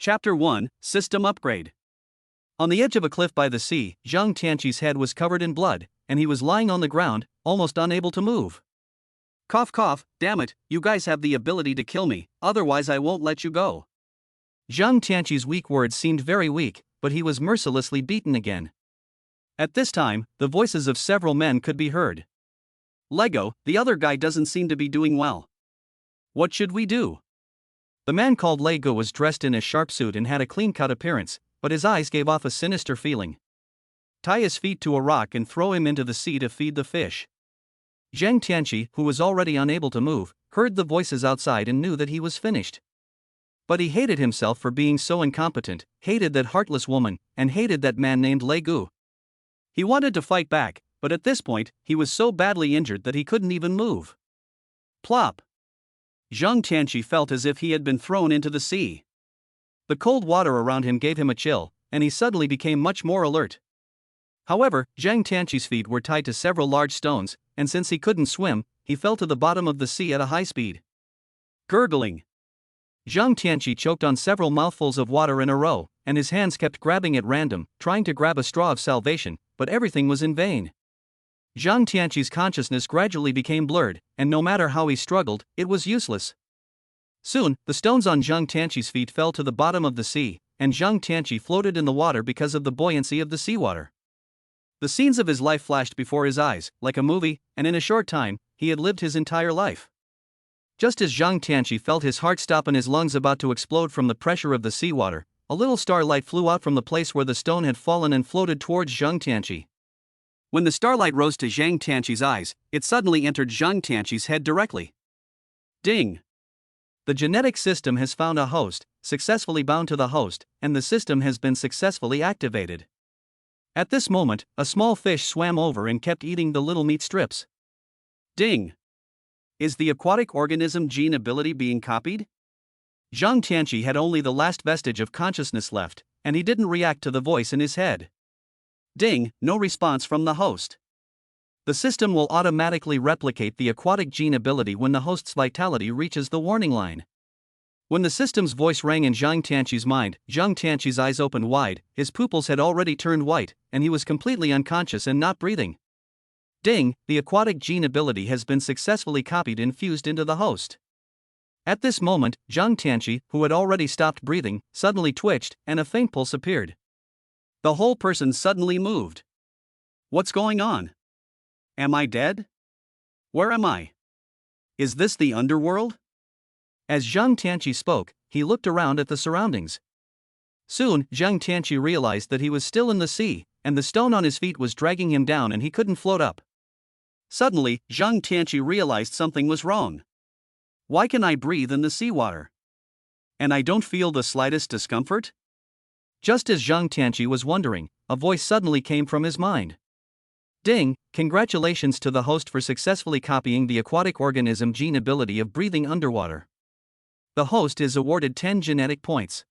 Chapter 1, System Upgrade. On the edge of a cliff by the sea, Zhang Tianqi's head was covered in blood, and he was lying on the ground, almost unable to move. Cough cough, damn it, you guys have the ability to kill me, otherwise I won't let you go. Zhang Tianqi's weak words seemed very weak, but he was mercilessly beaten again. At this time, the voices of several men could be heard. Lego, the other guy doesn't seem to be doing well. What should we do? The man called Lego was dressed in a sharp suit and had a clean-cut appearance, but his eyes gave off a sinister feeling. Tie his feet to a rock and throw him into the sea to feed the fish. Zhang Tianqi, who was already unable to move, heard the voices outside and knew that he was finished. But he hated himself for being so incompetent, hated that heartless woman, and hated that man named Legu. He wanted to fight back, but at this point, he was so badly injured that he couldn't even move. Plop! Zhang Tianqi felt as if he had been thrown into the sea. The cold water around him gave him a chill, and he suddenly became much more alert. However, Zhang Tianqi's feet were tied to several large stones, and since he couldn't swim, he fell to the bottom of the sea at a high speed. Gurgling. Zhang Tianqi choked on several mouthfuls of water in a row, and his hands kept grabbing at random, trying to grab a straw of salvation, but everything was in vain. Zhang Tianqi's consciousness gradually became blurred, and no matter how he struggled, it was useless. Soon, the stones on Zhang Tianqi's feet fell to the bottom of the sea, and Zhang Tianqi floated in the water because of the buoyancy of the seawater. The scenes of his life flashed before his eyes, like a movie, and in a short time, he had lived his entire life. Just as Zhang Tianqi felt his heart stop and his lungs about to explode from the pressure of the seawater, a little starlight flew out from the place where the stone had fallen and floated towards Zhang Tianqi. When the starlight rose to Zhang Tianqi's eyes, it suddenly entered Zhang Tianqi's head directly. Ding! The genetic system has found a host, successfully bound to the host, and the system has been successfully activated. At this moment, a small fish swam over and kept eating the little meat strips. Ding! Is the aquatic organism gene ability being copied? Zhang Tianqi had only the last vestige of consciousness left, and he didn't react to the voice in his head. Ding, no response from the host. The system will automatically replicate the aquatic gene ability when the host's vitality reaches the warning line. When the system's voice rang in Zhang Tianqi's mind, Zhang Tianqi's eyes opened wide, his pupils had already turned white, and he was completely unconscious and not breathing. Ding, the aquatic gene ability has been successfully copied and fused into the host. At this moment, Zhang Tianqi, who had already stopped breathing, suddenly twitched, and a faint pulse appeared. The whole person suddenly moved. What's going on? Am I dead? Where am I? Is this the underworld? As Zhang Tianqi spoke, he looked around at the surroundings. Soon, Zhang Tianqi realized that he was still in the sea, and the stone on his feet was dragging him down and he couldn't float up. Suddenly, Zhang Tianqi realized something was wrong. Why can I breathe in the seawater? And I don't feel the slightest discomfort? Just as Zhang Tianqi was wondering, a voice suddenly came from his mind. Ding, congratulations to the host for successfully copying the aquatic organism gene ability of breathing underwater. The host is awarded 10 genetic points.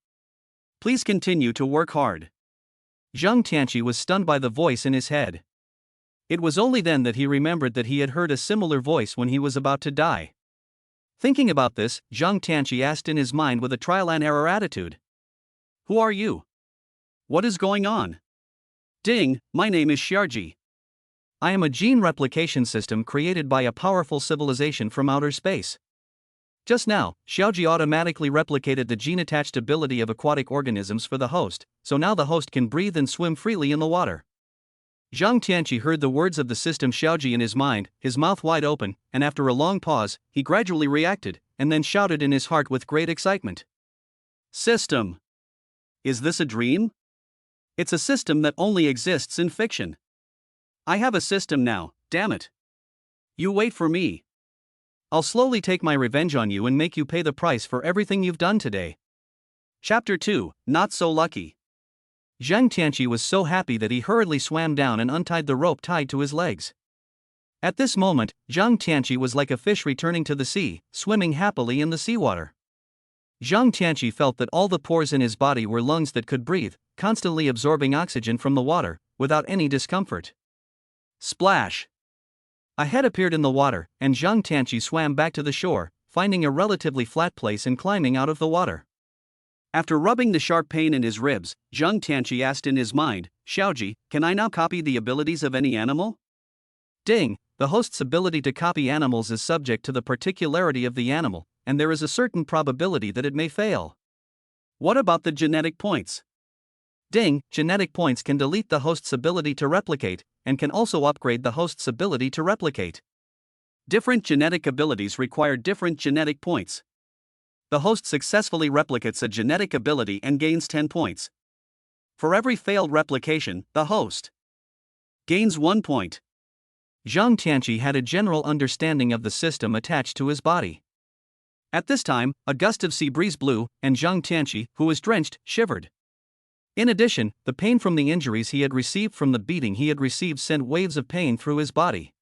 Please continue to work hard. Zhang Tianqi was stunned by the voice in his head. It was only then that he remembered that he had heard a similar voice when he was about to die. Thinking about this, Zhang Tianqi asked in his mind with a trial-and-error attitude. Who are you? What is going on? Ding, my name is Xiarji. I am a gene replication system created by a powerful civilization from outer space. Just now, Xiaoji automatically replicated the gene-attached ability of aquatic organisms for the host, so now the host can breathe and swim freely in the water. Zhang Tianqi heard the words of the system Xiaoji in his mind, his mouth wide open, and after a long pause, he gradually reacted, and then shouted in his heart with great excitement. System! Is this a dream? It's a system that only exists in fiction. I have a system now, damn it. You wait for me. I'll slowly take my revenge on you and make you pay the price for everything you've done today. Chapter 2, Not So Lucky. Zhang Tianqi was so happy that he hurriedly swam down and untied the rope tied to his legs. At this moment, Zhang Tianqi was like a fish returning to the sea, swimming happily in the seawater. Zhang Tianqi felt that all the pores in his body were lungs that could breathe, constantly absorbing oxygen from the water, without any discomfort. Splash! A head appeared in the water, and Zhang Tianqi swam back to the shore, finding a relatively flat place and climbing out of the water. After rubbing the sharp pain in his ribs, Zhang Tianqi asked in his mind, Xiaoji, can I now copy the abilities of any animal? Ding, the host's ability to copy animals is subject to the particularity of the animal, and there is a certain probability that it may fail. What about the genetic points? Ding, genetic points can delete the host's ability to replicate, and can also upgrade the host's ability to replicate. Different genetic abilities require different genetic points. The host successfully replicates a genetic ability and gains 10 points. For every failed replication, the host gains 1 point. Zhang Tianqi had a general understanding of the system attached to his body. At this time, a gust of sea breeze blew, and Zhang Tianqi, who was drenched, shivered. In addition, the pain from the injuries he had received from the beating he had received sent waves of pain through his body.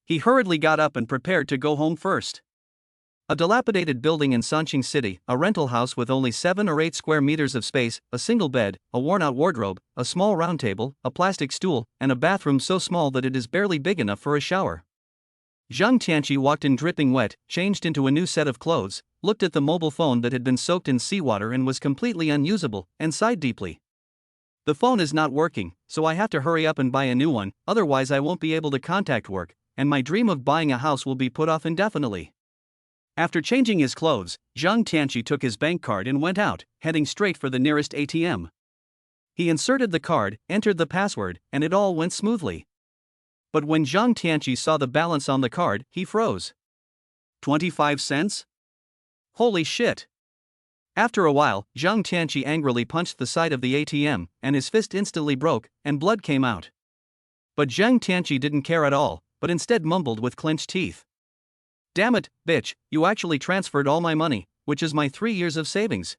He hurriedly got up and prepared to go home first. A dilapidated building in Sanqing City, a rental house with only 7 or 8 square meters of space, a single bed, a worn-out wardrobe, a small round table, a plastic stool, and a bathroom so small that it is barely big enough for a shower. Zhang Tianqi walked in dripping wet, changed into a new set of clothes, looked at the mobile phone that had been soaked in seawater and was completely unusable, and sighed deeply. The phone is not working, so I have to hurry up and buy a new one, otherwise I won't be able to contact work, and my dream of buying a house will be put off indefinitely. After changing his clothes, Zhang Tianqi took his bank card and went out, heading straight for the nearest ATM. He inserted the card, entered the password, and it all went smoothly. But when Zhang Tianqi saw the balance on the card, he froze. 25 cents? Holy shit! After a while, Zhang Tianqi angrily punched the side of the ATM, and his fist instantly broke, and blood came out. But Zhang Tianqi didn't care at all, but instead mumbled with clenched teeth. Damn it, bitch, you actually transferred all my money, which is my 3 years of savings.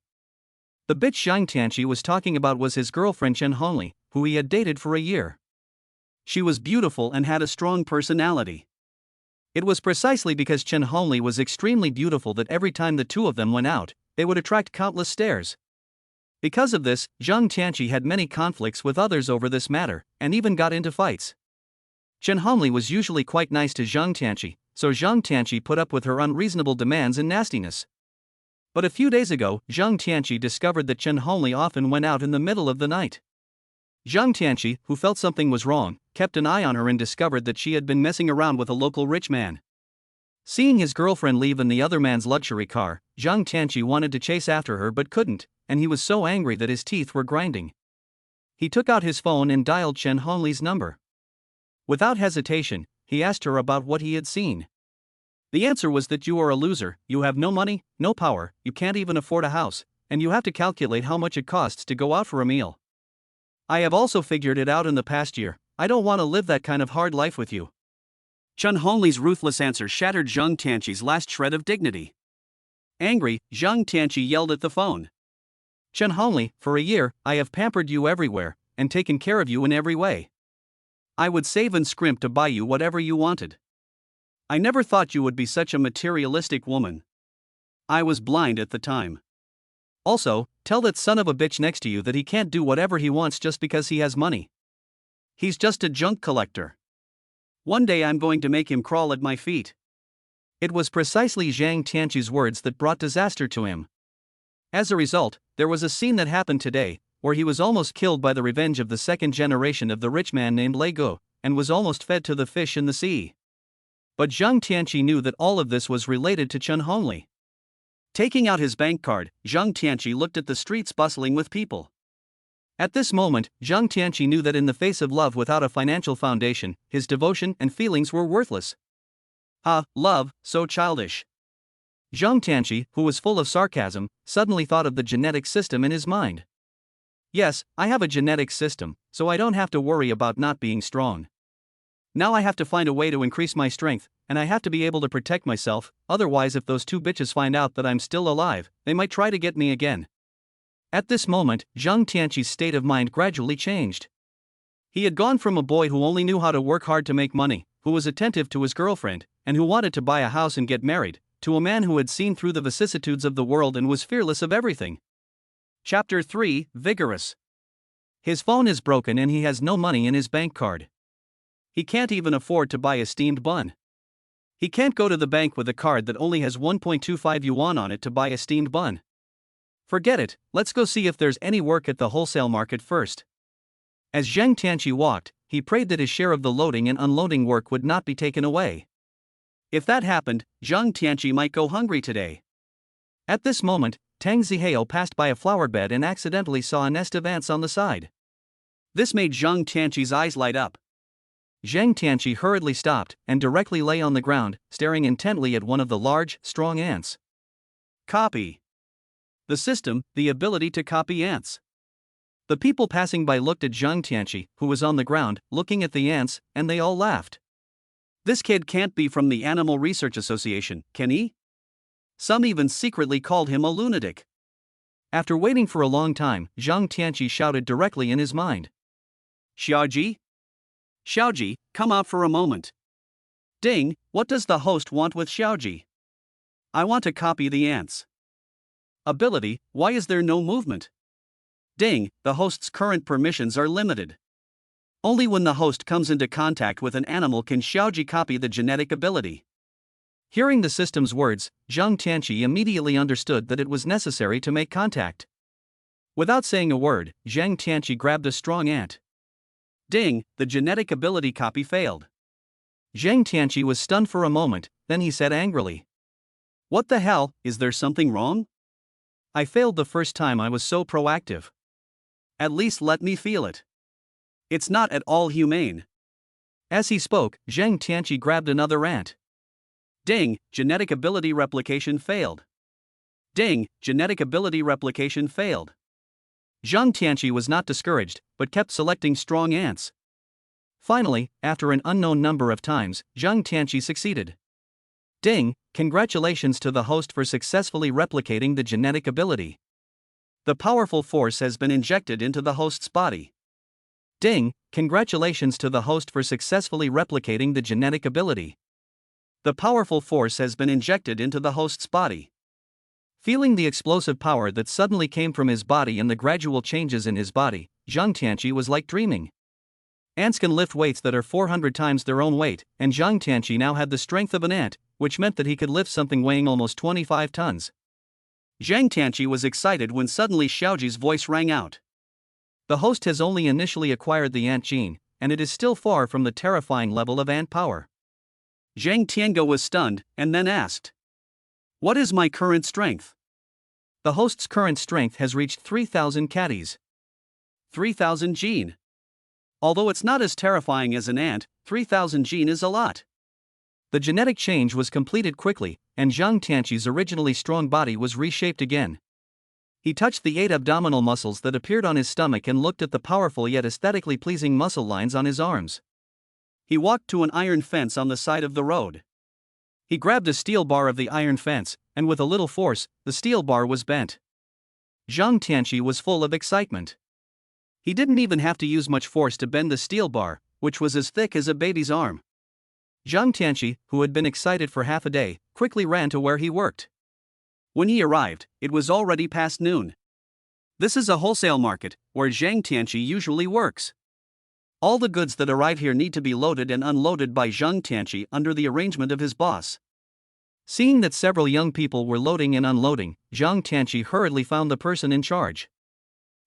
The bitch Zhang Tianqi was talking about was his girlfriend Chen Hongli, who he had dated for a year. She was beautiful and had a strong personality. It was precisely because Chen Hongli was extremely beautiful that every time the two of them went out, they would attract countless stares. Because of this, Zhang Tianqi had many conflicts with others over this matter, and even got into fights. Chen Hongli was usually quite nice to Zhang Tianqi, so Zhang Tianqi put up with her unreasonable demands and nastiness. But a few days ago, Zhang Tianqi discovered that Chen Hongli often went out in the middle of the night. Zhang Tianqi, who felt something was wrong, kept an eye on her and discovered that she had been messing around with a local rich man. Seeing his girlfriend leave in the other man's luxury car, Zhang Tianqi wanted to chase after her but couldn't, and he was so angry that his teeth were grinding. He took out his phone and dialed Chen Hongli's number. Without hesitation, he asked her about what he had seen. The answer was that you are a loser, you have no money, no power, you can't even afford a house, and you have to calculate how much it costs to go out for a meal. I have also figured it out in the past year, I don't want to live that kind of hard life with you. Chen Hongli's ruthless answer shattered Zhang Tianqi's last shred of dignity. Angry, Zhang Tianqi yelled at the phone. Chen Hongli, for a year, I have pampered you everywhere, and taken care of you in every way. I would save and scrimp to buy you whatever you wanted. I never thought you would be such a materialistic woman. I was blind at the time. Also, tell that son of a bitch next to you that he can't do whatever he wants just because he has money. He's just a junk collector. One day I'm going to make him crawl at my feet. It was precisely Zhang Tianqi's words that brought disaster to him. As a result, there was a scene that happened today, where he was almost killed by the revenge of the second generation of the rich man named Lei Go, and was almost fed to the fish in the sea. But Zhang Tianqi knew that all of this was related to Chen Hongli. Taking out his bank card, Zhang Tianqi looked at the streets bustling with people. At this moment, Zhang Tianqi knew that in the face of love without a financial foundation, his devotion and feelings were worthless. Ah, love, so childish. Zhang Tianqi, who was full of sarcasm, suddenly thought of the genetic system in his mind. Yes, I have a genetic system, so I don't have to worry about not being strong. Now I have to find a way to increase my strength, and I have to be able to protect myself, otherwise if those two bitches find out that I'm still alive, they might try to get me again. At this moment, Zhang Tianqi's state of mind gradually changed. He had gone from a boy who only knew how to work hard to make money, who was attentive to his girlfriend, and who wanted to buy a house and get married, to a man who had seen through the vicissitudes of the world and was fearless of everything. Chapter 3, Vigorous. His phone is broken and he has no money in his bank card. He can't even afford to buy a steamed bun. He can't go to the bank with a card that only has 1.25 yuan on it to buy a steamed bun. Forget it, let's go see if there's any work at the wholesale market first. As Zhang Tianqi walked, he prayed that his share of the loading and unloading work would not be taken away. If that happened, Zhang Tianqi might go hungry today. At this moment, Tang Zihao passed by a flower bed and accidentally saw a nest of ants on the side. This made Zhang Tianqi's eyes light up. Zhang Tianqi hurriedly stopped and directly lay on the ground, staring intently at one of the large, strong ants. Copy. The system, the ability to copy ants. The people passing by looked at Zhang Tianqi, who was on the ground, looking at the ants, and they all laughed. This kid can't be from the Animal Research Association, can he? Some even secretly called him a lunatic. After waiting for a long time, Zhang Tianqi shouted directly in his mind. Xiaoji? Xiaoji, come out for a moment. Ding, what does the host want with Xiaoji? I want to copy the ants. Ability, why is there no movement? Ding, the host's current permissions are limited. Only when the host comes into contact with an animal can Xiaoji copy the genetic ability. Hearing the system's words, Zhang Tianqi immediately understood that it was necessary to make contact. Without saying a word, Zhang Tianqi grabbed a strong ant. Ding, the genetic ability copy failed. Zhang Tianqi was stunned for a moment, then he said angrily. What the hell, is there something wrong? I failed the first time I was so proactive. At least let me feel it. It's not at all humane. As he spoke, Zhang Tianqi grabbed another ant. Ding, genetic ability replication failed. Ding, genetic ability replication failed. Zhang Tianqi was not discouraged, but kept selecting strong ants. Finally, after an unknown number of times, Zhang Tianqi succeeded. Ding, congratulations to the host for successfully replicating the genetic ability. The powerful force has been injected into the host's body. Ding, congratulations to the host for successfully replicating the genetic ability. The powerful force has been injected into the host's body. Feeling the explosive power that suddenly came from his body and the gradual changes in his body, Zhang Tianqi was like dreaming. Ants can lift weights that are 400 times their own weight, and Zhang Tianqi now had the strength of an ant, which meant that he could lift something weighing almost 25 tons. Zhang Tianqi was excited when suddenly Xiaoji's voice rang out. The host has only initially acquired the ant gene, and it is still far from the terrifying level of ant power. Zhang Tiango was stunned, and then asked. What is my current strength? The host's current strength has reached 3,000 catties. 3,000 gene. Although it's not as terrifying as an ant, 3,000 gene is a lot. The genetic change was completed quickly, and Zhang Tianqi's originally strong body was reshaped again. He touched the 8 abdominal muscles that appeared on his stomach and looked at the powerful yet aesthetically pleasing muscle lines on his arms. He walked to an iron fence on the side of the road. He grabbed a steel bar of the iron fence, and with a little force, the steel bar was bent. Zhang Tianqi was full of excitement. He didn't even have to use much force to bend the steel bar, which was as thick as a baby's arm. Zhang Tianqi, who had been excited for half a day, quickly ran to where he worked. When he arrived, it was already past noon. This is a wholesale market, where Zhang Tianqi usually works. All the goods that arrive here need to be loaded and unloaded by Zhang Tianqi under the arrangement of his boss. Seeing that several young people were loading and unloading, Zhang Tianqi hurriedly found the person in charge.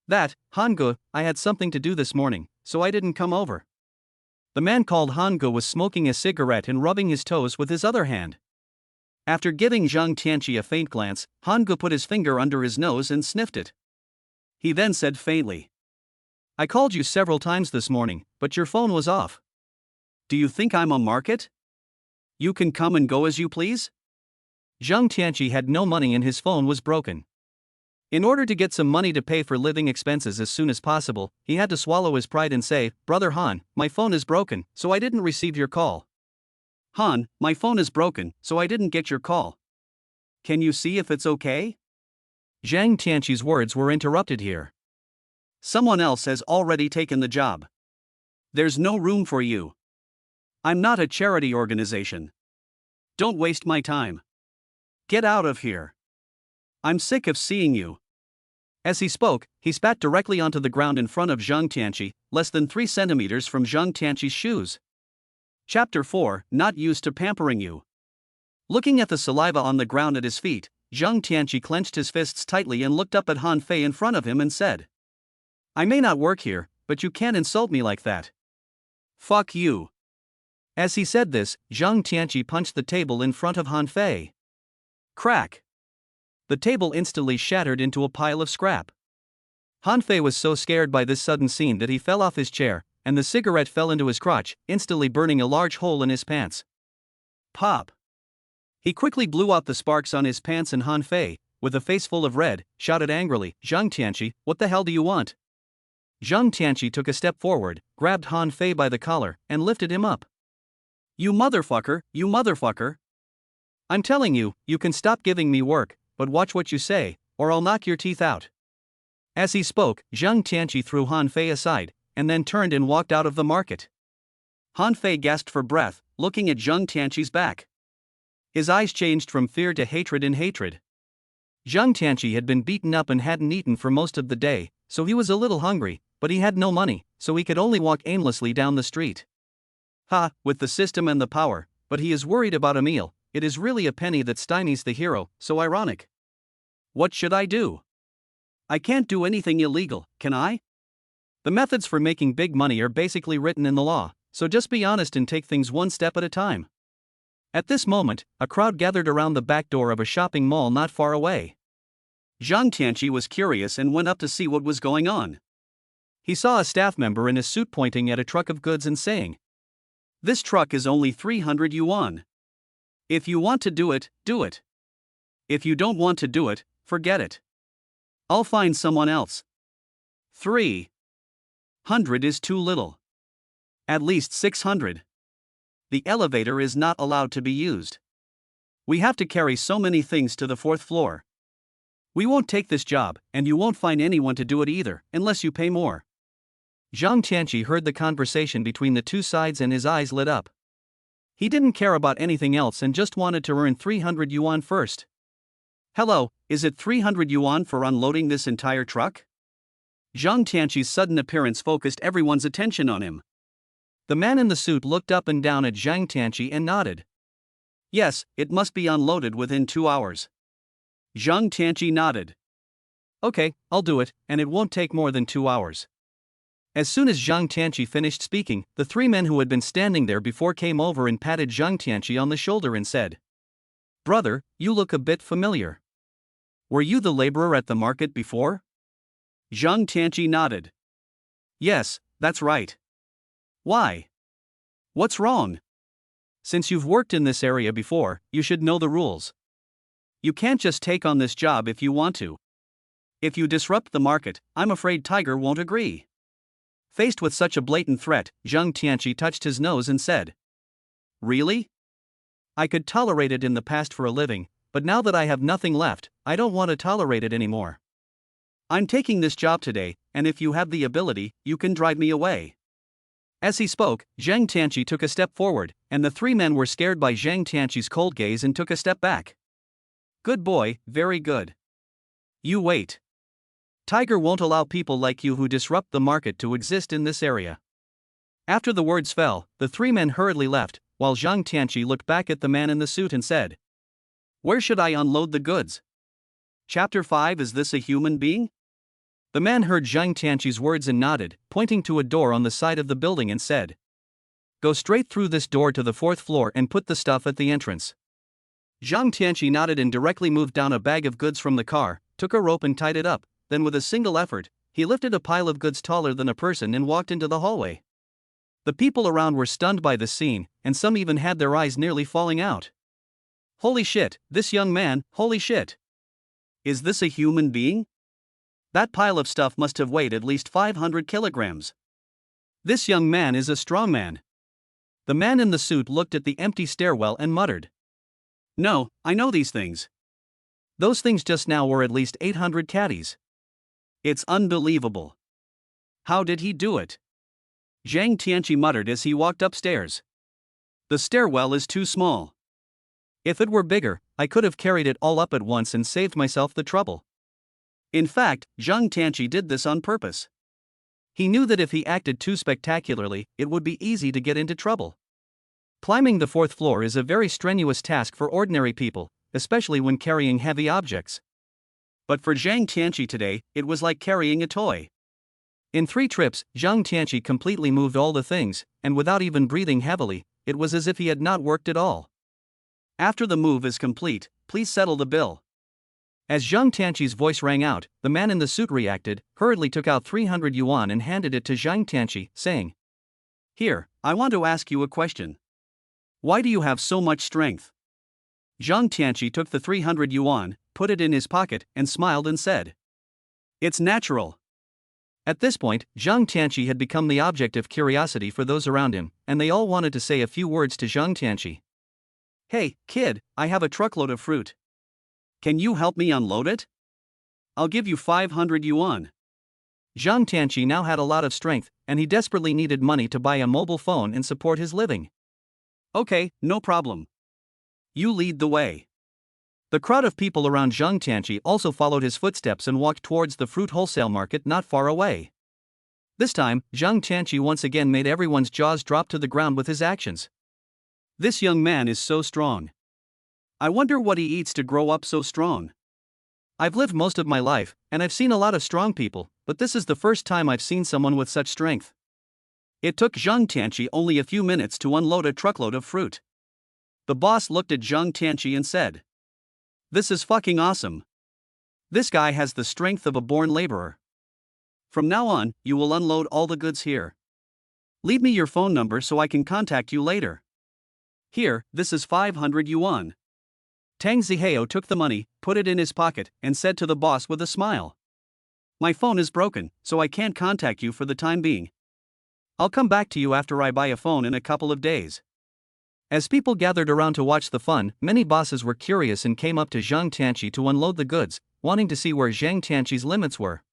Hange, I had something to do this morning, so I didn't come over. The man called Hange was smoking a cigarette and rubbing his toes with his other hand. After giving Zhang Tianqi a faint glance, Hange put his finger under his nose and sniffed it. He then said faintly. I called you several times this morning, but your phone was off. Do you think I'm a market? You can come and go as you please? Zhang Tianqi had no money and his phone was broken. In order to get some money to pay for living expenses as soon as possible, he had to swallow his pride and say, Brother Han, my phone is broken, so I didn't receive your call. Han, my phone is broken, so I didn't get your call. Can you see if it's okay? Zhang Tianqi's words were interrupted here. Someone else has already taken the job. There's no room for you. I'm not a charity organization. Don't waste my time. Get out of here. I'm sick of seeing you. As he spoke, he spat directly onto the ground in front of Zhang Tianqi, less than 3 centimeters from Zhang Tianqi's shoes. Chapter 4, Not Used to Pampering You. Looking at the saliva on the ground at his feet, Zhang Tianqi clenched his fists tightly and looked up at Han Fei in front of him and said, I may not work here, but you can't insult me like that. Fuck you. As he said this, Zhang Tianqi punched the table in front of Han Fei. Crack. The table instantly shattered into a pile of scrap. Han Fei was so scared by this sudden scene that he fell off his chair, and the cigarette fell into his crotch, instantly burning a large hole in his pants. Pop. He quickly blew out the sparks on his pants, and Han Fei, with a face full of red, shouted angrily, Zhang Tianqi, what the hell do you want? Zhang Tianqi took a step forward, grabbed Han Fei by the collar, and lifted him up. You motherfucker, you motherfucker. I'm telling you, you can stop giving me work, but watch what you say, or I'll knock your teeth out. As he spoke, Zhang Tianqi threw Han Fei aside, and then turned and walked out of the market. Han Fei gasped for breath, looking at Zhang Tianqi's back. His eyes changed from fear to hatred in hatred. Zhang Tianqi had been beaten up and hadn't eaten for most of the day, so he was a little hungry, but he had no money, so he could only walk aimlessly down the street. Ha, with the system and the power, but he is worried about a meal. It is really a penny that stymies the hero, so ironic. What should I do? I can't do anything illegal, can I? The methods for making big money are basically written in the law, so just be honest and take things one step at a time. At this moment, a crowd gathered around the back door of a shopping mall not far away. Zhang Tianqi was curious and went up to see what was going on. He saw a staff member in a suit pointing at a truck of goods and saying, This truck is only 300 yuan. If you want to do it, do it. If you don't want to do it, forget it. I'll find someone else. 300 is too little. At least 600. The elevator is not allowed to be used. We have to carry so many things to the 4th floor. We won't take this job, and you won't find anyone to do it either, unless you pay more. Zhang Tianqi heard the conversation between the two sides and his eyes lit up. He didn't care about anything else and just wanted to earn 300 yuan first. Hello, is it 300 yuan for unloading this entire truck? Zhang Tianqi's sudden appearance focused everyone's attention on him. The man in the suit looked up and down at Zhang Tianqi and nodded. Yes, it must be unloaded within 2 hours. Zhang Tianqi nodded. Okay, I'll do it, and it won't take more than 2 hours. As soon as Zhang Tianqi finished speaking, the 3 men who had been standing there before came over and patted Zhang Tianqi on the shoulder and said, Brother, you look a bit familiar. Were you the laborer at the market before? Zhang Tianqi nodded. Yes, that's right. Why? What's wrong? Since you've worked in this area before, you should know the rules. You can't just take on this job if you want to. If you disrupt the market, I'm afraid Tiger won't agree. Faced with such a blatant threat, Zhang Tianqi touched his nose and said, Really? I could tolerate it in the past for a living, but now that I have nothing left, I don't want to tolerate it anymore. I'm taking this job today, and if you have the ability, you can drive me away. As he spoke, Zhang Tianqi took a step forward, and the 3 men were scared by Zhang Tianqi's cold gaze and took a step back. Good boy, very good. You wait. Tiger won't allow people like you who disrupt the market to exist in this area. After the words fell, the 3 men hurriedly left, while Zhang Tianqi looked back at the man in the suit and said, Where should I unload the goods? Chapter 5 Is this a human being? The man heard Zhang Tianqi's words and nodded, pointing to a door on the side of the building and said, Go straight through this door to the 4th floor and put the stuff at the entrance. Zhang Tianqi nodded and directly moved down a bag of goods from the car, took a rope and tied it up, then with a single effort, he lifted a pile of goods taller than a person and walked into the hallway. The people around were stunned by the scene, and some even had their eyes nearly falling out. Holy shit, this young man, holy shit. Is this a human being? That pile of stuff must have weighed at least 500 kilograms. This young man is a strong man. The man in the suit looked at the empty stairwell and muttered. No, I know these things. Those things just now were at least 800 caddies. It's unbelievable. How did he do it? Zhang Tianqi muttered as he walked upstairs. The stairwell is too small. If it were bigger, I could have carried it all up at once and saved myself the trouble. In fact, Zhang Tianqi did this on purpose. He knew that if he acted too spectacularly, it would be easy to get into trouble. Climbing the 4th floor is a very strenuous task for ordinary people, especially when carrying heavy objects. But for Zhang Tianqi today, it was like carrying a toy. In 3 trips, Zhang Tianqi completely moved all the things, and without even breathing heavily, it was as if he had not worked at all. After the move is complete, please settle the bill. As Zhang Tianqi's voice rang out, the man in the suit reacted, hurriedly took out 300 yuan and handed it to Zhang Tianqi, saying, "Here, I want to ask you a question. Why do you have so much strength?" Zhang Tianqi took the 300 yuan, put it in his pocket, and smiled and said, "It's natural." At this point, Zhang Tianqi had become the object of curiosity for those around him, and they all wanted to say a few words to Zhang Tianqi. "Hey, kid, I have a truckload of fruit. Can you help me unload it? I'll give you 500 yuan. Zhang Tianqi now had a lot of strength, and he desperately needed money to buy a mobile phone and support his living. "Okay, no problem. You lead the way." The crowd of people around Zhang Tianqi also followed his footsteps and walked towards the fruit wholesale market not far away. This time, Zhang Tianqi once again made everyone's jaws drop to the ground with his actions. This young man is so strong. I wonder what he eats to grow up so strong. I've lived most of my life, and I've seen a lot of strong people, but this is the first time I've seen someone with such strength. It took Zhang Tianqi only a few minutes to unload a truckload of fruit. The boss looked at Zhang Tianqi and said, "This is fucking awesome. This guy has the strength of a born laborer. From now on, you will unload all the goods here. Leave me your phone number so I can contact you later. Here, this is 500 yuan. Tang Zihao took the money, put it in his pocket, and said to the boss with a smile, "My phone is broken, so I can't contact you for the time being. I'll come back to you after I buy a phone in a couple of days." As people gathered around to watch the fun, many bosses were curious and came up to Zhang Tianqi to unload the goods, wanting to see where Zhang Tianqi's limits were.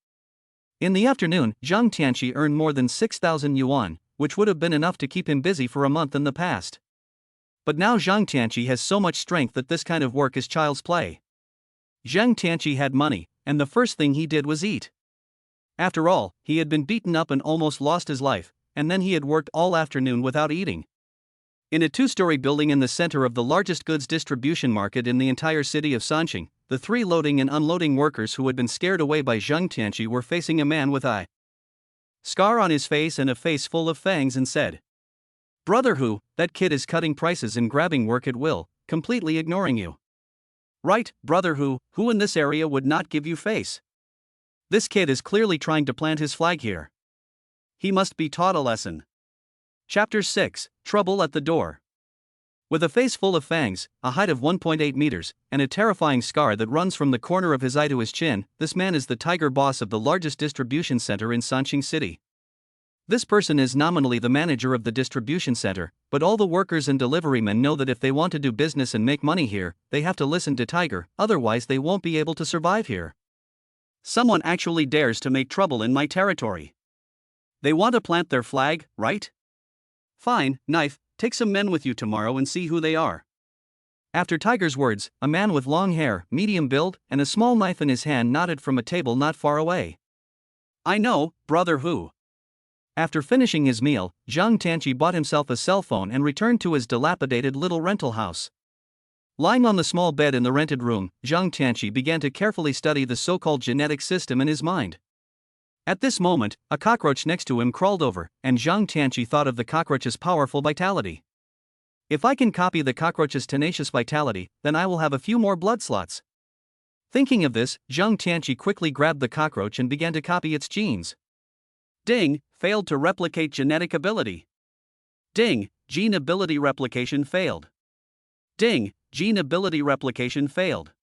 In the afternoon, Zhang Tianqi earned more than 6,000 yuan, which would have been enough to keep him busy for a month in the past. But now Zhang Tianqi has so much strength that this kind of work is child's play. Zhang Tianqi had money, and the first thing he did was eat. After all, he had been beaten up and almost lost his life, and then he had worked all afternoon without eating. In a 2-story building in the center of the largest goods distribution market in the entire city of Sanxing, the 3 loading and unloading workers who had been scared away by Zhang Tianqi were facing a man with a scar on his face and a face full of fangs and said, "Brother Hu, that kid is cutting prices and grabbing work at will, completely ignoring you. Right, Brother Hu, who in this area would not give you face? This kid is clearly trying to plant his flag here. He must be taught a lesson." Chapter 6, Trouble at the Door. With a face full of fangs, a height of 1.8 meters, and a terrifying scar that runs from the corner of his eye to his chin, this man is the tiger boss of the largest distribution center in Sanxing City. This person is nominally the manager of the distribution center, but all the workers and deliverymen know that if they want to do business and make money here, they have to listen to Tiger, otherwise they won't be able to survive here. Someone actually dares to make trouble in my territory. They want to plant their flag, right? Fine, knife, take some men with you tomorrow and see who they are. After Tiger's words, a man with long hair, medium build, and a small knife in his hand nodded from a table not far away. "I know, Brother Hu." After finishing his meal, Zhang Tianqi bought himself a cell phone and returned to his dilapidated little rental house. Lying on the small bed in the rented room, Zhang Tianqi began to carefully study the so-called genetic system in his mind. At this moment, a cockroach next to him crawled over, and Zhang Tianqi thought of the cockroach's powerful vitality. If I can copy the cockroach's tenacious vitality, then I will have a few more blood slots. Thinking of this, Zhang Tianqi quickly grabbed the cockroach and began to copy its genes. Ding, failed to replicate genetic ability. Ding, gene ability replication failed. Ding, gene ability replication failed.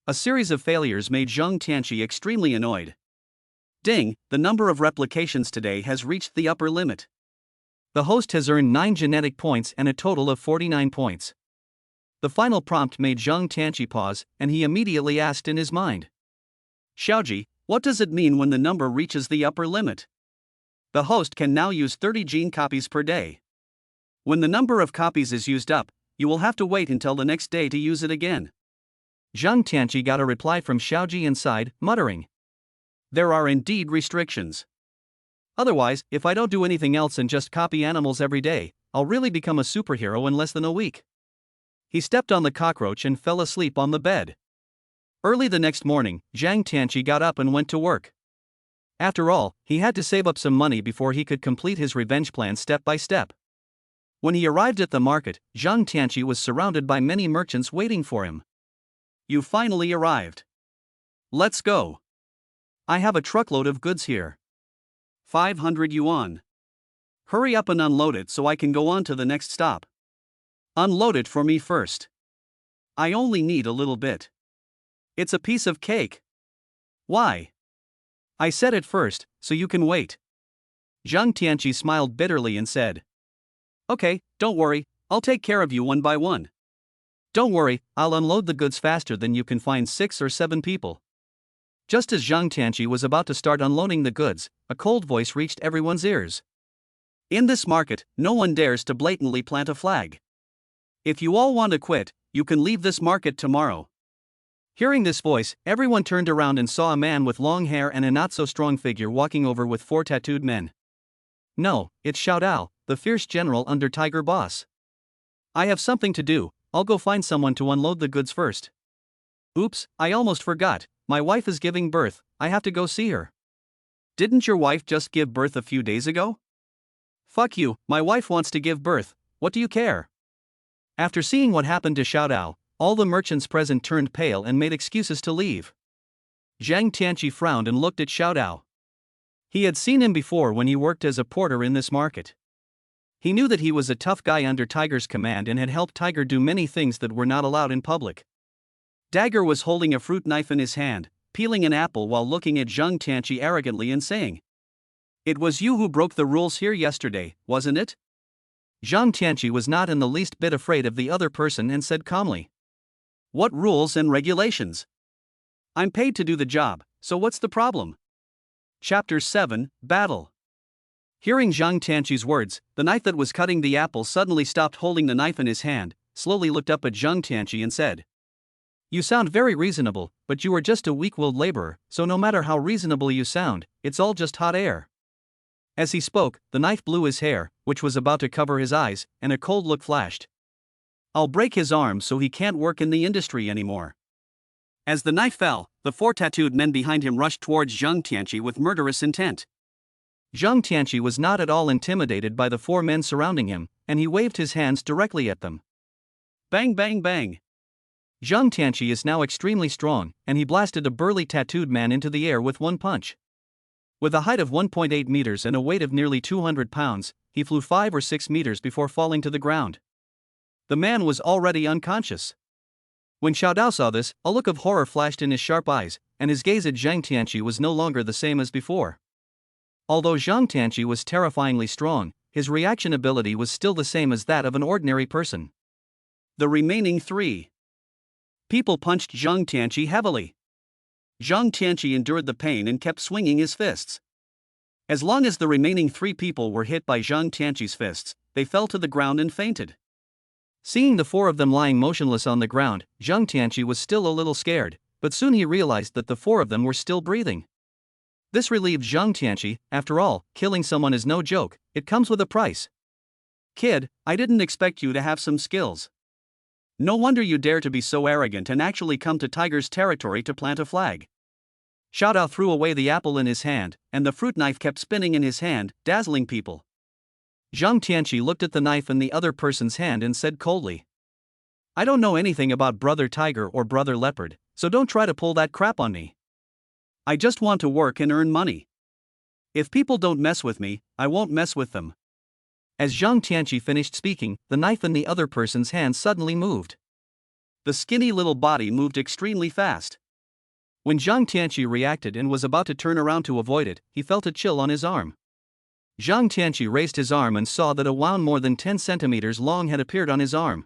A series of failures made Zhang Tianqi extremely annoyed. Ding, the number of replications today has reached the upper limit. The host has earned 9 genetic points and a total of 49 points. The final prompt made Zhang Tianqi pause, and he immediately asked in his mind, "Xiaoji, what does it mean when the number reaches the upper limit?" The host can now use 30 gene copies per day. When the number of copies is used up, you will have to wait until the next day to use it again. Zhang Tianqi got a reply from Xiaoji and sighed, muttering, "There are indeed restrictions. Otherwise, if I don't do anything else and just copy animals every day, I'll really become a superhero in less than a week." He stepped on the cockroach and fell asleep on the bed. Early the next morning, Zhang Tianqi got up and went to work. After all, he had to save up some money before he could complete his revenge plan step by step. When he arrived at the market, Zhang Tianqi was surrounded by many merchants waiting for him. You finally arrived. Let's go. I have a truckload of goods here. 500 yuan. Hurry up and unload it so I can go on to the next stop. Unload it for me first. I only need a little bit. It's a piece of cake. Why? I said it first, so you can wait. Zhang Tianqi smiled bitterly and said, Okay, don't worry, I'll take care of you one by one. Don't worry, I'll unload the goods faster than you can find 6 or 7 people. Just as Zhang Tianqi was about to start unloading the goods, a cold voice reached everyone's ears. In this market, no one dares to blatantly plant a flag. If you all want to quit, you can leave this market tomorrow. Hearing this voice, everyone turned around and saw a man with long hair and a not-so-strong figure walking over with 4 tattooed men. No, it's Showdown, the fierce general under Tiger Boss. I have something to do, I'll go find someone to unload the goods first. Oops, I almost forgot, my wife is giving birth, I have to go see her. Didn't your wife just give birth a few days ago? Fuck you, my wife wants to give birth, what do you care? After seeing what happened to Showdown, all the merchants present turned pale and made excuses to leave. Zhang Tianqi frowned and looked at Showdown. He had seen him before when he worked as a porter in this market. He knew that he was a tough guy under Tiger's command and had helped Tiger do many things that were not allowed in public. Dagger was holding a fruit knife in his hand, peeling an apple while looking at Zhang Tianqi arrogantly and saying, It was you who broke the rules here yesterday, wasn't it? Zhang Tianqi was not in the least bit afraid of the other person and said calmly, What rules and regulations? I'm paid to do the job, so what's the problem? Chapter 7, Battle. Hearing Zhang Tianqi's words, the knife that was cutting the apple suddenly stopped holding the knife in his hand, slowly looked up at Zhang Tianqi and said, You sound very reasonable, but you are just a weak-willed laborer, so no matter how reasonable you sound, it's all just hot air. As he spoke, the knife blew his hair, which was about to cover his eyes, and a cold look flashed. I'll break his arm so he can't work in the industry anymore. As the knife fell, the 4 tattooed men behind him rushed towards Zhang Tianqi with murderous intent. Zhang Tianqi was not at all intimidated by the 4 men surrounding him, and he waved his hands directly at them. Bang bang bang! Zhang Tianqi is now extremely strong, and he blasted a burly tattooed man into the air with one punch. With a height of 1.8 meters and a weight of nearly 200 pounds, he flew 5 or 6 meters before falling to the ground. The man was already unconscious. When Showdown saw this, a look of horror flashed in his sharp eyes, and his gaze at Zhang Tianqi was no longer the same as before. Although Zhang Tianqi was terrifyingly strong, his reaction ability was still the same as that of an ordinary person. The remaining 3 people punched Zhang Tianqi heavily. Zhang Tianqi endured the pain and kept swinging his fists. As long as the remaining 3 people were hit by Zhang Tianqi's fists, they fell to the ground and fainted. Seeing the 4 of them lying motionless on the ground, Zhang Tianqi was still a little scared, but soon he realized that the 4 of them were still breathing. This relieved Zhang Tianqi. After all, killing someone is no joke, it comes with a price. Kid, I didn't expect you to have some skills. No wonder you dare to be so arrogant and actually come to Tiger's territory to plant a flag. Showdown threw away the apple in his hand, and the fruit knife kept spinning in his hand, dazzling people. Zhang Tianqi looked at the knife in the other person's hand and said coldly, I don't know anything about Brother Tiger or Brother Leopard, so don't try to pull that crap on me. I just want to work and earn money. If people don't mess with me, I won't mess with them. As Zhang Tianqi finished speaking, the knife in the other person's hand suddenly moved. The skinny little body moved extremely fast. When Zhang Tianqi reacted and was about to turn around to avoid it, he felt a chill on his arm. Zhang Tianqi raised his arm and saw that a wound more than 10 centimeters long had appeared on his arm.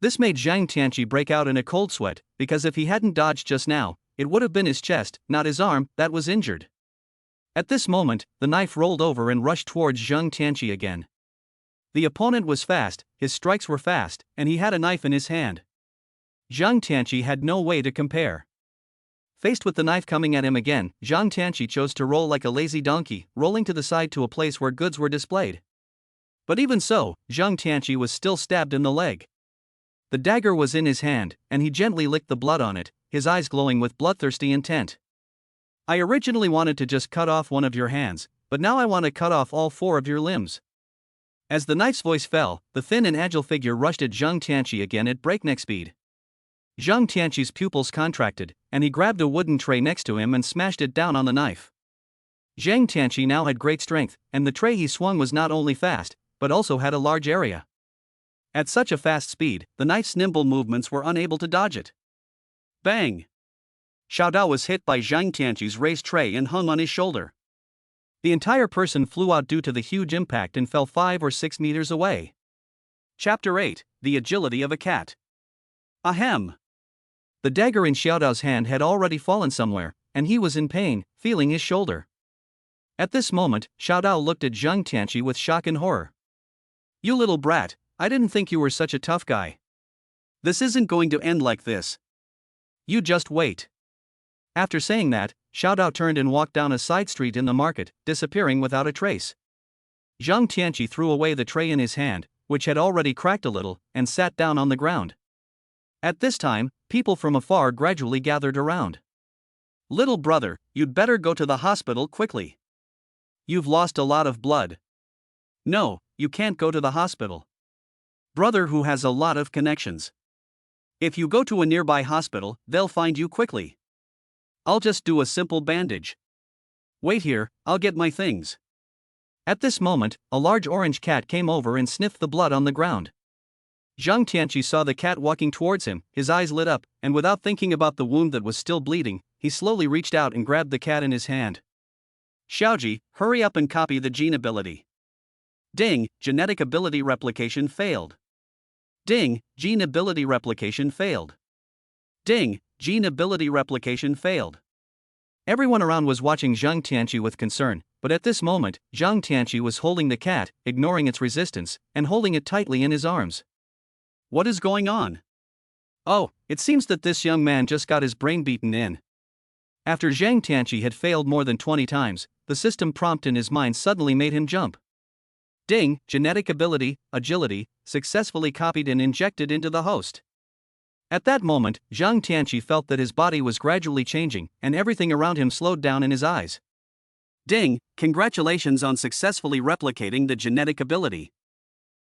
This made Zhang Tianqi break out in a cold sweat, because if he hadn't dodged just now, it would have been his chest, not his arm, that was injured. At this moment, the knife rolled over and rushed towards Zhang Tianqi again. The opponent was fast, his strikes were fast, and he had a knife in his hand. Zhang Tianqi had no way to compare. Faced with the knife coming at him again, Zhang Tianqi chose to roll like a lazy donkey, rolling to the side to a place where goods were displayed. But even so, Zhang Tianqi was still stabbed in the leg. The dagger was in his hand, and he gently licked the blood on it, his eyes glowing with bloodthirsty intent. I originally wanted to just cut off one of your hands, but now I want to cut off all 4 of your limbs. As the knife's voice fell, the thin and agile figure rushed at Zhang Tianqi again at breakneck speed. Zhang Tianqi's pupils contracted, and he grabbed a wooden tray next to him and smashed it down on the knife. Zhang Tianqi now had great strength, and the tray he swung was not only fast, but also had a large area. At such a fast speed, the knife's nimble movements were unable to dodge it. Bang! Showdown was hit by Zhang Tianqi's raised tray and hung on his shoulder. The entire person flew out due to the huge impact and fell 5 or 6 meters away. Chapter 8: The Agility of a Cat. Ahem! The dagger in Xiaodao's hand had already fallen somewhere, and he was in pain, feeling his shoulder. At this moment, Xiaodao looked at Zhang Tianqi with shock and horror. You little brat, I didn't think you were such a tough guy. This isn't going to end like this. You just wait. After saying that, Xiaodao turned and walked down a side street in the market, disappearing without a trace. Zhang Tianqi threw away the tray in his hand, which had already cracked a little, and sat down on the ground. At this time, people from afar gradually gathered around. Little brother, you'd better go to the hospital quickly. You've lost a lot of blood. No, you can't go to the hospital. Brother who has a lot of connections. If you go to a nearby hospital, they'll find you quickly. I'll just do a simple bandage. Wait here, I'll get my things. At this moment, a large orange cat came over and sniffed the blood on the ground. Zhang Tianqi saw the cat walking towards him, his eyes lit up, and without thinking about the wound that was still bleeding, he slowly reached out and grabbed the cat in his hand. Xiaoji, hurry up and copy the gene ability. Ding, genetic ability replication failed. Ding, gene ability replication failed. Ding, gene ability replication failed. Everyone around was watching Zhang Tianqi with concern, but at this moment, Zhang Tianqi was holding the cat, ignoring its resistance, and holding it tightly in his arms. What is going on? Oh, it seems that this young man just got his brain beaten in. After Zhang Tianqi had failed more than 20 times, the system prompt in his mind suddenly made him jump. Ding, genetic ability, agility, successfully copied and injected into the host. At that moment, Zhang Tianqi felt that his body was gradually changing, and everything around him slowed down in his eyes. Ding, congratulations on successfully replicating the genetic ability.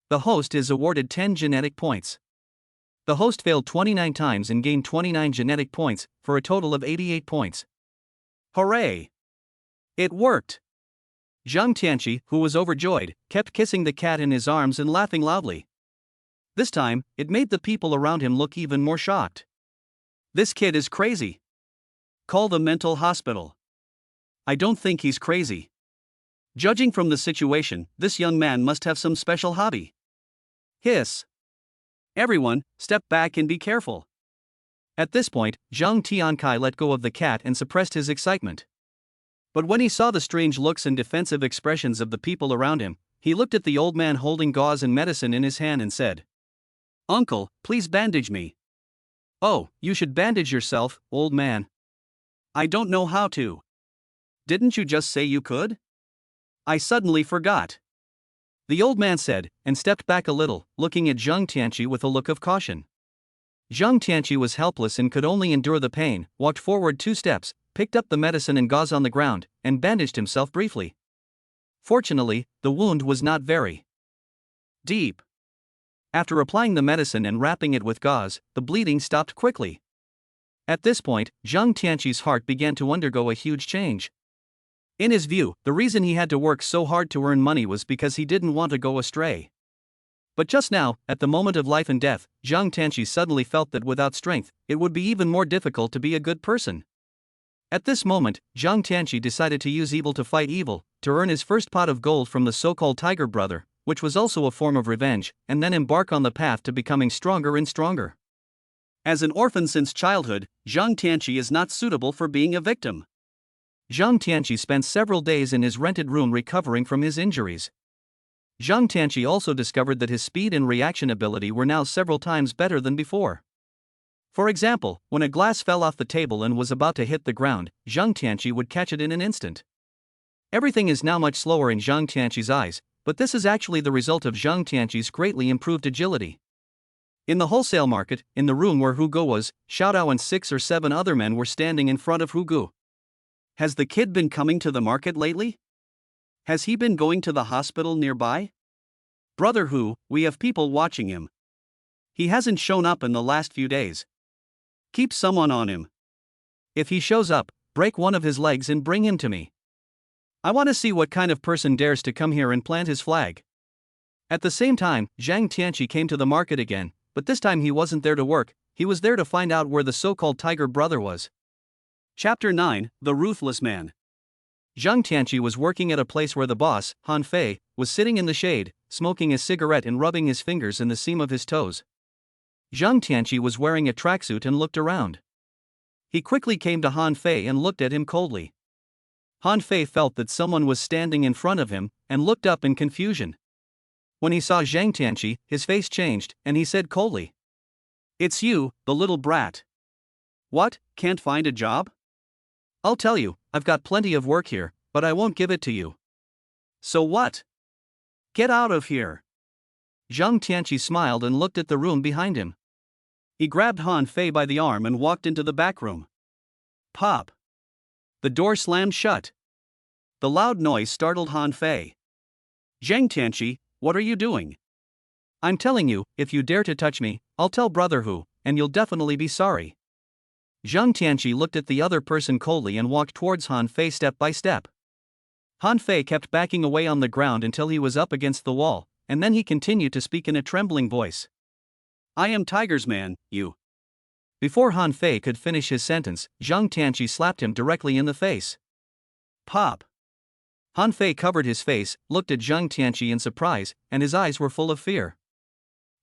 The host is awarded 10 genetic points. The host failed 29 times and gained 29 genetic points, for a total of 88 points. Hooray! It worked! Zhang Tianqi, who was overjoyed, kept kissing the cat in his arms and laughing loudly. This time, it made the people around him look even more shocked. This kid is crazy. Call the mental hospital. I don't think he's crazy. Judging from the situation, this young man must have some special hobby. Hiss. Everyone, step back and be careful. At this point, Zhang Tiankai let go of the cat and suppressed his excitement. But when he saw the strange looks and defensive expressions of the people around him, he looked at the old man holding gauze and medicine in his hand and said, Uncle, please bandage me. Oh, you should bandage yourself, old man. I don't know how to. Didn't you just say you could? I suddenly forgot. The old man said, and stepped back a little, looking at Zhang Tianqi with a look of caution. Zhang Tianqi was helpless and could only endure the pain, walked forward 2 steps, picked up the medicine and gauze on the ground, and bandaged himself briefly. Fortunately, the wound was not very deep. After applying the medicine and wrapping it with gauze, the bleeding stopped quickly. At this point, Zhang Tianqi's heart began to undergo a huge change. In his view, the reason he had to work so hard to earn money was because he didn't want to go astray. But just now, at the moment of life and death, Zhang Tianqi suddenly felt that without strength, it would be even more difficult to be a good person. At this moment, Zhang Tianqi decided to use evil to fight evil, to earn his first pot of gold from the so-called Tiger Brother, which was also a form of revenge, and then embark on the path to becoming stronger and stronger. As an orphan since childhood, Zhang Tianqi is not suitable for being a victim. Zhang Tianqi spent several days in his rented room recovering from his injuries. Zhang Tianqi also discovered that his speed and reaction ability were now several times better than before. For example, when a glass fell off the table and was about to hit the ground, Zhang Tianqi would catch it in an instant. Everything is now much slower in Zhang Tianqi's eyes, but this is actually the result of Zhang Tianqi's greatly improved agility. In the wholesale market, in the room where Hugo was, Xiaodao and 6 or 7 other men were standing in front of Hugo. Has the kid been coming to the market lately? Has he been going to the hospital nearby? Brother Hu, we have people watching him. He hasn't shown up in the last few days. Keep someone on him. If he shows up, break one of his legs and bring him to me. I want to see what kind of person dares to come here and plant his flag. At the same time, Zhang Tianqi came to the market again, but this time he wasn't there to work, he was there to find out where the so-called tiger brother was. Chapter 9, The Ruthless Man. Zhang Tianqi was working at a place where the boss, Han Fei, was sitting in the shade, smoking a cigarette and rubbing his fingers in the seam of his toes. Zhang Tianqi was wearing a tracksuit and looked around. He quickly came to Han Fei and looked at him coldly. Han Fei felt that someone was standing in front of him, and looked up in confusion. When he saw Zhang Tianqi, his face changed, and he said coldly, "It's you, the little brat. What, can't find a job? I'll tell you, I've got plenty of work here, but I won't give it to you. So what? Get out of here." Zhang Tianqi smiled and looked at the room behind him. He grabbed Han Fei by the arm and walked into the back room. Pop! The door slammed shut. The loud noise startled Han Fei. "Zhang Tianqi, what are you doing?" "I'm telling you, if you dare to touch me, I'll tell Brother Hu, and you'll definitely be sorry." Zhang Tianqi looked at the other person coldly and walked towards Han Fei step by step. Han Fei kept backing away on the ground until he was up against the wall, and then he continued to speak in a trembling voice. "I am Tiger's man, you." Before Han Fei could finish his sentence, Zhang Tianqi slapped him directly in the face. Pop! Han Fei covered his face, looked at Zhang Tianqi in surprise, and his eyes were full of fear.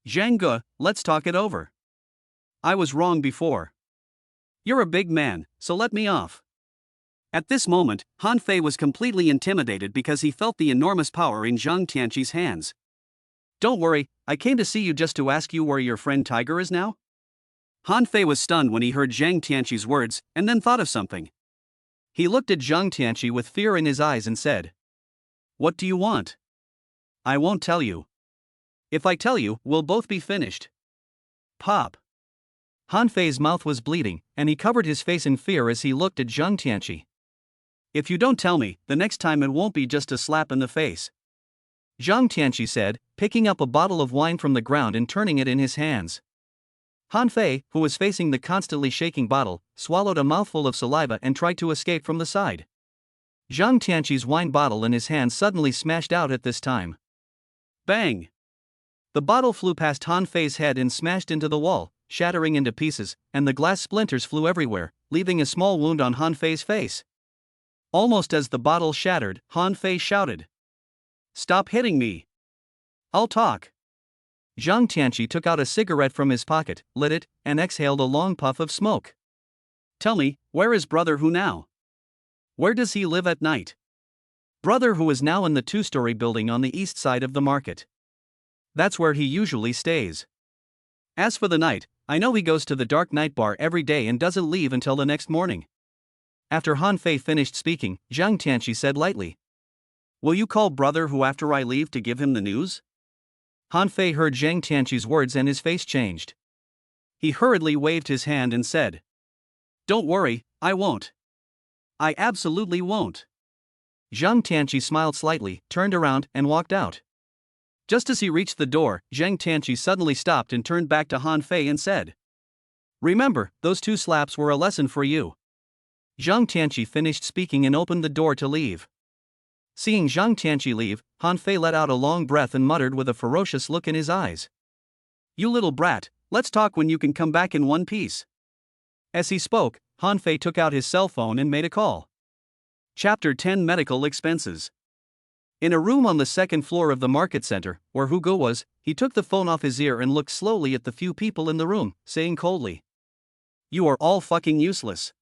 "Zhang Ge, let's talk it over. I was wrong before. You're a big man, so let me off." At this moment, Han Fei was completely intimidated because he felt the enormous power in Zhang Tianqi's hands. "Don't worry, I came to see you just to ask you where your friend Tiger is now?" Han Fei was stunned when he heard Zhang Tianqi's words, and then thought of something. He looked at Zhang Tianqi with fear in his eyes and said, "What do you want?" "I won't tell you. If I tell you, we'll both be finished." Pop! Han Fei's mouth was bleeding, and he covered his face in fear as he looked at Zhang Tianqi. "If you don't tell me, the next time it won't be just a slap in the face," Zhang Tianqi said, picking up a bottle of wine from the ground and turning it in his hands. Han Fei, who was facing the constantly shaking bottle, swallowed a mouthful of saliva and tried to escape from the side. Zhang Tianqi's wine bottle in his hand suddenly smashed out at this time. Bang! The bottle flew past Han Fei's head and smashed into the wall, shattering into pieces, and the glass splinters flew everywhere, leaving a small wound on Han Fei's face. Almost as the bottle shattered, Han Fei shouted, "Stop hitting me! I'll talk." Zhang Tianqi took out a cigarette from his pocket, lit it, and exhaled a long puff of smoke. "Tell me, where is Brother Hu now? Where does he live at night?" Brother Hu is now in the 2-story building on the east side of the market. That's where he usually stays. As for the night, I know he goes to the dark night bar every day and doesn't leave until the next morning. After Han Fei finished speaking, Zhang Tianqi said lightly, "Will you call Brother Hu after I leave to give him the news?" Han Fei heard Zhang Tianqi's words and his face changed. He hurriedly waved his hand and said, "Don't worry, I won't. I absolutely won't." Zhang Tianqi smiled slightly, turned around, and walked out. Just as he reached the door, Zhang Tianqi suddenly stopped and turned back to Han Fei and said, "Remember, those 2 slaps were a lesson for you." Zhang Tianqi finished speaking and opened the door to leave. Seeing Zhang Tianqi leave, Han Fei let out a long breath and muttered with a ferocious look in his eyes, "You little brat, let's talk when you can come back in one piece." As he spoke, Han Fei took out his cell phone and made a call. Chapter 10, Medical Expenses. In a room on the 2nd floor of the market center, where Hugo was, he took the phone off his ear and looked slowly at the few people in the room, saying coldly, "You are all fucking useless.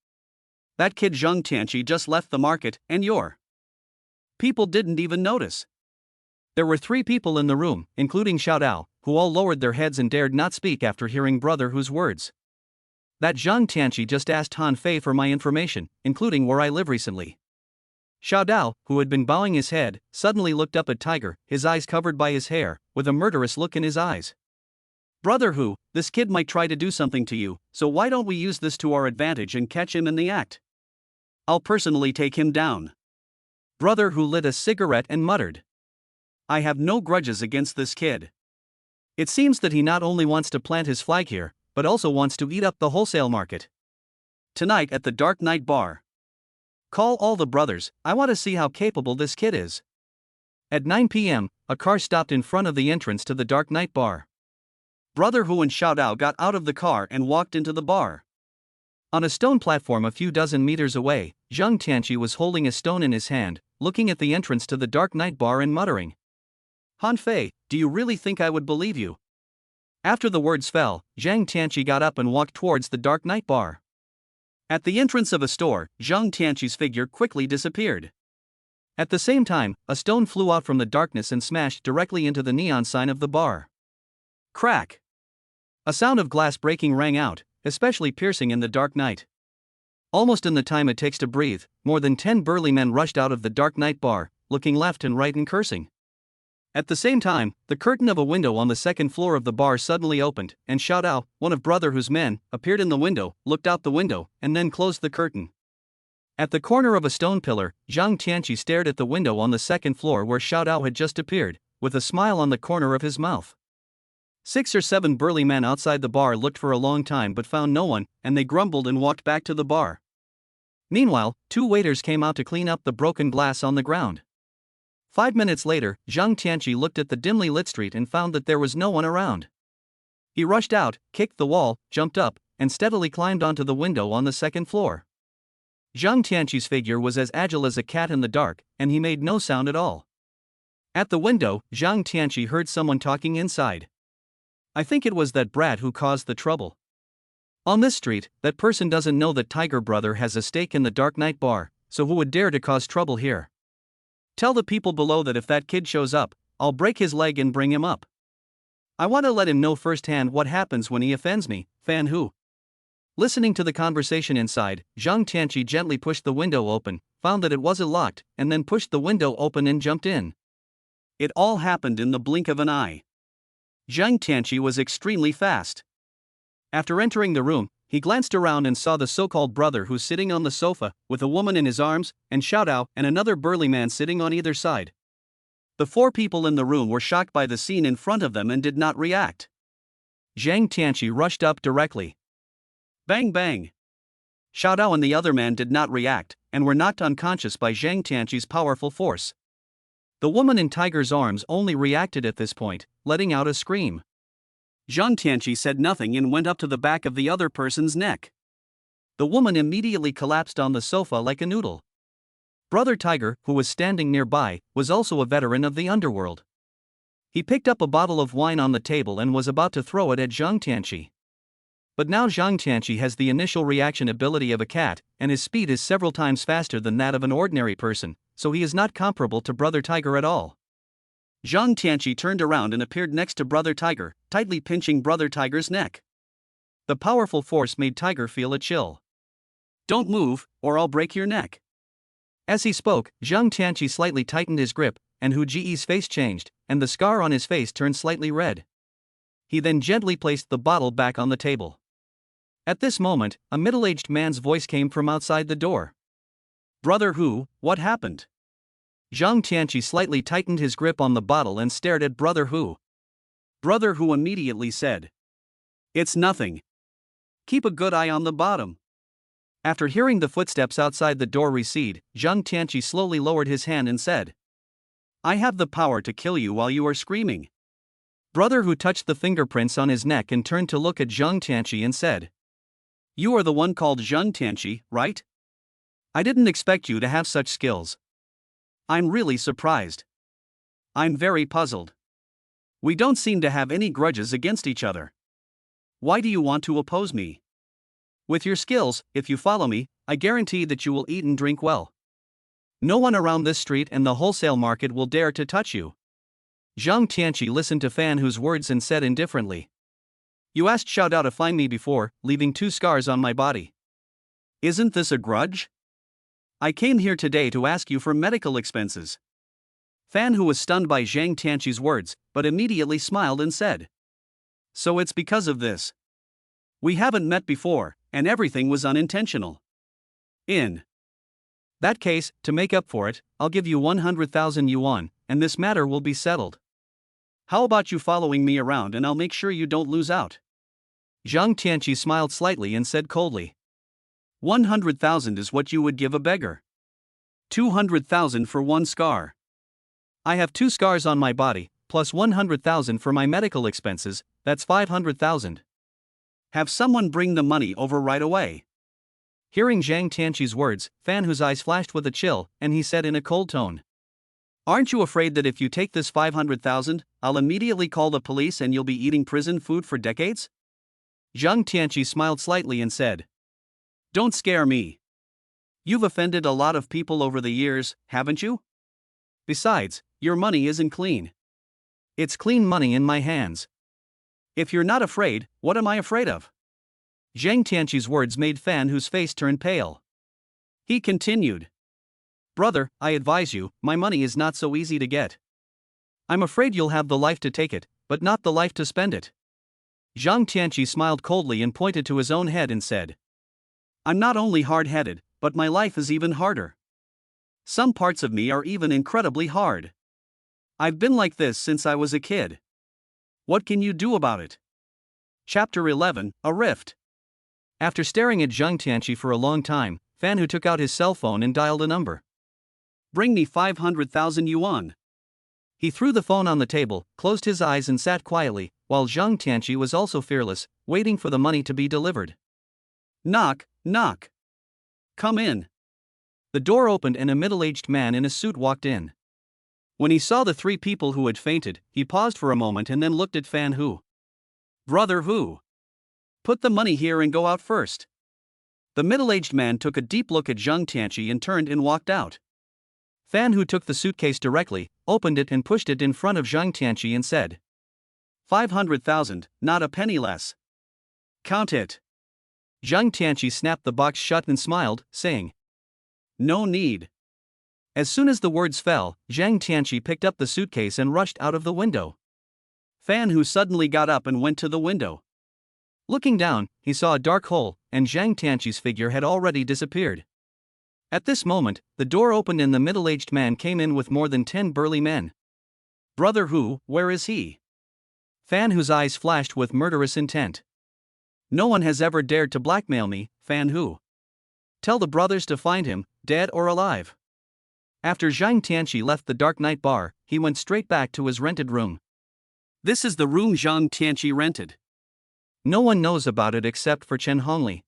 That kid Zhang Tianqi just left the market, and you're..." People didn't even notice. There were 3 people in the room, including Xiaodao, who all lowered their heads and dared not speak after hearing Brother Hu's words. "That Zhang Tianqi just asked Han Fei for my information, including where I live recently." Xiaodao, who had been bowing his head, suddenly looked up at Tiger, his eyes covered by his hair, with a murderous look in his eyes. Brother Hu, this kid might try to do something to you, so why don't we use this to our advantage and catch him in the act? I'll personally take him down. Brother Hu lit a cigarette and muttered. I have no grudges against this kid. It seems that he not only wants to plant his flag here, but also wants to eat up the wholesale market. Tonight at the Dark Knight Bar. Call all the brothers, I want to see how capable this kid is. At 9 p.m., a car stopped in front of the entrance to the Dark Knight Bar. Brother Hu and Xiaodao got out of the car and walked into the bar. On a stone platform a few dozen meters away, Zhang Tianqi was holding a stone in his hand, looking at the entrance to the Dark Knight Bar and muttering. Han Fei, do you really think I would believe you? After the words fell, Zhang Tianqi got up and walked towards the Dark Knight Bar. At the entrance of a store, Zhang Tianqi's figure quickly disappeared. At the same time, a stone flew out from the darkness and smashed directly into the neon sign of the bar. Crack! A sound of glass breaking rang out, especially piercing in the dark night. Almost in the time it takes to breathe, more than 10 burly men rushed out of the Dark Knight Bar, looking left and right and cursing. At the same time, the curtain of a window on the second floor of the bar suddenly opened, and Xiaodao, one of Brother Hu's men, appeared in the window, looked out the window, and then closed the curtain. At the corner of a stone pillar, Zhang Tianqi stared at the window on the second floor where Xiaodao had just appeared, with a smile on the corner of his mouth. 6 or 7 burly men outside the bar looked for a long time but found no one, and they grumbled and walked back to the bar. Meanwhile, 2 waiters came out to clean up the broken glass on the ground. 5 minutes later, Zhang Tianqi looked at the dimly lit street and found that there was no one around. He rushed out, kicked the wall, jumped up, and steadily climbed onto the window on the second floor. Zhang Tianqi's figure was as agile as a cat in the dark, and he made no sound at all. At the window, Zhang Tianqi heard someone talking inside. I think it was that brat who caused the trouble. On this street, that person doesn't know that Tiger Brother has a stake in the Dark Knight Bar, so who would dare to cause trouble here? Tell the people below that if that kid shows up, I'll break his leg and bring him up. I want to let him know firsthand what happens when he offends me, Fan Hu. Listening to the conversation inside, Zhang Tianqi gently pushed the window open, found that it wasn't locked, and then pushed the window open and jumped in. It all happened in the blink of an eye. Zhang Tianqi was extremely fast. After entering the room, he glanced around and saw the so-called brother who's sitting on the sofa, with a woman in his arms, and Xiaodao and another burly man sitting on either side. The 4 people in the room were shocked by the scene in front of them and did not react. Zhang Tianqi rushed up directly. Bang bang! Xiaodao and the other man did not react, and were knocked unconscious by Zhang Tianqi's powerful force. The woman in Tiger's arms only reacted at this point, letting out a scream. Zhang Tianqi said nothing and went up to the back of the other person's neck. The woman immediately collapsed on the sofa like a noodle. Brother Tiger, who was standing nearby, was also a veteran of the underworld. He picked up a bottle of wine on the table and was about to throw it at Zhang Tianqi. But now Zhang Tianqi has the initial reaction ability of a cat, and his speed is several times faster than that of an ordinary person, so he is not comparable to Brother Tiger at all. Zhang Tianqi turned around and appeared next to Brother Tiger, tightly pinching Brother Tiger's neck. The powerful force made Tiger feel a chill. Don't move, or I'll break your neck. As he spoke, Zhang Tianqi slightly tightened his grip, and Hu Ji's face changed, and the scar on his face turned slightly red. He then gently placed the bottle back on the table. At this moment, a middle-aged man's voice came from outside the door. Brother Hu, what happened? Zhang Tianqi slightly tightened his grip on the bottle and stared at Brother Hu. Brother Hu immediately said, It's nothing. Keep a good eye on the bottom. After hearing the footsteps outside the door recede, Zhang Tianqi slowly lowered his hand and said, I have the power to kill you while you are screaming. Brother Hu touched the fingerprints on his neck and turned to look at Zhang Tianqi and said, You are the one called Zhang Tianqi, right? I didn't expect you to have such skills. I'm really surprised. I'm very puzzled. We don't seem to have any grudges against each other. Why do you want to oppose me? With your skills, if you follow me, I guarantee that you will eat and drink well. No one around this street and the wholesale market will dare to touch you. Zhang Tianqi listened to Fan Hu's words and said indifferently, You asked Xiaodao to find me before, leaving 2 scars on my body. Isn't this a grudge? I came here today to ask you for medical expenses. Fan Hu was stunned by Zhang Tianqi's words, but immediately smiled and said, So it's because of this. We haven't met before, and everything was unintentional. In that case, to make up for it, I'll give you 100,000 yuan, and this matter will be settled. How about you following me around and I'll make sure you don't lose out? Zhang Tianqi smiled slightly and said coldly. 100,000 is what you would give a beggar. 200,000 for one scar. I have 2 scars on my body, plus 100,000 for my medical expenses, that's 500,000. Have someone bring the money over right away. Hearing Zhang Tianqi's words, Fan Hu's eyes flashed with a chill, and he said in a cold tone. Aren't you afraid that if you take this 500,000, I'll immediately call the police and you'll be eating prison food for decades? Zhang Tianqi smiled slightly and said. Don't scare me. You've offended a lot of people over the years, haven't you? Besides, your money isn't clean. It's clean money in my hands. If you're not afraid, what am I afraid of? Zhang Tianqi's words made Fan Hu's face turn pale. He continued. Brother, I advise you, my money is not so easy to get. I'm afraid you'll have the life to take it, but not the life to spend it. Zhang Tianqi smiled coldly and pointed to his own head and said. I'm not only hard-headed, but my life is even harder. Some parts of me are even incredibly hard. I've been like this since I was a kid. What can you do about it? Chapter 11, A Rift. After staring at Zhang Tianqi for a long time, Fan Hu took out his cell phone and dialed a number. Bring me 500,000 yuan. He threw the phone on the table, closed his eyes and sat quietly, while Zhang Tianqi was also fearless, waiting for the money to be delivered. Knock, knock. Come in. The door opened and a middle-aged man in a suit walked in. When he saw the 3 people who had fainted, he paused for a moment and then looked at Fan Hu. Brother Hu. Put the money here and go out first. The middle-aged man took a deep look at Zhang Tianqi and turned and walked out. Fan Hu took the suitcase directly, opened it and pushed it in front of Zhang Tianqi and said. 500,000, not a penny less. Count it. Zhang Tianqi snapped the box shut and smiled, saying. No need. As soon as the words fell, Zhang Tianqi picked up the suitcase and rushed out of the window. Fan Hu suddenly got up and went to the window. Looking down, he saw a dark hole, and Zhang Tianqi's figure had already disappeared. At this moment, the door opened and the middle-aged man came in with more than 10 burly men. Brother Hu, where is he? Fan Hu's eyes flashed with murderous intent. No one has ever dared to blackmail me, Fan Hu. Tell the brothers to find him, dead or alive. After Zhang Tianqi left the dark night bar, he went straight back to his rented room. This is the room Zhang Tianqi rented. No one knows about it except for Chen Hongli.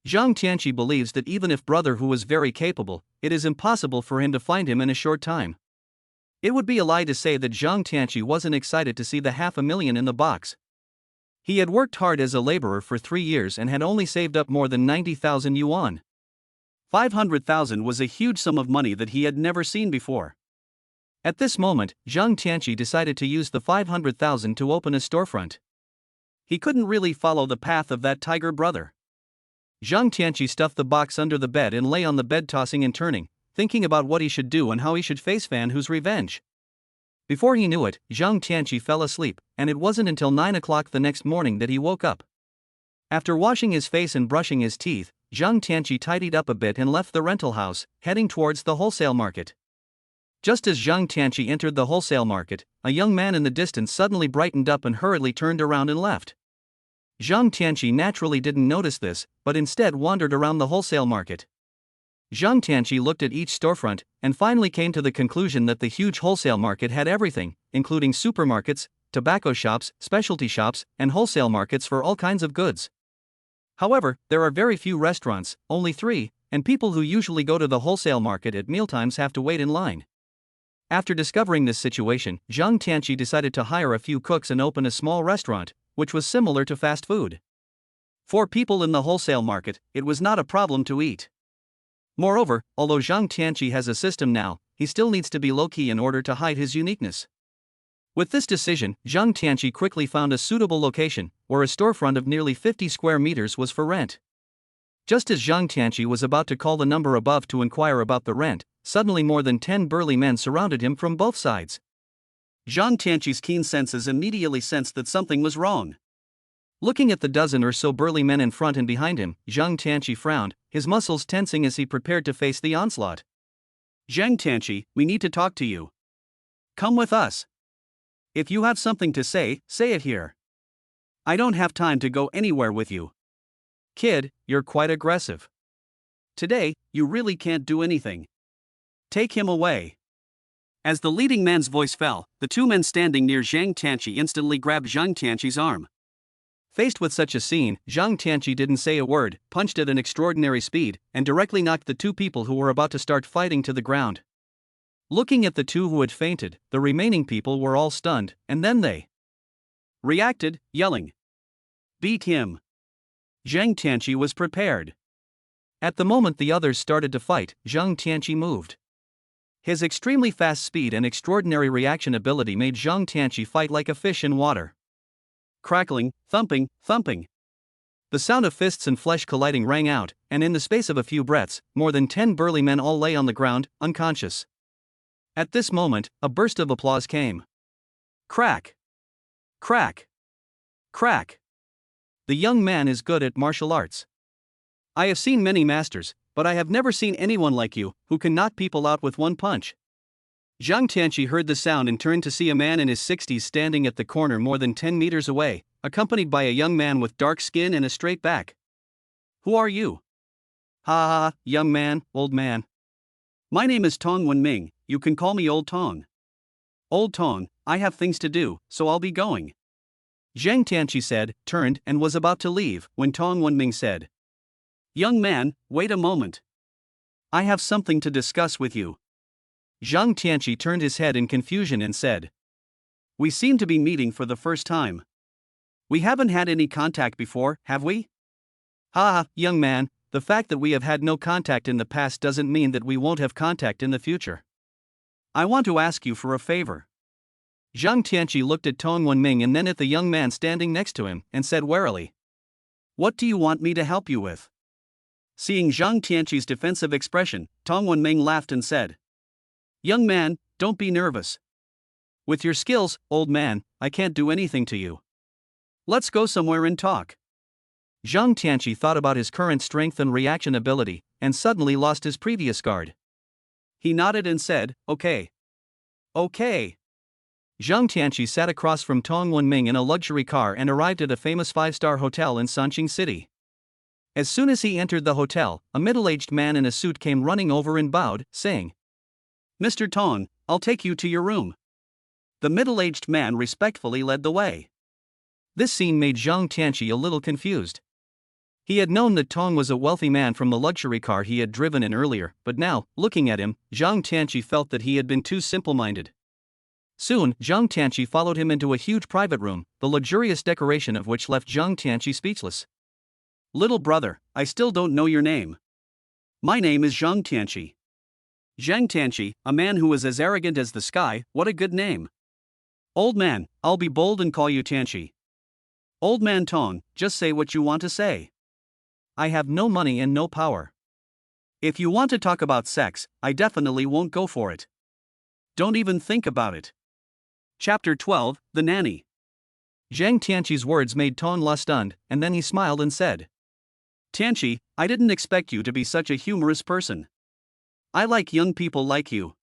Zhang Tianqi believes that even if Brother Hu was very capable, it is impossible for him to find him in a short time. It would be a lie to say that Zhang Tianqi wasn't excited to see the 500,000 in the box. He had worked hard as a laborer for 3 years and had only saved up more than 90,000 yuan. 500,000 was a huge sum of money that he had never seen before. At this moment, Zhang Tianqi decided to use the 500,000 to open a storefront. He couldn't really follow the path of that tiger brother. Zhang Tianqi stuffed the box under the bed and lay on the bed tossing and turning, thinking about what he should do and how he should face Fan Hu's revenge. Before he knew it, Zhang Tianqi fell asleep, and it wasn't until 9 o'clock the next morning that he woke up. After washing his face and brushing his teeth, Zhang Tianqi tidied up a bit and left the rental house, heading towards the wholesale market. Just as Zhang Tianqi entered the wholesale market, a young man in the distance suddenly brightened up and hurriedly turned around and left. Zhang Tianqi naturally didn't notice this, but instead wandered around the wholesale market. Zhang Tianqi looked at each storefront, and finally came to the conclusion that the huge wholesale market had everything, including supermarkets, tobacco shops, specialty shops, and wholesale markets for all kinds of goods. However, there are very few restaurants, only 3, and people who usually go to the wholesale market at mealtimes have to wait in line. After discovering this situation, Zhang Tianqi decided to hire a few cooks and open a small restaurant, which was similar to fast food. For people in the wholesale market, it was not a problem to eat. Moreover, although Zhang Tianqi has a system now, he still needs to be low-key in order to hide his uniqueness. With this decision, Zhang Tianqi quickly found a suitable location, where a storefront of nearly 50 square meters was for rent. Just as Zhang Tianqi was about to call the number above to inquire about the rent, suddenly more than 10 burly men surrounded him from both sides. Zhang Tianqi's keen senses immediately sensed that something was wrong. Looking at the dozen or so burly men in front and behind him, Zhang Tianqi frowned, his muscles tensing as he prepared to face the onslaught. Zhang Tianqi, we need to talk to you. Come with us. If you have something to say it here. I don't have time to go anywhere with you. Kid, you're quite aggressive. Today, you really can't do anything. Take him away. As the leading man's voice fell, the two men standing near Zhang Tianqi instantly grabbed Zhang Tianqi's arm. Faced with such a scene, Zhang Tianqi didn't say a word, punched at an extraordinary speed, and directly knocked the two people who were about to start fighting to the ground. Looking at the two who had fainted, the remaining people were all stunned, and then they reacted, yelling, "Beat him!" Zhang Tianqi was prepared. At the moment the others started to fight, Zhang Tianqi moved. His extremely fast speed and extraordinary reaction ability made Zhang Tianqi fight like a fish in water. Crackling, thumping, thumping. The sound of fists and flesh colliding rang out, and in the space of a few breaths, more than 10 burly men all lay on the ground, unconscious. At this moment, a burst of applause came. Crack! Crack! Crack! The young man is good at martial arts. I have seen many masters, but I have never seen anyone like you, who can knock people out with one punch. Zhang Tianqi heard the sound and turned to see a man in his 60s standing at the corner more than 10 meters away, accompanied by a young man with dark skin and a straight back. Who are you? Ha ha, young man, old man. My name is Tong Wenming, you can call me Old Tong. Old Tong, I have things to do, so I'll be going. Zhang Tianqi said, turned, and was about to leave, when Tong Wenming said, Young man, wait a moment. I have something to discuss with you. Zhang Tianqi turned his head in confusion and said, We seem to be meeting for the first time. We haven't had any contact before, have we? Ha ha, young man, the fact that we have had no contact in the past doesn't mean that we won't have contact in the future. I want to ask you for a favor. Zhang Tianqi looked at Tong Wenming and then at the young man standing next to him, and said warily, What do you want me to help you with? Seeing Zhang Tianqi's defensive expression, Tong Wenming laughed and said, Young man, don't be nervous. With your skills, old man, I can't do anything to you. Let's go somewhere and talk. Zhang Tianqi thought about his current strength and reaction ability, and suddenly lost his previous guard. He nodded and said, Okay. Okay. Zhang Tianqi sat across from Tong Wenming in a luxury car and arrived at a famous 5-star hotel in Sanqing City. As soon as he entered the hotel, a middle-aged man in a suit came running over and bowed, saying, Mr. Tong, I'll take you to your room. The middle-aged man respectfully led the way. This scene made Zhang Tianqi a little confused. He had known that Tong was a wealthy man from the luxury car he had driven in earlier, but now, looking at him, Zhang Tianqi felt that he had been too simple-minded. Soon, Zhang Tianqi followed him into a huge private room, the luxurious decoration of which left Zhang Tianqi speechless. Little brother, I still don't know your name. My name is Zhang Tianqi. Zhang Tianqi, a man who is as arrogant as the sky, what a good name. Old man, I'll be bold and call you Tianqi. Old man Tong, just say what you want to say. I have no money and no power. If you want to talk about sex, I definitely won't go for it. Don't even think about it. Chapter 12, The Nanny. Zhang Tianqi's words made Tong stunned, and then he smiled and said, Tianqi, I didn't expect you to be such a humorous person. I like young people like you.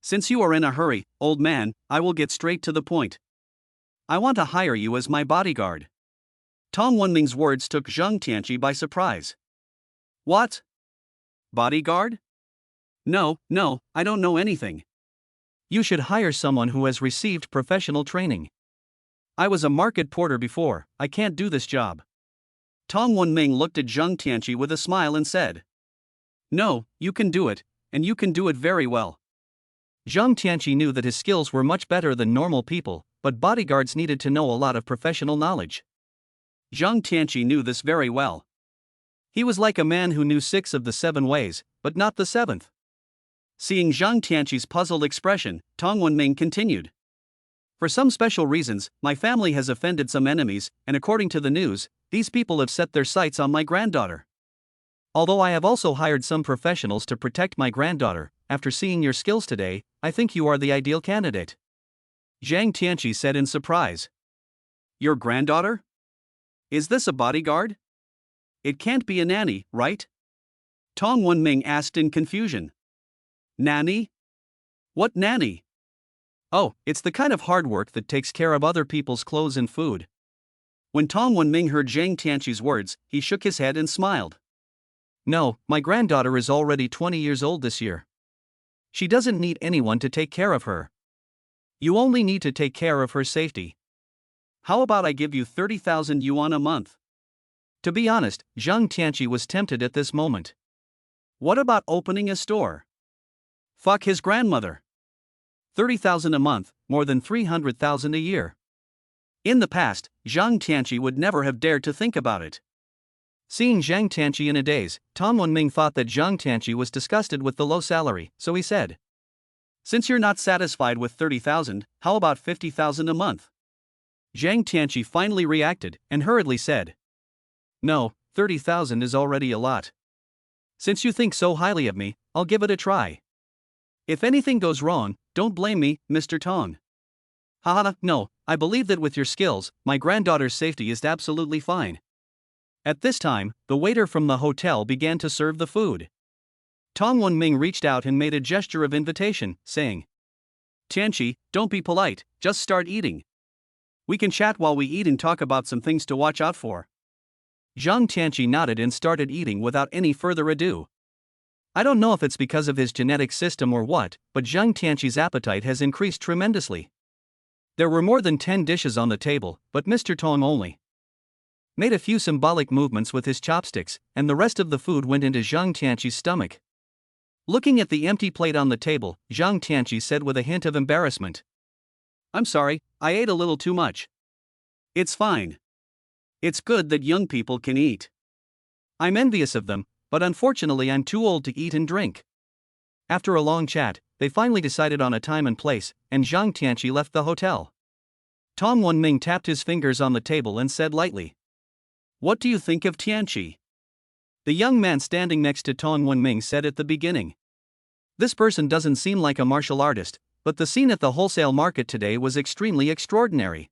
Since you are in a hurry, old man, I will get straight to the point. I want to hire you as my bodyguard. Tong Wenming's words took Zhang Tianqi by surprise. What? Bodyguard? No, I don't know anything. You should hire someone who has received professional training. I was a market porter before, I can't do this job. Tong Wenming looked at Zhang Tianqi with a smile and said, No, you can do it, and you can do it very well. Zhang Tianqi knew that his skills were much better than normal people, but bodyguards needed to know a lot of professional knowledge. Zhang Tianqi knew this very well. He was like a man who knew 6 of the 7 ways, but not the 7th. Seeing Zhang Tianqi's puzzled expression, Tong Wenming continued. For some special reasons, my family has offended some enemies, and according to the news, these people have set their sights on my granddaughter. Although I have also hired some professionals to protect my granddaughter, after seeing your skills today, I think you are the ideal candidate. Zhang Tianqi said in surprise. Your granddaughter? Is this a bodyguard? It can't be a nanny, right? Tong Wenming asked in confusion. Nanny? What nanny? Oh, it's the kind of hard work that takes care of other people's clothes and food. When Tong Wenming heard Zhang Tianqi's words, he shook his head and smiled. No, my granddaughter is already 20 years old this year. She doesn't need anyone to take care of her. You only need to take care of her safety. How about I give you 30,000 yuan a month? To be honest, Zhang Tianqi was tempted at this moment. What about opening a store? Fuck his grandmother. 30,000 a month, more than 300,000 a year. In the past, Zhang Tianqi would never have dared to think about it. Seeing Zhang Tianqi in a daze, Tong Wenming thought that Zhang Tianqi was disgusted with the low salary, so he said, Since you're not satisfied with 30,000, how about 50,000 a month? Zhang Tianqi finally reacted, and hurriedly said, No, 30,000 is already a lot. Since you think so highly of me, I'll give it a try. If anything goes wrong, don't blame me, Mr. Tong. Haha, no, I believe that with your skills, my granddaughter's safety is absolutely fine. At this time, the waiter from the hotel began to serve the food. Tong Wenming reached out and made a gesture of invitation, saying, Tianqi, don't be polite, just start eating. We can chat while we eat and talk about some things to watch out for. Zhang Tianqi nodded and started eating without any further ado. I don't know if it's because of his genetic system or what, but Zhang Tianqi's appetite has increased tremendously. There were more than 10 dishes on the table, but Mr. Tong only made a few symbolic movements with his chopsticks, and the rest of the food went into Zhang Tianqi's stomach. Looking at the empty plate on the table, Zhang Tianqi said with a hint of embarrassment, I'm sorry, I ate a little too much. It's fine. It's good that young people can eat. I'm envious of them, but unfortunately I'm too old to eat and drink. After a long chat, they finally decided on a time and place, and Zhang Tianqi left the hotel. Tong Wenming tapped his fingers on the table and said lightly, What do you think of Tianqi? The young man standing next to Tong Wenming said at the beginning. This person doesn't seem like a martial artist, but the scene at the wholesale market today was extremely extraordinary.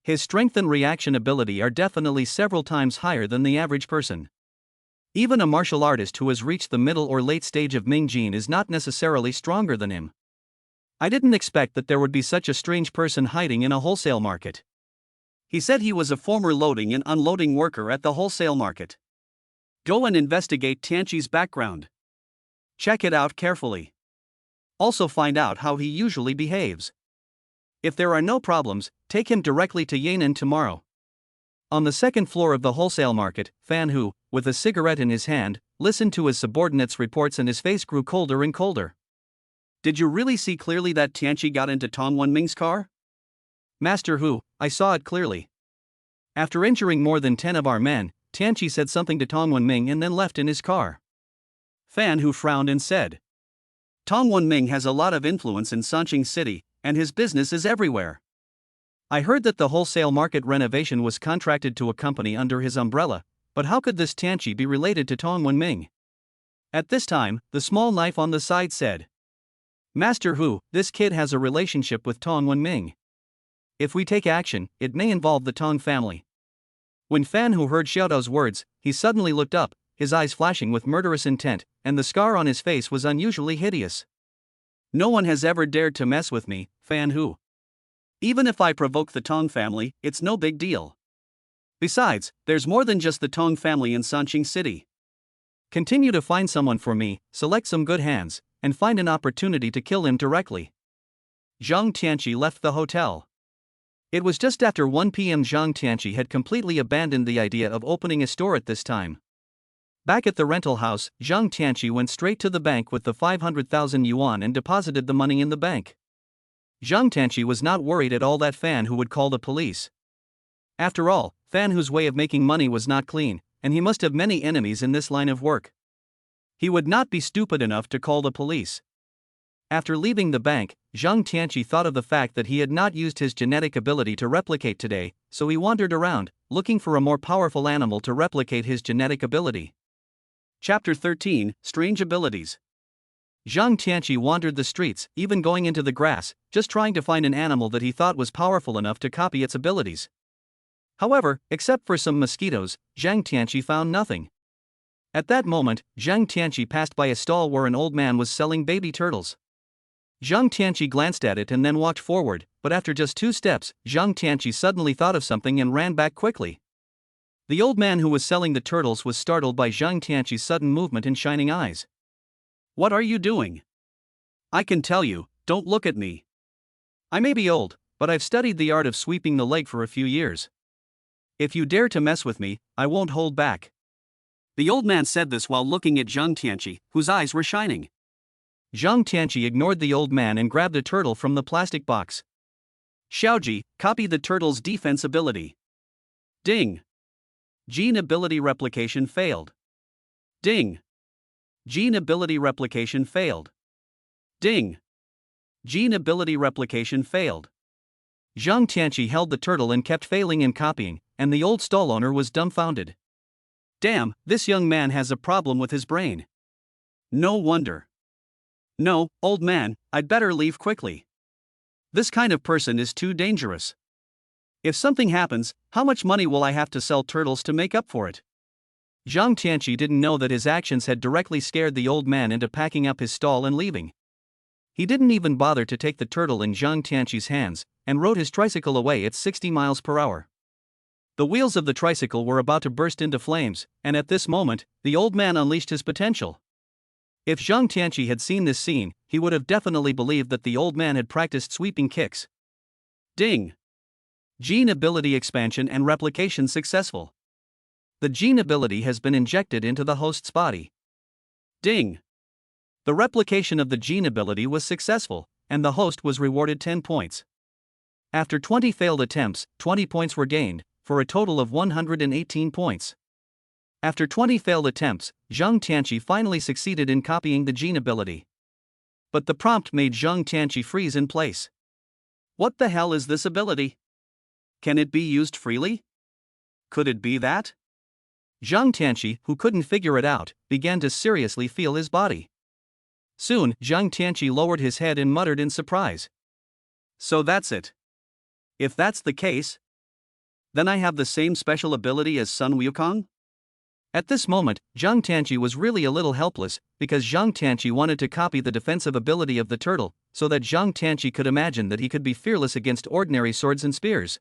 His strength and reaction ability are definitely several times higher than the average person. Even a martial artist who has reached the middle or late stage of Mingjin is not necessarily stronger than him. I didn't expect that there would be such a strange person hiding in a wholesale market. He said he was a former loading and unloading worker at the wholesale market. Go and investigate Tianqi's background. Check it out carefully. Also find out how he usually behaves. If there are no problems, take him directly to Yan'an tomorrow. On the second floor of the wholesale market, Fan Hu, with a cigarette in his hand, listened to his subordinates' reports and his face grew colder and colder. Did you really see clearly that Tianqi got into Tong Wenming's car? Master Hu, I saw it clearly. After injuring more than 10 of our men, Tianqi said something to Tong Wenming and then left in his car. Fan Hu frowned and said, Tong Wenming has a lot of influence in Sanqing City, and his business is everywhere. I heard that the wholesale market renovation was contracted to a company under his umbrella, but how could this Tianqi be related to Tong Wenming? At this time, the small knife on the side said, Master Hu, this kid has a relationship with Tong Wenming. If we take action, it may involve the Tong family. When Fan Hu heard Xiaodao's words, he suddenly looked up, his eyes flashing with murderous intent, and the scar on his face was unusually hideous. No one has ever dared to mess with me, Fan Hu. Even if I provoke the Tong family, it's no big deal. Besides, there's more than just the Tong family in Sanqing City. Continue to find someone for me, select some good hands, and find an opportunity to kill him directly. Zhang Tianqi left the hotel. It was just after 1 p.m. Zhang Tianqi had completely abandoned the idea of opening a store at this time. Back at the rental house, Zhang Tianqi went straight to the bank with the 500,000 yuan and deposited the money in the bank. Zhang Tianqi was not worried at all that Fan Hu would call the police. After all, Fan Hu's way of making money was not clean, and he must have many enemies in this line of work. He would not be stupid enough to call the police. After leaving the bank, Zhang Tianqi thought of the fact that he had not used his genetic ability to replicate today, so he wandered around, looking for a more powerful animal to replicate his genetic ability. Chapter 13, Strange Abilities. Zhang Tianqi wandered the streets, even going into the grass, just trying to find an animal that he thought was powerful enough to copy its abilities. However, except for some mosquitoes, Zhang Tianqi found nothing. At that moment, Zhang Tianqi passed by a stall where an old man was selling baby turtles. Zhang Tianqi glanced at it and then walked forward, but after just 2 steps, Zhang Tianqi suddenly thought of something and ran back quickly. The old man who was selling the turtles was startled by Zhang Tianqi's sudden movement and shining eyes. "What are you doing? I can tell you, don't look at me. I may be old, but I've studied the art of sweeping the leg for a few years. If you dare to mess with me, I won't hold back." The old man said this while looking at Zhang Tianqi, whose eyes were shining. Zhang Tianqi ignored the old man and grabbed a turtle from the plastic box. Xiaoji, copy the turtle's defense ability. Ding. Gene ability replication failed. Ding. Gene ability replication failed. Ding. Gene ability replication failed. Zhang Tianqi held the turtle and kept failing in copying, and the old stall owner was dumbfounded. Damn, this young man has a problem with his brain. No wonder. No, old man, I'd better leave quickly. This kind of person is too dangerous. If something happens, how much money will I have to sell turtles to make up for it? Zhang Tianqi didn't know that his actions had directly scared the old man into packing up his stall and leaving. He didn't even bother to take the turtle in Zhang Tianqi's hands, and rode his tricycle away at 60 miles per hour. The wheels of the tricycle were about to burst into flames, and at this moment, the old man unleashed his potential. If Zhang Tianqi had seen this scene, he would have definitely believed that the old man had practiced sweeping kicks. Ding! Gene ability expansion and replication successful. The gene ability has been injected into the host's body. Ding! The replication of the gene ability was successful, and the host was rewarded 10 points. After 20 failed attempts, 20 points were gained, for a total of 118 points. After 20 failed attempts, Zhang Tianqi finally succeeded in copying the gene ability. But the prompt made Zhang Tianqi freeze in place. What the hell is this ability? Can it be used freely? Could it be that? Zhang Tianqi, who couldn't figure it out, began to seriously feel his body. Soon, Zhang Tianqi lowered his head and muttered in surprise. So that's it. If that's the case, then I have the same special ability as Sun Wukong? At this moment, Zhang Tianqi was really a little helpless, because Zhang Tianqi wanted to copy the defensive ability of the turtle, so that Zhang Tianqi could imagine that he could be fearless against ordinary swords and spears.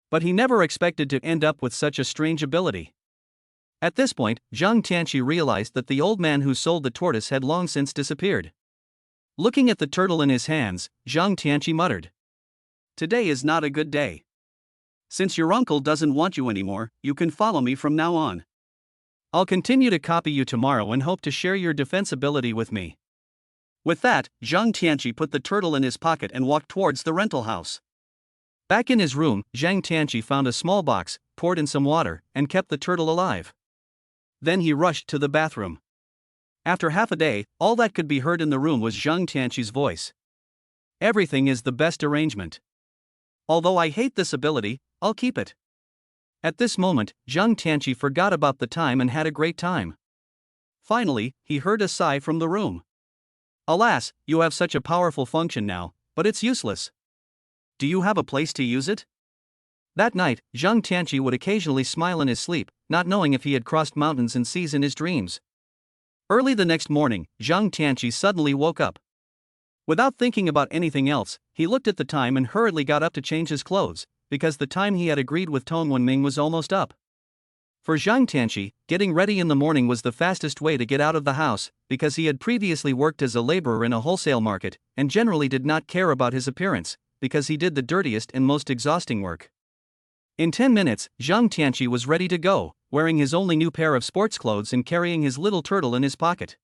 But he never expected to end up with such a strange ability. At this point, Zhang Tianqi realized that the old man who sold the tortoise had long since disappeared. Looking at the turtle in his hands, Zhang Tianqi muttered. Today is not a good day. Since your uncle doesn't want you anymore, you can follow me from now on. I'll continue to copy you tomorrow and hope to share your defense ability with me. With that, Zhang Tianqi put the turtle in his pocket and walked towards the rental house. Back in his room, Zhang Tianqi found a small box, poured in some water, and kept the turtle alive. Then he rushed to the bathroom. After half a day, all that could be heard in the room was Zhang Tianqi's voice. Everything is the best arrangement. Although I hate this ability, I'll keep it. At this moment, Zhang Tianqi forgot about the time and had a great time. Finally, he heard a sigh from the room. Alas, you have such a powerful function now, but it's useless. Do you have a place to use it? That night, Zhang Tianqi would occasionally smile in his sleep, not knowing if he had crossed mountains and seas in his dreams. Early the next morning, Zhang Tianqi suddenly woke up. Without thinking about anything else, he looked at the time and hurriedly got up to change his clothes, because the time he had agreed with Tong Wenming was almost up. For Zhang Tianqi, getting ready in the morning was the fastest way to get out of the house, because he had previously worked as a laborer in a wholesale market, and generally did not care about his appearance, because he did the dirtiest and most exhausting work. In 10 minutes, Zhang Tianqi was ready to go, wearing his only new pair of sports clothes and carrying his little turtle in his pocket.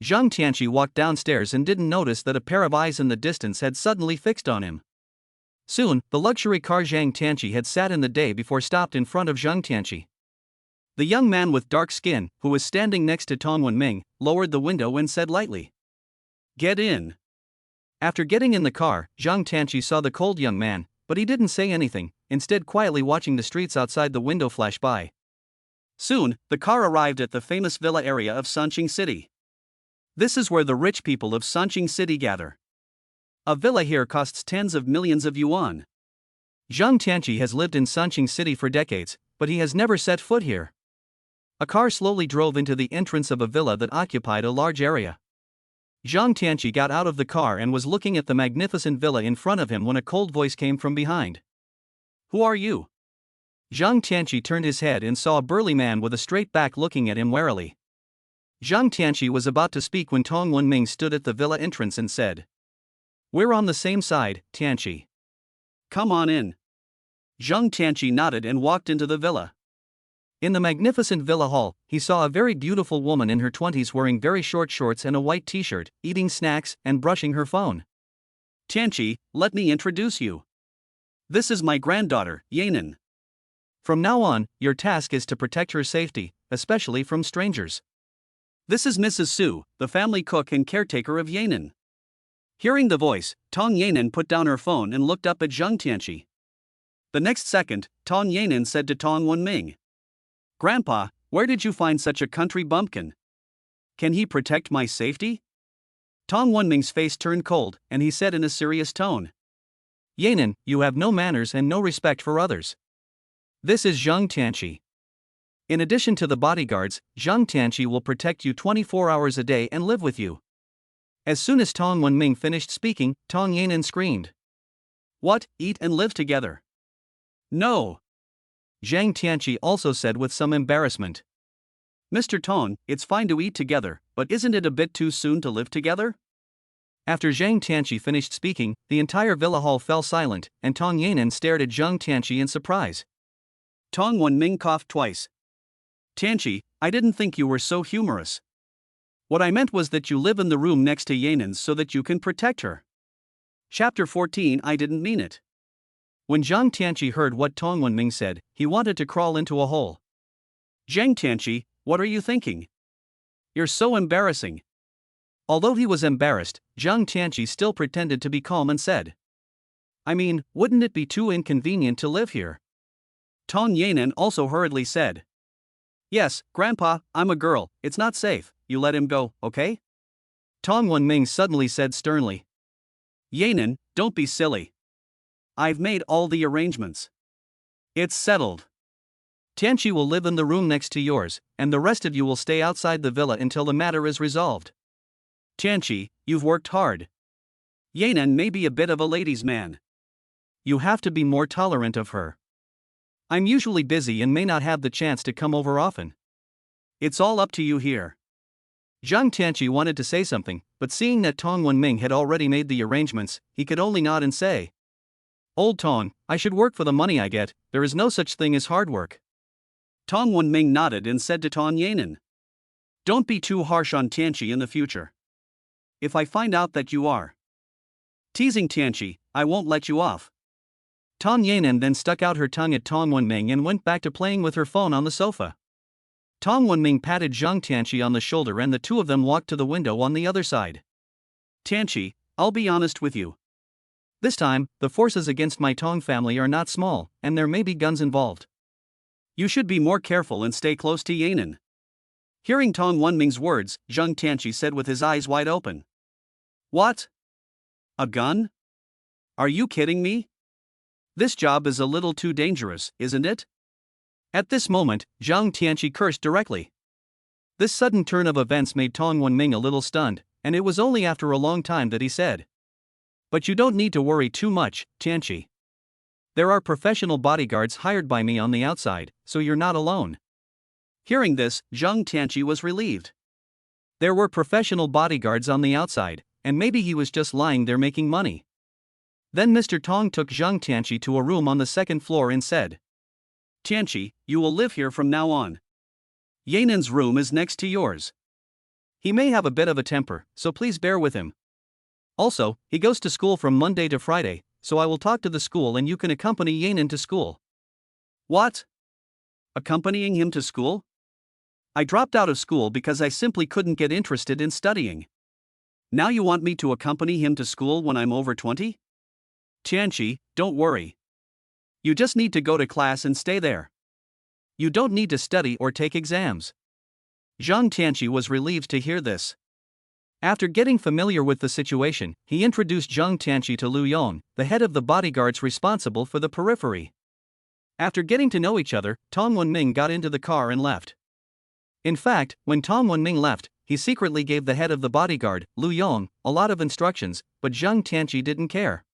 Zhang Tianqi walked downstairs and didn't notice that a pair of eyes in the distance had suddenly fixed on him. Soon, the luxury car Zhang Tianqi had sat in the day before stopped in front of Zhang Tianqi. The young man with dark skin, who was standing next to Tong Wenming, lowered the window and said lightly, "Get in." After getting in the car, Zhang Tianqi saw the cold young man, but he didn't say anything, instead quietly watching the streets outside the window flash by. Soon, the car arrived at the famous villa area of Sanqing City. This is where the rich people of Sanqing City gather. A villa here costs tens of millions of yuan. Zhang Tianqi has lived in Sanqing City for decades, but he has never set foot here. A car slowly drove into the entrance of a villa that occupied a large area. Zhang Tianqi got out of the car and was looking at the magnificent villa in front of him when a cold voice came from behind. "Who are you?" Zhang Tianqi turned his head and saw a burly man with a straight back looking at him warily. Zhang Tianqi was about to speak when Tong Wenming stood at the villa entrance and said, "We're on the same side, Tianqi. Come on in." Zhang Tianqi nodded and walked into the villa. In the magnificent villa hall, he saw a very beautiful woman in her 20s wearing very short shorts and a white t-shirt, eating snacks and brushing her phone. "Tianqi, let me introduce you. This is my granddaughter, Yanin. From now on, your task is to protect her safety, especially from strangers. This is Mrs. Su, the family cook and caretaker of Yanin." Hearing the voice, Tong Yanin put down her phone and looked up at Zhang Tianqi. The next second, Tong Yanin said to Tong Wenming, "Grandpa, where did you find such a country bumpkin? Can he protect my safety?" Tong Wenming's face turned cold, and he said in a serious tone, "Yanin, you have no manners and no respect for others. This is Zhang Tianqi. In addition to the bodyguards, Zhang Tianqi will protect you 24 hours a day and live with you." As soon as Tong Wenming finished speaking, Tong Yanin screamed, "What, eat and live together? No!" Zhang Tianqi also said with some embarrassment, "Mr. Tong, it's fine to eat together, but isn't it a bit too soon to live together?" After Zhang Tianqi finished speaking, the entire villa hall fell silent, and Tong Yanin stared at Zhang Tianqi in surprise. Tong Wenming coughed twice. "Tianqi, I didn't think you were so humorous. What I meant was that you live in the room next to Yanin's so that you can protect her." Chapter 14. I didn't mean it. When Zhang Tianqi heard what Tong Wenming said, he wanted to crawl into a hole. "Zhang Tianqi, what are you thinking? You're so embarrassing." Although he was embarrassed, Zhang Tianqi still pretended to be calm and said, "I mean, wouldn't it be too inconvenient to live here?" Tong Yanin also hurriedly said, "Yes, Grandpa, I'm a girl, it's not safe, you let him go, okay?" Tong Wenming suddenly said sternly, "Yanin, don't be silly. I've made all the arrangements. It's settled. Tianqi will live in the room next to yours, and the rest of you will stay outside the villa until the matter is resolved. Tianqi, you've worked hard. Yanin may be a bit of a ladies' man. You have to be more tolerant of her. I'm usually busy and may not have the chance to come over often. It's all up to you here." Zhang Tianqi wanted to say something, but seeing that Tong Wenming had already made the arrangements, he could only nod and say, "Old Tong, I should work for the money I get, there is no such thing as hard work." Tong Wenming nodded and said to Tong Yanin, "Don't be too harsh on Tianqi in the future. If I find out that you are teasing Tianqi, I won't let you off." Tong Yanin then stuck out her tongue at Tong Wenming and went back to playing with her phone on the sofa. Tong Wenming patted Zhang Tianqi on the shoulder and the two of them walked to the window on the other side. "Tianqi, I'll be honest with you. This time, the forces against my Tong family are not small, and there may be guns involved. You should be more careful and stay close to Yanin." Hearing Tong Wenming's words, Zhang Tianqi said with his eyes wide open, "What? A gun? Are you kidding me? This job is a little too dangerous, isn't it?" At this moment, Zhang Tianqi cursed directly. This sudden turn of events made Tong Wenming a little stunned, and it was only after a long time that he said, "But you don't need to worry too much, Tianqi. There are professional bodyguards hired by me on the outside, so you're not alone." Hearing this, Zhang Tianqi was relieved. There were professional bodyguards on the outside, and maybe he was just lying there making money. Then Mr. Tong took Zhang Tianqi to a room on the second floor and said, "Tianqi, you will live here from now on. Yanin's room is next to yours. He may have a bit of a temper, so please bear with him. Also, he goes to school from Monday to Friday, so I will talk to the school and you can accompany Yanin to school." "What? Accompanying him to school? I dropped out of school because I simply couldn't get interested in studying. Now you want me to accompany him to school when I'm over 20? Tianqi, don't worry. You just need to go to class and stay there. You don't need to study or take exams." Zhang Tianqi was relieved to hear this. After getting familiar with the situation, he introduced Zhang Tianqi to Lu Yong, the head of the bodyguards responsible for the periphery. After getting to know each other, Tong Wenming got into the car and left. In fact, when Tong Wenming left, he secretly gave the head of the bodyguard, Lu Yong, a lot of instructions, but Zhang Tianqi didn't care.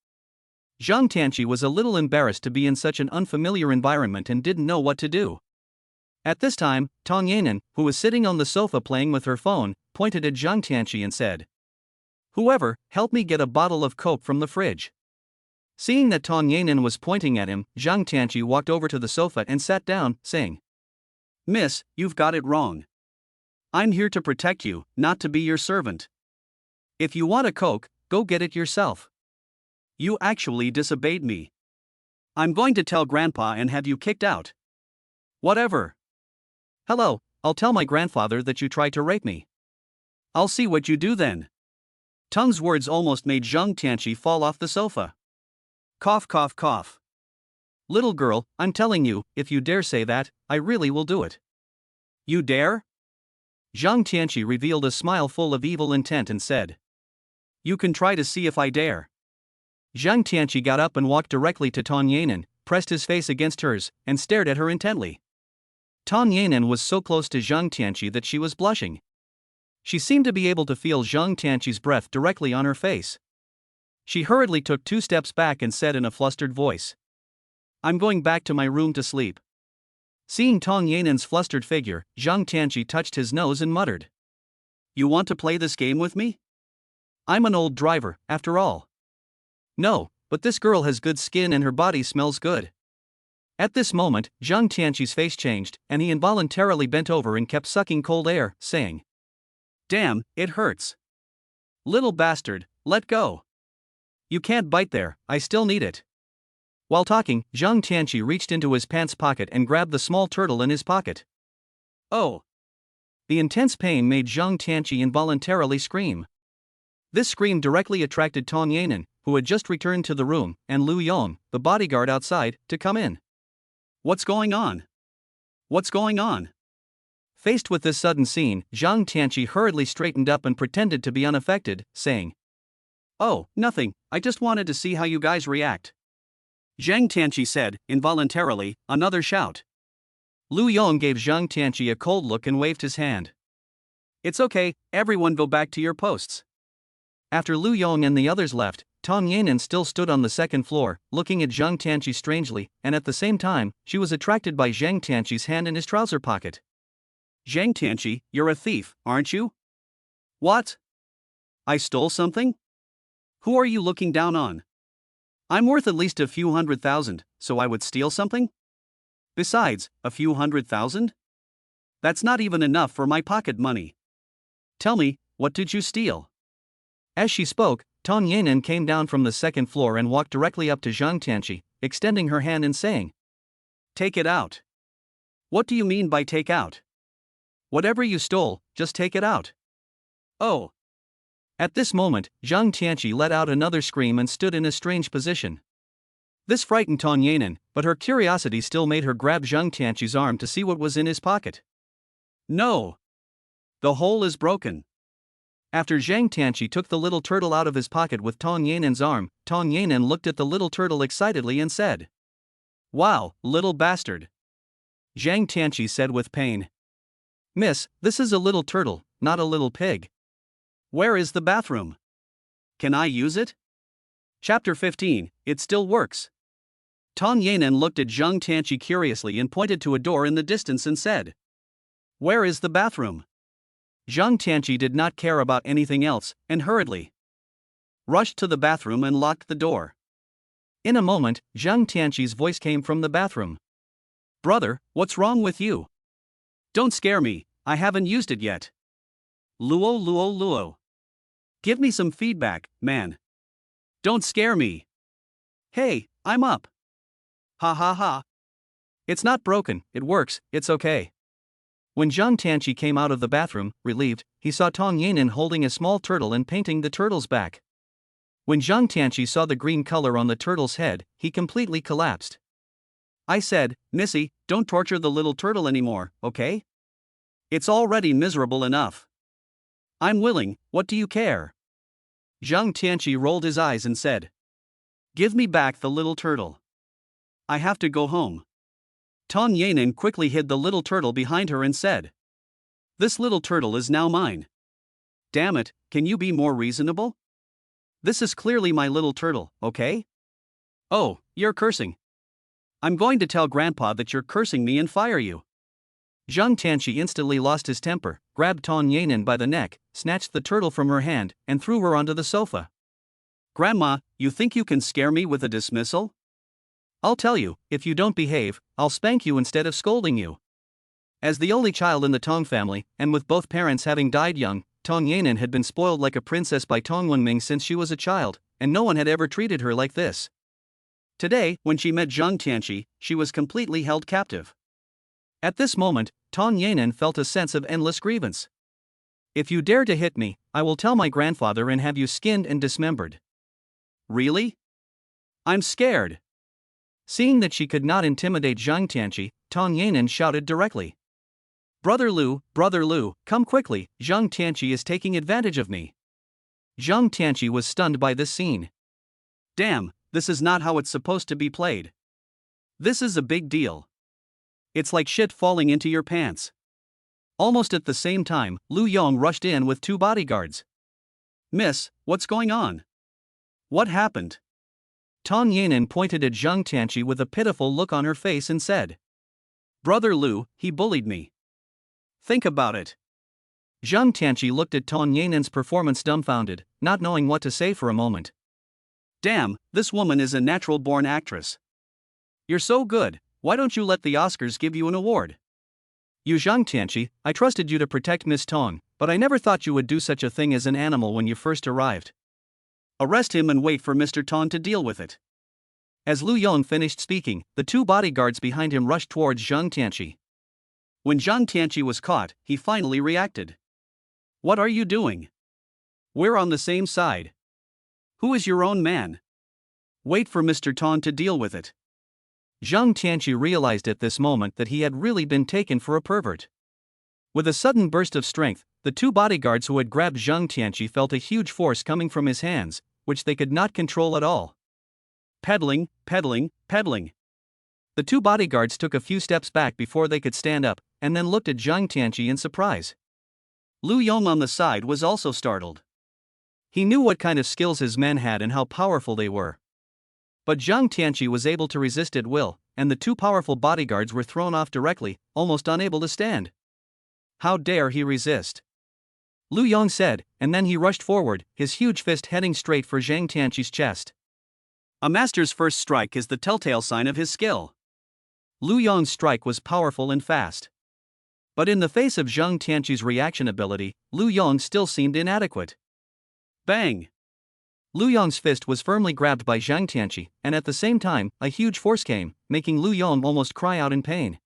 Zhang Tianqi was a little embarrassed to be in such an unfamiliar environment and didn't know what to do. At this time, Tong Yanan, who was sitting on the sofa playing with her phone, pointed at Zhang Tianqi and said, "Whoever, help me get a bottle of Coke from the fridge." Seeing that Tong Yanan was pointing at him, Zhang Tianqi walked over to the sofa and sat down, saying, "Miss, you've got it wrong. I'm here to protect you, not to be your servant. If you want a Coke, go get it yourself. You actually disobeyed me. I'm going to tell Grandpa and have you kicked out." "Whatever. Hello, I'll tell my grandfather that you tried to rape me. I'll see what you do then." Tong's words almost made Zhang Tianqi fall off the sofa. Cough, cough, cough. "Little girl, I'm telling you, if you dare say that, I really will do it." "You dare?" Zhang Tianqi revealed a smile full of evil intent and said, "You can try to see if I dare." Zhang Tianqi got up and walked directly to Tong Yanan, pressed his face against hers, and stared at her intently. Tong Yanan was so close to Zhang Tianqi that she was blushing. She seemed to be able to feel Zhang Tianqi's breath directly on her face. She hurriedly took 2 steps back and said in a flustered voice, "I'm going back to my room to sleep." Seeing Tong Yanan's flustered figure, Zhang Tianqi touched his nose and muttered, "You want to play this game with me? I'm an old driver, after all." "No, but this girl has good skin and her body smells good." At this moment, Zhang Tianqi's face changed, and he involuntarily bent over and kept sucking cold air, saying, "Damn, it hurts. Little bastard, let go. You can't bite there, I still need it." While talking, Zhang Tianqi reached into his pants pocket and grabbed the small turtle in his pocket. "Oh!" The intense pain made Zhang Tianqi involuntarily scream. This scream directly attracted Tong Yanan, who had just returned to the room, and Lu Yong, the bodyguard outside, to come in. "What's going on? What's going on?" Faced with this sudden scene, Zhang Tianqi hurriedly straightened up and pretended to be unaffected, saying, "Oh, nothing, I just wanted to see how you guys react." Zhang Tianqi said, involuntarily, another shout. Lu Yong gave Zhang Tianqi a cold look and waved his hand. "It's okay, everyone go back to your posts." After Lu Yong and the others left, Tong Yanan still stood on the second floor, looking at Zhang Tianqi strangely, and at the same time, she was attracted by Zhang Tianqi's hand in his trouser pocket. "Zhang Tianqi, you're a thief, aren't you?" "What? I stole something? Who are you looking down on? I'm worth at least a few $100,000, so I would steal something? Besides, a few $100,000? That's not even enough for my pocket money. Tell me, what did you steal?" As she spoke, Tong Yanan came down from the second floor and walked directly up to Zhang Tianqi, extending her hand and saying, "Take it out." "What do you mean by take out?" "Whatever you stole, just take it out." "Oh." At this moment, Zhang Tianqi let out another scream and stood in a strange position. This frightened Tong Yanan, but her curiosity still made her grab Zhang Tianqi's arm to see what was in his pocket. "No. The hole is broken." After Zhang Tianqi took the little turtle out of his pocket with Tong Yanan's arm, Tong Yanan looked at the little turtle excitedly and said, "Wow, little bastard." Zhang Tianqi said with pain, "Miss, this is a little turtle, not a little pig. Where is the bathroom? Can I use it?" Chapter 15, It Still Works. Tong Yanan looked at Zhang Tianqi curiously and pointed to a door in the distance and said, "Where is the bathroom?" Zhang Tianqi did not care about anything else, and hurriedly rushed to the bathroom and locked the door. In a moment, Zhang Tianqi's voice came from the bathroom. "Brother, what's wrong with you? Don't scare me, I haven't used it yet. Luo luo luo. Give me some feedback, man. Don't scare me. Hey, I'm up. Ha ha ha. It's not broken, it works, it's okay." When Zhang Tianqi came out of the bathroom, relieved, he saw Tong Yanan holding a small turtle and painting the turtle's back. When Zhang Tianqi saw the green color on the turtle's head, he completely collapsed. "I said, Missy, don't torture the little turtle anymore, okay? It's already miserable enough. I'm willing, what do you care? Zhang Tianqi rolled his eyes and said. Give me back the little turtle. I have to go home. Tong Yanan quickly hid the little turtle behind her and said. This little turtle is now mine. Damn it, can you be more reasonable? This is clearly my little turtle, okay? Oh, you're cursing. I'm going to tell Grandpa that you're cursing me and fire you. Zhang Tianqi instantly lost his temper, grabbed Tong Yanan by the neck, snatched the turtle from her hand, and threw her onto the sofa. Grandma, you think you can scare me with a dismissal? I'll tell you, if you don't behave, I'll spank you instead of scolding you. As the only child in the Tong family, and with both parents having died young, Tong Yanan had been spoiled like a princess by Tong Wenming since she was a child, and no one had ever treated her like this. Today, when she met Zhang Tianqi, she was completely held captive. At this moment, Tong Yanan felt a sense of endless grievance. If you dare to hit me, I will tell my grandfather and have you skinned and dismembered. Really? I'm scared. Seeing that she could not intimidate Zhang Tianqi, Tong Yanan shouted directly. Brother Lu, come quickly, Zhang Tianqi is taking advantage of me. Zhang Tianqi was stunned by this scene. Damn, this is not how it's supposed to be played. This is a big deal. It's like shit falling into your pants. Almost at the same time, Lu Yong rushed in with 2 bodyguards. Miss, what's going on? What happened? Tong Yanan pointed at Zhang Tianqi with a pitiful look on her face and said. Brother Lu, he bullied me. Think about it. Zhang Tianqi looked at Tong Yanan's performance dumbfounded, not knowing what to say for a moment. Damn, this woman is a natural-born actress. You're so good, why don't you let the Oscars give you an award? You Zhang Tianqi, I trusted you to protect Miss Tong, but I never thought you would do such a thing as an animal when you first arrived. Arrest him and wait for Mr. Tong to deal with it. As Lu Yong finished speaking, the 2 bodyguards behind him rushed towards Zhang Tianqi. When Zhang Tianqi was caught, he finally reacted. What are you doing? We're on the same side. Who is your own man? Wait for Mr. Tong to deal with it. Zhang Tianqi realized at this moment that he had really been taken for a pervert. With a sudden burst of strength, the 2 bodyguards who had grabbed Zhang Tianqi felt a huge force coming from his hands, which they could not control at all. Pedaling. The 2 bodyguards took a few steps back before they could stand up, and then looked at Zhang Tianqi in surprise. Lu Yong on the side was also startled. He knew what kind of skills his men had and how powerful they were. But Zhang Tianqi was able to resist at will, and the 2 powerful bodyguards were thrown off directly, almost unable to stand. How dare he resist? Lu Yong said, and then he rushed forward, his huge fist heading straight for Zhang Tianqi's chest. A master's first strike is the telltale sign of his skill. Lu Yong's strike was powerful and fast. But in the face of Zhang Tianqi's reaction ability, Lu Yong still seemed inadequate. Bang! Lu Yong's fist was firmly grabbed by Zhang Tianqi, and at the same time, a huge force came, making Lu Yong almost cry out in pain.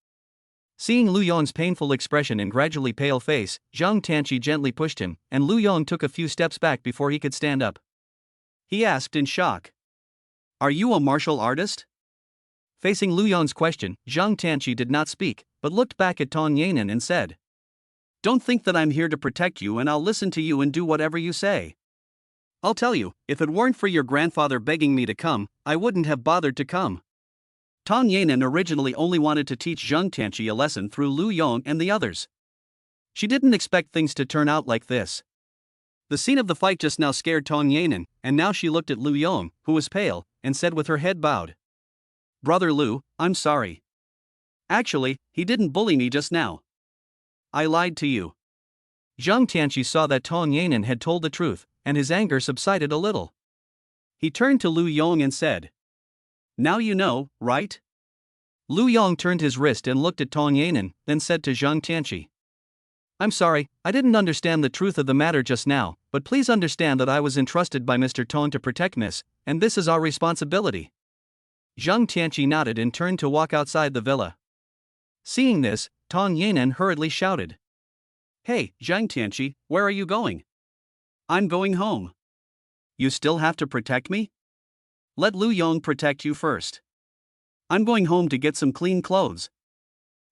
Seeing Lu Yong's painful expression and gradually pale face, Zhang Tianqi gently pushed him, and Lu Yong took a few steps back before he could stand up. He asked in shock. Are you a martial artist? Facing Lu Yong's question, Zhang Tianqi did not speak, but looked back at Tong Yanan and said. Don't think that I'm here to protect you and I'll listen to you and do whatever you say. I'll tell you, if it weren't for your grandfather begging me to come, I wouldn't have bothered to come. Tong Yanan originally only wanted to teach Zhang Tianqi a lesson through Lu Yong and the others. She didn't expect things to turn out like this. The scene of the fight just now scared Tong Yanan, and now she looked at Lu Yong, who was pale, and said with her head bowed. Brother Lu, I'm sorry. Actually, he didn't bully me just now. I lied to you. Zhang Tianqi saw that Tong Yanan had told the truth, and his anger subsided a little. He turned to Lu Yong and said. Now you know, right? Lu Yong turned his wrist and looked at Tong Yanan, then said to Zhang Tianqi. I'm sorry, I didn't understand the truth of the matter just now, but please understand that I was entrusted by Mr. Tong to protect Miss, and this is our responsibility. Zhang Tianqi nodded and turned to walk outside the villa. Seeing this, Tong Yanan hurriedly shouted. Hey, Zhang Tianqi, where are you going? I'm going home. You still have to protect me? Let Lu Yong protect you first. I'm going home to get some clean clothes.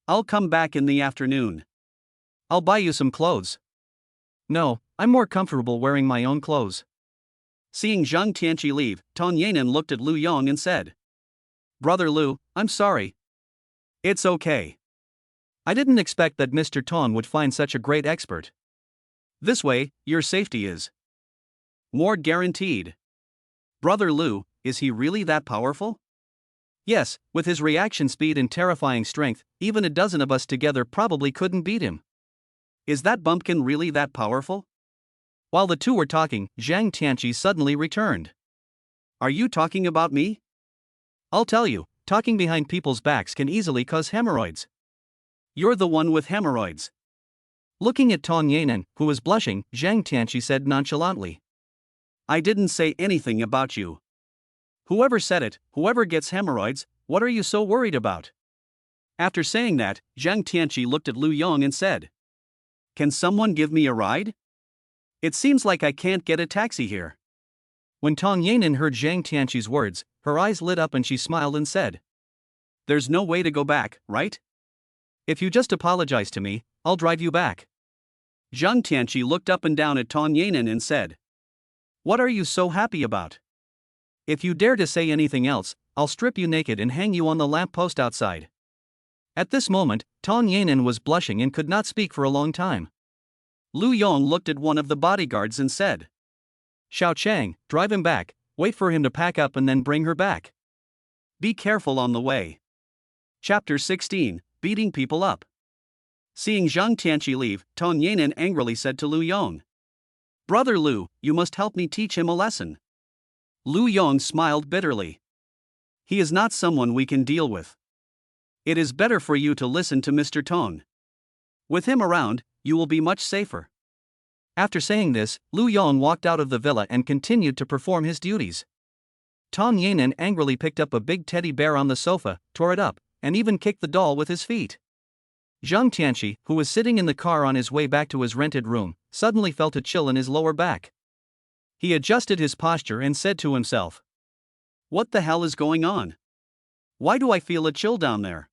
I'll come back in the afternoon. I'll buy you some clothes. No, I'm more comfortable wearing my own clothes. Seeing Zhang Tianqi leave, Tong Yanan looked at Lu Yong and said, Brother Lu, I'm sorry. It's okay. I didn't expect that Mr. Tong would find such a great expert. This way, your safety is more guaranteed. Brother Lu, is he really that powerful? Yes, with his reaction speed and terrifying strength, even a dozen of us together probably couldn't beat him. Is that bumpkin really that powerful? While the two were talking, Zhang Tianqi suddenly returned. Are you talking about me? I'll tell you, talking behind people's backs can easily cause hemorrhoids. You're the one with hemorrhoids. Looking at Tong Yanan, who was blushing, Zhang Tianqi said nonchalantly. I didn't say anything about you. Whoever said it, whoever gets hemorrhoids, what are you so worried about? After saying that, Zhang Tianqi looked at Lu Yong and said, Can someone give me a ride? It seems like I can't get a taxi here. When Tong Yanan heard Zhang Tianqi's words, her eyes lit up and she smiled and said, There's no way to go back, right? If you just apologize to me, I'll drive you back. Zhang Tianqi looked up and down at Tong Yanan and said, What are you so happy about? If you dare to say anything else, I'll strip you naked and hang you on the lamppost outside. At this moment, Tong Yanan was blushing and could not speak for a long time. Lu Yong looked at one of the bodyguards and said, Xiao Chang, drive him back, wait for him to pack up and then bring her back. Be careful on the way. Chapter 16, Beating People Up. Seeing Zhang Tianqi leave, Tong Yanan angrily said to Lu Yong, Brother Lu, you must help me teach him a lesson. Lu Yong smiled bitterly. He is not someone we can deal with. It is better for you to listen to Mr. Tong. With him around, you will be much safer. After saying this, Lu Yong walked out of the villa and continued to perform his duties. Tong Yanan angrily picked up a big teddy bear on the sofa, tore it up, and even kicked the doll with his feet. Zhang Tianqi, who was sitting in the car on his way back to his rented room, suddenly felt a chill in his lower back. He adjusted his posture and said to himself, What the hell is going on? Why do I feel a chill down there?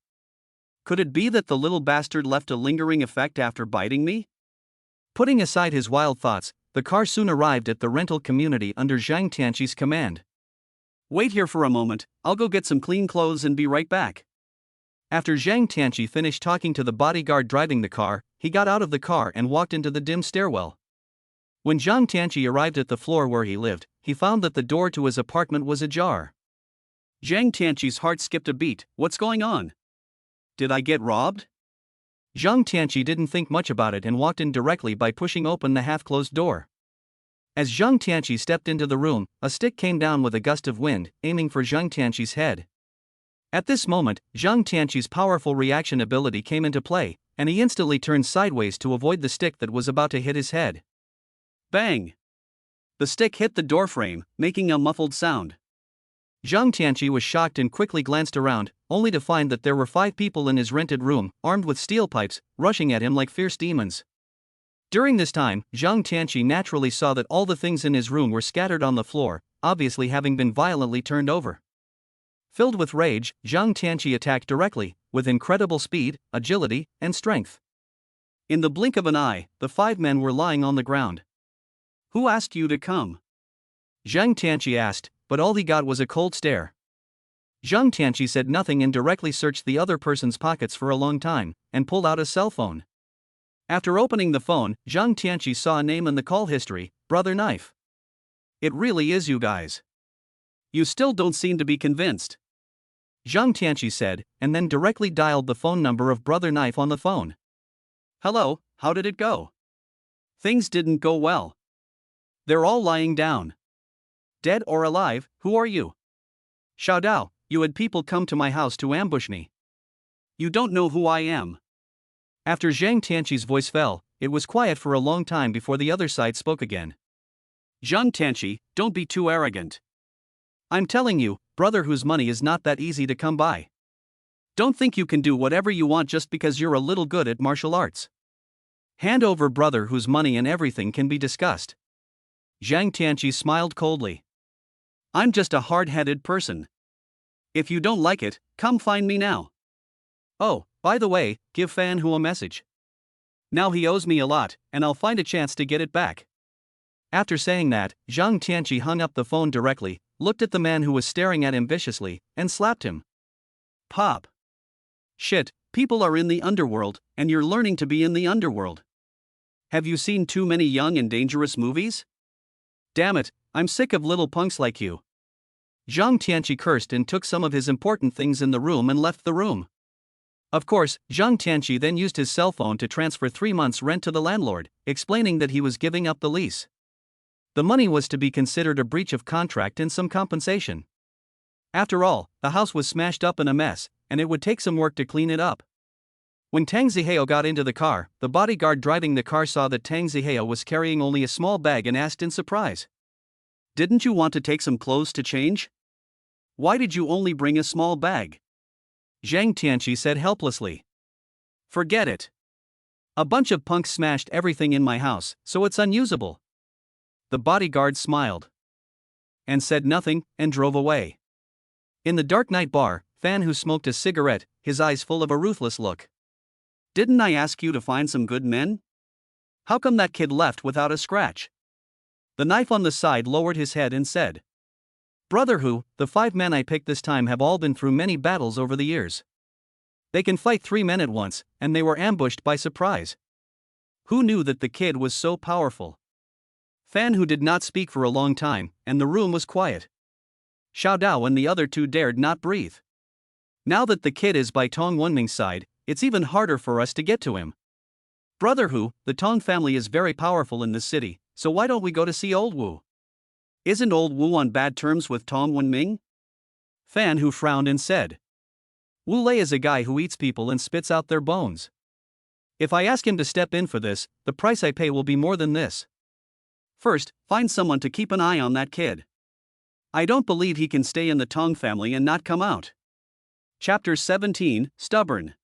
Could it be that the little bastard left a lingering effect after biting me? Putting aside his wild thoughts, the car soon arrived at the rental community under Zhang Tianqi's command. Wait here for a moment, I'll go get some clean clothes and be right back. After Zhang Tianqi finished talking to the bodyguard driving the car, he got out of the car and walked into the dim stairwell. When Zhang Tianqi arrived at the floor where he lived, he found that the door to his apartment was ajar. Zhang Tianqi's heart skipped a beat. What's going on? Did I get robbed? Zhang Tianqi didn't think much about it and walked in directly by pushing open the half-closed door. As Zhang Tianqi stepped into the room, a stick came down with a gust of wind, aiming for Zhang Tianqi's head. At this moment, Zhang Tianqi's powerful reaction ability came into play, and he instantly turned sideways to avoid the stick that was about to hit his head. Bang! The stick hit the doorframe, making a muffled sound. Zhang Tianqi was shocked and quickly glanced around, only to find that there were 5 people in his rented room, armed with steel pipes, rushing at him like fierce demons. During this time, Zhang Tianqi naturally saw that all the things in his room were scattered on the floor, obviously having been violently turned over. Filled with rage, Zhang Tianqi attacked directly, with incredible speed, agility, and strength. In the blink of an eye, the 5 men were lying on the ground. Who asked you to come? Zhang Tianqi asked, but all he got was a cold stare. Zhang Tianqi said nothing and directly searched the other person's pockets for a long time, and pulled out a cell phone. After opening the phone, Zhang Tianqi saw a name in the call history, Brother Knife. It really is you guys. You still don't seem to be convinced. Zhang Tianqi said, and then directly dialed the phone number of Brother Knife on the phone. Hello, how did it go? Things didn't go well. They're all lying down. Dead or alive, who are you? Showdown, you had people come to my house to ambush me. You don't know who I am. After Zhang Tianqi's voice fell, it was quiet for a long time before the other side spoke again. Zhang Tianqi, don't be too arrogant. I'm telling you, brother whose money is not that easy to come by. Don't think you can do whatever you want just because you're a little good at martial arts. Hand over brother whose money and everything can be discussed. Zhang Tianqi smiled coldly. I'm just a hard-headed person. If you don't like it, come find me now. Oh, by the way, give Fan Hu a message. Now he owes me a lot, and I'll find a chance to get it back. After saying that, Zhang Tianqi hung up the phone directly, looked at the man who was staring at him viciously, and slapped him. Pop. Shit, people are in the underworld, and you're learning to be in the underworld. Have you seen too many young and dangerous movies? Damn it, I'm sick of little punks like you. Zhang Tianqi cursed and took some of his important things in the room and left the room. Of course, Zhang Tianqi then used his cell phone to transfer 3 months' rent to the landlord, explaining that he was giving up the lease. The money was to be considered a breach of contract and some compensation. After all, the house was smashed up in a mess, and it would take some work to clean it up. When Tang Zihao got into the car, the bodyguard driving the car saw that Tang Zihao was carrying only a small bag and asked in surprise, "Didn't you want to take some clothes to change? Why did you only bring a small bag?" Zhang Tianqi said helplessly, "Forget it. A bunch of punks smashed everything in my house, so it's unusable." The bodyguard smiled and said nothing and drove away. In the dark night bar, Fan, who smoked a cigarette, his eyes full of a ruthless look. "Didn't I ask you to find some good men? How come that kid left without a scratch?" The knife on the side lowered his head and said, "Brother Hu, the 5 men I picked this time have all been through many battles over the years. They can fight 3 men at once, and they were ambushed by surprise. Who knew that the kid was so powerful?" Fan Hu did not speak for a long time, and the room was quiet. Showdown and the other 2 dared not breathe. "Now that the kid is by Tong Wenming's side, it's even harder for us to get to him. Brother Hu, the Tong family is very powerful in this city, so why don't we go to see Old Wu? Isn't Old Wu on bad terms with Tong Wenming?" Fan Hu frowned and said, "Wu Lei is a guy who eats people and spits out their bones. If I ask him to step in for this, the price I pay will be more than this. First, find someone to keep an eye on that kid. I don't believe he can stay in the Tong family and not come out." Chapter 17, Stubborn.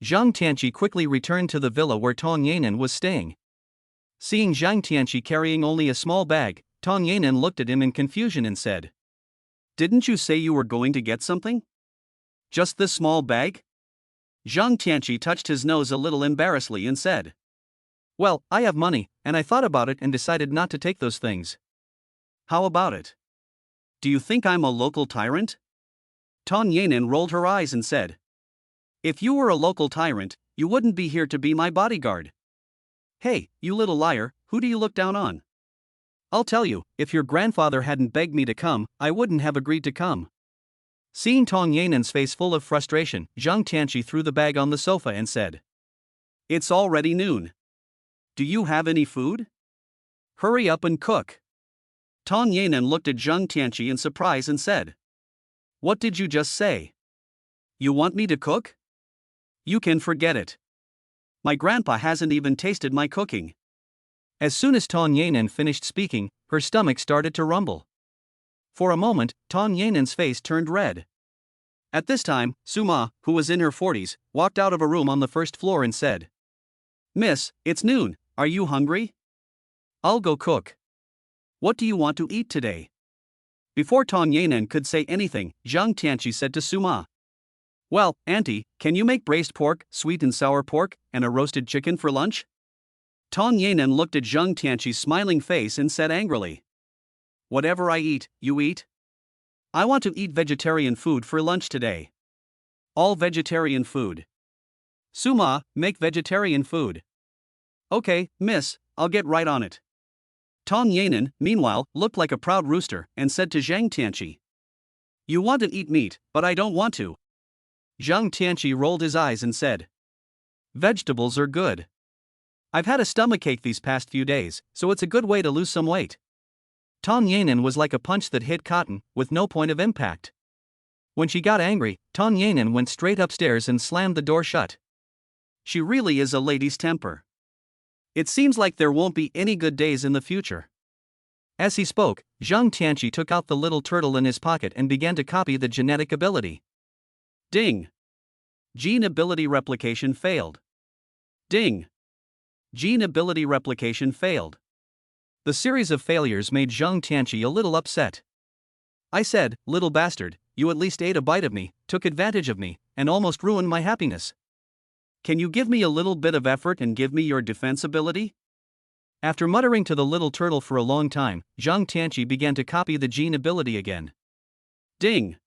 Zhang Tianqi quickly returned to the villa where Tong Yanan was staying. Seeing Zhang Tianqi carrying only a small bag, Tong Yanan looked at him in confusion and said, "Didn't you say you were going to get something? Just this small bag?" Zhang Tianqi touched his nose a little embarrassedly and said, "Well, I have money, and I thought about it and decided not to take those things. How about it? Do you think I'm a local tyrant?" Tong Yanan rolled her eyes and said, "If you were a local tyrant, you wouldn't be here to be my bodyguard. Hey, you little liar, who do you look down on? I'll tell you, if your grandfather hadn't begged me to come, I wouldn't have agreed to come." Seeing Tong Yanan's face full of frustration, Zhang Tianqi threw the bag on the sofa and said, "It's already noon. Do you have any food? Hurry up and cook." Tong Yanan looked at Zhang Tianqi in surprise and said, "What did you just say? You want me to cook? You can forget it. My grandpa hasn't even tasted my cooking." As soon as Tong Yanan finished speaking, her stomach started to rumble. For a moment, Tong Yanan's face turned red. At this time, Suma, who was in her 40s, walked out of a room on the first floor and said, "Miss, it's noon, are you hungry? I'll go cook. What do you want to eat today?" Before Tong Yanan could say anything, Zhang Tianqi said to Suma, "Well, Auntie, can you make braised pork, sweet and sour pork, and a roasted chicken for lunch?" Tong Yanan looked at Zhang Tianqi's smiling face and said angrily, "Whatever I eat, you eat? I want to eat vegetarian food for lunch today. All vegetarian food. Suma, make vegetarian food." "Okay, miss, I'll get right on it." Tong Yanan, meanwhile, looked like a proud rooster and said to Zhang Tianqi, "You want to eat meat, but I don't want to." Zhang Tianqi rolled his eyes and said, "Vegetables are good. I've had a stomachache these past few days, so it's a good way to lose some weight." Tong Yanan was like a punch that hit cotton, with no point of impact. When she got angry, Tong Yanan went straight upstairs and slammed the door shut. She really is a lady's temper. It seems like there won't be any good days in the future. As he spoke, Zhang Tianqi took out the little turtle in his pocket and began to copy the genetic ability. Ding! Gene ability replication failed. Ding! Gene ability replication failed. The series of failures made Zhang Tianqi a little upset. "I said, little bastard, you at least ate a bite of me, took advantage of me, and almost ruined my happiness. Can you give me a little bit of effort and give me your defense ability?" After muttering to the little turtle for a long time, Zhang Tianqi began to copy the gene ability again. Ding!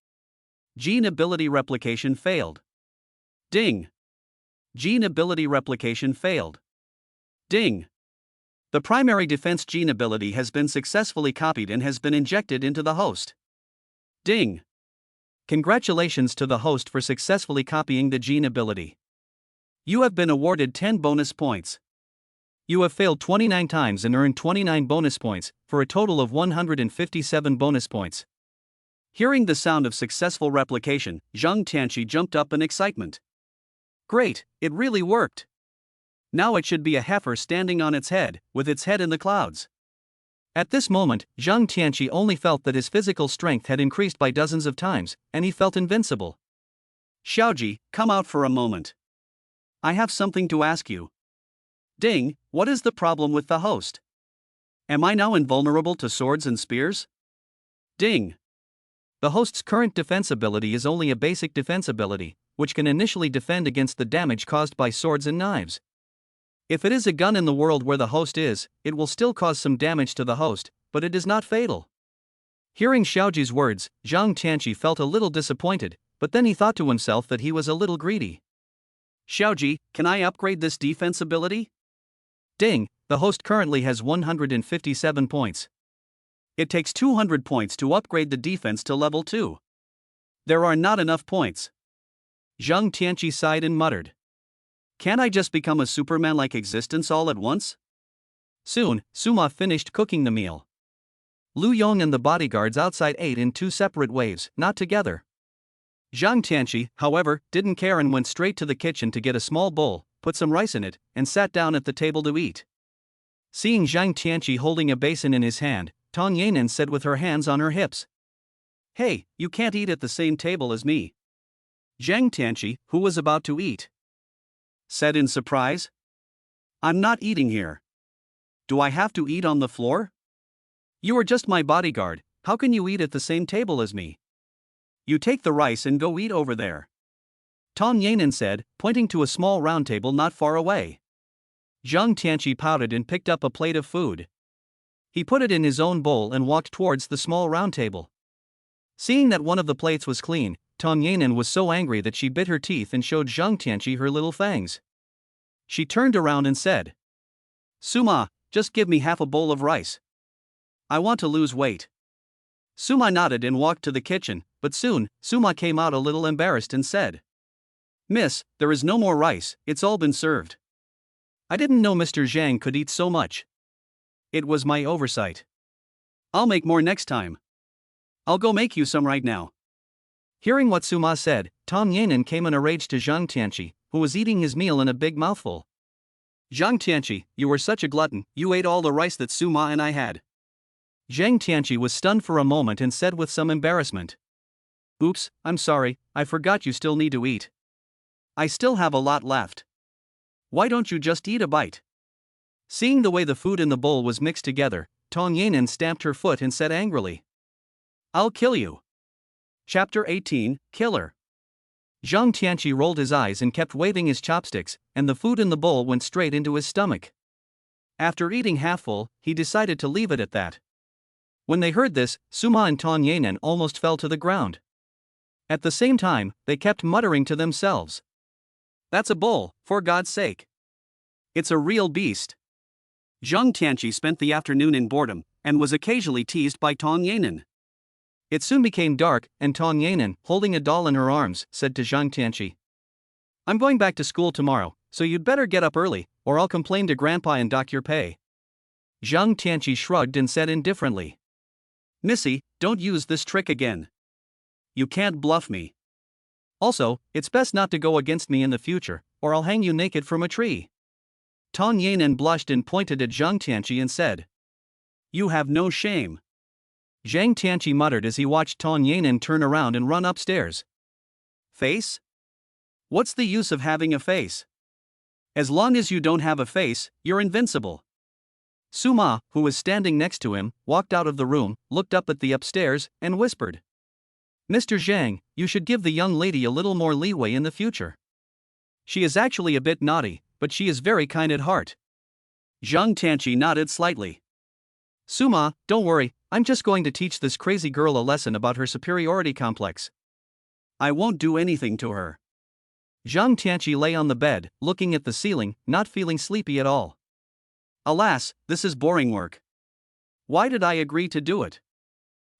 Gene ability replication failed. Ding! Gene ability replication failed. Ding! The primary defense gene ability has been successfully copied and has been injected into the host. Ding! Congratulations to the host for successfully copying the gene ability. You have been awarded 10 bonus points. You have failed 29 times and earned 29 bonus points, for a total of 157 bonus points. Hearing the sound of successful replication, Zhang Tianqi jumped up in excitement. Great, it really worked. Now it should be a heifer standing on its head, with its head in the clouds. At this moment, Zhang Tianqi only felt that his physical strength had increased by dozens of times, and he felt invincible. Xiaoji, come out for a moment. I have something to ask you. Ding, what is the problem with the host? Am I now invulnerable to swords and spears? Ding. The host's current defense ability is only a basic defense ability, which can initially defend against the damage caused by swords and knives. If it is a gun in the world where the host is, it will still cause some damage to the host, but it is not fatal. Hearing Xiaoji's words, Zhang Tianqi felt a little disappointed, but then he thought to himself that he was a little greedy. Xiaoji, can I upgrade this defense ability? Ding, the host currently has 157 points. It takes 200 points to upgrade the defense to level 2. There are not enough points. Zhang Tianqi sighed and muttered. Can't I just become a Superman-like existence all at once? Soon, Suma finished cooking the meal. Lu Yong and the bodyguards outside ate in 2 separate waves, not together. Zhang Tianqi, however, didn't care and went straight to the kitchen to get a small bowl, put some rice in it, and sat down at the table to eat. Seeing Zhang Tianqi holding a basin in his hand, Tong Yanan said with her hands on her hips. Hey, you can't eat at the same table as me. Zhang Tianqi, who was about to eat, said in surprise. I'm not eating here. Do I have to eat on the floor? You are just my bodyguard, how can you eat at the same table as me? You take the rice and go eat over there. Tong Yanan said, pointing to a small round table not far away. Zhang Tianqi pouted and picked up a plate of food. He put it in his own bowl and walked towards the small round table. Seeing that one of the plates was clean, Tong Yanan was so angry that she bit her teeth and showed Zhang Tianqi her little fangs. She turned around and said, Suma, just give me half a bowl of rice. I want to lose weight. Suma nodded and walked to the kitchen, but soon, Suma came out a little embarrassed and said, Miss, there is no more rice, it's all been served. I didn't know Mr. Zhang could eat so much. It was my oversight. I'll make more next time. I'll go make you some right now. Hearing what Suma said, Tong Yanan came in a rage to Zhang Tianqi, who was eating his meal in a big mouthful. Zhang Tianqi, you were such a glutton, you ate all the rice that Suma and I had. Zhang Tianqi was stunned for a moment and said with some embarrassment. Oops, I'm sorry, I forgot you still need to eat. I still have a lot left. Why don't you just eat a bite? Seeing the way the food in the bowl was mixed together, Tong Yanan stamped her foot and said angrily, I'll kill you. Chapter 18, Killer. Zhang Tianqi rolled his eyes and kept waving his chopsticks, and the food in the bowl went straight into his stomach. After eating half full, he decided to leave it at that. When they heard this, Suma and Tong Yanan almost fell to the ground. At the same time, they kept muttering to themselves. That's a bull, for God's sake. It's a real beast. Zhang Tianqi spent the afternoon in boredom, and was occasionally teased by Tong Yanan. It soon became dark, and Tong Yanan, holding a doll in her arms, said to Zhang Tianqi, I'm going back to school tomorrow, so you'd better get up early, or I'll complain to Grandpa and dock your pay. Zhang Tianqi shrugged and said indifferently, Missy, don't use this trick again. You can't bluff me. Also, it's best not to go against me in the future, or I'll hang you naked from a tree. Tong Yanan blushed and pointed at Zhang Tianqi and said, You have no shame. Zhang Tianqi muttered as he watched Tong Yanan turn around and run upstairs. Face? What's the use of having a face? As long as you don't have a face, you're invincible. Suma, who was standing next to him, walked out of the room, looked up at the upstairs, and whispered, Mr. Zhang, you should give the young lady a little more leeway in the future. She is actually a bit naughty, but she is very kind at heart. Zhang Tanchi nodded slightly. Suma, don't worry, I'm just going to teach this crazy girl a lesson about her superiority complex. I won't do anything to her. Zhang Tianqi lay on the bed, looking at the ceiling, not feeling sleepy at all. Alas, this is boring work. Why did I agree to do it?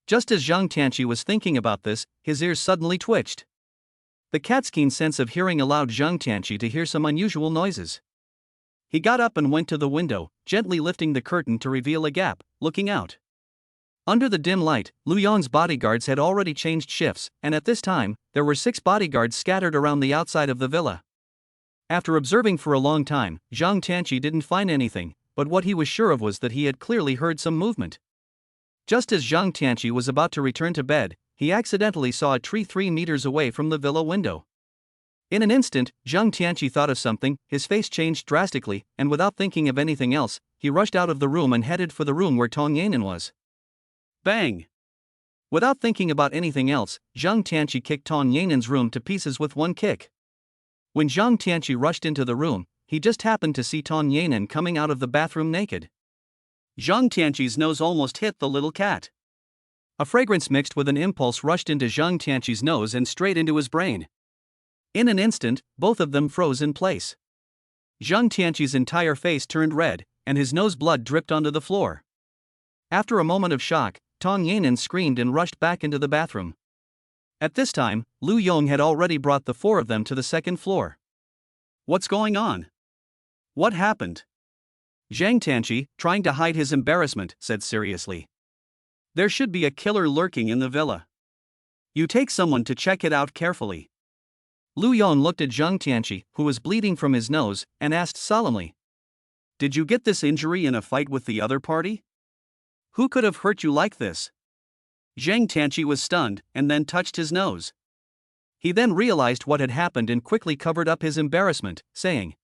Just as Zhang Tianqi was thinking about this, his ears suddenly twitched. The cat's keen sense of hearing allowed Zhang Tianqi to hear some unusual noises. He got up and went to the window, gently lifting the curtain to reveal a gap, looking out. Under the dim light, Lu Yong's bodyguards had already changed shifts, and at this time, there were 6 bodyguards scattered around the outside of the villa. After observing for a long time, Zhang Tianqi didn't find anything, but what he was sure of was that he had clearly heard some movement. Just as Zhang Tianqi was about to return to bed, he accidentally saw a tree 3 meters away from the villa window. In an instant, Zhang Tianqi thought of something, his face changed drastically, and without thinking of anything else, he rushed out of the room and headed for the room where Tong Yanan was. Bang! Without thinking about anything else, Zhang Tianqi kicked Tong Yanan's room to pieces with one kick. When Zhang Tianqi rushed into the room, he just happened to see Tong Yanan coming out of the bathroom naked. Zhang Tianqi's nose almost hit the little cat. A fragrance mixed with an impulse rushed into Zhang Tianqi's nose and straight into his brain. In an instant, both of them froze in place. Zhang Tianqi's entire face turned red, and his nose blood dripped onto the floor. After a moment of shock, Tong Yanan screamed and rushed back into the bathroom. At this time, Lu Yong had already brought the 4 of them to the 2nd floor. What's going on? What happened? Zhang Tianqi, trying to hide his embarrassment, said seriously. There should be a killer lurking in the villa. You take someone to check it out carefully. Lu Yong looked at Zhang Tianqi, who was bleeding from his nose, and asked solemnly. Did you get this injury in a fight with the other party? Who could have hurt you like this? Zhang Tianqi was stunned, and then touched his nose. He then realized what had happened and quickly covered up his embarrassment, saying,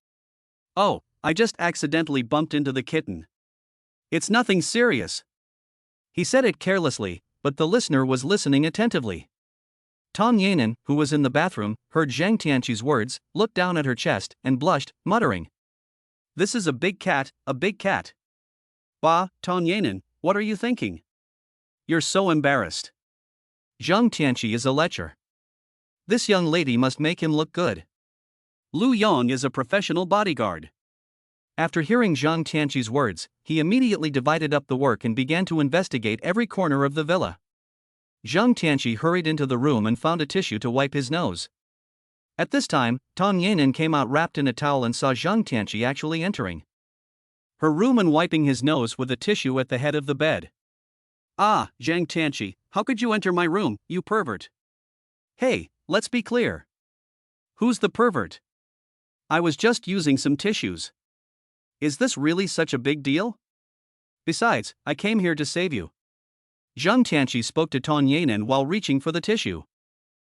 Oh, I just accidentally bumped into the kitten. It's nothing serious. He said it carelessly, but the listener was listening attentively. Tong Yanan, who was in the bathroom, heard Zhang Tianqi's words, looked down at her chest, and blushed, muttering. This is a big cat, a big cat. Bah, Tong Yanan, what are you thinking? You're so embarrassed. Zhang Tianqi is a lecher. This young lady must make him look good. Lu Yong is a professional bodyguard. After hearing Zhang Tianqi's words, he immediately divided up the work and began to investigate every corner of the villa. Zhang Tianqi hurried into the room and found a tissue to wipe his nose. At this time, Tong Yanan came out wrapped in a towel and saw Zhang Tianqi actually entering her room and wiping his nose with a tissue at the head of the bed. Ah, Zhang Tianqi, how could you enter my room, you pervert? Hey, let's be clear. Who's the pervert? I was just using some tissues. Is this really such a big deal? Besides, I came here to save you. Zhang Tianqi spoke to Tong Yanan while reaching for the tissue.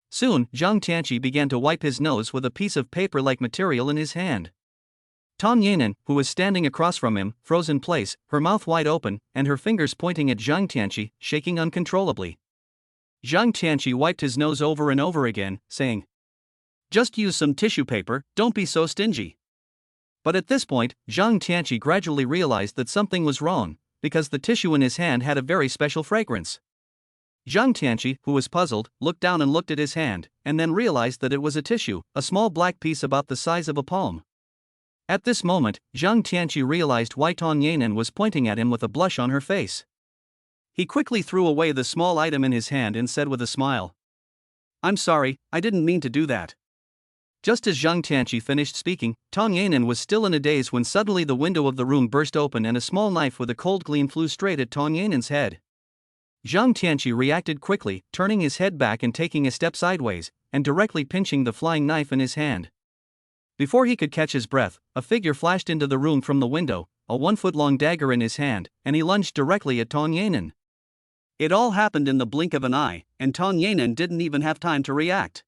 Soon, Zhang Tianqi began to wipe his nose with a piece of paper-like material in his hand. Tong Yanan, who was standing across from him, froze in place, her mouth wide open, and her fingers pointing at Zhang Tianqi, shaking uncontrollably. Zhang Tianqi wiped his nose over and over again, saying, Just use some tissue paper, don't be so stingy. But at this point, Zhang Tianqi gradually realized that something was wrong, because the tissue in his hand had a very special fragrance. Zhang Tianqi, who was puzzled, looked down and looked at his hand, and then realized that it was a tissue, a small black piece about the size of a palm. At this moment, Zhang Tianqi realized why Tong Yanan was pointing at him with a blush on her face. He quickly threw away the small item in his hand and said with a smile, I'm sorry, I didn't mean to do that. Just as Zhang Tianqi finished speaking, Tong Yanan was still in a daze when suddenly the window of the room burst open and a small knife with a cold gleam flew straight at Tong Yanan's head. Zhang Tianqi reacted quickly, turning his head back and taking a step sideways, and directly pinching the flying knife in his hand. Before he could catch his breath, a figure flashed into the room from the window, a 1-foot-long dagger in his hand, and he lunged directly at Tong Yanan. It all happened in the blink of an eye, and Tong Yanan didn't even have time to react.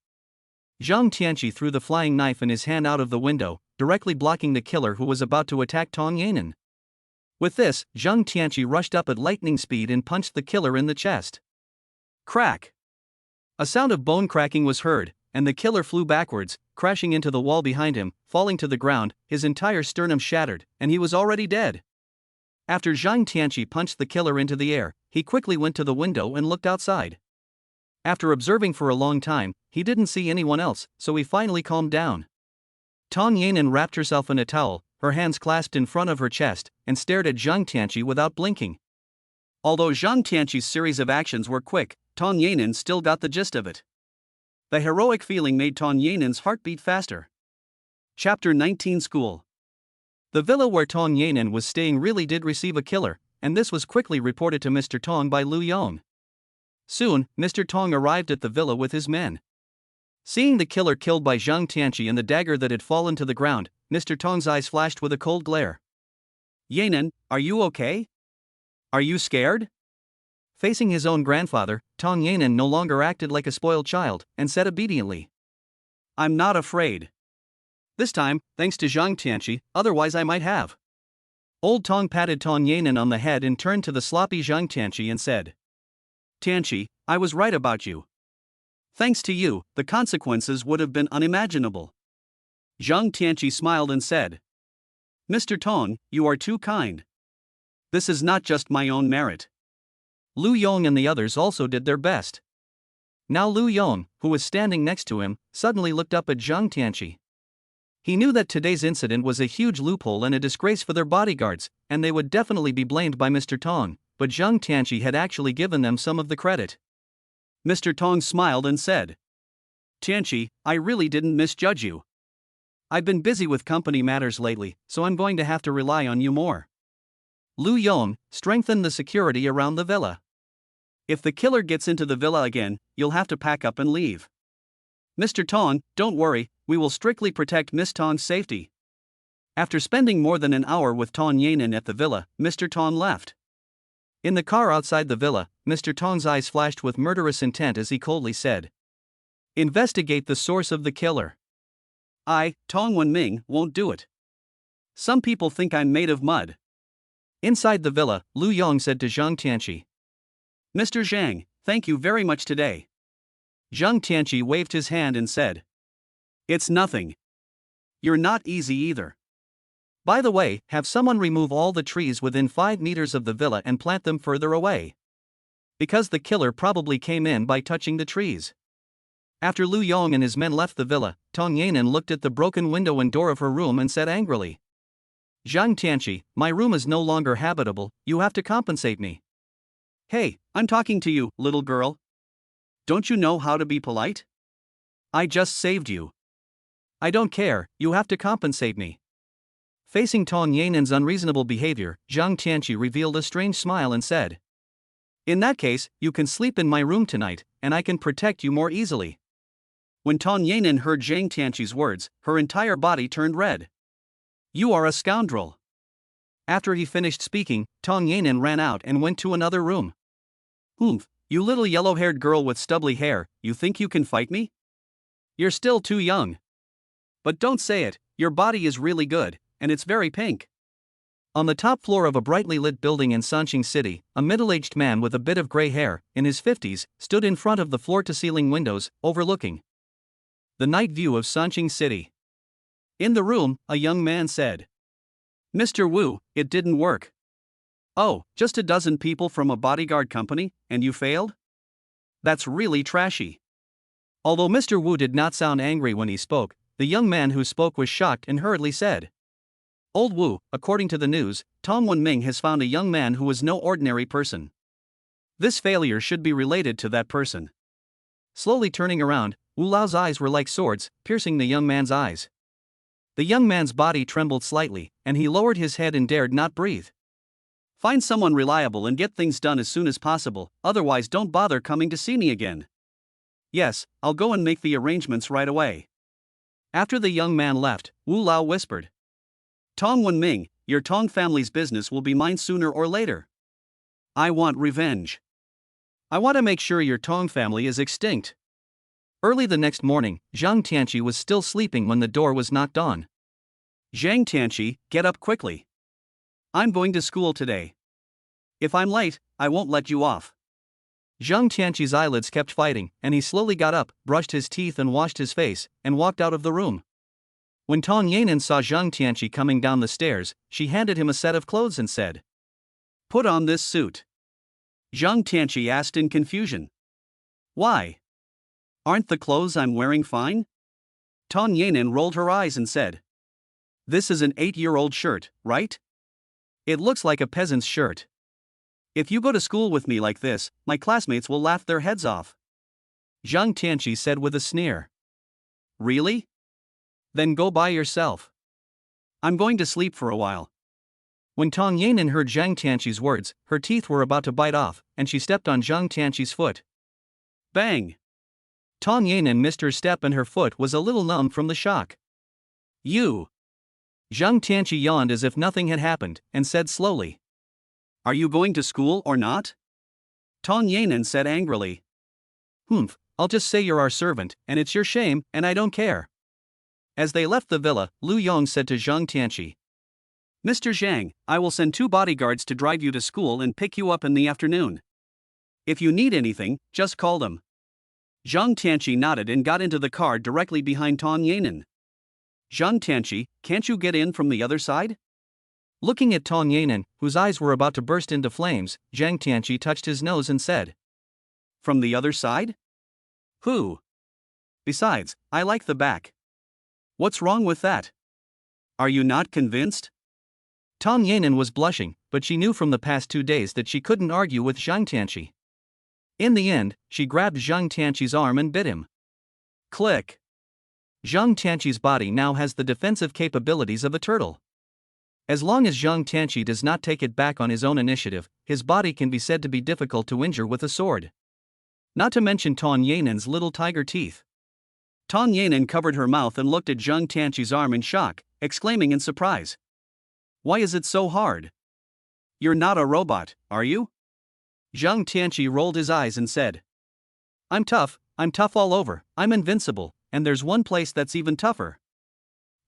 Zhang Tianqi threw the flying knife in his hand out of the window, directly blocking the killer who was about to attack Tong Yanan. With this, Zhang Tianqi rushed up at lightning speed and punched the killer in the chest. Crack! A sound of bone cracking was heard, and the killer flew backwards, crashing into the wall behind him, falling to the ground, his entire sternum shattered, and he was already dead. After Zhang Tianqi punched the killer into the air, he quickly went to the window and looked outside. After observing for a long time, he didn't see anyone else, so he finally calmed down. Tong Yanan wrapped herself in a towel, her hands clasped in front of her chest, and stared at Zhang Tianqi without blinking. Although Zhang Tianqi's series of actions were quick, Tong Yanan still got the gist of it. The heroic feeling made Tong Yanan's heart beat faster. Chapter 19 School. The villa where Tong Yanan was staying really did receive a killer, and this was quickly reported to Mr. Tong by Lu Yong. Soon, Mr. Tong arrived at the villa with his men. Seeing the killer killed by Zhang Tianqi and the dagger that had fallen to the ground, Mr. Tong's eyes flashed with a cold glare. Yanan, are you okay? Are you scared? Facing his own grandfather, Tong Yanan no longer acted like a spoiled child, and said obediently, I'm not afraid. This time, thanks to Zhang Tianqi, otherwise I might have. Old Tong patted Tong Yanan on the head and turned to the sloppy Zhang Tianqi and said, Tianqi, I was right about you. Thanks to you, the consequences would have been unimaginable. Zhang Tianqi smiled and said, Mr. Tong, you are too kind. This is not just my own merit. Lu Yong and the others also did their best. Now Lu Yong, who was standing next to him, suddenly looked up at Zhang Tianqi. He knew that today's incident was a huge loophole and a disgrace for their bodyguards, and they would definitely be blamed by Mr. Tong, but Zhang Tianqi had actually given them some of the credit. Mr. Tong smiled and said, Tianqi, I really didn't misjudge you. I've been busy with company matters lately, so I'm going to have to rely on you more. Lu Yong, strengthen the security around the villa. If the killer gets into the villa again, you'll have to pack up and leave. Mr. Tong, don't worry, we will strictly protect Miss Tong's safety. After spending more than an hour with Tong Yanan at the villa, Mr. Tong left. In the car outside the villa, Mr. Tong's eyes flashed with murderous intent as he coldly said, Investigate the source of the killer. I, Tong Wenming, won't do it. Some people think I'm made of mud. Inside the villa, Lu Yong said to Zhang Tianqi, Mr. Zhang, thank you very much today. Zhang Tianqi waved his hand and said, It's nothing. You're not easy either. By the way, have someone remove all the trees within 5 meters of the villa and plant them further away. Because the killer probably came in by touching the trees. After Lu Yong and his men left the villa, Tong Yanan looked at the broken window and door of her room and said angrily, Zhang Tianqi, my room is no longer habitable, you have to compensate me. Hey, I'm talking to you, little girl. Don't you know how to be polite? I just saved you. I don't care, you have to compensate me. Facing Tong Yanan's unreasonable behavior, Zhang Tianqi revealed a strange smile and said, In that case, you can sleep in my room tonight, and I can protect you more easily. When Tong Yanan heard Zhang Tianqi's words, her entire body turned red. You are a scoundrel. After he finished speaking, Tong Yanan ran out and went to another room. Humph, you little yellow-haired girl with stubbly hair, you think you can fight me? You're still too young. But don't say it, your body is really good, and it's very pink. On the top floor of a brightly lit building in Sanxing City, a middle-aged man with a bit of gray hair, in his 50s, stood in front of the floor-to-ceiling windows, overlooking the night view of Sanxing City. In the room, a young man said, Mr. Wu, it didn't work. Oh, just a dozen people from a bodyguard company, and you failed? That's really trashy. Although Mr. Wu did not sound angry when he spoke, the young man who spoke was shocked and hurriedly said, Old Wu, according to the news, Tong Wenming has found a young man who is no ordinary person. This failure should be related to that person. Slowly turning around, Wu Lao's eyes were like swords, piercing the young man's eyes. The young man's body trembled slightly, and he lowered his head and dared not breathe. Find someone reliable and get things done as soon as possible, otherwise don't bother coming to see me again. Yes, I'll go and make the arrangements right away. After the young man left, Wu Lao whispered, Tong Wenming, your Tong family's business will be mine sooner or later. I want revenge. I want to make sure your Tong family is extinct. Early the next morning, Zhang Tianqi was still sleeping when the door was knocked on. Zhang Tianqi, get up quickly. I'm going to school today. If I'm late, I won't let you off. Zhang Tianqi's eyelids kept fighting, and he slowly got up, brushed his teeth and washed his face, and walked out of the room. When Tong Yanan saw Zhang Tianqi coming down the stairs, she handed him a set of clothes and said, "Put on this suit." Zhang Tianqi asked in confusion. "Why? Aren't the clothes I'm wearing fine?" Tong Yanan rolled her eyes and said, "This is an 8-year-old shirt, right? It looks like a peasant's shirt. If you go to school with me like this, my classmates will laugh their heads off." Zhang Tianqi said with a sneer. "Really? Then go by yourself. I'm going to sleep for a while." When Tong Yanan heard Zhang Tianqi's words, her teeth were about to bite off, and she stepped on Zhang Tianqi's foot. Bang! Tong Yanan missed her step and her foot was a little numb from the shock. "You!" Zhang Tianqi yawned as if nothing had happened, and said slowly, "Are you going to school or not?" Tong Yanan said angrily, "Humph, I'll just say you're our servant, and it's your shame, and I don't care." As they left the villa, Lu Yong said to Zhang Tianqi, "Mr. Zhang, I will send 2 bodyguards to drive you to school and pick you up in the afternoon. If you need anything, just call them." Zhang Tianqi nodded and got into the car directly behind Tong Yanan. "Zhang Tianqi, can't you get in from the other side?" Looking at Tong Yanan, whose eyes were about to burst into flames, Zhang Tianqi touched his nose and said, "From the other side? Who? Besides, I like the back. What's wrong with that? Are you not convinced?" Tong Yanan was blushing, but she knew from the past 2 days that she couldn't argue with Zhang Tianqi. In the end, she grabbed Zhang Tianqi's arm and bit him. Click. Zhang Tianqi's body now has the defensive capabilities of a turtle. As long as Zhang Tianqi does not take it back on his own initiative, his body can be said to be difficult to injure with a sword. Not to mention Tong Yanan's little tiger teeth. Tong Yanan covered her mouth and looked at Zhang Tianqi's arm in shock, exclaiming in surprise, "Why is it so hard? You're not a robot, are you?" Zhang Tianqi rolled his eyes and said, I'm tough all over, I'm invincible, and there's one place that's even tougher."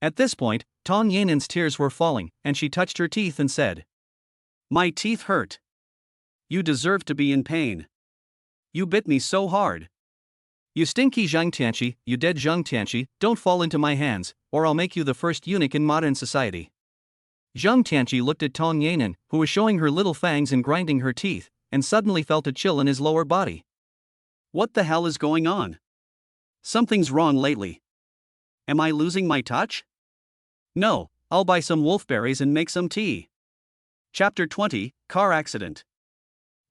At this point, Tong Yanan's tears were falling, and she touched her teeth and said, "My teeth hurt. You deserve to be in pain. You bit me so hard. You stinky Zhang Tianqi, you dead Zhang Tianqi, don't fall into my hands, or I'll make you the first eunuch in modern society." Zhang Tianqi looked at Tong Yanan, who was showing her little fangs and grinding her teeth, and suddenly felt a chill in his lower body. What the hell is going on? Something's wrong lately. Am I losing my touch? No, I'll buy some wolfberries and make some tea. Chapter 20, Car Accident.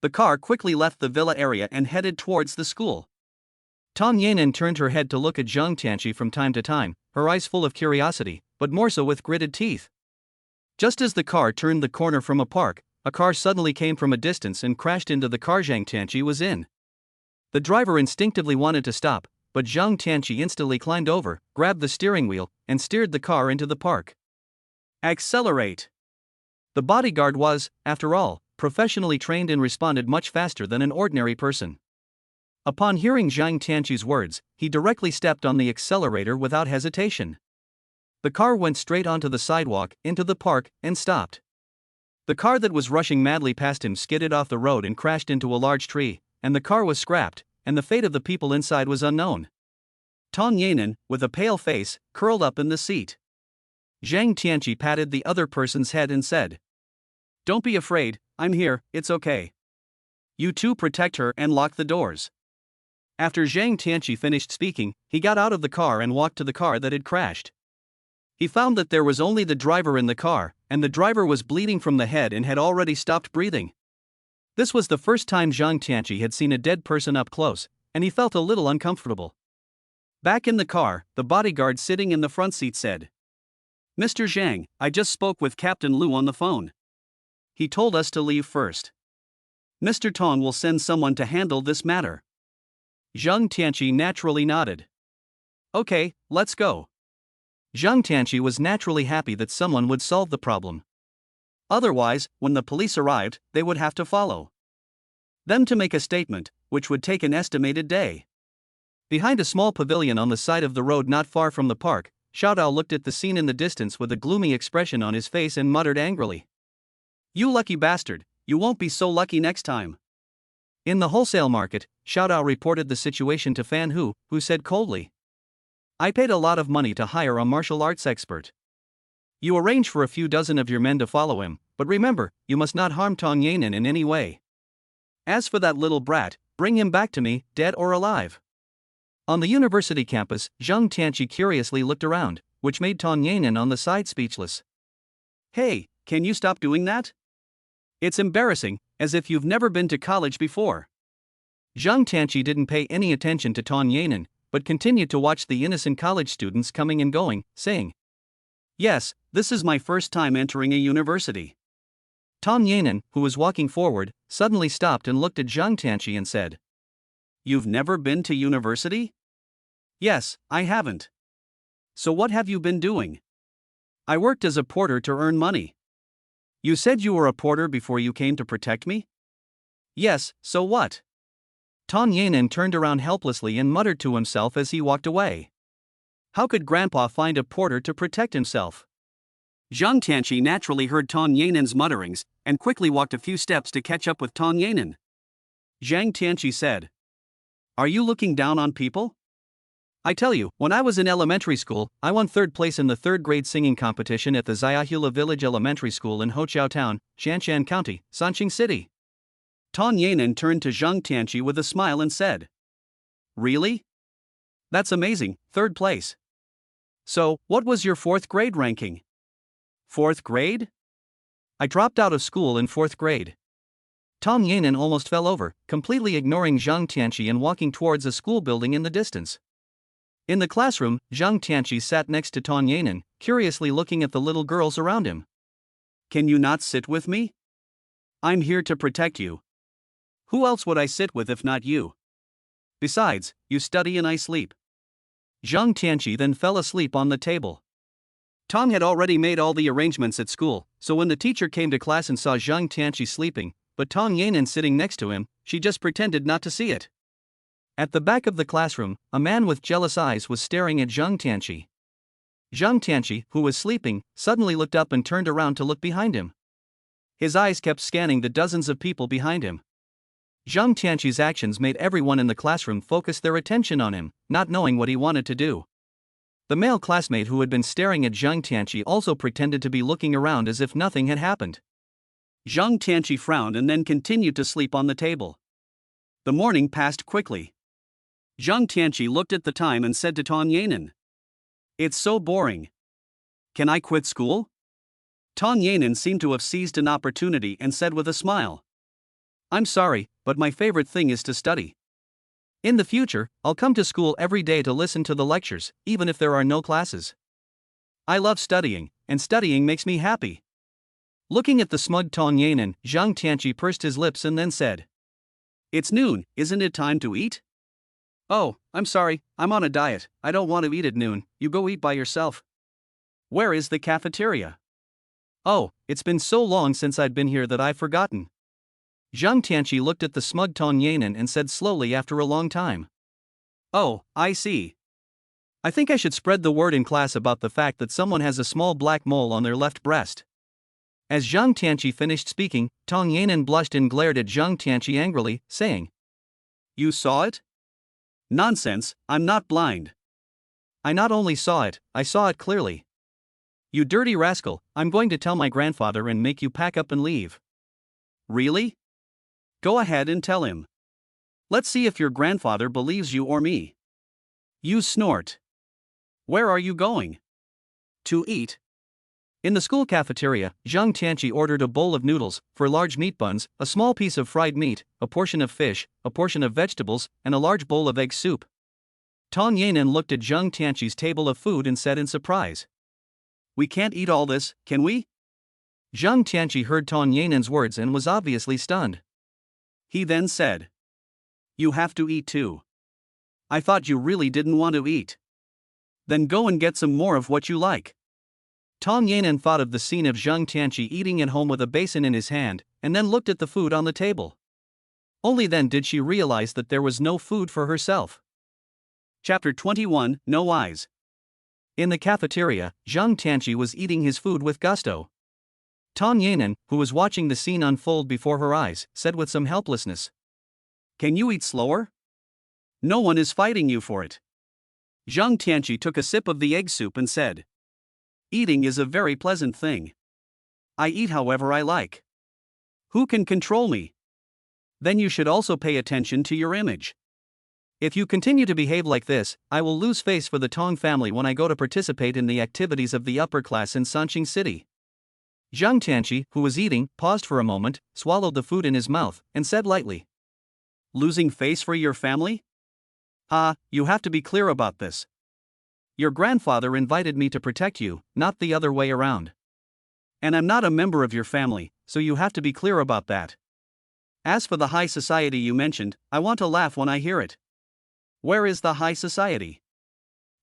The car quickly left the villa area and headed towards the school. Tong Yanan turned her head to look at Zhang Tianqi from time to time, her eyes full of curiosity, but more so with gritted teeth. Just as the car turned the corner from a park, a car suddenly came from a distance and crashed into the car Zhang Tianqi was in. The driver instinctively wanted to stop, but Zhang Tianqi instantly climbed over, grabbed the steering wheel, and steered the car into the park. Accelerate! The bodyguard was, after all, professionally trained and responded much faster than an ordinary person. Upon hearing Zhang Tianqi's words, he directly stepped on the accelerator without hesitation. The car went straight onto the sidewalk, into the park, and stopped. The car that was rushing madly past him skidded off the road and crashed into a large tree, and the car was scrapped, and the fate of the people inside was unknown. Tong Yanan, with a pale face, curled up in the seat. Zhang Tianqi patted the other person's head and said, "Don't be afraid, I'm here, it's okay. You two protect her and lock the doors." After Zhang Tianqi finished speaking, he got out of the car and walked to the car that had crashed. He found that there was only the driver in the car, and the driver was bleeding from the head and had already stopped breathing. This was the first time Zhang Tianqi had seen a dead person up close, and he felt a little uncomfortable. Back in the car, the bodyguard sitting in the front seat said, "Mr. Zhang, I just spoke with Captain Lu on the phone. He told us to leave first. Mr. Tong will send someone to handle this matter." Zhang Tianqi naturally nodded. "Okay, let's go." Zhang Tianqi was naturally happy that someone would solve the problem. Otherwise, when the police arrived, they would have to follow them to make a statement, which would take an estimated day. Behind a small pavilion on the side of the road not far from the park, Showdown looked at the scene in the distance with a gloomy expression on his face and muttered angrily, "You lucky bastard, you won't be so lucky next time." In the wholesale market, Xiaodao reported the situation to Fan Hu, who said coldly, I paid a lot of money to hire a martial arts expert. You arrange for a few dozen of your men to follow him, but remember, you must not harm Tong Yanan in any way. As for that little brat, bring him back to me, dead or alive. On the university campus, Zhang Tianqi curiously looked around, which made Tong Yanan on the side speechless. Hey, can you stop doing that? It's embarrassing, as if you've never been to college before. Zhang Tianqi didn't pay any attention to Tong Yanan, but continued to watch the innocent college students coming and going, saying, Yes, this is my first time entering a university. Tong Yanan, who was walking forward, suddenly stopped and looked at Zhang Tianqi and said, You've never been to university? Yes, I haven't. So what have you been doing? I worked as a porter to earn money. You said you were a porter before you came to protect me? Yes, so what? Tong Yanan turned around helplessly and muttered to himself as he walked away. How could Grandpa find a porter to protect himself? Zhang Tianqi naturally heard Tong Yanan's mutterings, and quickly walked a few steps to catch up with Tong Yanan. Zhang Tianqi said, Are you looking down on people? I tell you, when I was in elementary school, I won 3rd place in the 3rd grade singing competition at the Xiahula Village Elementary School in Hoqiao Town, Shanshan County, Sanqing City. Tong Yanan turned to Zhang Tianqi with a smile and said, Really? That's amazing, 3rd place. So, what was your 4th grade ranking? 4th grade? I dropped out of school in 4th grade. Tong Yanan almost fell over, completely ignoring Zhang Tianqi and walking towards a school building in the distance. In the classroom, Zhang Tianqi sat next to Tong Yanan, curiously looking at the little girls around him. Can you not sit with me? I'm here to protect you. Who else would I sit with if not you? Besides, you study and I sleep. Zhang Tianqi then fell asleep on the table. Tong had already made all the arrangements at school, so when the teacher came to class and saw Zhang Tianqi sleeping, but Tong Yanan sitting next to him, she just pretended not to see it. At the back of the classroom, a man with jealous eyes was staring at Zhang Tianqi. Zhang Tianqi, who was sleeping, suddenly looked up and turned around to look behind him. His eyes kept scanning the dozens of people behind him. Zhang Tianqi's actions made everyone in the classroom focus their attention on him, not knowing what he wanted to do. The male classmate who had been staring at Zhang Tianqi also pretended to be looking around as if nothing had happened. Zhang Tianqi frowned and then continued to sleep on the table. The morning passed quickly. Zhang Tianqi looked at the time and said to Tong Yanan, It's so boring. Can I quit school? Tong Yanan seemed to have seized an opportunity and said with a smile, I'm sorry, but my favorite thing is to study. In the future, I'll come to school every day to listen to the lectures, even if there are no classes. I love studying, and studying makes me happy. Looking at the smug Tong Yanan, Zhang Tianqi pursed his lips and then said, It's noon, isn't it time to eat? Oh, I'm sorry, I'm on a diet, I don't want to eat at noon, you go eat by yourself. Where is the cafeteria? Oh, it's been so long since I'd been here that I've forgotten. Zhang Tianqi looked at the smug Tong Yanan and said slowly after a long time, Oh, I see. I think I should spread the word in class about the fact that someone has a small black mole on their left breast. As Zhang Tianqi finished speaking, Tong Yanan blushed and glared at Zhang Tianqi angrily, saying, You saw it? Nonsense, I'm not blind. I not only saw it, I saw it clearly. You dirty rascal, I'm going to tell my grandfather and make you pack up and leave. Really? Go ahead and tell him. Let's see if your grandfather believes you or me. You snort. Where are you going? To eat. In the school cafeteria, Zhang Tianqi ordered a bowl of noodles, 4 large meat buns, a small piece of fried meat, a portion of fish, a portion of vegetables, and a large bowl of egg soup. Tong Yanan looked at Zhang Tianqi's table of food and said in surprise, We can't eat all this, can we? Zhang Tianqi heard Tong Yanan's words and was obviously stunned. He then said, You have to eat too. I thought you really didn't want to eat. Then go and get some more of what you like. Tong Yanan thought of the scene of Zhang Tianqi eating at home with a basin in his hand, and then looked at the food on the table. Only then did she realize that there was no food for herself. Chapter 21, No Eyes. In the cafeteria, Zhang Tianqi was eating his food with gusto. Tong Yanan, who was watching the scene unfold before her eyes, said with some helplessness, Can you eat slower? No one is fighting you for it. Zhang Tianqi took a sip of the egg soup and said, eating is a very pleasant thing. I eat however I like. Who can control me? Then you should also pay attention to your image. If you continue to behave like this, I will lose face for the Tong family when I go to participate in the activities of the upper class in Sanqing City. Zhang Tianqi, who was eating, paused for a moment, swallowed the food in his mouth, and said lightly, losing face for your family? You have to be clear about this. Your grandfather invited me to protect you, not the other way around. And I'm not a member of your family, so you have to be clear about that. As for the high society you mentioned, I want to laugh when I hear it. Where is the high society?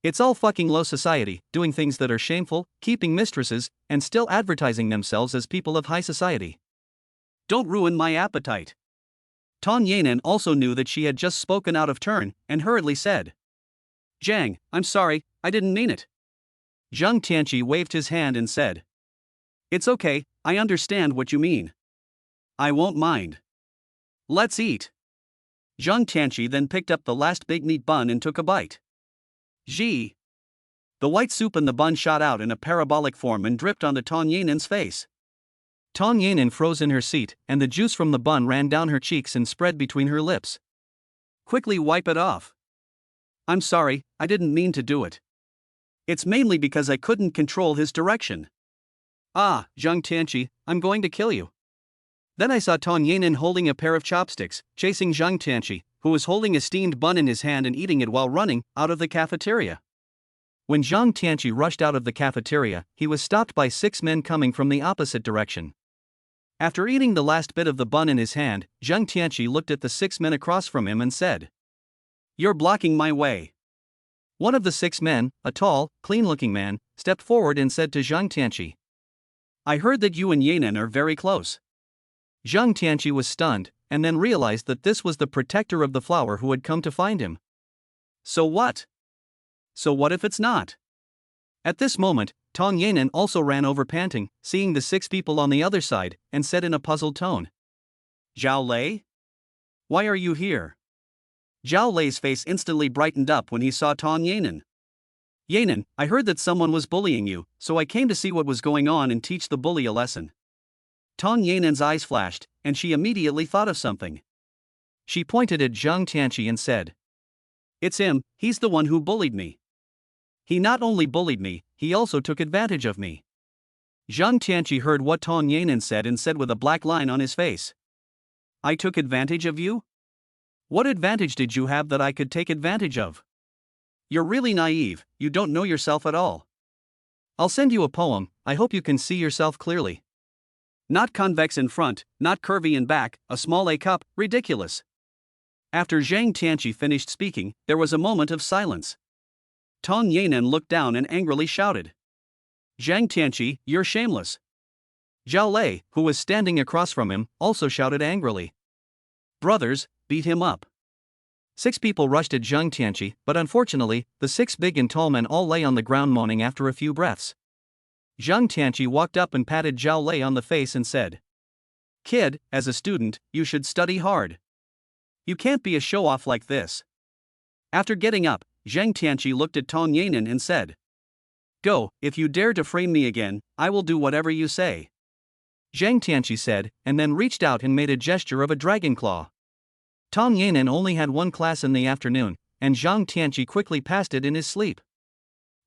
It's all fucking low society, doing things that are shameful, keeping mistresses, and still advertising themselves as people of high society. Don't ruin my appetite. Tong Yanan also knew that she had just spoken out of turn, and hurriedly said, Zhang, I'm sorry, I didn't mean it. Zhang Tianqi waved his hand and said, it's okay, I understand what you mean. I won't mind. Let's eat. Zhang Tianqi then picked up the last big meat bun and took a bite. Gee! The white soup in the bun shot out in a parabolic form and dripped on the Tong Yanan's face. Tong Yanan froze in her seat, and the juice from the bun ran down her cheeks and spread between her lips. Quickly wipe it off. I'm sorry, I didn't mean to do it. It's mainly because I couldn't control his direction. Zhang Tianqi, I'm going to kill you. Then I saw Tong Yanan holding a pair of chopsticks, chasing Zhang Tianqi, who was holding a steamed bun in his hand and eating it while running out of the cafeteria. When Zhang Tianqi rushed out of the cafeteria, he was stopped by 6 men coming from the opposite direction. After eating the last bit of the bun in his hand, Zhang Tianqi looked at the 6 men across from him and said, you're blocking my way. One of the 6 men, a tall, clean-looking man, stepped forward and said to Zhang Tianqi, I heard that you and Yanan are very close. Zhang Tianqi was stunned, and then realized that this was the protector of the flower who had come to find him. So what? So what if it's not? At this moment, Tong Yanan also ran over panting, seeing the 6 people on the other side, and said in a puzzled tone, Zhao Lei? Why are you here? Zhao Lei's face instantly brightened up when he saw Tong Yanan. Yanan, I heard that someone was bullying you, so I came to see what was going on and teach the bully a lesson. Tong Yanan's eyes flashed, and she immediately thought of something. She pointed at Zhang Tianqi and said, it's him, he's the one who bullied me. He not only bullied me, he also took advantage of me. Zhang Tianqi heard what Tong Yanan said and said with a black line on his face, I took advantage of you? What advantage did you have that I could take advantage of? You're really naive, you don't know yourself at all. I'll send you a poem, I hope you can see yourself clearly. Not convex in front, not curvy in back, a small A cup, ridiculous. After Zhang Tianqi finished speaking, there was a moment of silence. Tong Yanan looked down and angrily shouted, Zhang Tianqi, you're shameless. Zhao Lei, who was standing across from him, also shouted angrily, brothers, beat him up. 6 people rushed at Zhang Tianqi, but unfortunately, the 6 big and tall men all lay on the ground moaning after a few breaths. Zhang Tianqi walked up and patted Zhao Lei on the face and said, kid, as a student, you should study hard. You can't be a show-off like this. After getting up, Zhang Tianqi looked at Tong Yanan and said, go, if you dare to frame me again, I will do whatever you say. Zhang Tianqi said, and then reached out and made a gesture of a dragon claw. Tong Yanan only had 1 class in the afternoon, and Zhang Tianqi quickly passed it in his sleep.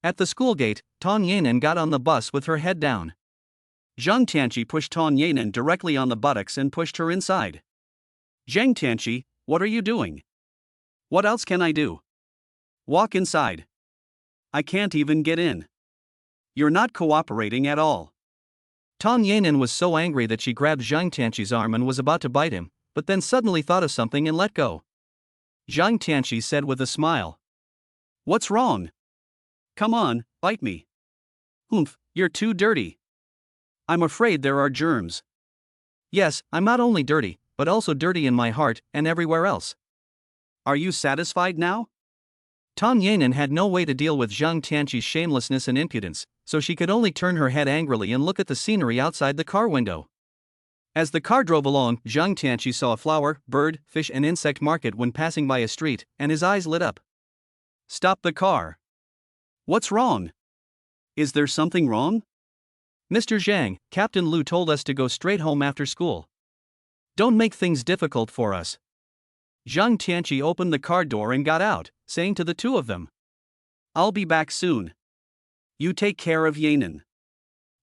At the school gate, Tong Yanan got on the bus with her head down. Zhang Tianqi pushed Tong Yanan directly on the buttocks and pushed her inside. Zhang Tianqi, what are you doing? What else can I do? Walk inside. I can't even get in. You're not cooperating at all. Tong Yanan was so angry that she grabbed Zhang Tianqi's arm and was about to bite him, but then suddenly thought of something and let go. Zhang Tianqi said with a smile, what's wrong? Come on, bite me. Humph, you're too dirty. I'm afraid there are germs. Yes, I'm not only dirty, but also dirty in my heart and everywhere else. Are you satisfied now? Tong Yanan had no way to deal with Zhang Tianqi's shamelessness and impudence, so she could only turn her head angrily and look at the scenery outside the car window. As the car drove along, Zhang Tianqi saw a flower, bird, fish and insect market when passing by a street, and his eyes lit up. Stop the car. What's wrong? Is there something wrong? Mr. Zhang, Captain Lu told us to go straight home after school. Don't make things difficult for us. Zhang Tianqi opened the car door and got out, saying to the two of them, I'll be back soon. You take care of Yanan.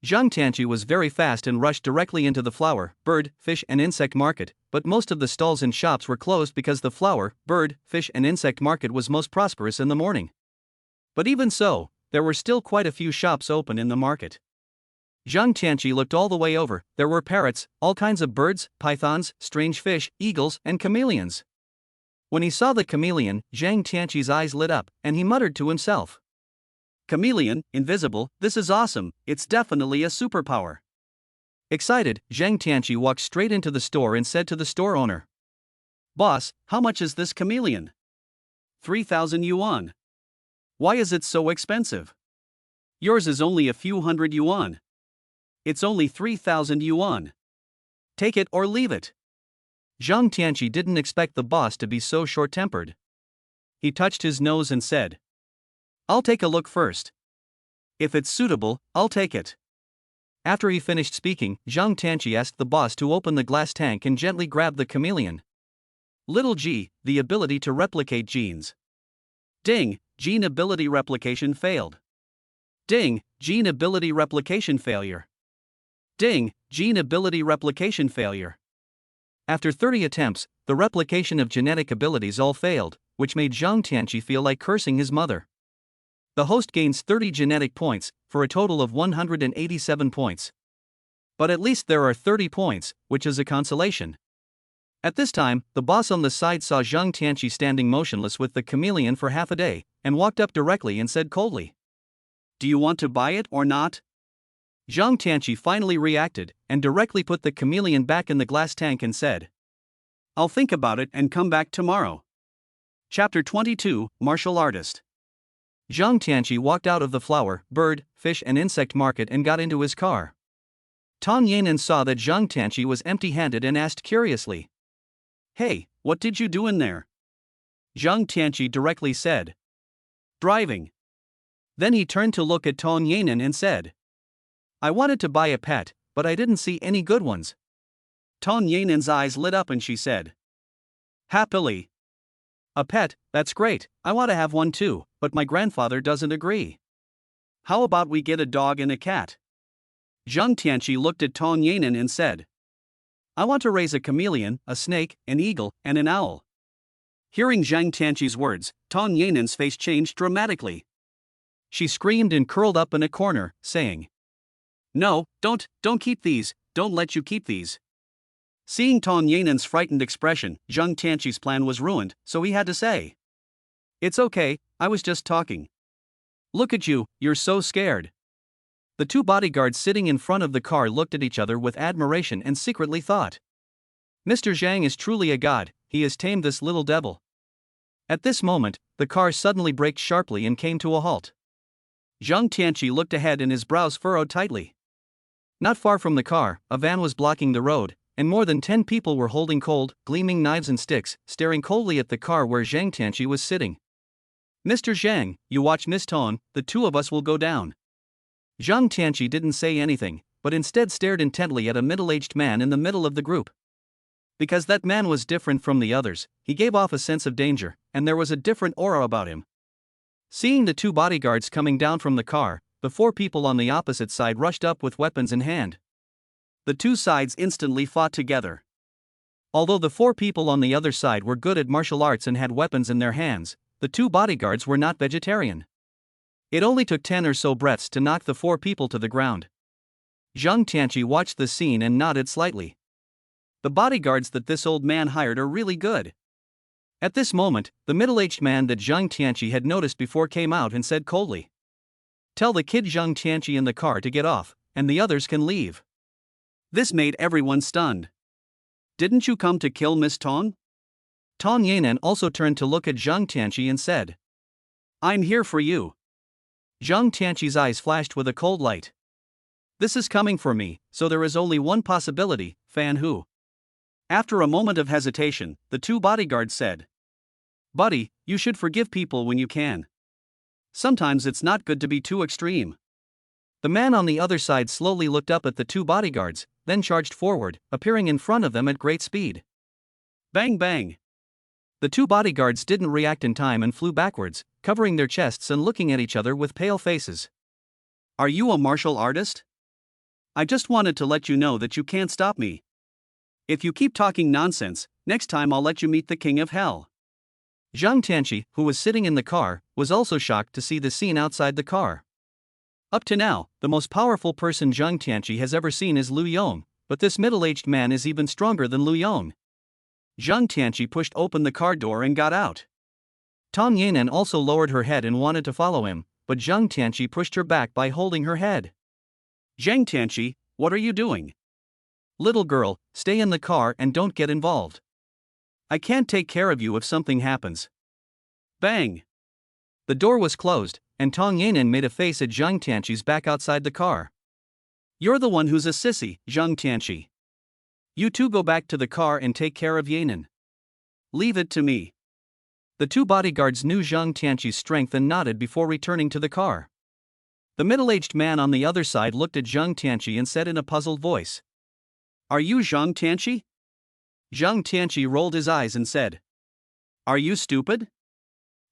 Zhang Tianqi was very fast and rushed directly into the flower, bird, fish and insect market, but most of the stalls and shops were closed because the flower, bird, fish and insect market was most prosperous in the morning. But even so, there were still quite a few shops open in the market. Zhang Tianqi looked all the way over. There were parrots, all kinds of birds, pythons, strange fish, eagles and chameleons. When he saw the chameleon, Zhang Tianqi's eyes lit up, and he muttered to himself. Chameleon, invisible, this is awesome, it's definitely a superpower. Excited, Zhang Tianqi walked straight into the store and said to the store owner. Boss, how much is this chameleon? 3,000 yuan. Why is it so expensive? Yours is only a few hundred yuan. It's only 3,000 yuan. Take it or leave it. Zhang Tianqi didn't expect the boss to be so short-tempered. He touched his nose and said, I'll take a look first. If it's suitable, I'll take it. After he finished speaking, Zhang Tianqi asked the boss to open the glass tank and gently grab the chameleon. Little g, the ability to replicate genes. Ding, gene ability replication failed. Ding, gene ability replication failure. Ding, gene ability replication failure. After 30 attempts, the replication of genetic abilities all failed, which made Zhang Tianqi feel like cursing his mother. The host gains 30 genetic points, for a total of 187 points. But at least there are 30 points, which is a consolation. At this time, the boss on the side saw Zhang Tianqi standing motionless with the chameleon for half a day, and walked up directly and said coldly, Do you want to buy it or not? Zhang Tianqi finally reacted, and directly put the chameleon back in the glass tank and said, I'll think about it and come back tomorrow. Chapter 22, Martial Artist. Zhang Tianqi walked out of the flower, bird, fish and insect market and got into his car. Tong Yanan saw that Zhang Tianqi was empty-handed and asked curiously, Hey, what did you do in there? Zhang Tianqi directly said, Driving. Then he turned to look at Tong Yanan and said, I wanted to buy a pet, but I didn't see any good ones. Tong Yanan's eyes lit up and she said, Happily. A pet, that's great, I want to have one too, but my grandfather doesn't agree. How about we get a dog and a cat? Zhang Tianqi looked at Tong Yanan and said, I want to raise a chameleon, a snake, an eagle, and an owl. Hearing Zhang Tianqi's words, Tong Yanan's face changed dramatically. She screamed and curled up in a corner, saying, No, don't keep these, don't let you keep these. Seeing Tong Yanan's frightened expression, Zhang Tianqi's plan was ruined, so he had to say, It's okay, I was just talking. Look at you, you're so scared. The two bodyguards sitting in front of the car looked at each other with admiration and secretly thought, Mr. Zhang is truly a god, he has tamed this little devil. At this moment, the car suddenly braked sharply and came to a halt. Zhang Tianqi looked ahead and his brows furrowed tightly. Not far from the car, a van was blocking the road, and more than 10 people were holding cold, gleaming knives and sticks, staring coldly at the car where Zhang Tianqi was sitting. Mr. Zhang, you watch Miss Tong, the two of us will go down. Zhang Tianqi didn't say anything, but instead stared intently at a middle-aged man in the middle of the group. Because that man was different from the others, he gave off a sense of danger, and there was a different aura about him. Seeing the two bodyguards coming down from the car, the 4 people on the opposite side rushed up with weapons in hand. The two sides instantly fought together. Although the 4 people on the other side were good at martial arts and had weapons in their hands, the two bodyguards were not vegetarian. It only took 10 or so breaths to knock the 4 people to the ground. Zhang Tianqi watched the scene and nodded slightly. The bodyguards that this old man hired are really good. At this moment, the middle-aged man that Zhang Tianqi had noticed before came out and said coldly, Tell the kid Zhang Tianqi in the car to get off, and the others can leave. This made everyone stunned. Didn't you come to kill Miss Tong? Tong Yanan also turned to look at Zhang Tianqi and said, I'm here for you. Zhang Tianqi's eyes flashed with a cold light. This is coming for me, so there is only one possibility, Fan Hu. After a moment of hesitation, the two bodyguards said, Buddy, you should forgive people when you can. Sometimes it's not good to be too extreme. The man on the other side slowly looked up at the two bodyguards, then charged forward, appearing in front of them at great speed. Bang bang! The two bodyguards didn't react in time and flew backwards, covering their chests and looking at each other with pale faces. Are you a martial artist? I just wanted to let you know that you can't stop me. If you keep talking nonsense, next time I'll let you meet the king of hell. Zhang Tansi, who was sitting in the car, was also shocked to see the scene outside the car. Up to now, the most powerful person Zhang Tansi has ever seen is Lu Yong, but this middle-aged man is even stronger than Lu Yong. Zhang Tansi pushed open the car door and got out. Tong Yanan also lowered her head and wanted to follow him, but Zhang Tansi pushed her back by holding her head. Zhang Tansi, what are you doing? Little girl, stay in the car and don't get involved. I can't take care of you if something happens. Bang! The door was closed, and Tong Yanan made a face at Zhang Tansi's back outside the car. You're the one who's a sissy, Zhang Tansi. You two go back to the car and take care of Yanan. Leave it to me. The two bodyguards knew Zhang Tansi's strength and nodded before returning to the car. The middle-aged man on the other side looked at Zhang Tansi and said in a puzzled voice, Are you Zhang Tansi? Zhang Tansi rolled his eyes and said, Are you stupid?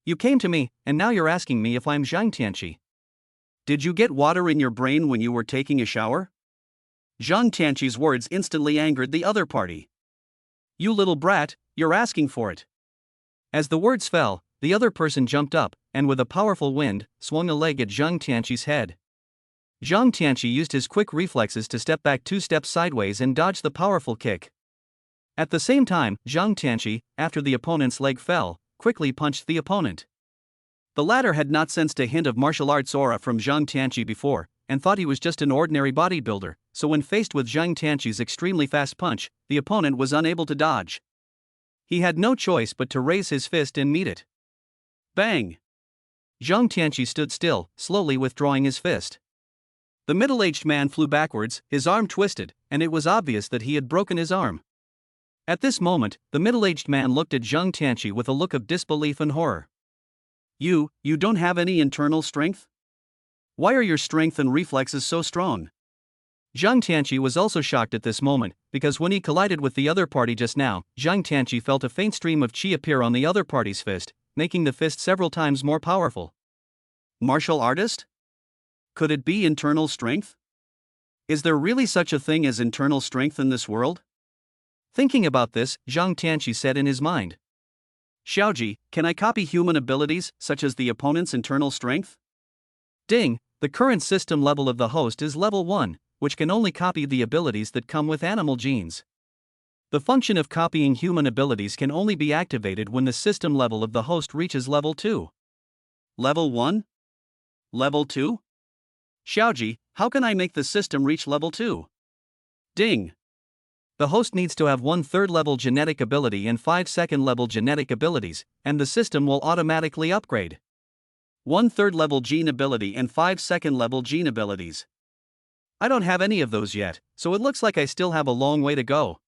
You came to me, and now you're asking me if I'm Zhang Tansi. Did you get water in your brain when you were taking a shower? Zhang Tansi's words instantly angered the other party. You little brat, you're asking for it. As the words fell, the other person jumped up, and with a powerful wind, swung a leg at Zhang Tansi's head. Zhang Tansi used his quick reflexes to step back 2 steps sideways and dodge the powerful kick. At the same time, Zhang Tansi, after the opponent's leg fell, quickly punched the opponent. The latter had not sensed a hint of martial arts aura from Zhang Tansi before, and thought he was just an ordinary bodybuilder, so when faced with Zhang Tansi's extremely fast punch, the opponent was unable to dodge. He had no choice but to raise his fist and meet it. Bang! Zhang Tansi stood still, slowly withdrawing his fist. The middle-aged man flew backwards, his arm twisted, and it was obvious that he had broken his arm. At this moment, the middle-aged man looked at Zhang Tansi with a look of disbelief and horror. You don't have any internal strength? Why are your strength and reflexes so strong? Zhang Tansi was also shocked at this moment, because when he collided with the other party just now, Zhang Tansi felt a faint stream of qi appear on the other party's fist, making the fist several times more powerful. Martial artist? Could it be internal strength? Is there really such a thing as internal strength in this world? Thinking about this, Zhang Tansi said in his mind. Xiaoji, can I copy human abilities, such as the opponent's internal strength? Ding, the current system level of the host is level 1, which can only copy the abilities that come with animal genes. The function of copying human abilities can only be activated when the system level of the host reaches level 2. Level 1? Level 2? Xiaoji, how can I make the system reach level 2? Ding. The host needs to have 1/3 level genetic ability and 5 second level genetic abilities, and the system will automatically upgrade. 1/3 level gene ability and 5 second level gene abilities. I don't have any of those yet, so it looks like I still have a long way to go.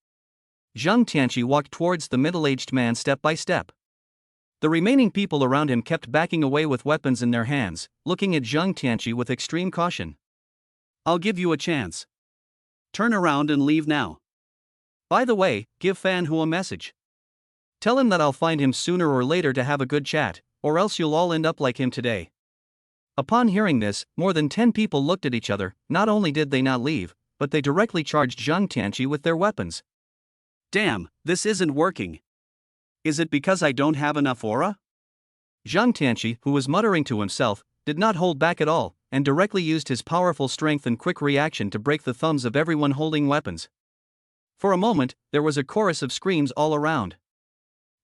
Zhang Tansi walked towards the middle-aged man step by step. The remaining people around him kept backing away with weapons in their hands, looking at Zhang Tansi with extreme caution. I'll give you a chance. Turn around and leave now. By the way, give Fan Hu a message. Tell him that I'll find him sooner or later to have a good chat, or else you'll all end up like him today. Upon hearing this, more than 10 people looked at each other. Not only did they not leave, but they directly charged Zhang Tansi with their weapons. Damn, this isn't working. Is it because I don't have enough aura? Zhang Tansi, who was muttering to himself, did not hold back at all, and directly used his powerful strength and quick reaction to break the thumbs of everyone holding weapons. For a moment, there was a chorus of screams all around.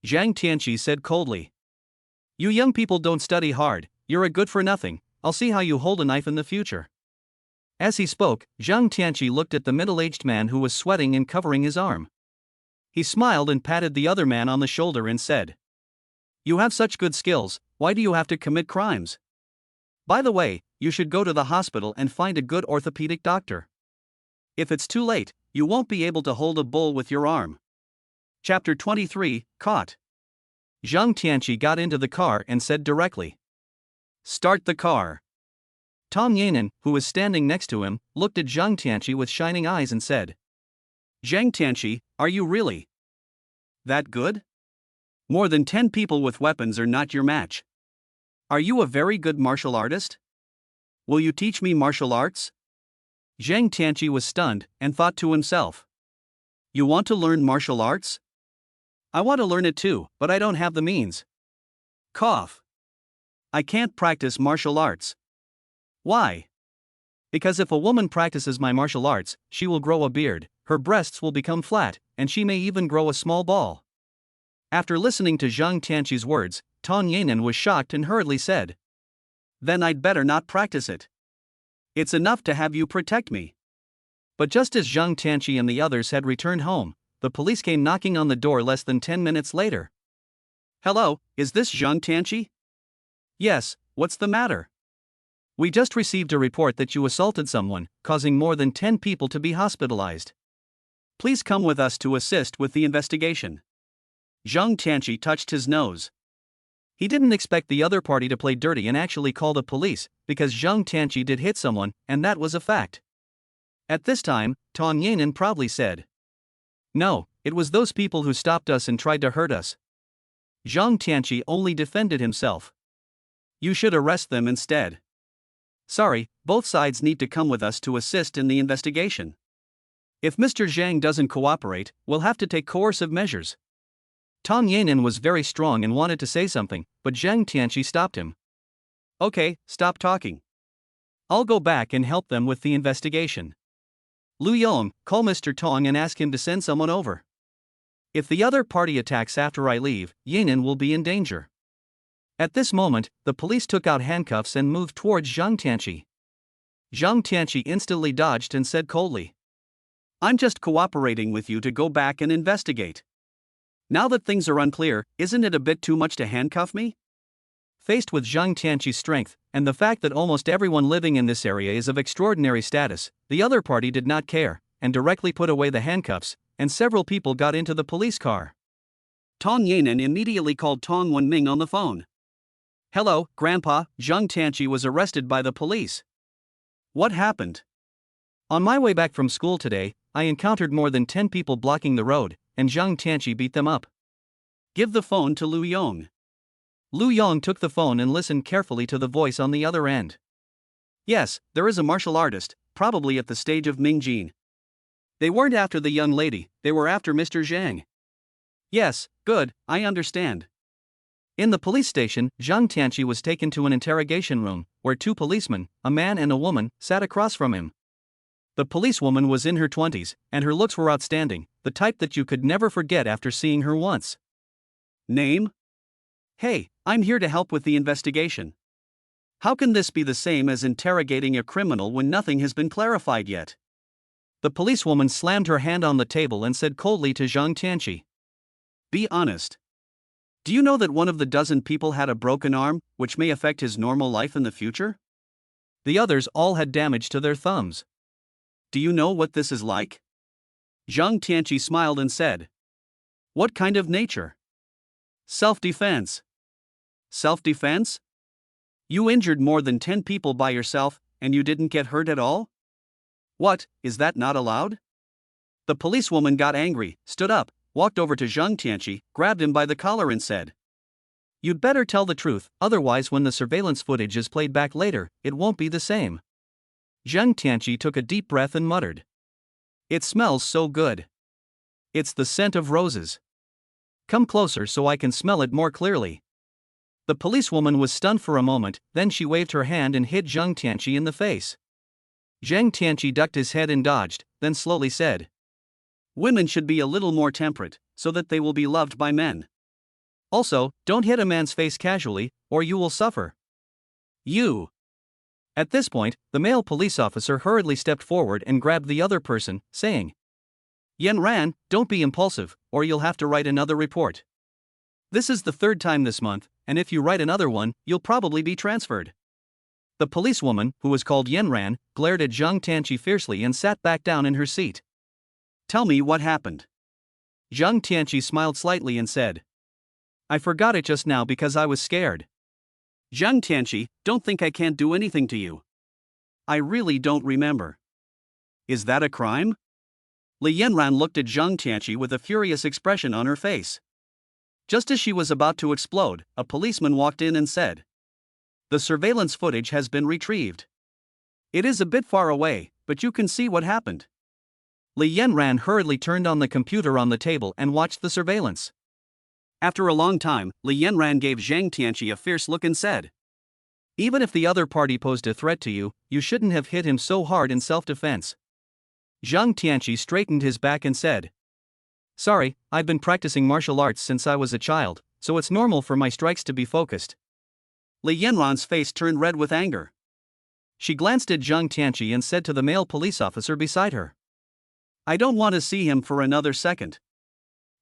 Zhang Tansi said coldly, You young people don't study hard, you're a good for nothing, I'll see how you hold a knife in the future. As he spoke, Zhang Tansi looked at the middle-aged man who was sweating and covering his arm. He smiled and patted the other man on the shoulder and said, You have such good skills, why do you have to commit crimes? By the way, you should go to the hospital and find a good orthopedic doctor. If it's too late, you won't be able to hold a bull with your arm. Chapter 23, Caught. Zhang Tianqi got into the car and said directly, "Start the car." Tong Yanan, who was standing next to him, looked at Zhang Tianqi with shining eyes and said, "Zhang Tianqi, are you really that good? More than 10 people with weapons are not your match. Are you a very good martial artist? Will you teach me martial arts?" Zhang Tianqi was stunned and thought to himself, "You want to learn martial arts? I want to learn it too, but I don't have the means. Cough. I can't practice martial arts. Why? Because if a woman practices my martial arts, she will grow a beard, her breasts will become flat, and she may even grow a small ball." After listening to Zhang Tianqi's words, Tong Yanan was shocked and hurriedly said, "Then I'd better not practice it. It's enough to have you protect me." But just as Zhang Tianqi and the others had returned home, the police came knocking on the door less than 10 minutes later. "Hello, is this Zhang Tianqi?" "Yes, what's the matter?" "We just received a report that you assaulted someone, causing more than 10 people to be hospitalized. Please come with us to assist with the investigation." Zhang Tianqi touched his nose. He didn't expect the other party to play dirty and actually call the police, because Zhang Tianqi did hit someone, and that was a fact. At this time, Tong Yanan proudly said, "No, it was those people who stopped us and tried to hurt us." Zhang Tianqi only defended himself. "You should arrest them instead." "Sorry, both sides need to come with us to assist in the investigation. If Mr. Zhang doesn't cooperate, we'll have to take coercive measures." Tong Yanan was very strong and wanted to say something, but Zhang Tianqi stopped him. "Okay, stop talking. I'll go back and help them with the investigation. Lu Yong, call Mr. Tong and ask him to send someone over. If the other party attacks after I leave, Yanan will be in danger." At this moment, the police took out handcuffs and moved towards Zhang Tianqi. Zhang Tianqi instantly dodged and said coldly, "I'm just cooperating with you to go back and investigate. Now that things are unclear, isn't it a bit too much to handcuff me?" Faced with Zhang Tianqi's strength, and the fact that almost everyone living in this area is of extraordinary status, the other party did not care, and directly put away the handcuffs, and several people got into the police car. Tong Yanan immediately called Tong Wenming on the phone. "Hello, Grandpa, Zhang Tianqi was arrested by the police." "What happened?" "On my way back from school today, I encountered more than 10 people blocking the road, and Zhang Tianqi beat them up." "Give the phone to Lu Yong." Lu Yong took the phone and listened carefully to the voice on the other end. "Yes, there is a martial artist, probably at the stage of Mingjin. They weren't after the young lady, they were after Mr. Zhang." "Yes, good, I understand." In the police station, Zhang Tianqi was taken to an interrogation room, where 2 policemen, a man and a woman, sat across from him. The policewoman was in her 20s, and her looks were outstanding, the type that you could never forget after seeing her once. "Name?" "Hey, I'm here to help with the investigation." "How can this be the same as interrogating a criminal when nothing has been clarified yet?" The policewoman slammed her hand on the table and said coldly to Zhang Tianqi, "Be honest. Do you know that one of the dozen people had a broken arm, which may affect his normal life in the future? The others all had damage to their thumbs. Do you know what this is like?" Zhang Tianqi smiled and said, "What kind of nature?" "Self-defense." "Self-defense? You injured more than 10 people by yourself, and you didn't get hurt at all? What, is that not allowed?" The policewoman got angry, stood up, walked over to Zhang Tianqi, grabbed him by the collar and said, "You'd better tell the truth, otherwise when the surveillance footage is played back later, it won't be the same." Zhang Tianqi took a deep breath and muttered, "It smells so good. It's the scent of roses. Come closer so I can smell it more clearly." The policewoman was stunned for a moment, then she waved her hand and hit Zhang Tianqi in the face. Zhang Tianqi ducked his head and dodged, then slowly said, "Women should be a little more temperate, so that they will be loved by men. Also, don't hit a man's face casually, or you will suffer. You." At this point, the male police officer hurriedly stepped forward and grabbed the other person, saying, "Yan Ran, don't be impulsive, or you'll have to write another report. This is the 3rd time this month, and if you write another one, you'll probably be transferred." The policewoman, who was called Yenran, glared at Zhang Tianqi fiercely and sat back down in her seat. Tell me what happened. Zhang Tianqi smiled slightly and said. I forgot it just now because I was scared. Zhang Tianqi, don't think I can't do anything to you. I really don't remember. Is that a crime? Li Yenran looked at Zhang Tianqi with a furious expression on her face. Just as she was about to explode, a policeman walked in and said. The surveillance footage has been retrieved. It is a bit far away, but you can see what happened. Li Yenran hurriedly turned on the computer on the table and watched the surveillance. After a long time, Li Yenran gave Zhang Tianqi a fierce look and said. Even if the other party posed a threat to you, you shouldn't have hit him so hard in self-defense. Zhang Tianqi straightened his back and said. Sorry, I've been practicing martial arts since I was a child, so it's normal for my strikes to be focused. Li Yenran's face turned red with anger. She glanced at Zhang Tianqi and said to the male police officer beside her. I don't want to see him for another second.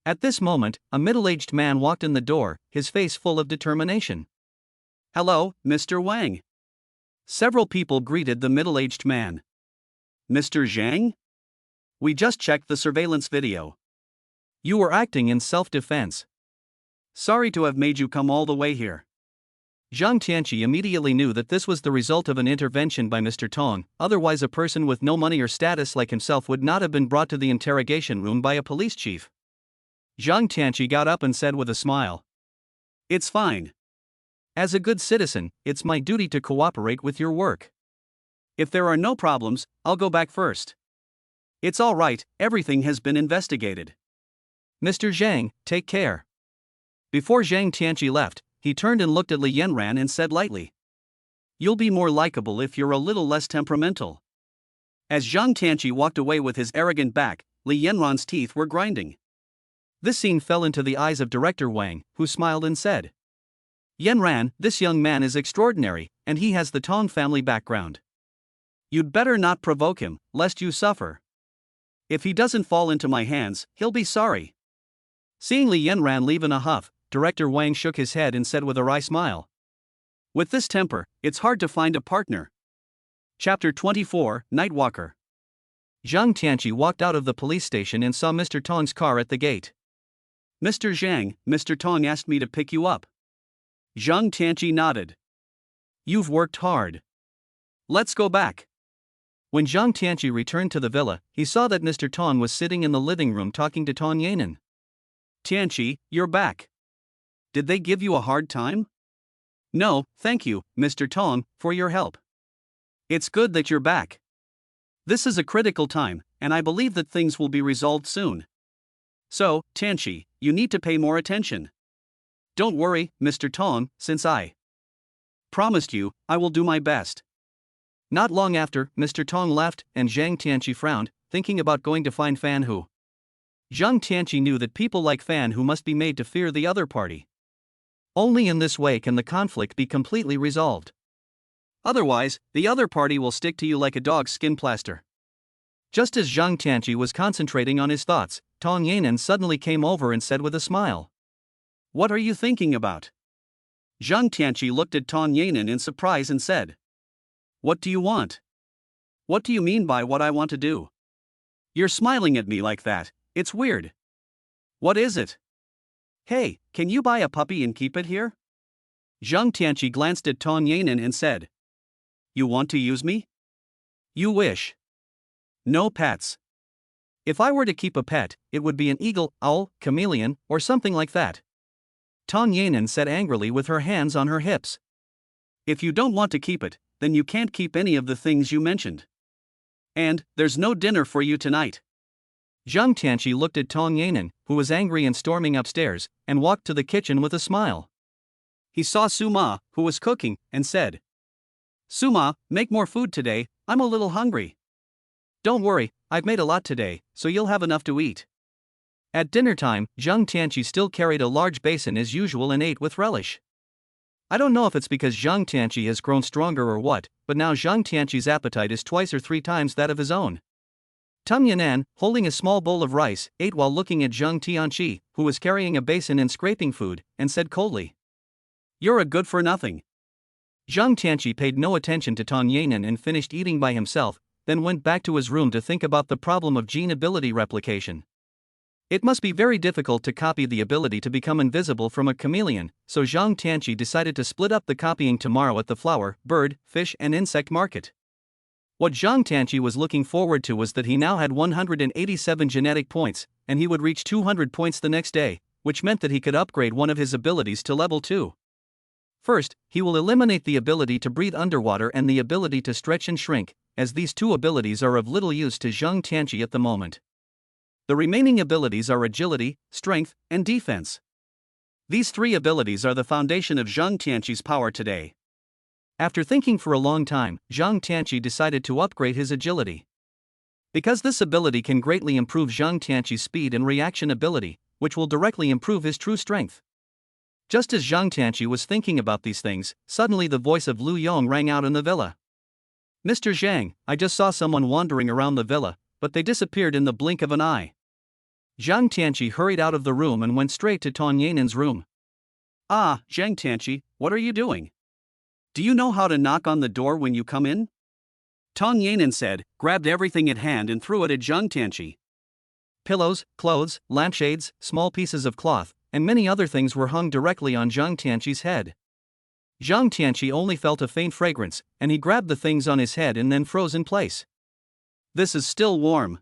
At this moment, a middle-aged man walked in the door, his face full of determination. Hello, Mr. Wang. Several people greeted the middle-aged man. Mr. Zhang? We just checked the surveillance video. You were acting in self-defense. Sorry to have made you come all the way here. Zhang Tianqi immediately knew that this was the result of an intervention by Mr. Tong, otherwise a person with no money or status like himself would not have been brought to the interrogation room by a police chief. Zhang Tianqi got up and said with a smile. It's fine. As a good citizen, it's my duty to cooperate with your work. If there are no problems, I'll go back first. It's all right, everything has been investigated. Mr. Zhang, take care. Before Zhang Tianqi left, he turned and looked at Li Yenran and said lightly. You'll be more likable if you're a little less temperamental. As Zhang Tianqi walked away with his arrogant back, Li Yenran's teeth were grinding. This scene fell into the eyes of Director Wang, who smiled and said. Yenran, this young man is extraordinary, and he has the Tong family background. You'd better not provoke him, lest you suffer. If he doesn't fall into my hands, he'll be sorry. Seeing Li Yenran leave in a huff, Director Wang shook his head and said with a wry smile. With this temper, it's hard to find a partner. Chapter 24, Nightwalker. Zhang Tianqi walked out of the police station and saw Mr. Tong's car at the gate. Mr. Zhang, Mr. Tong asked me to pick you up. Zhang Tianqi nodded. You've worked hard. Let's go back. When Zhang Tianqi returned to the villa, he saw that Mr. Tong was sitting in the living room talking to Tong Yanan. Tianqi, you're back. Did they give you a hard time? No, thank you, Mr. Tong, for your help. It's good that you're back. This is a critical time, and I believe that things will be resolved soon. So, Tianqi, you need to pay more attention. Don't worry, Mr. Tong, since I promised you, I will do my best. Not long after, Mr. Tong left, and Zhang Tianqi frowned, thinking about going to find Fan Hu. Zhang Tianqi knew that people like Fan Hu must be made to fear the other party. Only in this way can the conflict be completely resolved. Otherwise, the other party will stick to you like a dog's skin plaster. Just as Zhang Tianqi was concentrating on his thoughts, Tong Yanan suddenly came over and said with a smile. What are you thinking about? Zhang Tianqi looked at Tong Yanan in surprise and said. What do you want? What do you mean by what I want to do? You're smiling at me like that, it's weird. What is it? Hey, can you buy a puppy and keep it here? Zhang Tianqi glanced at Tong Yanan and said. You want to use me? You wish. No pets. If I were to keep a pet, it would be an eagle, owl, chameleon, or something like that. Tong Yanan said angrily with her hands on her hips. If you don't want to keep it, then you can't keep any of the things you mentioned. And, there's no dinner for you tonight. Zhang Tianqi looked at Tong Yanan, who was angry and storming upstairs, and walked to the kitchen with a smile. He saw Suma, who was cooking, and said, Suma, make more food today, I'm a little hungry. Don't worry, I've made a lot today, so you'll have enough to eat. At dinner time, Zhang Tianqi still carried a large basin as usual and ate with relish. I don't know if it's because Zhang Tianqi has grown stronger or what, but now Zhang Tianqi's appetite is 2 or 3 times that of his own. Tong Yanan, holding a small bowl of rice, ate while looking at Zhang Tianqi, who was carrying a basin and scraping food, and said coldly, You're a good-for-nothing. Zhang Tianqi paid no attention to Tang Yanan and finished eating by himself, then went back to his room to think about the problem of gene ability replication. It must be very difficult to copy the ability to become invisible from a chameleon, so Zhang Tianqi decided to split up the copying tomorrow at the flower, bird, fish and insect market. What Zhang Tianqi was looking forward to was that he now had 187 genetic points, and he would reach 200 points the next day, which meant that he could upgrade one of his abilities to level 2. First, he will eliminate the ability to breathe underwater and the ability to stretch and shrink, as these two abilities are of little use to Zhang Tianqi at the moment. The remaining abilities are agility, strength, and defense. These three abilities are the foundation of Zhang Tianqi's power today. After thinking for a long time, Zhang Tianqi decided to upgrade his agility. Because this ability can greatly improve Zhang Tianqi's speed and reaction ability, which will directly improve his true strength. Just as Zhang Tianqi was thinking about these things, suddenly the voice of Lu Yong rang out in the villa. "Mr. Zhang, I just saw someone wandering around the villa, but they disappeared in the blink of an eye." Zhang Tianqi hurried out of the room and went straight to Tang Yanan's room. "Ah, Zhang Tianqi, what are you doing? Do you know how to knock on the door when you come in?" Tang Yanan said, grabbed everything at hand and threw it at Zhang Tianqi. Pillows, clothes, lampshades, small pieces of cloth, and many other things were hung directly on Zhang Tianqi's head. Zhang Tianqi only felt a faint fragrance, and he grabbed the things on his head and then froze in place. "This is still warm."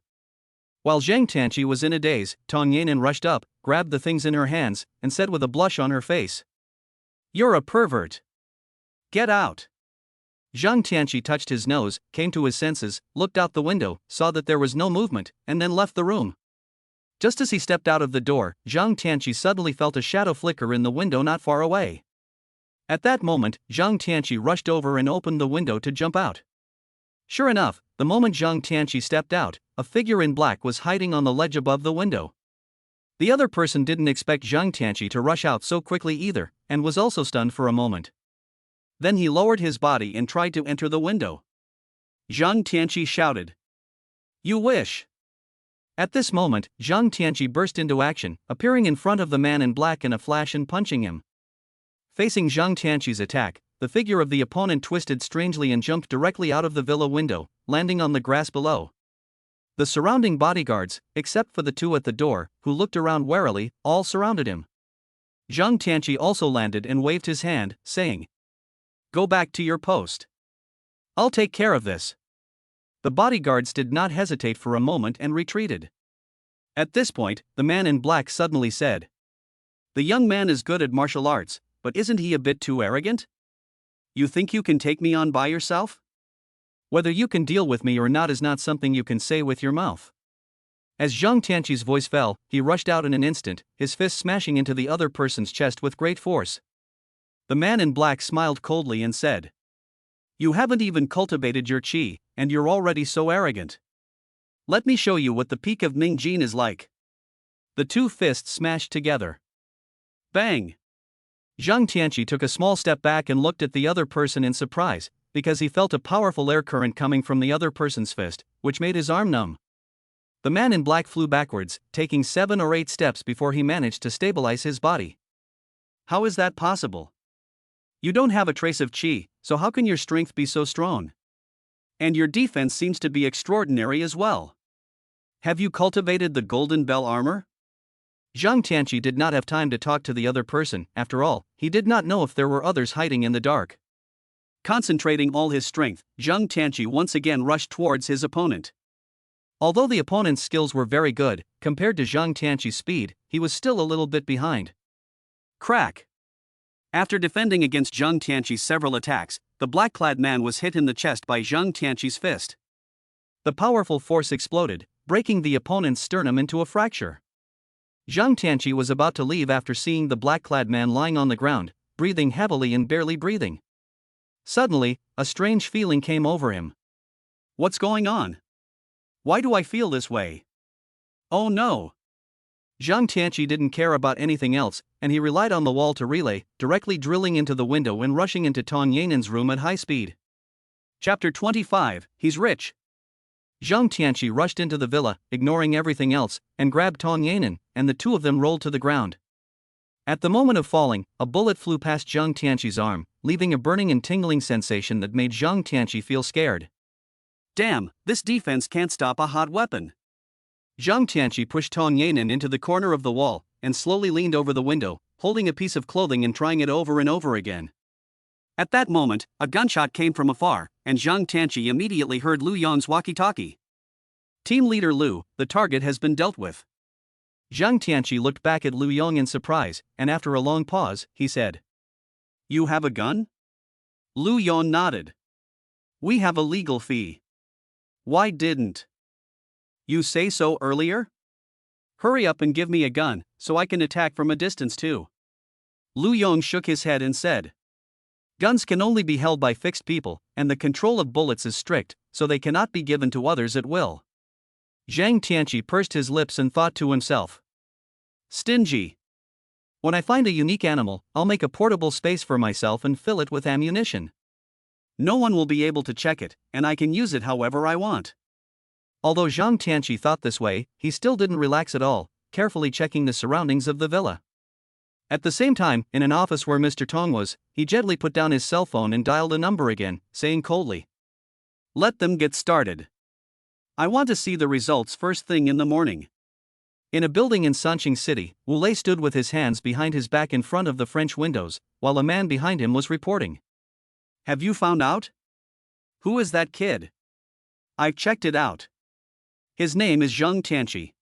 While Zhang Tianqi was in a daze, Tang Yanan rushed up, grabbed the things in her hands, and said with a blush on her face, "You're a pervert. Get out." Zhang Tianqi touched his nose, came to his senses, looked out the window, saw that there was no movement, and then left the room. Just as he stepped out of the door, Zhang Tianqi suddenly felt a shadow flicker in the window not far away. At that moment, Zhang Tianqi rushed over and opened the window to jump out. Sure enough, the moment Zhang Tianqi stepped out, a figure in black was hiding on the ledge above the window. The other person didn't expect Zhang Tianqi to rush out so quickly either, and was also stunned for a moment. Then he lowered his body and tried to enter the window. Zhang Tianqi shouted, "You wish!" At this moment, Zhang Tianqi burst into action, appearing in front of the man in black in a flash and punching him. Facing Zhang Tianqi's attack, the figure of the opponent twisted strangely and jumped directly out of the villa window, landing on the grass below. The surrounding bodyguards, except for the two at the door, who looked around warily, all surrounded him. Zhang Tianqi also landed and waved his hand, saying, "Go back to your post. I'll take care of this." The bodyguards did not hesitate for a moment and retreated. At this point, the man in black suddenly said, "The young man is good at martial arts, but isn't he a bit too arrogant? You think you can take me on by yourself? Whether you can deal with me or not is not something you can say with your mouth." As Zhang Tianqi's voice fell, he rushed out in an instant, his fist smashing into the other person's chest with great force. The man in black smiled coldly and said, "You haven't even cultivated your qi, and you're already so arrogant. Let me show you what the peak of Ming Jin is like." The two fists smashed together. Bang! Zhang Tianqi took a small step back and looked at the other person in surprise, because he felt a powerful air current coming from the other person's fist, which made his arm numb. The man in black flew backwards, taking 7 or 8 steps before he managed to stabilize his body. "How is that possible? You don't have a trace of qi, so how can your strength be so strong? And your defense seems to be extraordinary as well. Have you cultivated the golden bell armor?" Zhang Tianqi did not have time to talk to the other person. After all, he did not know if there were others hiding in the dark. Concentrating all his strength, Zhang Tianqi once again rushed towards his opponent. Although the opponent's skills were very good, compared to Zhang Tianqi's speed, he was still a little bit behind. Crack! After defending against Zhang Tianqi's several attacks, the black-clad man was hit in the chest by Zhang Tianqi's fist. The powerful force exploded, breaking the opponent's sternum into a fracture. Zhang Tianqi was about to leave after seeing the black-clad man lying on the ground, breathing heavily and barely breathing. Suddenly, a strange feeling came over him. What's going on? Why do I feel this way? Oh no! Zhang Tianqi didn't care about anything else, and he relied on the wall to relay, directly drilling into the window and rushing into Tang Yanan's room at high speed. Chapter 25, He's Rich. Zhang Tianqi rushed into the villa, ignoring everything else, and grabbed Tang Yanan, and the two of them rolled to the ground. At the moment of falling, a bullet flew past Zhang Tianqi's arm, leaving a burning and tingling sensation that made Zhang Tianqi feel scared. Damn, this defense can't stop a hot weapon. Zhang Tianqi pushed Tong Yanan into the corner of the wall and slowly leaned over the window, holding a piece of clothing and trying it over and over again. At that moment, a gunshot came from afar, and Zhang Tianqi immediately heard Lu Yong's walkie-talkie. Team leader Lu, the target has been dealt with. Zhang Tianqi looked back at Lu Yong in surprise, and after a long pause, he said, "You have a gun?" Lu Yong nodded. "We have a legal fee." "Why didn't you say so earlier? Hurry up and give me a gun, so I can attack from a distance too." Lu Yong shook his head and said, "Guns can only be held by fixed people, and the control of bullets is strict, so they cannot be given to others at will." Zhang Tianqi pursed his lips and thought to himself, "Stingy. When I find a unique animal, I'll make a portable space for myself and fill it with ammunition. No one will be able to check it, and I can use it however I want." Although Zhang Tianqi thought this way, he still didn't relax at all, carefully checking the surroundings of the villa. At the same time, in an office where Mr. Tong was, he gently put down his cell phone and dialed a number again, saying coldly, "Let them get started. I want to see the results first thing in the morning." In a building in Sanqing City, Wu Lei stood with his hands behind his back in front of the French windows, while a man behind him was reporting. "Have you found out? Who is that kid? I've checked it out. His name is Zhang Tianqi.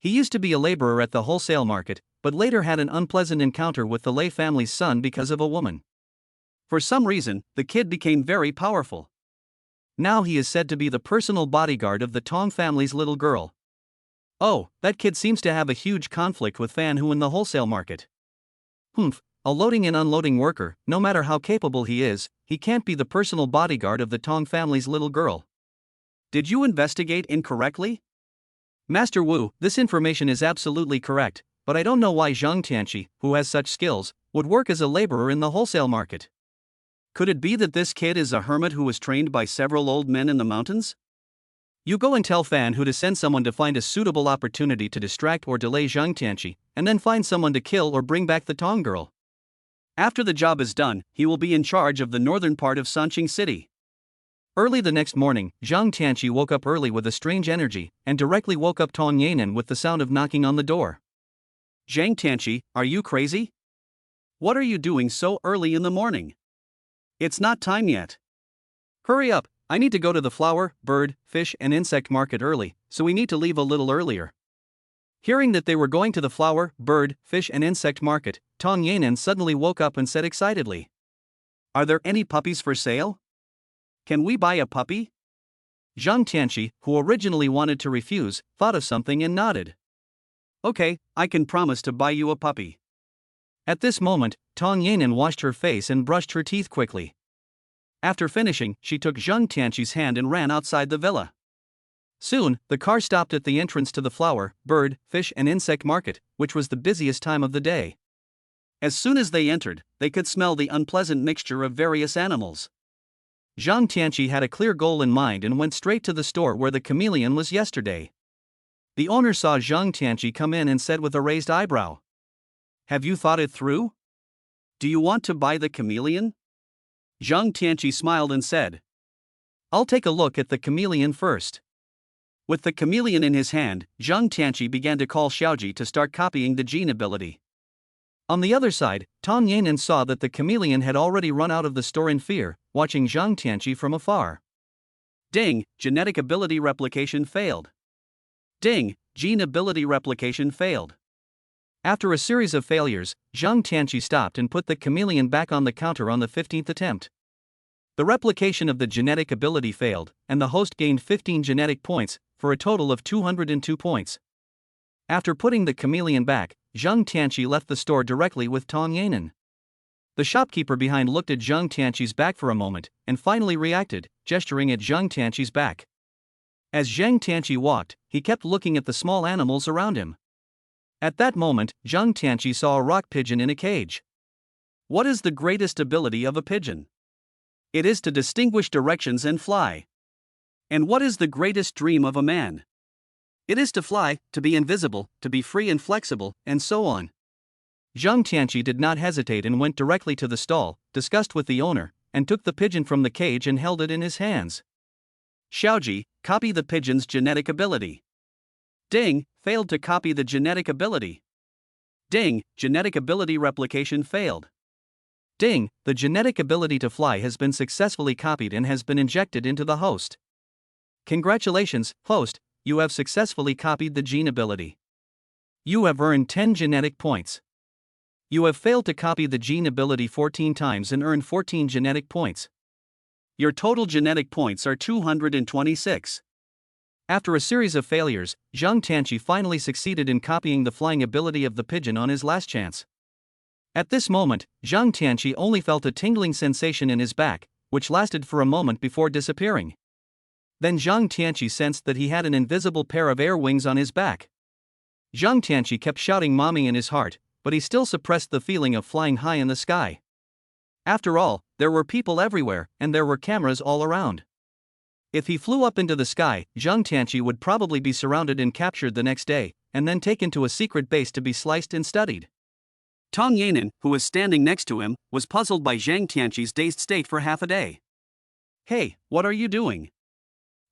He used to be a laborer at the wholesale market, but later had an unpleasant encounter with the Lei family's son because of a woman. For some reason, the kid became very powerful. Now he is said to be the personal bodyguard of the Tong family's little girl. Oh, that kid seems to have a huge conflict with Fan Hu in the wholesale market. A loading and unloading worker, no matter how capable he can't be the personal bodyguard of the Tong family's little girl. Did you investigate incorrectly? Master Wu, this information is absolutely correct, but I don't know why Zhang Tianqi, who has such skills, would work as a laborer in the wholesale market. Could it be that this kid is a hermit who was trained by several old men in the mountains? You go and tell Fan Hu to send someone to find a suitable opportunity to distract or delay Zhang Tianqi, and then find someone to kill or bring back the Tong girl. After the job is done, he will be in charge of the northern part of Sanqing City." Early the next morning, Zhang Tianqi woke up early with a strange energy, and directly woke up Tong Yanan with the sound of knocking on the door. "Zhang Tianqi, are you crazy? What are you doing so early in the morning? It's not time yet. Hurry up, I need to go to the flower, bird, fish and insect market early, so we need to leave a little earlier." Hearing that they were going to the flower, bird, fish and insect market, Tong Yanan suddenly woke up and said excitedly, "Are there any puppies for sale? Can we buy a puppy?" Zhang Tianqi, who originally wanted to refuse, thought of something and nodded. "Okay, I can promise to buy you a puppy." At this moment, Tong Yanan washed her face and brushed her teeth quickly. After finishing, she took Zhang Tianqi's hand and ran outside the villa. Soon, the car stopped at the entrance to the flower, bird, fish and insect market, which was the busiest time of the day. As soon as they entered, they could smell the unpleasant mixture of various animals. Zhang Tianqi had a clear goal in mind and went straight to the store where the chameleon was yesterday. The owner saw Zhang Tianqi come in and said with a raised eyebrow, "Have you thought it through? Do you want to buy the chameleon?" Zhang Tianqi smiled and said, "I'll take a look at the chameleon first." With the chameleon in his hand, Zhang Tianqi began to call Xiaoji to start copying the gene ability. On the other side, Tong Yanan saw that the chameleon had already run out of the store in fear, watching Zhang Tianqi from afar. Ding, genetic ability replication failed. Ding, gene ability replication failed. After a series of failures, Zhang Tianqi stopped and put the chameleon back on the counter on the 15th attempt. The replication of the genetic ability failed, and the host gained 15 genetic points, for a total of 202 points. After putting the chameleon back, Zhang Tianqi left the store directly with Tong Yanan. The shopkeeper behind looked at Zhang Tianqi's back for a moment, and finally reacted, gesturing at Zhang Tianqi's back. As Zhang Tianqi walked, he kept looking at the small animals around him. At that moment, Zhang Tianqi saw a rock pigeon in a cage. What is the greatest ability of a pigeon? It is to distinguish directions and fly. And what is the greatest dream of a man? It is to fly, to be invisible, to be free and flexible, and so on. Zhang Tianqi did not hesitate and went directly to the stall, discussed with the owner, and took the pigeon from the cage and held it in his hands. Xiaoji, copy the pigeon's genetic ability. Ding, failed to copy the genetic ability. Ding, genetic ability replication failed. Ding, the genetic ability to fly has been successfully copied and has been injected into the host. Congratulations, host, you have successfully copied the gene ability. You have earned 10 genetic points. You have failed to copy the gene ability 14 times and earned 14 genetic points. Your total genetic points are 226. After a series of failures, Zhang Tianqi finally succeeded in copying the flying ability of the pigeon on his last chance. At this moment, Zhang Tianqi only felt a tingling sensation in his back, which lasted for a moment before disappearing. Then Zhang Tianqi sensed that he had an invisible pair of air wings on his back. Zhang Tianqi kept shouting mommy in his heart, but he still suppressed the feeling of flying high in the sky. After all, there were people everywhere, and there were cameras all around. If he flew up into the sky, Zhang Tianqi would probably be surrounded and captured the next day, and then taken to a secret base to be sliced and studied. Tong Yanan, who was standing next to him, was puzzled by Zhang Tianqi's dazed state for half a day. Hey, what are you doing?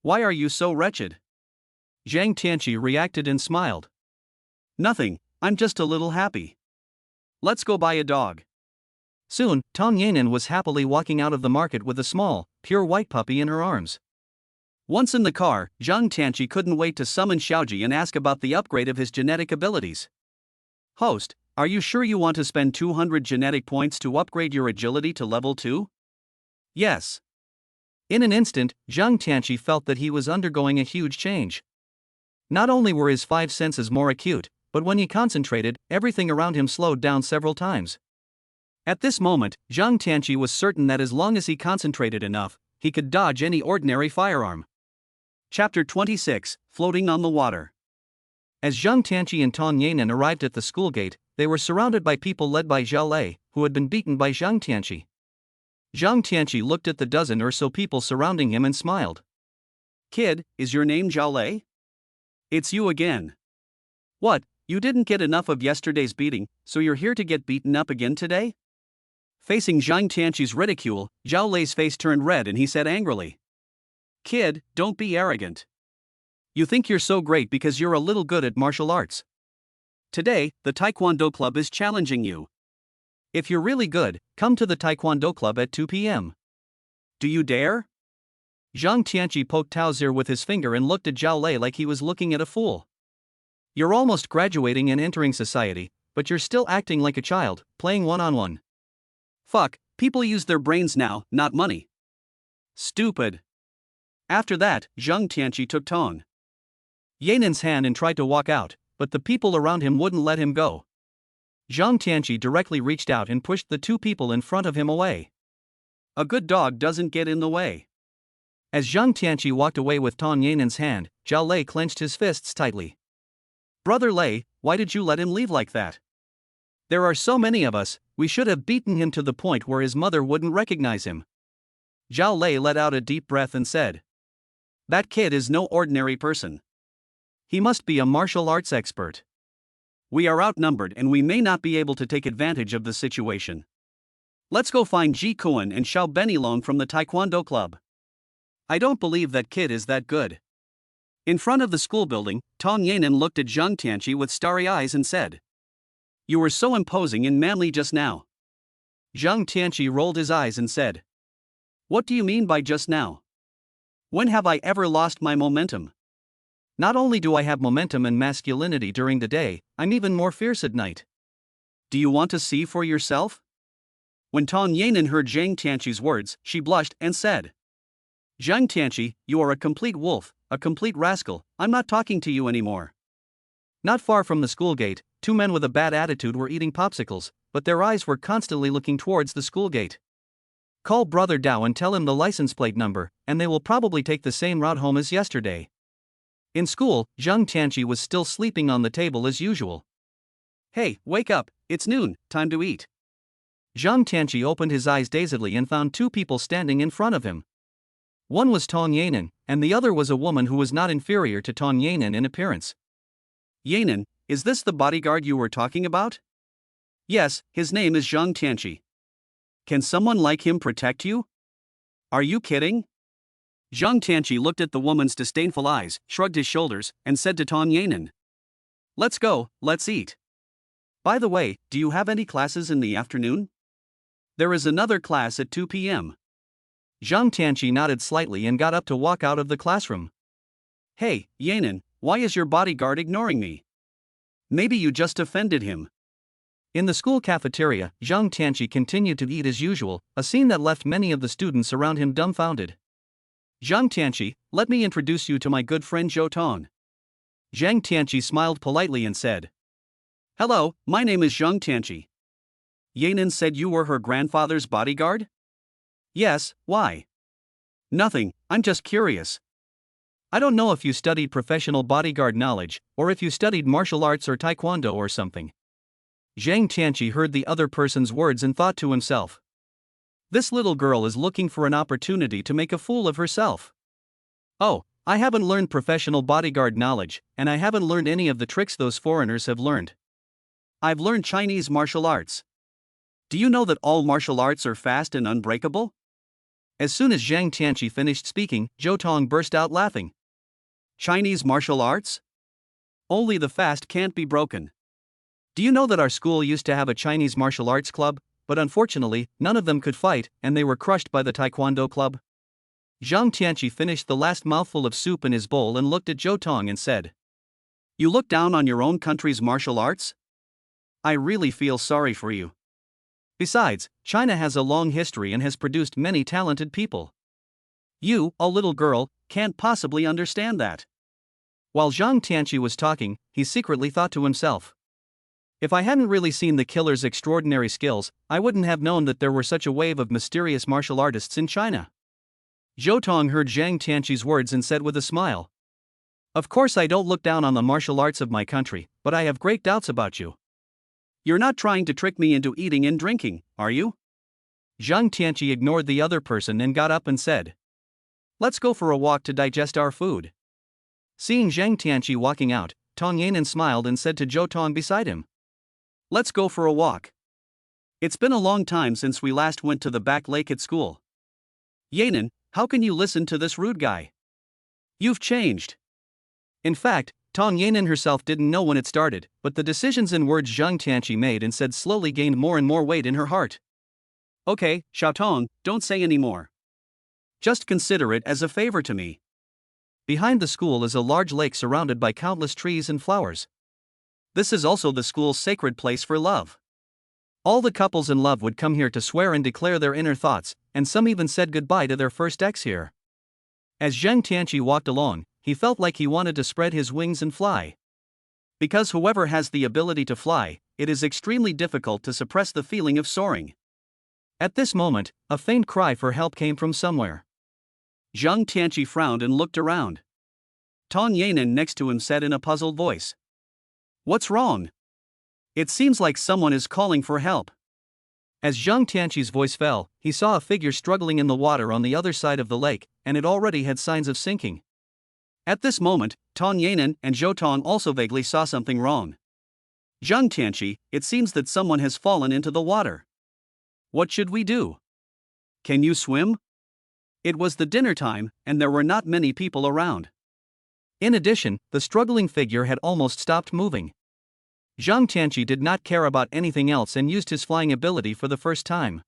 Why are you so wretched? Zhang Tianqi reacted and smiled. Nothing, I'm just a little happy. Let's go buy a dog. Soon, Tong Yanan was happily walking out of the market with a small, pure white puppy in her arms. Once in the car, Zhang Tianqi couldn't wait to summon Xiaoji and ask about the upgrade of his genetic abilities. Host, are you sure you want to spend 200 genetic points to upgrade your agility to level 2? Yes. In an instant, Zhang Tianqi felt that he was undergoing a huge change. Not only were his 5 senses more acute, but when he concentrated, everything around him slowed down several times. At this moment, Zhang Tianqi was certain that as long as he concentrated enough, he could dodge any ordinary firearm. Chapter 26, Floating on the Water. As Zhang Tianqi and Tong Yanan arrived at the school gate, they were surrounded by people led by Zhao Lei, who had been beaten by Zhang Tianqi. Zhang Tianqi looked at the dozen or so people surrounding him and smiled. Kid, is your name Zhao Lei? It's you again. What, you didn't get enough of yesterday's beating, so you're here to get beaten up again today? Facing Zhang Tianqi's ridicule, Zhao Lei's face turned red and he said angrily. Kid, don't be arrogant. You think you're so great because you're a little good at martial arts. Today, the Taekwondo club is challenging you. If you're really good, come to the Taekwondo club at 2 p.m. Do you dare? Zhang Tianqi poked Taozier with his finger and looked at Zhao Lei like he was looking at a fool. You're almost graduating and entering society, but you're still acting like a child, playing one-on-one. Fuck, people use their brains now, not money. Stupid. After that, Zhang Tianqi took Tong Yanan's hand and tried to walk out, but the people around him wouldn't let him go. Zhang Tianqi directly reached out and pushed the 2 people in front of him away. A good dog doesn't get in the way. As Zhang Tianqi walked away with Tong Yanan's hand, Zhao Lei clenched his fists tightly. Brother Lei, why did you let him leave like that? There are so many of us, we should have beaten him to the point where his mother wouldn't recognize him. Zhao Lei let out a deep breath and said. That kid is no ordinary person. He must be a martial arts expert. We are outnumbered and we may not be able to take advantage of the situation. Let's go find Ji Kuan and Xiao Benilong from the Taekwondo club. I don't believe that kid is that good. In front of the school building, Tong Yanan looked at Zhang Tianqi with starry eyes and said. You were so imposing and manly just now. Zhang Tianqi rolled his eyes and said. What do you mean by just now? When have I ever lost my momentum? Not only do I have momentum and masculinity during the day, I'm even more fierce at night. Do you want to see for yourself? When Tong Yanan heard Zhang Tianqi's words, she blushed and said. Zhang Tianqi, you are a complete wolf, a complete rascal, I'm not talking to you anymore. Not far from the school gate, 2 men with a bad attitude were eating popsicles, but their eyes were constantly looking towards the school gate. Call Brother Dao and tell him the license plate number, and they will probably take the same route home as yesterday. In school, Zhang Tianqi was still sleeping on the table as usual. Hey, wake up, it's noon, time to eat. Zhang Tianqi opened his eyes dazedly and found 2 people standing in front of him. One was Tong Yanan, and the other was a woman who was not inferior to Tong Yanan in appearance. Yanan, is this the bodyguard you were talking about? Yes, his name is Zhang Tianqi. Can someone like him protect you? Are you kidding? Zhang Tianqi looked at the woman's disdainful eyes, shrugged his shoulders, and said to Tong Yanan. Let's go, let's eat. By the way, do you have any classes in the afternoon? There is another class at 2 p.m. Zhang Tianqi nodded slightly and got up to walk out of the classroom. Hey, Yanan, why is your bodyguard ignoring me? Maybe you just offended him. In the school cafeteria, Zhang Tianqi continued to eat as usual, a scene that left many of the students around him dumbfounded. Zhang Tianqi, let me introduce you to my good friend Zhou Tong. Zhang Tianqi smiled politely and said. Hello, my name is Zhang Tianqi. Yanan said you were her grandfather's bodyguard? Yes, why? Nothing, I'm just curious. I don't know if you studied professional bodyguard knowledge, or if you studied martial arts or Taekwondo or something. Zhang Tianqi heard the other person's words and thought to himself. This little girl is looking for an opportunity to make a fool of herself. Oh, I haven't learned professional bodyguard knowledge, and I haven't learned any of the tricks those foreigners have learned. I've learned Chinese martial arts. Do you know that all martial arts are fast and unbreakable? As soon as Zhang Tianqi finished speaking, Zhou Tong burst out laughing. Chinese martial arts? Only the fast can't be broken. Do you know that our school used to have a Chinese martial arts club, but unfortunately, none of them could fight, and they were crushed by the Taekwondo club? Zhang Tianqi finished the last mouthful of soup in his bowl and looked at Zhou Tong and said, You look down on your own country's martial arts? I really feel sorry for you. Besides, China has a long history and has produced many talented people. You, a little girl, can't possibly understand that. While Zhang Tianqi was talking, he secretly thought to himself. If I hadn't really seen the killer's extraordinary skills, I wouldn't have known that there were such a wave of mysterious martial artists in China. Zhou Tong heard Zhang Tianqi's words and said with a smile. Of course I don't look down on the martial arts of my country, but I have great doubts about you. You're not trying to trick me into eating and drinking, are you? Zhang Tianqi ignored the other person and got up and said. Let's go for a walk to digest our food. Seeing Zhang Tianqi walking out, Tong Yanan smiled and said to Zhou Tong beside him. Let's go for a walk. It's been a long time since we last went to the back lake at school. Yanan, how can you listen to this rude guy? You've changed. In fact, Tong Yanan herself didn't know when it started, but the decisions and words Zhang Tianqi made and said slowly gained more and more weight in her heart. Okay, Xiaotong, don't say any more. Just consider it as a favor to me. Behind the school is a large lake surrounded by countless trees and flowers. This is also the school's sacred place for love. All the couples in love would come here to swear and declare their inner thoughts, and some even said goodbye to their first ex here. As Zhang Tianqi walked along, he felt like he wanted to spread his wings and fly. Because whoever has the ability to fly, it is extremely difficult to suppress the feeling of soaring. At this moment, a faint cry for help came from somewhere. Zhang Tianqi frowned and looked around. Tong Yanan next to him said in a puzzled voice. What's wrong? It seems like someone is calling for help. As Zhang Tianqi's voice fell, he saw a figure struggling in the water on the other side of the lake, and it already had signs of sinking. At this moment, Tong Yanan and Zhou Tong also vaguely saw something wrong. Zhang Tianqi, it seems that someone has fallen into the water. What should we do? Can you swim? It was the dinner time, and there were not many people around. In addition, the struggling figure had almost stopped moving. Zhang Tianqi did not care about anything else and used his flying ability for the first time.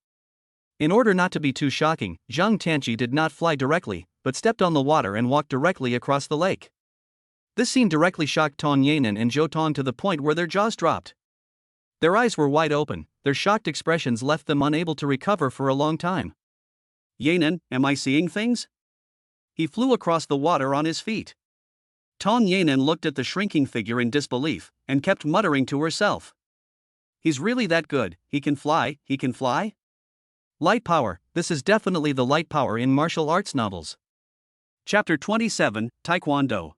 In order not to be too shocking, Zhang Tianqi did not fly directly, but stepped on the water and walked directly across the lake. This scene directly shocked Tong Yanan and Zhou Tong to the point where their jaws dropped. Their eyes were wide open, their shocked expressions left them unable to recover for a long time. Yanan, am I seeing things? He flew across the water on his feet. Tong Yanan looked at the shrinking figure in disbelief, and kept muttering to herself. He's really that good, he can fly, he can fly? Light power, this is definitely the light power in martial arts novels. Chapter 27, Taekwondo.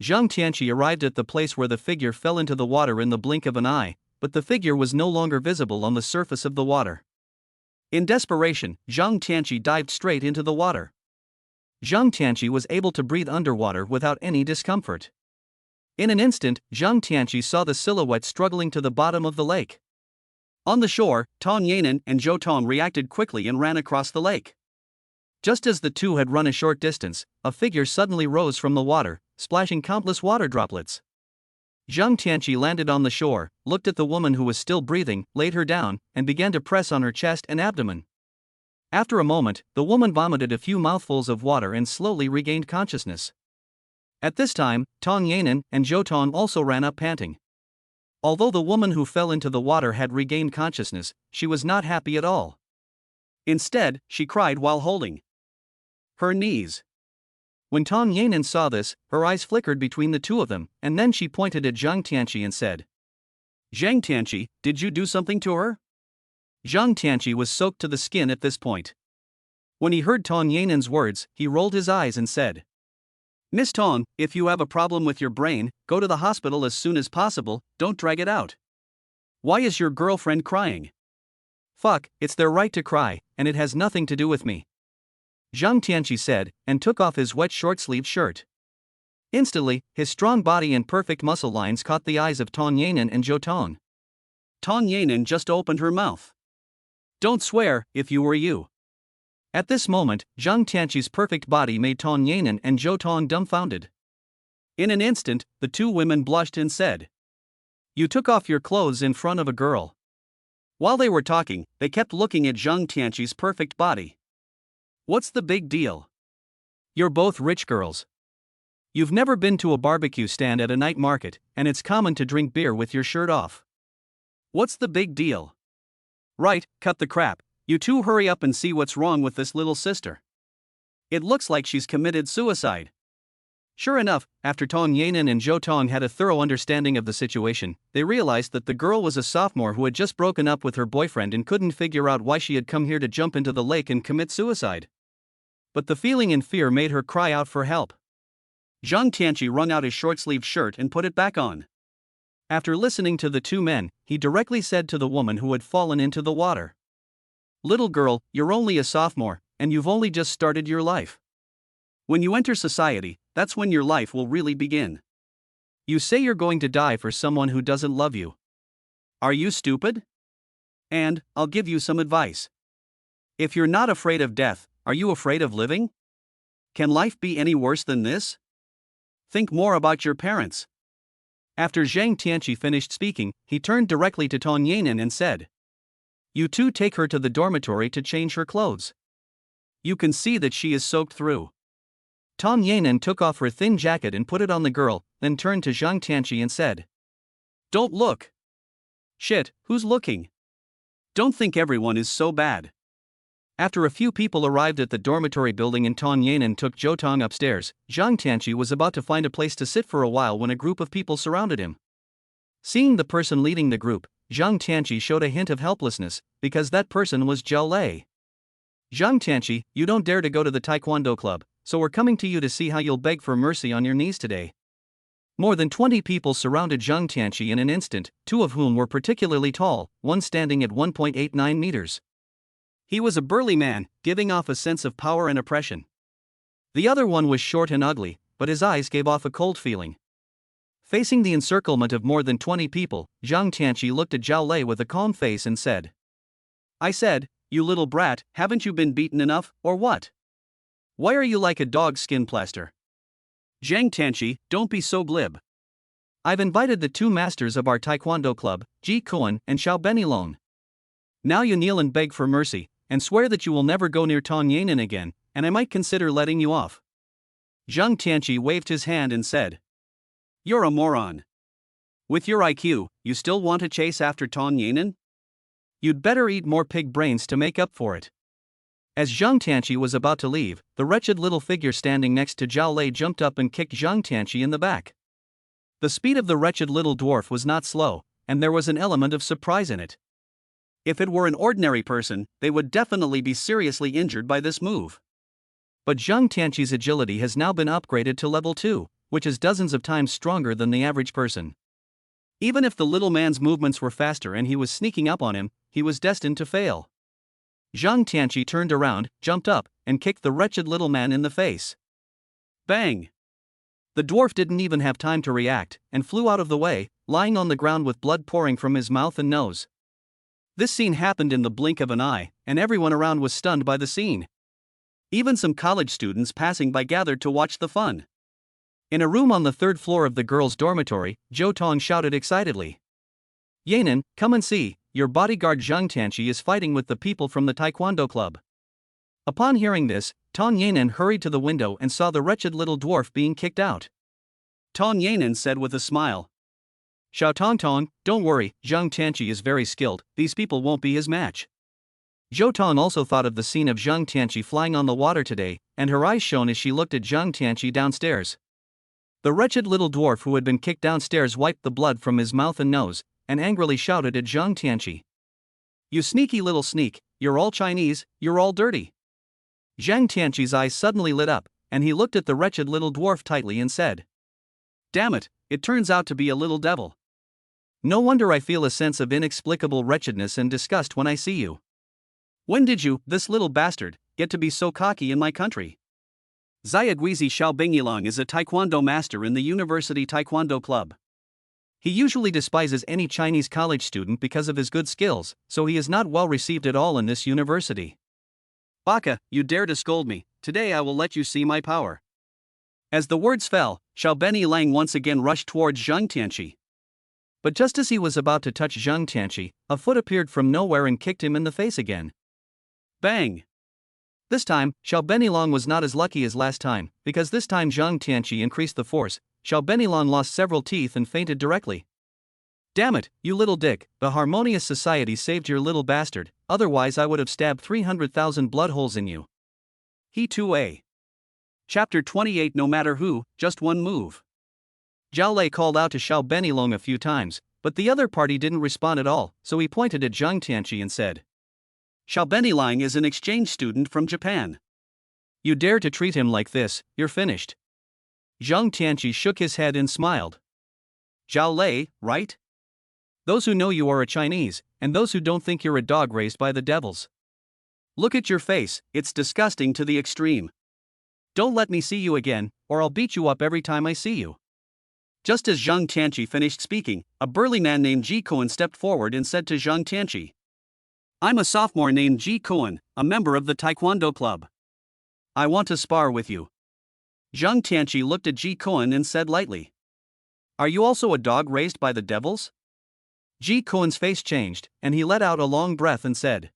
Zhang Tianqi arrived at the place where the figure fell into the water in the blink of an eye, but the figure was no longer visible on the surface of the water. In desperation, Zhang Tianqi dived straight into the water. Zhang Tianqi was able to breathe underwater without any discomfort. In an instant, Zhang Tianqi saw the silhouette struggling to the bottom of the lake. On the shore, Tong Yanan and Zhou Tong reacted quickly and ran across the lake. Just as the two had run a short distance, a figure suddenly rose from the water, splashing countless water droplets. Zhang Tianqi landed on the shore, looked at the woman who was still breathing, laid her down, and began to press on her chest and abdomen. After a moment, the woman vomited a few mouthfuls of water and slowly regained consciousness. At this time, Tong Yanan and Zhou Tong also ran up panting. Although the woman who fell into the water had regained consciousness, she was not happy at all. Instead, she cried while holding her knees. When Tong Yanan saw this, her eyes flickered between the two of them, and then she pointed at Zhang Tianqi and said, "Zhang Tianqi, did you do something to her?" Zhang Tianqi was soaked to the skin at this point. When he heard Tong Yanan's words, he rolled his eyes and said, "Miss Tong, if you have a problem with your brain, go to the hospital as soon as possible, don't drag it out. Why is your girlfriend crying?" "Fuck, it's their right to cry, and it has nothing to do with me," Zhang Tianqi said, and took off his wet short-sleeved shirt. Instantly, his strong body and perfect muscle lines caught the eyes of Tong Yanan and Zhou Tong. Tong Yanan just opened her mouth. "Don't swear, if you were you." At this moment, Zhang Tianqi's perfect body made Tong Yanan and Zhou Tong dumbfounded. In an instant, the two women blushed and said, "You took off your clothes in front of a girl." While they were talking, they kept looking at Zhang Tianqi's perfect body. "What's the big deal? You're both rich girls. You've never been to a barbecue stand at a night market, and it's common to drink beer with your shirt off. What's the big deal? Right, cut the crap. You two hurry up and see what's wrong with this little sister. It looks like she's committed suicide." Sure enough, after Tong Yanan and Zhou Tong had a thorough understanding of the situation, they realized that the girl was a sophomore who had just broken up with her boyfriend and couldn't figure out why she had come here to jump into the lake and commit suicide. But the feeling and fear made her cry out for help. Zhang Tianqi wrung out his short-sleeved shirt and put it back on. After listening to the two men, he directly said to the woman who had fallen into the water, "Little girl, you're only a sophomore, and you've only just started your life. When you enter society, that's when your life will really begin. You say you're going to die for someone who doesn't love you. Are you stupid? And, I'll give you some advice. If you're not afraid of death, are you afraid of living? Can life be any worse than this? Think more about your parents." After Zhang Tianqi finished speaking, he turned directly to Tong Yanan and said, "You two take her to the dormitory to change her clothes. You can see that she is soaked through." Tong Yanan took off her thin jacket and put it on the girl, then turned to Zhang Tianqi and said, "Don't look." "Shit, who's looking? Don't think everyone is so bad." After a few people arrived at the dormitory building and Tong Yanan took Zhou Tong upstairs, Zhang Tianqi was about to find a place to sit for a while when a group of people surrounded him. Seeing the person leading the group, Zhang Tianqi showed a hint of helplessness, because that person was Zhao Lei. "Zhang Tianqi, you don't dare to go to the Taekwondo club, so we're coming to you to see how you'll beg for mercy on your knees today." More than 20 people surrounded Zhang Tianqi in an instant, two of whom were particularly tall, one standing at 1.89 meters. He was a burly man, giving off a sense of power and oppression. The other one was short and ugly, but his eyes gave off a cold feeling. Facing the encirclement of more than 20 people, Zhang Tianqi looked at Zhao Lei with a calm face and said, "I said, you little brat, haven't you been beaten enough, or what? Why are you like a dog's skin plaster? Zhang Tianqi, don't be so glib. I've invited the two masters of our Taekwondo club, Ji Kuan and Xiao Benilong. Now you kneel and beg for mercy, and swear that you will never go near Tong Yanan again, and I might consider letting you off." Zhang Tianqi waved his hand and said, "You're a moron. With your IQ, you still want to chase after Tong Yanan? You'd better eat more pig brains to make up for it." As Zhang Tianqi was about to leave, the wretched little figure standing next to Zhao Lei jumped up and kicked Zhang Tianqi in the back. The speed of the wretched little dwarf was not slow, and there was an element of surprise in it. If it were an ordinary person, they would definitely be seriously injured by this move. But Zhang Tianqi's agility has now been upgraded to level 2, which is dozens of times stronger than the average person. Even if the little man's movements were faster and he was sneaking up on him, he was destined to fail. Zhang Tianqi turned around, jumped up, and kicked the wretched little man in the face. Bang! The dwarf didn't even have time to react, and flew out of the way, lying on the ground with blood pouring from his mouth and nose. This scene happened in the blink of an eye, and everyone around was stunned by the scene. Even some college students passing by gathered to watch the fun. In a room on the third floor of the girls' dormitory, Zhou Tong shouted excitedly. Yanan, come and see, your bodyguard Zhang Tansi is fighting with the people from the Taekwondo club. Upon hearing this, Tong Yanan hurried to the window and saw the wretched little dwarf being kicked out. Tong Yanan said with a smile. Xiao Tong Tong, don't worry, Zhang Tansi is very skilled, these people won't be his match. Zhou Tong also thought of the scene of Zhang Tansi flying on the water today, and her eyes shone as she looked at Zhang Tansi downstairs. The wretched little dwarf who had been kicked downstairs wiped the blood from his mouth and nose, and angrily shouted at Zhang Tansi. You sneaky little sneak, you're all Chinese, you're all dirty. Zhang Tansi's eyes suddenly lit up, and he looked at the wretched little dwarf tightly and said. Damn it, it turns out to be a little devil. No wonder I feel a sense of inexplicable wretchedness and disgust when I see you. When did you, this little bastard, get to be so cocky in my country? Xiaoguizi Xiaobingyilang is a Taekwondo master in the University Taekwondo Club. He usually despises any Chinese college student because of his good skills, so he is not well received at all in this university. Baka, you dare to scold me, today I will let you see my power. As the words fell, Xiaobingyilang once again rushed towards Zhang Tansi. But just as he was about to touch Zhang Tansi, a foot appeared from nowhere and kicked him in the face again. Bang! This time, Xiaobingyilang was not as lucky as last time, because this time Zhang Tansi increased the force. Xiaobingyilang lost several teeth and fainted directly. Damn it, you little dick, the Harmonious Society saved your little bastard, otherwise I would have stabbed 300,000 blood holes in you. He 2A. Chapter 28. No matter who, just one move. Zhao Lei called out to Xiaobingyilang a few times, but the other party didn't respond at all, so he pointed at Zhang Tansi and said. Xiaobingyilang is an exchange student from Japan. You dare to treat him like this, you're finished. Zhang Tansi shook his head and smiled. Zhao Lei, right? Those who know you are a Chinese, and those who don't think you're a dog raised by the devils. Look at your face, it's disgusting to the extreme. Don't let me see you again, or I'll beat you up every time I see you. Just as Zhang Tansi finished speaking, a burly man named Ji Koan stepped forward and said to Zhang Tansi. I'm a sophomore named Ji Koan, a member of the Taekwondo club. I want to spar with you. Zhang Tansi looked at Ji Koan and said lightly. Are you also a dog raised by the devils? Ji Koan's face changed, and he let out a long breath and said.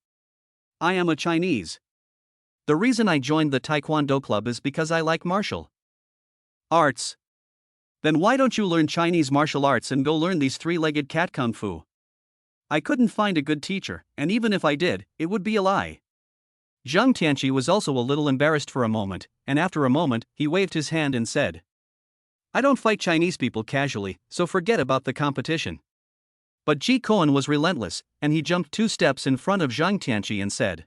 I am a Chinese. The reason I joined the Taekwondo club is because I like martial arts. Then why don't you learn Chinese martial arts and go learn these three-legged cat kung fu? I couldn't find a good teacher, and even if I did, it would be a lie. Zhang Tansi was also a little embarrassed for a moment, and after a moment, he waved his hand and said. I don't fight Chinese people casually, so forget about the competition. But Ji Koan was relentless, and he jumped 2 steps in front of Zhang Tansi and said.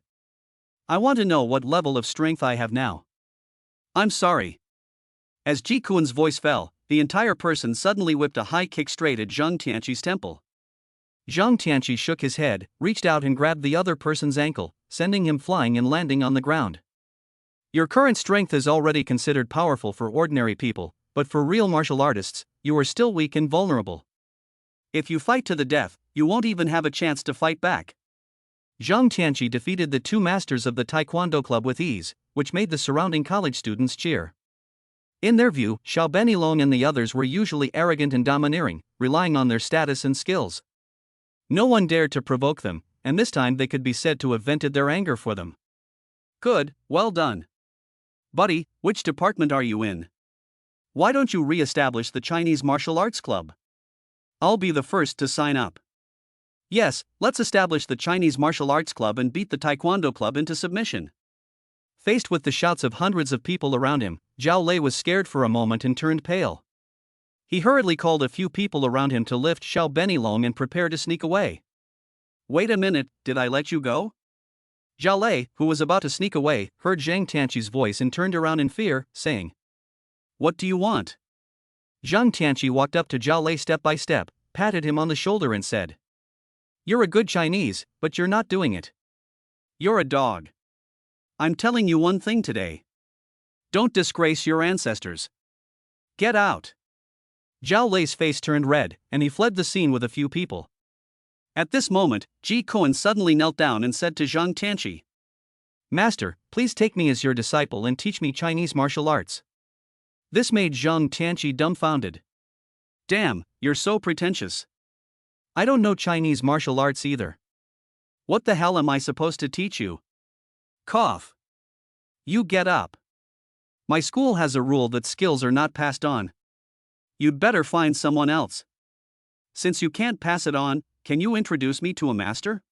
I want to know what level of strength I have now. I'm sorry. As Ji Koan's voice fell, the entire person suddenly whipped a high kick straight at Zhang Tansi's temple. Zhang Tansi shook his head, reached out and grabbed the other person's ankle, sending him flying and landing on the ground. Your current strength is already considered powerful for ordinary people, but for real martial artists, you are still weak and vulnerable. If you fight to the death, you won't even have a chance to fight back. Zhang Tansi defeated the 2 masters of the Taekwondo club with ease, which made the surrounding college students cheer. In their view, Xiaobingyilang and the others were usually arrogant and domineering, relying on their status and skills. No one dared to provoke them, and this time they could be said to have vented their anger for them. Good, well done. Buddy, which department are you in? Why don't you re-establish the Chinese Martial Arts Club? I'll be the first to sign up. Yes, let's establish the Chinese Martial Arts Club and beat the Taekwondo Club into submission. Faced with the shouts of hundreds of people around him, Zhao Lei was scared for a moment and turned pale. He hurriedly called a few people around him to lift Xiaobingyilang and prepare to sneak away. Wait a minute, did I let you go? Zhao Lei, who was about to sneak away, heard Zhang Tansi's voice and turned around in fear, saying, What do you want? Zhang Tansi walked up to Zhao Lei step by step, patted him on the shoulder and said, You're a good Chinese, but you're not doing it. You're a dog. I'm telling you one thing today. Don't disgrace your ancestors. Get out. Zhao Lei's face turned red, and he fled the scene with a few people. At this moment, Ji Koan suddenly knelt down and said to Zhang Tanchi, "Master, please take me as your disciple and teach me Chinese martial arts." This made Zhang Tanchi dumbfounded. "Damn, you're so pretentious. I don't know Chinese martial arts either. What the hell am I supposed to teach you?" Cough. "You get up. My school has a rule that skills are not passed on. You'd better find someone else. Since you can't pass it on, can you introduce me to a master?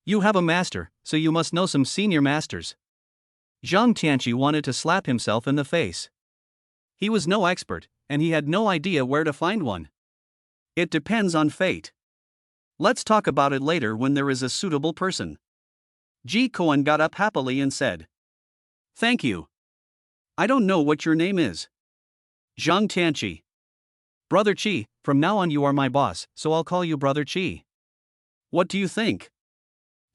You have a master, so you must know some senior masters." Zhang Tianqi wanted to slap himself in the face. He was no expert, and he had no idea where to find one. It depends on fate. Let's talk about it later when there is a suitable person. Ji Koan got up happily and said, "Thank you. I don't know what your name is." "Zhang Tianqi." "Brother Qi, from now on you are my boss, so I'll call you Brother Qi." "What do you think?"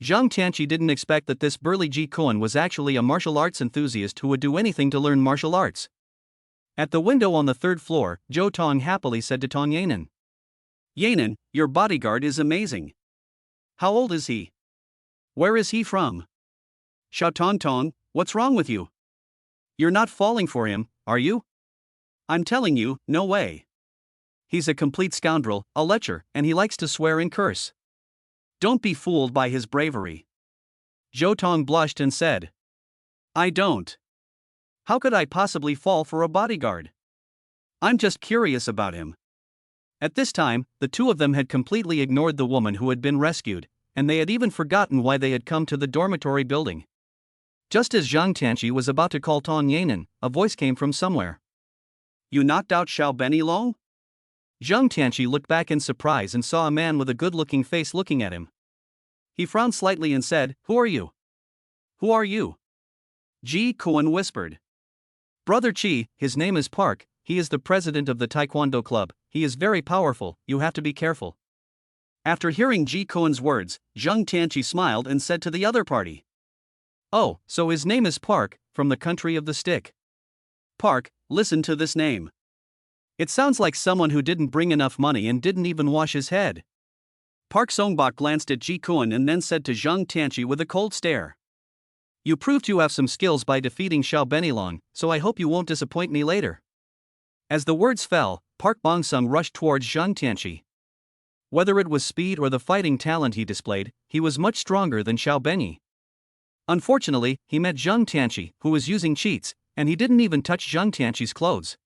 Zhang Tianqi didn't expect that this burly Ji Koan was actually a martial arts enthusiast who would do anything to learn martial arts. At the window on the third floor, Zhou Tong happily said to Tong Yanan, "Yanan, your bodyguard is amazing. How old is he? Where is he from? Xiao Tong Tong, what's wrong with you? You're not falling for him, are you? I'm telling you, no way. He's a complete scoundrel, a lecher, and he likes to swear and curse. Don't be fooled by his bravery." Zhou Tong blushed and said, "I don't. How could I possibly fall for a bodyguard? I'm just curious about him." At this time, the two of them had completely ignored the woman who had been rescued, and they had even forgotten why they had come to the dormitory building. Just as Zhang Tianqi was about to call Tong Yanan, a voice came from somewhere. "You knocked out Xiao Benilong?" Zhang Tianqi looked back in surprise and saw a man with a good-looking face looking at him. He frowned slightly and said, "Who are you?" "Who are you?" Ji Koan whispered. "Brother Qi, his name is Park, he is the president of the Taekwondo club, he is very powerful, you have to be careful." After hearing Ji Koan's words, Zhang Tianqi smiled and said to the other party, "Oh, so his name is Park, from the country of the stick. Park, listen to this name. It sounds like someone who didn't bring enough money and didn't even wash his head." Park Songbok glanced at Ji Koan and then said to Zhang Tianqi with a cold stare, "You proved you have some skills by defeating Xiao Benilong, so I hope you won't disappoint me later." As the words fell, Park Bongsung rushed towards Zhang Tianqi. Whether it was speed or the fighting talent he displayed, he was much stronger than Xiao Benyi. Unfortunately, he met Zhang Tianqi, who was using cheats, and he didn't even touch Zhang Tianqi's clothes.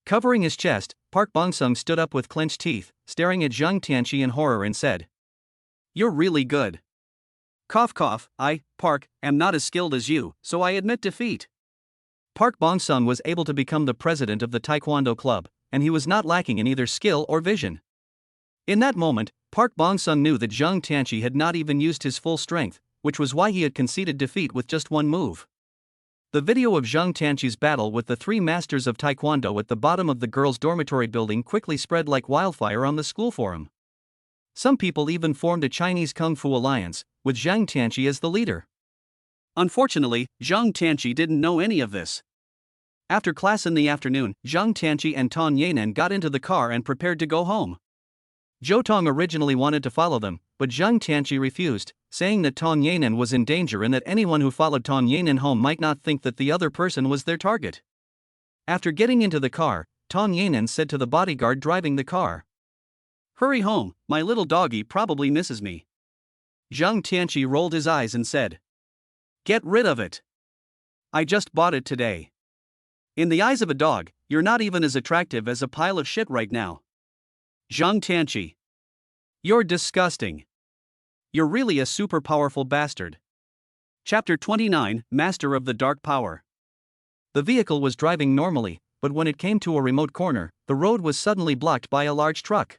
Covering his chest, Park Bongsung stood up with clenched teeth, staring at Zhang Tianqi in horror and said, "You're really good. Cough cough, I, Park, am not as skilled as you, so I admit defeat." Park Bongsung was able to become the president of the Taekwondo club, and he was not lacking in either skill or vision. In that moment, Park Bongsung knew that Zhang Tianqi had not even used his full strength, which was why he had conceded defeat with just one move. The video of Zhang Tianqi's battle with the three masters of Taekwondo at the bottom of the girls' dormitory building quickly spread like wildfire on the school forum. Some people even formed a Chinese Kung Fu alliance, with Zhang Tianqi as the leader. Unfortunately, Zhang Tianqi didn't know any of this. After class in the afternoon, Zhang Tianqi and Tong Yanan got into the car and prepared to go home. Zhou Tong originally wanted to follow them, but Zhang Tianqi refused, saying that Tong Yanan was in danger and that anyone who followed Tong Yanan home might not think that the other person was their target. After getting into the car, Tong Yanan said to the bodyguard driving the car, "Hurry home, my little doggy probably misses me." Zhang Tianqi rolled his eyes and said, "Get rid of it. I just bought it today. In the eyes of a dog, you're not even as attractive as a pile of shit right now. Zhang Tianqi. You're disgusting. You're really a super powerful bastard." Chapter 29, Master of the Dark Power. The vehicle was driving normally, but when it came to a remote corner, the road was suddenly blocked by a large truck.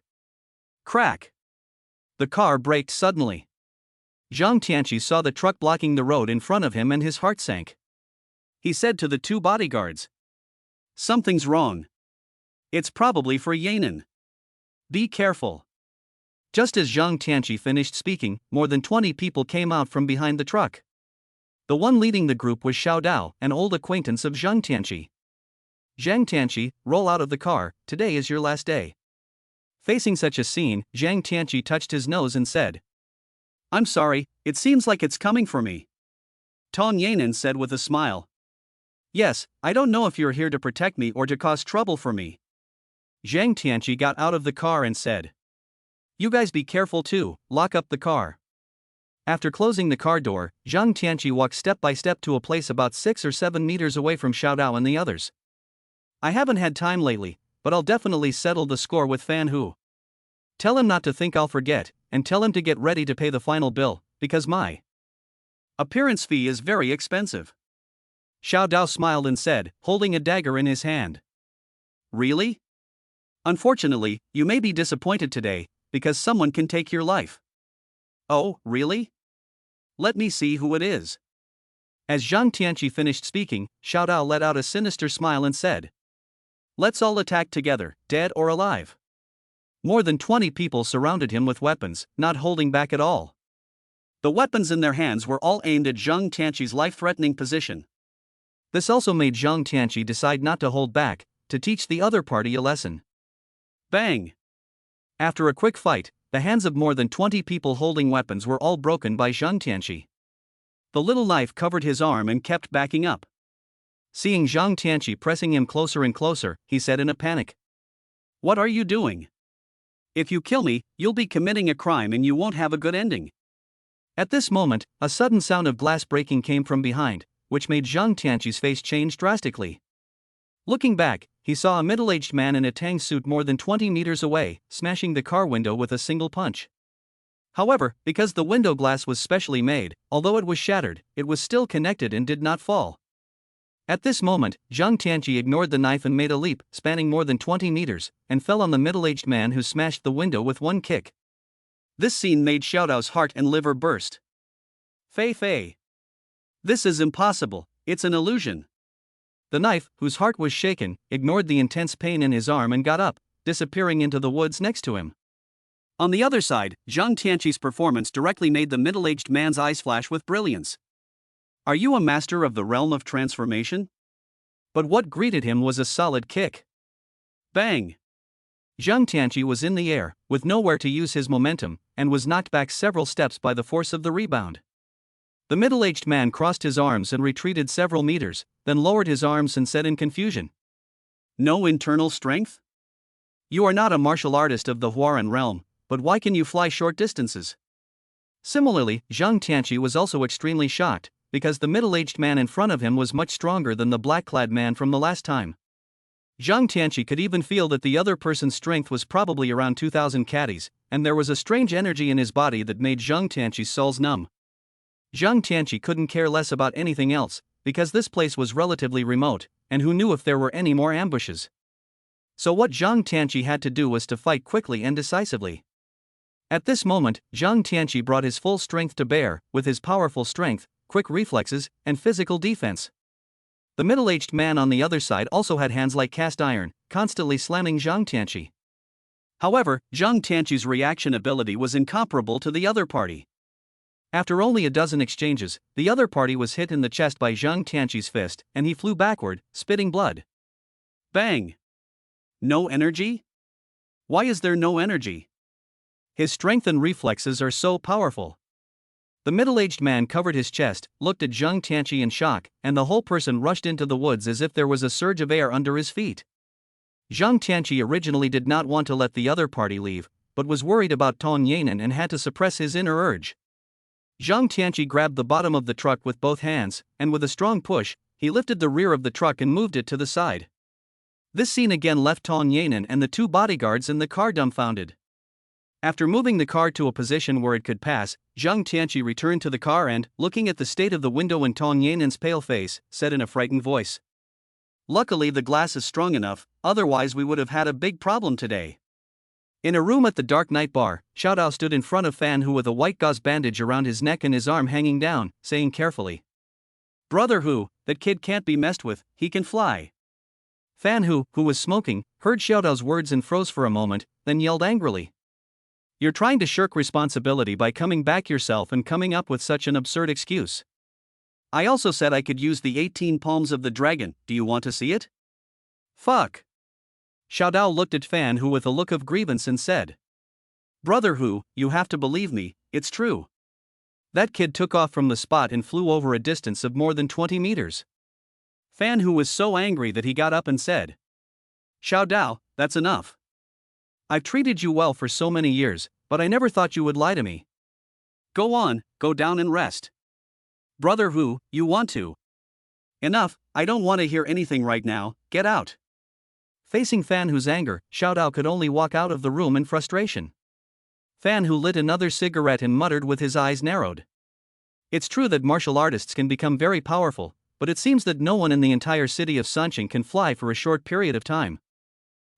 Crack! The car braked suddenly. Zhang Tianqi saw the truck blocking the road in front of him and his heart sank. He said to the two bodyguards, "Something's wrong. It's probably for Yanan. Be careful." Just as Zhang Tianqi finished speaking, more than 20 people came out from behind the truck. The one leading the group was Xiao Dao, an old acquaintance of Zhang Tianqi. "Zhang Tianqi, roll out of the car, today is your last day." Facing such a scene, Zhang Tianqi touched his nose and said, "I'm sorry, it seems like it's coming for me." Tong Yanan said with a smile, "Yes, I don't know if you're here to protect me or to cause trouble for me." Zhang Tianqi got out of the car and said, "You guys be careful too, lock up the car." After closing the car door, Zhang Tianqi walked step by step to a place about 6 or 7 meters away from Xiaodao and the others. "I haven't had time lately, but I'll definitely settle the score with Fan Hu. Tell him not to think I'll forget, and tell him to get ready to pay the final bill, because my appearance fee is very expensive." Xiaodao smiled and said, holding a dagger in his hand. "Really? Unfortunately, you may be disappointed today, because someone can take your life." "Oh, really? Let me see who it is." As Zhang Tianqi finished speaking, Xiaodao let out a sinister smile and said, "Let's all attack together, dead or alive." More than 20 people surrounded him with weapons, not holding back at all. The weapons in their hands were all aimed at Zhang Tianqi's life-threatening position. This also made Zhang Tianqi decide not to hold back, to teach the other party a lesson. Bang! After a quick fight, the hands of more than 20 people holding weapons were all broken by Zhang Tianqi. The little knife covered his arm and kept backing up. Seeing Zhang Tianqi pressing him closer and closer, he said in a panic, "What are you doing? If you kill me, you'll be committing a crime and you won't have a good ending." At this moment, a sudden sound of glass breaking came from behind, which made Zhang Tianqi's face change drastically. Looking back, he saw a middle-aged man in a tang suit more than 20 meters away, smashing the car window with a single punch. However, because the window glass was specially made, although it was shattered, it was still connected and did not fall. At this moment, Zhang Tianqi ignored the knife and made a leap, spanning more than 20 meters, and fell on the middle-aged man who smashed the window with one kick. This scene made Xiaodao's heart and liver burst. "Fei Fei. This is impossible, it's an illusion." The knife, whose heart was shaken, ignored the intense pain in his arm and got up, disappearing into the woods next to him. On the other side, Zhang Tianqi's performance directly made the middle-aged man's eyes flash with brilliance. "Are you a master of the realm of transformation?" But what greeted him was a solid kick. Bang! Zhang Tianqi was in the air, with nowhere to use his momentum, and was knocked back several steps by the force of the rebound. The middle-aged man crossed his arms and retreated several meters, then lowered his arms and said in confusion, "No internal strength? You are not a martial artist of the Huaran realm, but why can you fly short distances?" Similarly, Zhang Tianqi was also extremely shocked, because the middle-aged man in front of him was much stronger than the black-clad man from the last time. Zhang Tianqi could even feel that the other person's strength was probably around 2,000 catties, and there was a strange energy in his body that made Zhang Tianqi's souls numb. Zhang Tianqi couldn't care less about anything else, because this place was relatively remote, and who knew if there were any more ambushes. So what Zhang Tianqi had to do was to fight quickly and decisively. At this moment, Zhang Tianqi brought his full strength to bear, with his powerful strength, quick reflexes, and physical defense. The middle-aged man on the other side also had hands like cast iron, constantly slamming Zhang Tianqi. However, Zhang Tianqi's reaction ability was incomparable to the other party. After only a dozen exchanges, the other party was hit in the chest by Zhang Tianqi's fist, and he flew backward, spitting blood. Bang! No energy? Why is there no energy? His strength and reflexes are so powerful. The middle-aged man covered his chest, looked at Zhang Tianqi in shock, and the whole person rushed into the woods as if there was a surge of air under his feet. Zhang Tianqi originally did not want to let the other party leave, but was worried about Tong Yanan and had to suppress his inner urge. Zhang Tianqi grabbed the bottom of the truck with both hands, and with a strong push, he lifted the rear of the truck and moved it to the side. This scene again left Tong Yanan and the two bodyguards in the car dumbfounded. After moving the car to a position where it could pass, Zhang Tianqi returned to the car and, looking at the state of the window in Tong Yanan's pale face, said in a frightened voice, "Luckily the glass is strong enough, otherwise we would have had a big problem today." In a room at the Dark Night Bar, Xiaodao stood in front of Fan Hu with a white gauze bandage around his neck and his arm hanging down, saying carefully, "Brother Hu, that kid can't be messed with, he can fly." Fan Hu, who was smoking, heard Xiaodao's words and froze for a moment, then yelled angrily, "You're trying to shirk responsibility by coming back yourself and coming up with such an absurd excuse. I also said I could use the 18 palms of the dragon, do you want to see it?" "Fuck. Xiaodao looked at Fan Hu with a look of grievance and said, "Brother Hu, you have to believe me, it's true. That kid took off from the spot and flew over a distance of more than 20 meters. Fan Hu was so angry that he got up and said, "Xiaodao, that's enough. I've treated you well for so many years, but I never thought you would lie to me. Go on, go down and rest. Brother Hu, you want to. Enough, I don't want to hear anything right now, get out." Facing Fan Hu's anger, Xiaodao could only walk out of the room in frustration. Fan Hu lit another cigarette and muttered with his eyes narrowed. It's true that martial artists can become very powerful, but it seems that no one in the entire city of Sanqing can fly for a short period of time.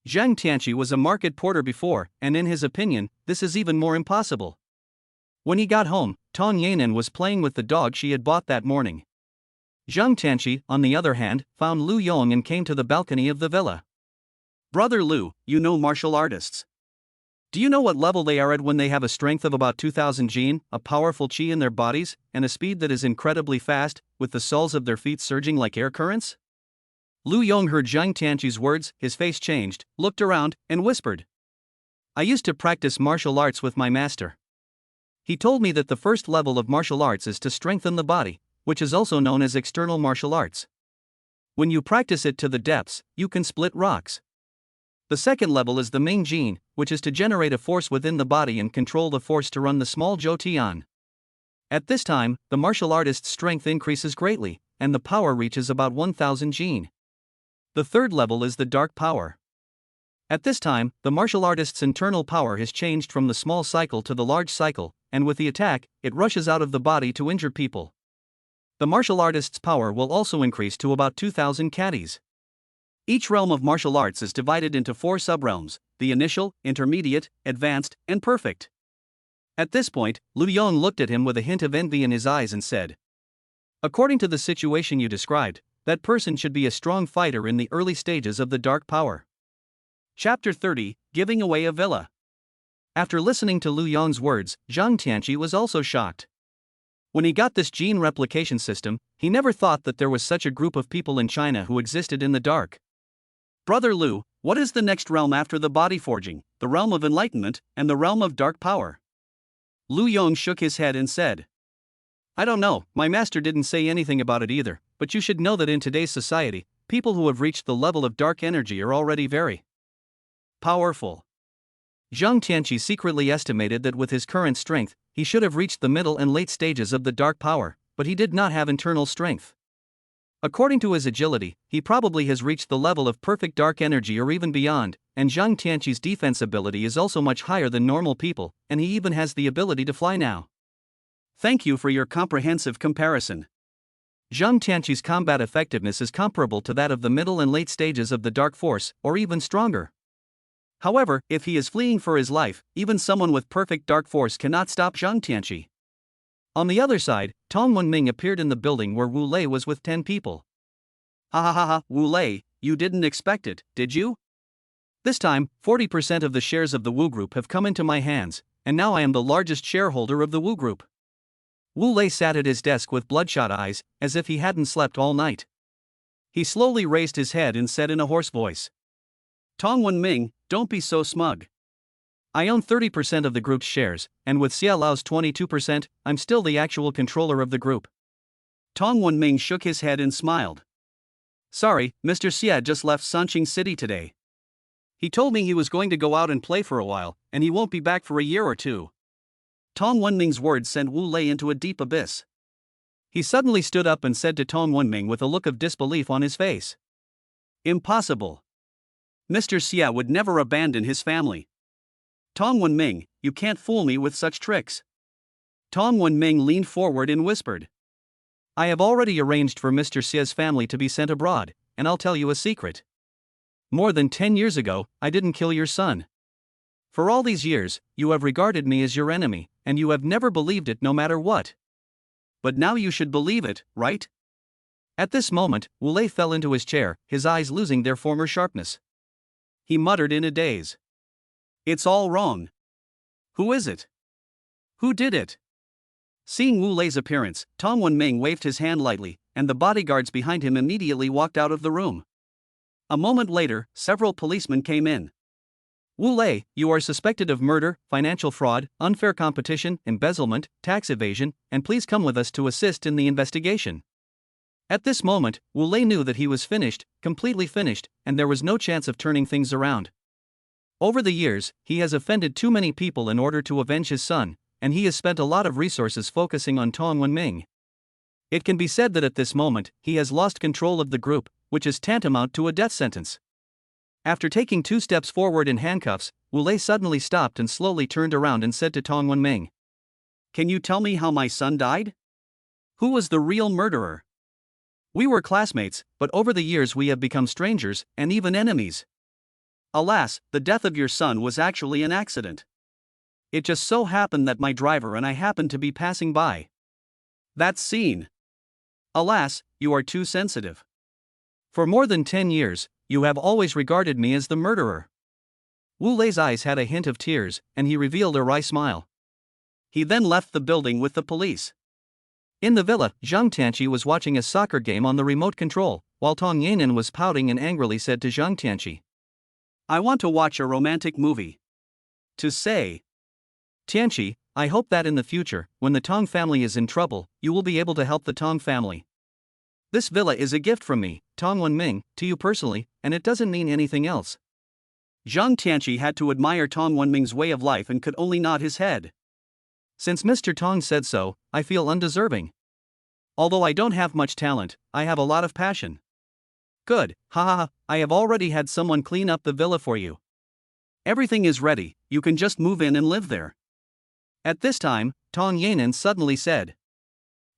Zhang Tianqi was a market porter before, and in his opinion, this is even more impossible. When he got home, Tong Yanan was playing with the dog she had bought that morning. Zhang Tianqi, on the other hand, found Lu Yong and came to the balcony of the villa. "Brother Lu, you know martial artists. Do you know what level they are at when they have a strength of about 2000 jin, a powerful qi in their bodies, and a speed that is incredibly fast, with the soles of their feet surging like air currents?" Lu Yong heard Zhang Tianqi's words, his face changed, looked around, and whispered, "I used to practice martial arts with my master. He told me that the first level of martial arts is to strengthen the body, which is also known as external martial arts. When you practice it to the depths, you can split rocks. The second level is the main gene, which is to generate a force within the body and control the force to run the small Zhou Tian. At this time, the martial artist's strength increases greatly, and the power reaches about 1000 jin. The third level is the dark power. At this time, the martial artist's internal power has changed from the small cycle to the large cycle, and with the attack, it rushes out of the body to injure people. The martial artist's power will also increase to about 2000 caddies. Each realm of martial arts is divided into 4 subrealms: the initial, intermediate, advanced, and perfect. At this point, Lu Yong looked at him with a hint of envy in his eyes and said, "According to the situation you described, that person should be a strong fighter in the early stages of the dark power." Chapter 30, Giving Away a Villa. After listening to Lu Yong's words, Zhang Tianqi was also shocked. When he got this gene replication system, he never thought that there was such a group of people in China who existed in the dark. "Brother Lu, what is the next realm after the body forging, the realm of enlightenment, and the realm of dark power?" Lu Yong shook his head and said, "I don't know, my master didn't say anything about it either, but you should know that in today's society, people who have reached the level of dark energy are already very powerful." Zhang Tianqi secretly estimated that with his current strength, he should have reached the middle and late stages of the dark power, but he did not have internal strength. According to his agility, he probably has reached the level of perfect dark energy or even beyond, and Zhang Tianqi's defense ability is also much higher than normal people, and he even has the ability to fly now. Thank you for your comprehensive comparison. Zhang Tianqi's combat effectiveness is comparable to that of the middle and late stages of the dark force, or even stronger. However, if he is fleeing for his life, even someone with perfect dark force cannot stop Zhang Tianqi. On the other side, Tong Wenming appeared in the building where Wu Lei was with 10 people. "Ha ha ha ha, Wu Lei, you didn't expect it, did you? This time, 40% of the shares of the Wu Group have come into my hands, and now I am the largest shareholder of the Wu Group." Wu Lei sat at his desk with bloodshot eyes, as if he hadn't slept all night. He slowly raised his head and said in a hoarse voice, "Tong Wenming, don't be so smug. I own 30% of the group's shares, and with Xia Lao's 22%, I'm still the actual controller of the group." Tong Wenming shook his head and smiled. "Sorry, Mr. Xia just left Sanqing City today. He told me he was going to go out and play for a while, and he won't be back for a year or two." Tong Wenming's words sent Wu Lei into a deep abyss. He suddenly stood up and said to Tong Wenming with a look of disbelief on his face, "Impossible. Mr. Xia would never abandon his family. Tong Wenming, you can't fool me with such tricks." Tong Wenming leaned forward and whispered, "I have already arranged for Mr. Xia's family to be sent abroad, and I'll tell you a secret. More than 10 years ago, I didn't kill your son. For all these years, you have regarded me as your enemy, and you have never believed it no matter what. But now you should believe it, right?" At this moment, Wu Lei fell into his chair, his eyes losing their former sharpness. He muttered in a daze, "It's all wrong. Who is it? Who did it?" Seeing Wu Lei's appearance, Tong Wenming waved his hand lightly, and the bodyguards behind him immediately walked out of the room. A moment later, several policemen came in. Wu Lei, you are suspected of murder, financial fraud, unfair competition, embezzlement, tax evasion, and please come with us to assist in the investigation. At this moment, Wu Lei knew that he was finished, completely finished, and there was no chance of turning things around. Over the years, he has offended too many people in order to avenge his son, and he has spent a lot of resources focusing on Tong Wenming. It can be said that at this moment, he has lost control of the group, which is tantamount to a death sentence. After taking 2 steps forward in handcuffs, Wu Lei suddenly stopped and slowly turned around and said to Tong Wenming, "Can you tell me how my son died? Who was the real murderer? We were classmates, but over the years we have become strangers, and even enemies. Alas, the death of your son was actually an accident. It just so happened that my driver and I happened to be passing by. That scene. Alas, you are too sensitive. For more than 10 years, you have always regarded me as the murderer." Wu Lei's eyes had a hint of tears, and he revealed a wry smile. He then left the building with the police. In the villa, Zhang Tianqi was watching a soccer game on the remote control, while Tong Yanan was pouting and angrily said to Zhang Tianqi, "I want to watch a romantic movie." To say, "Tianqi, I hope that in the future, when the Tong family is in trouble, you will be able to help the Tong family. This villa is a gift from me, Tong Wenming, to you personally, and it doesn't mean anything else." Zhang Tianqi had to admire Tong Wenming's way of life and could only nod his head. "Since Mr. Tong said so, I feel undeserving. Although I don't have much talent, I have a lot of passion." "Good, haha, I have already had someone clean up the villa for you. Everything is ready, you can just move in and live there." At this time, Tong Yanan suddenly said,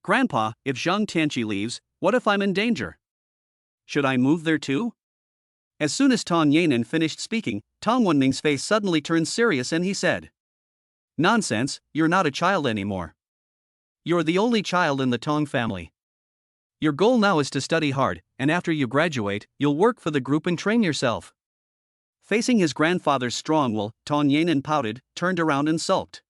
"Grandpa, if Zhang Tianqi leaves, what if I'm in danger? Should I move there too?" As soon as Tong Yanan finished speaking, Tong Wenming's face suddenly turned serious and he said, "Nonsense, you're not a child anymore. You're the only child in the Tong family. Your goal now is to study hard, and after you graduate, you'll work for the group and train yourself." Facing his grandfather's strong will, Tong Yanan pouted, turned around and sulked.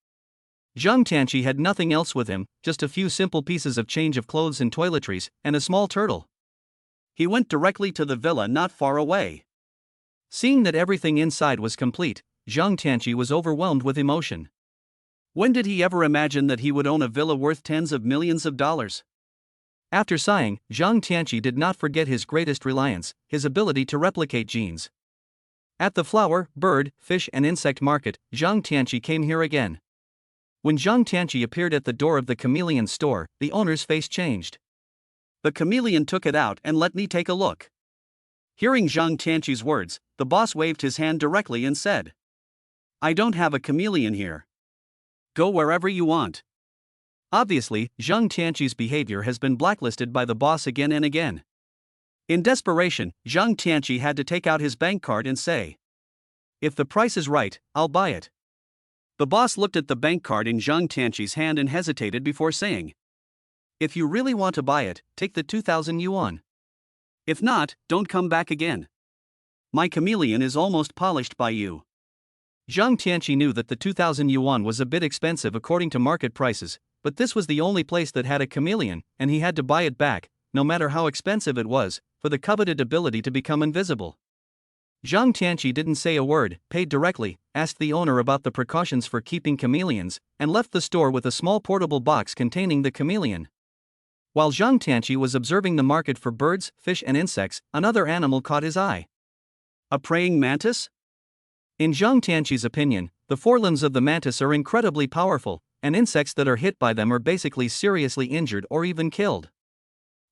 Zhang Tianqi had nothing else with him, just a few simple pieces of change of clothes and toiletries, and a small turtle. He went directly to the villa not far away. Seeing that everything inside was complete, Zhang Tianqi was overwhelmed with emotion. When did he ever imagine that he would own a villa worth tens of millions of dollars? After sighing, Zhang Tianqi did not forget his greatest reliance, his ability to replicate genes. At the flower, bird, fish and insect market, Zhang Tianqi came here again. When Zhang Tianqi appeared at the door of the chameleon store, the owner's face changed. "The chameleon took it out and let me take a look." Hearing Zhang Tianqi's words, the boss waved his hand directly and said, "I don't have a chameleon here. Go wherever you want." Obviously, Zhang Tianqi's behavior has been blacklisted by the boss again and again. In desperation, Zhang Tianqi had to take out his bank card and say, "If the price is right, I'll buy it." The boss looked at the bank card in Zhang Tianqi's hand and hesitated before saying, "If you really want to buy it, take the 2,000 yuan. If not, don't come back again. My chameleon is almost polished by you." Zhang Tianqi knew that the 2,000 yuan was a bit expensive according to market prices, but this was the only place that had a chameleon, and he had to buy it back, no matter how expensive it was, for the coveted ability to become invisible. Zhang Tianqi didn't say a word, paid directly, asked the owner about the precautions for keeping chameleons, and left the store with a small portable box containing the chameleon. While Zhang Tianqi was observing the market for birds, fish and insects, another animal caught his eye. A praying mantis? In Zhang Tianqi's opinion, the forelimbs of the mantis are incredibly powerful, and insects that are hit by them are basically seriously injured or even killed.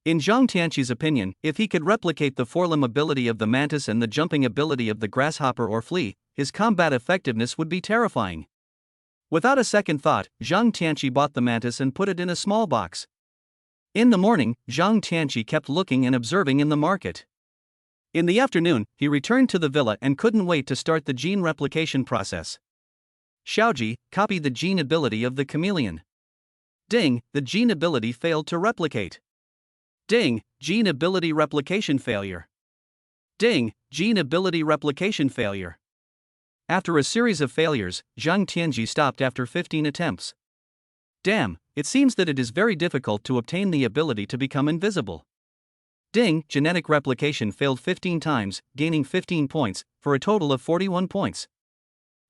In Zhang Tianqi's opinion, if he could replicate the forelimb ability of the mantis and the jumping ability of the grasshopper or flea, his combat effectiveness would be terrifying. Without a second thought, Zhang Tianqi bought the mantis and put it in a small box. In the morning, Zhang Tianqi kept looking and observing in the market. In the afternoon, he returned to the villa and couldn't wait to start the gene replication process. Xiaoji, copy the gene ability of the chameleon. Ding, the gene ability failed to replicate. Ding, gene ability replication failure. Ding, gene ability replication failure. After a series of failures, Zhang Tianqi stopped after 15 attempts. Damn, it seems that it is very difficult to obtain the ability to become invisible. Ding, genetic replication failed 15 times, gaining 15 points, for a total of 41 points.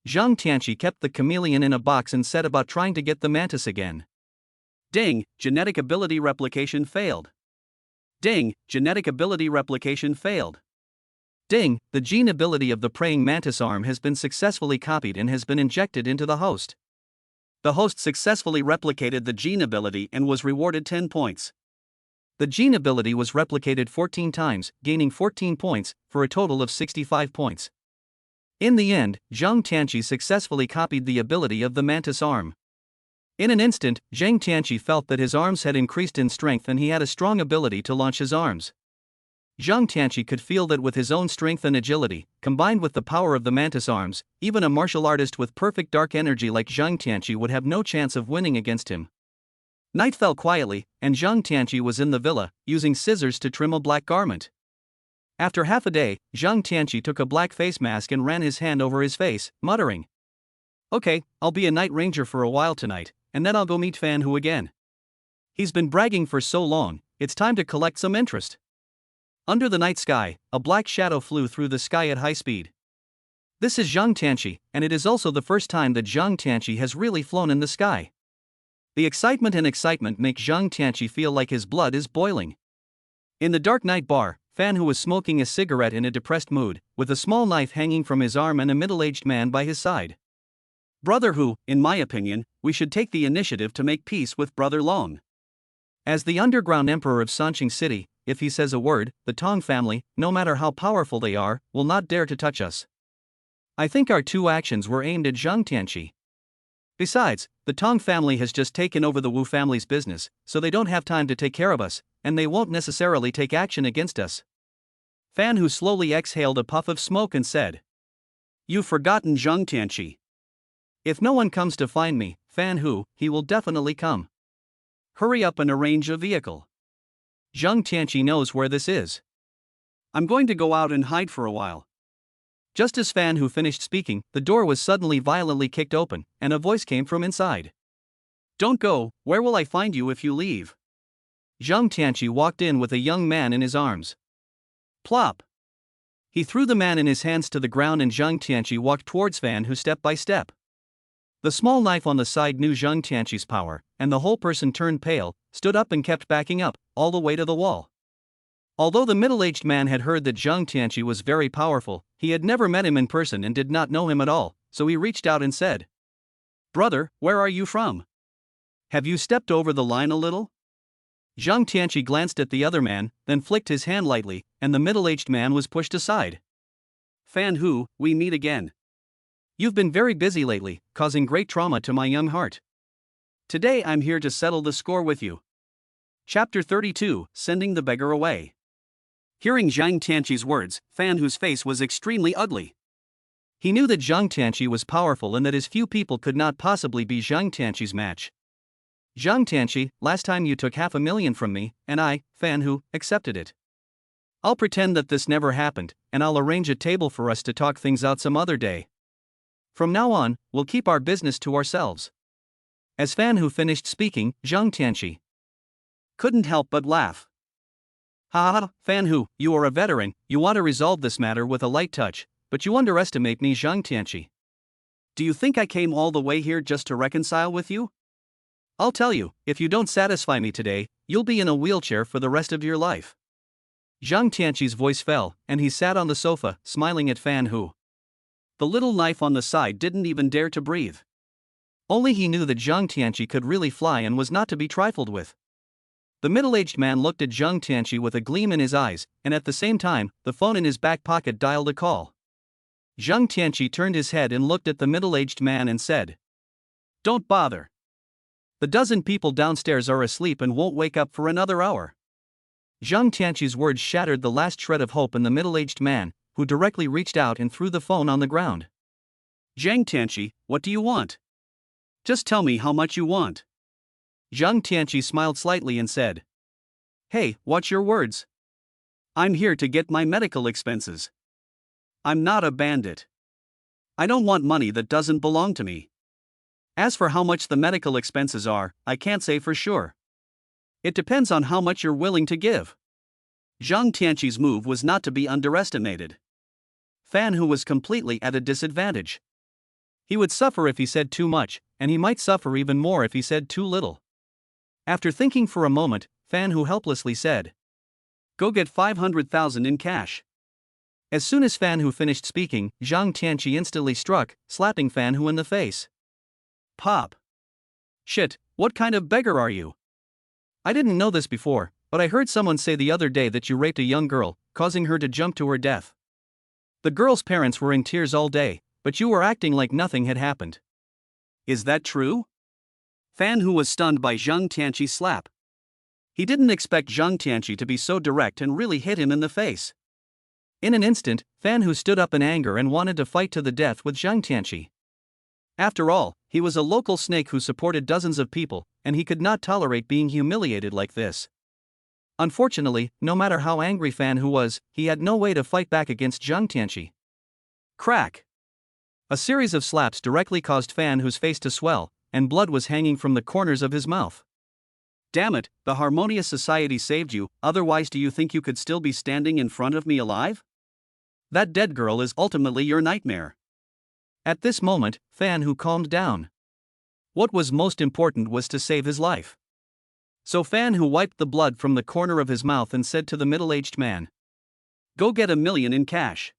Zhang Tianqi kept the chameleon in a box and set about trying to get the mantis again. Ding, genetic ability replication failed. Ding, genetic ability replication failed. Ding, the gene ability of the praying mantis arm has been successfully copied and has been injected into the host. The host successfully replicated the gene ability and was rewarded 10 points. The gene ability was replicated 14 times, gaining 14 points, for a total of 65 points. In the end, Zhang Tianqi successfully copied the ability of the mantis arm. In an instant, Zhang Tianqi felt that his arms had increased in strength and he had a strong ability to launch his arms. Zhang Tianqi could feel that with his own strength and agility, combined with the power of the mantis arms, even a martial artist with perfect dark energy like Zhang Tianqi would have no chance of winning against him. Night fell quietly, and Zhang Tianqi was in the villa, using scissors to trim a black garment. After half a day, Zhang Tianqi took a black face mask and ran his hand over his face, muttering, "Okay, I'll be a night ranger for a while tonight, and then I'll go meet Fan Hu again. He's been bragging for so long, it's time to collect some interest." Under the night sky, a black shadow flew through the sky at high speed. This is Zhang Tianqi, and it is also the first time that Zhang Tianqi has really flown in the sky. The excitement make Zhang Tianqi feel like his blood is boiling. In the dark night bar, Fan Hu was smoking a cigarette in a depressed mood, with a small knife hanging from his arm and a middle-aged man by his side. "Brother Hu, in my opinion, we should take the initiative to make peace with Brother Long. As the underground emperor of Sanqing City, if he says a word, the Tong family, no matter how powerful they are, will not dare to touch us." I think our two actions were aimed at Zhang Tianqi. Besides, the Tong family has just taken over the Wu family's business, so they don't have time to take care of us, and they won't necessarily take action against us. Fan Hu slowly exhaled a puff of smoke and said, "You've forgotten Zhang Tianqi. If no one comes to find me, Fan Hu, he will definitely come. Hurry up and arrange a vehicle. Zhang Tianqi knows where this is. I'm going to go out and hide for a while." Just as Fan Hu finished speaking, the door was suddenly violently kicked open, and a voice came from inside. "Don't go, where will I find you if you leave?" Zhang Tianqi walked in with a young man in his arms. Plop! He threw the man in his hands to the ground and Zhang Tianqi walked towards Fan Hu step by step. The small knife on the side knew Zhang Tianqi's power, and the whole person turned pale, stood up and kept backing up, all the way to the wall. Although the middle-aged man had heard that Zhang Tianqi was very powerful, he had never met him in person and did not know him at all, so he reached out and said, "Brother, where are you from? Have you stepped over the line a little?" Zhang Tianqi glanced at the other man, then flicked his hand lightly, and the middle-aged man was pushed aside. "Fan Hu, we meet again. You've been very busy lately, causing great trauma to my young heart. Today I'm here to settle the score with you." Chapter 32, Sending the Beggar Away. Hearing Zhang Tianqi's words, Fan Hu's face was extremely ugly. He knew that Zhang Tianqi was powerful and that as few people could not possibly be Zhang Tianqi's match. "Zhang Tianqi, last time you took 500,000 from me, and I, Fan Hu, accepted it. I'll pretend that this never happened, and I'll arrange a table for us to talk things out some other day. From now on, we'll keep our business to ourselves." As Fan Hu finished speaking, Zhang Tianqi couldn't help but laugh. "Ha ha, Fan Hu, you are a veteran, you want to resolve this matter with a light touch, but you underestimate me, Zhang Tianqi. Do you think I came all the way here just to reconcile with you? I'll tell you, if you don't satisfy me today, you'll be in a wheelchair for the rest of your life." Zhang Tianqi's voice fell, and he sat on the sofa, smiling at Fan Hu. The little knife on the side didn't even dare to breathe. Only he knew that Zhang Tianqi could really fly and was not to be trifled with. The middle-aged man looked at Zhang Tianqi with a gleam in his eyes, and at the same time, the phone in his back pocket dialed a call. Zhang Tianqi turned his head and looked at the middle-aged man and said, "Don't bother. The dozen people downstairs are asleep and won't wake up for another hour." Zhang Tianqi's words shattered the last shred of hope in the middle-aged man, who directly reached out and threw the phone on the ground. "Zhang Tianqi, what do you want? Just tell me how much you want." Zhang Tianqi smiled slightly and said, "Hey, watch your words. I'm here to get my medical expenses. I'm not a bandit. I don't want money that doesn't belong to me. As for how much the medical expenses are, I can't say for sure. It depends on how much you're willing to give." Zhang Tianqi's move was not to be underestimated. Fan Hu was completely at a disadvantage. He would suffer if he said too much, and he might suffer even more if he said too little. After thinking for a moment, Fan Hu helplessly said, "Go get 500,000 in cash." As soon as Fan Hu finished speaking, Zhang Tianqi instantly struck, slapping Fan Hu in the face. Pop. Shit, what kind of beggar are you? I didn't know this before, but I heard someone say the other day that you raped a young girl, causing her to jump to her death. The girl's parents were in tears all day, but you were acting like nothing had happened. Is that true? Fan Hu was stunned by Zhang Tianqi's slap. He didn't expect Zhang Tianqi to be so direct and really hit him in the face. In an instant, Fan Hu stood up in anger and wanted to fight to the death with Zhang Tianqi. After all, he was a local snake who supported dozens of people, and he could not tolerate being humiliated like this. Unfortunately, no matter how angry Fan Hu was, he had no way to fight back against Zhang Tianqi. Crack! A series of slaps directly caused Fan Hu's face to swell, and blood was hanging from the corners of his mouth. Damn it, the harmonious society saved you, otherwise do you think you could still be standing in front of me alive? That dead girl is ultimately your nightmare. At this moment, Fan Hu calmed down. What was most important was to save his life. So Fan Hu wiped the blood from the corner of his mouth and said to the middle-aged man, "Go get 1 million in cash."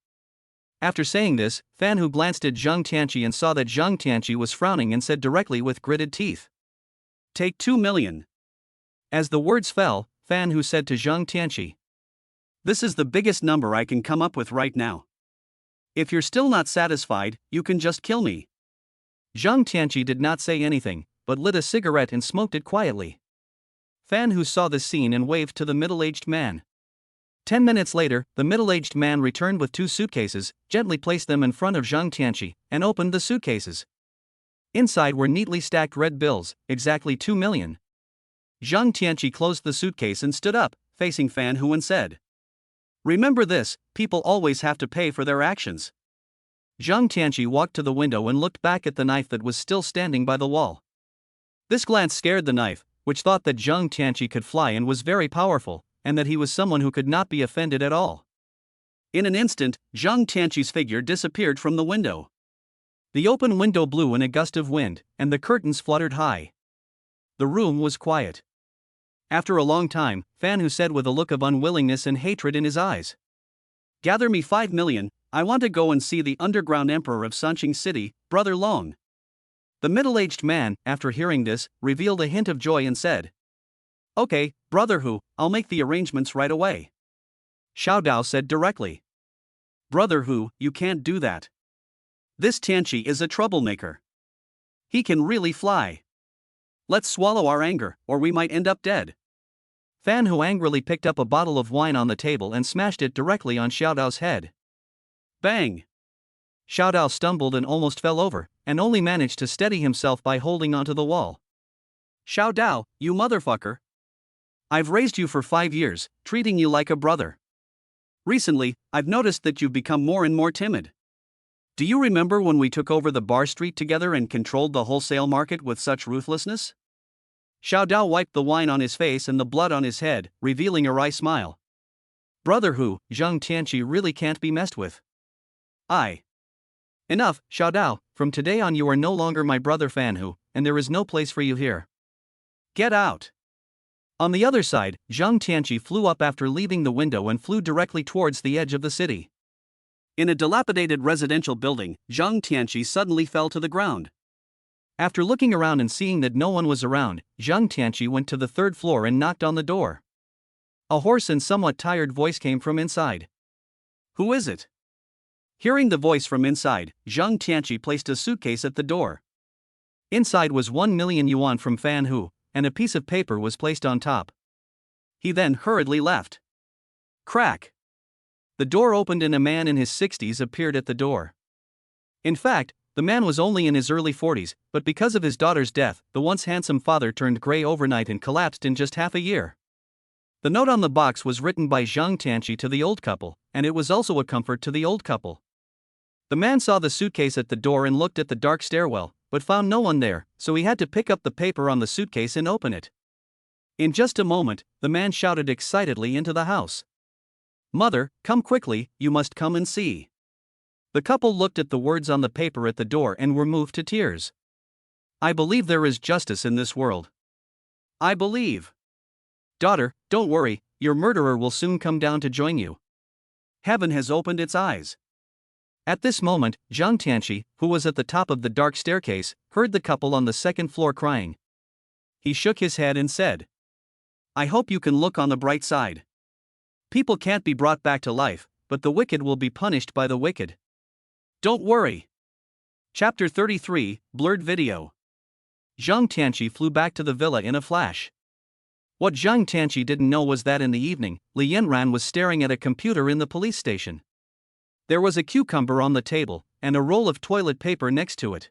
After saying this, Fan Hu glanced at Zhang Tianqi and saw that Zhang Tianqi was frowning and said directly with gritted teeth, "Take 2 million. As the words fell, Fan Hu said to Zhang Tianqi, "This is the biggest number I can come up with right now. If you're still not satisfied, you can just kill me." Zhang Tianqi did not say anything, but lit a cigarette and smoked it quietly. Fan Hu saw this scene and waved to the middle-aged man. 10 minutes later, the middle-aged man returned with 2 suitcases, gently placed them in front of Zhang Tianqi, and opened the suitcases. Inside were neatly stacked red bills, exactly 2 million. Zhang Tianqi closed the suitcase and stood up, facing Fan Hu and said, "Remember this, people always have to pay for their actions." Zhang Tianqi walked to the window and looked back at the knife that was still standing by the wall. This glance scared the knife, which thought that Zhang Tianqi could fly and was very powerful, and that he was someone who could not be offended at all. In an instant, Zhang Tianqi's figure disappeared from the window. The open window blew in a gust of wind, and the curtains fluttered high. The room was quiet. After a long time, Fan Hu said with a look of unwillingness and hatred in his eyes, "Gather me 5 million, I want to go and see the underground emperor of Sanqing City, Brother Long." The middle-aged man, after hearing this, revealed a hint of joy and said, "Okay, Brother Hu, I'll make the arrangements right away." Showdown said directly, "Brother Hu, you can't do that. This Tianqi is a troublemaker. He can really fly. Let's swallow our anger, or we might end up dead." Fan Hu angrily picked up a bottle of wine on the table and smashed it directly on Xiaodao's head. Bang! Xiaodao stumbled and almost fell over, and only managed to steady himself by holding onto the wall. "Xiaodao, you motherfucker! I've raised you for 5 years, treating you like a brother. Recently, I've noticed that you've become more and more timid. Do you remember when we took over the bar street together and controlled the wholesale market with such ruthlessness?" Xiaodao wiped the wine on his face and the blood on his head, revealing a wry smile. "Brother Hu, Zhang Tianqi really can't be messed with. Enough, Xiaodao, from today on you are no longer my brother Fan Hu, and there is no place for you here. Get out." On the other side, Zhang Tianqi flew up after leaving the window and flew directly towards the edge of the city. In a dilapidated residential building, Zhang Tianqi suddenly fell to the ground. After looking around and seeing that no one was around, Zhang Tianqi went to the 3rd floor and knocked on the door. A hoarse and somewhat tired voice came from inside. "Who is it?" Hearing the voice from inside, Zhang Tianqi placed a suitcase at the door. Inside was 1 million yuan from Fan Hu, and a piece of paper was placed on top. He then hurriedly left. Crack! The door opened and a man in his 60s appeared at the door. In fact, the man was only in his early 40s, but because of his daughter's death, the once handsome father turned gray overnight and collapsed in just half a year. The note on the box was written by Zhang Tianqi to the old couple, and it was also a comfort to the old couple. The man saw the suitcase at the door and looked at the dark stairwell, but found no one there, so he had to pick up the paper on the suitcase and open it. In just a moment, the man shouted excitedly into the house. Mother, come quickly, you must come and see. The couple looked at the words on the paper at the door and were moved to tears. I believe there is justice in this world. I believe. Daughter, don't worry, your murderer will soon come down to join you. Heaven has opened its eyes. At this moment, Zhang Tansi, who was at the top of the dark staircase, heard the couple on the second floor crying. He shook his head and said, I hope you can look on the bright side. People can't be brought back to life, but the wicked will be punished by the wicked. Don't worry. Chapter 33, Blurred Video. Zhang Tansi flew back to the villa in a flash. What Zhang Tansi didn't know was that in the evening, Li Yanran was staring at a computer in the police station. There was a cucumber on the table, and a roll of toilet paper next to it.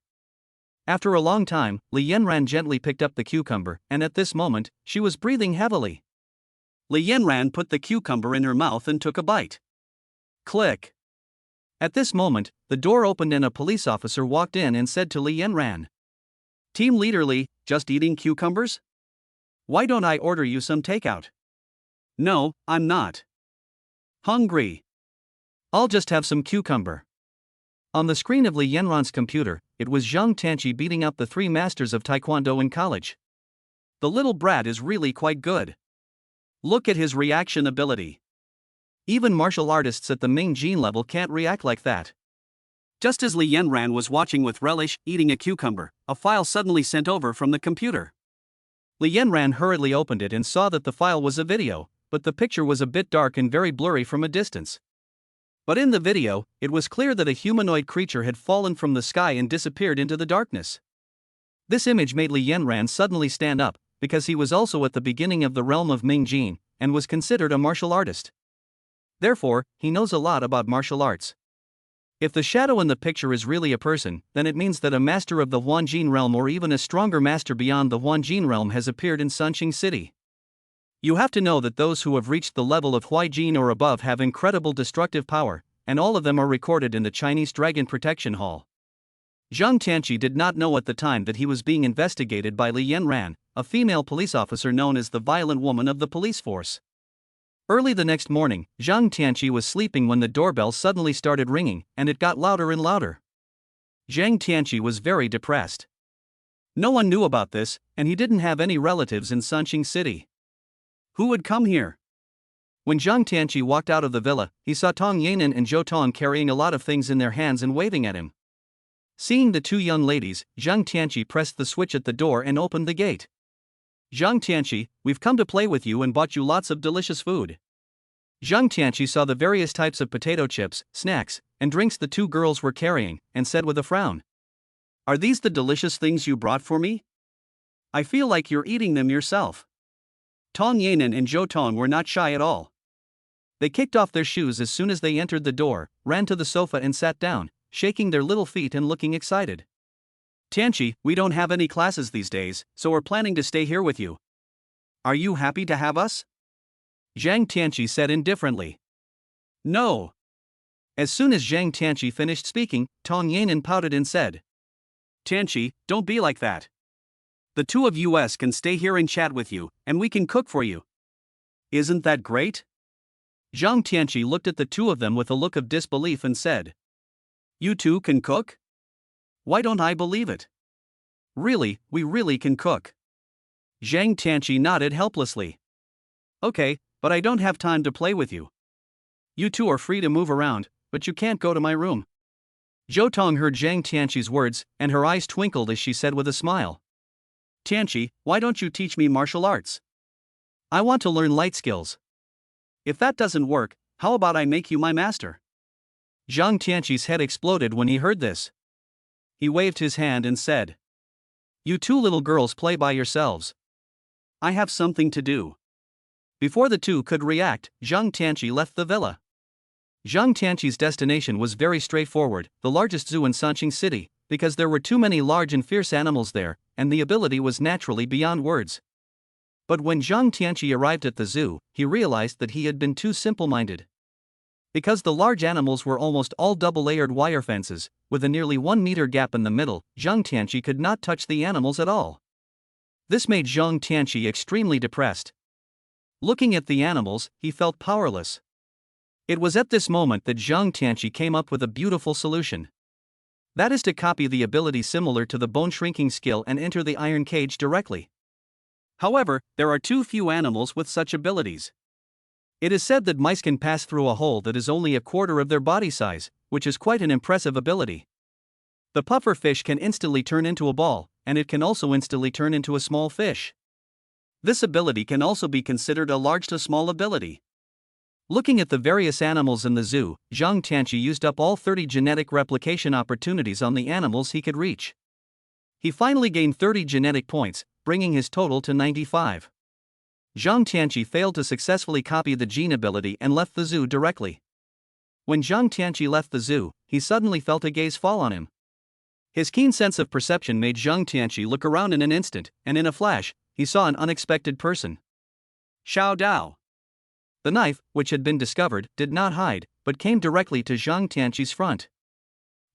After a long time, Li Yanran gently picked up the cucumber, and at this moment, she was breathing heavily. Li Yanran put the cucumber in her mouth and took a bite. Click. At this moment, the door opened and a police officer walked in and said to Li Yanran, Team Leader Li, just eating cucumbers? Why don't I order you some takeout? No, I'm not hungry. I'll just have some cucumber. On the screen of Li Yanran's computer, it was Zhang Tansi beating up the 3 masters of Taekwondo in college. The little brat is really quite good. Look at his reaction ability. Even martial artists at the Ming Jin level can't react like that. Just as Li Yanran was watching with relish, eating a cucumber, a file suddenly sent over from the computer. Li Yanran hurriedly opened it and saw that the file was a video, but the picture was a bit dark and very blurry from a distance. But in the video, it was clear that a humanoid creature had fallen from the sky and disappeared into the darkness. This image made Li Yanran suddenly stand up, because he was also at the beginning of the realm of Ming Jin, and was considered a martial artist. Therefore, he knows a lot about martial arts. If the shadow in the picture is really a person, then it means that a master of the Huanjin realm or even a stronger master beyond the Huanjin realm has appeared in Sunqing City. You have to know that those who have reached the level of Huaijin or above have incredible destructive power, and all of them are recorded in the Chinese Dragon Protection Hall. Zhang Tansi did not know at the time that he was being investigated by Li Yanran, a female police officer known as the Violent Woman of the police force. Early the next morning, Zhang Tansi was sleeping when the doorbell suddenly started ringing, and it got louder and louder. Zhang Tansi was very depressed. No one knew about this, and he didn't have any relatives in Sunqing City. Who would come here? When Zhang Tansi walked out of the villa, he saw Tong Yanan and Zhou Tong carrying a lot of things in their hands and waving at him. Seeing the 2 young ladies, Zhang Tansi pressed the switch at the door and opened the gate. Zhang Tansi, we've come to play with you and bought you lots of delicious food. Zhang Tansi saw the various types of potato chips, snacks, and drinks the 2 girls were carrying, and said with a frown, Are these the delicious things you brought for me? I feel like you're eating them yourself. Tong Yanan and Zhou Tong were not shy at all. They kicked off their shoes as soon as they entered the door, ran to the sofa and sat down, shaking their little feet and looking excited. Tansi, we don't have any classes these days, so we're planning to stay here with you. Are you happy to have us? Zhang Tansi said indifferently. No. As soon as Zhang Tansi finished speaking, Tong Yanan pouted and said, Tansi, don't be like that. The 2 of us can stay here and chat with you, and we can cook for you. Isn't that great? Zhang Tansi looked at the 2 of them with a look of disbelief and said, You 2 can cook? Why don't I believe it? Really, we really can cook. Zhang Tansi nodded helplessly. Okay, but I don't have time to play with you. You 2 are free to move around, but you can't go to my room. Zhou Tong heard Zhang Tansi's words, and her eyes twinkled as she said with a smile, Tansi, why don't you teach me martial arts? I want to learn light skills. If that doesn't work, how about I make you my master? Zhang Tansi's head exploded when he heard this. He waved his hand and said, You 2 little girls play by yourselves. I have something to do. Before the 2 could react, Zhang Tansi left the villa. Zhang Tansi's destination was very straightforward, the largest zoo in Sunqing City, because there were too many large and fierce animals there, and the ability was naturally beyond words. But when Zhang Tansi arrived at the zoo, he realized that he had been too simple-minded. Because the large animals were almost all double-layered wire fences, with a nearly 1-meter gap in the middle, Zhang Tansi could not touch the animals at all. This made Zhang Tansi extremely depressed. Looking at the animals, he felt powerless. It was at this moment that Zhang Tianqi came up with a beautiful solution. That is to copy the ability similar to the bone shrinking skill and enter the iron cage directly. However, there are too few animals with such abilities. It is said that mice can pass through a hole that is only a quarter of their body size, which is quite an impressive ability. The puffer fish can instantly turn into a ball, and it can also instantly turn into a small fish. This ability can also be considered a large to small ability. Looking at the various animals in the zoo, Zhang Tianqi used up all 30 genetic replication opportunities on the animals he could reach. He finally gained 30 genetic points, bringing his total to 95. Zhang Tianqi failed to successfully copy the gene ability and left the zoo directly. When Zhang Tianqi left the zoo, he suddenly felt a gaze fall on him. His keen sense of perception made Zhang Tianqi look around in an instant, and in a flash, he saw an unexpected person. Showdown. The knife, which had been discovered, did not hide, but came directly to Zhang Tianqi's front.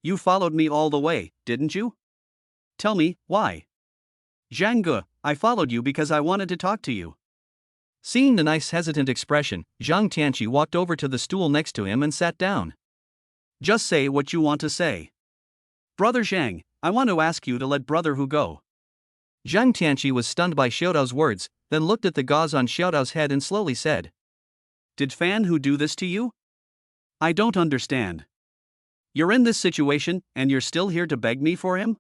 You followed me all the way, didn't you? Tell me, why? Zhang Ge, I followed you because I wanted to talk to you. Seeing the knife's hesitant expression, Zhang Tianqi walked over to the stool next to him and sat down. Just say what you want to say. Brother Zhang, I want to ask you to let Brother Hu go. Zhang Tianqi was stunned by Xiaodao's words, then looked at the gauze on Xiaodao's head and slowly said, Did Fan Hu do this to you? I don't understand. You're in this situation, and you're still here to beg me for him?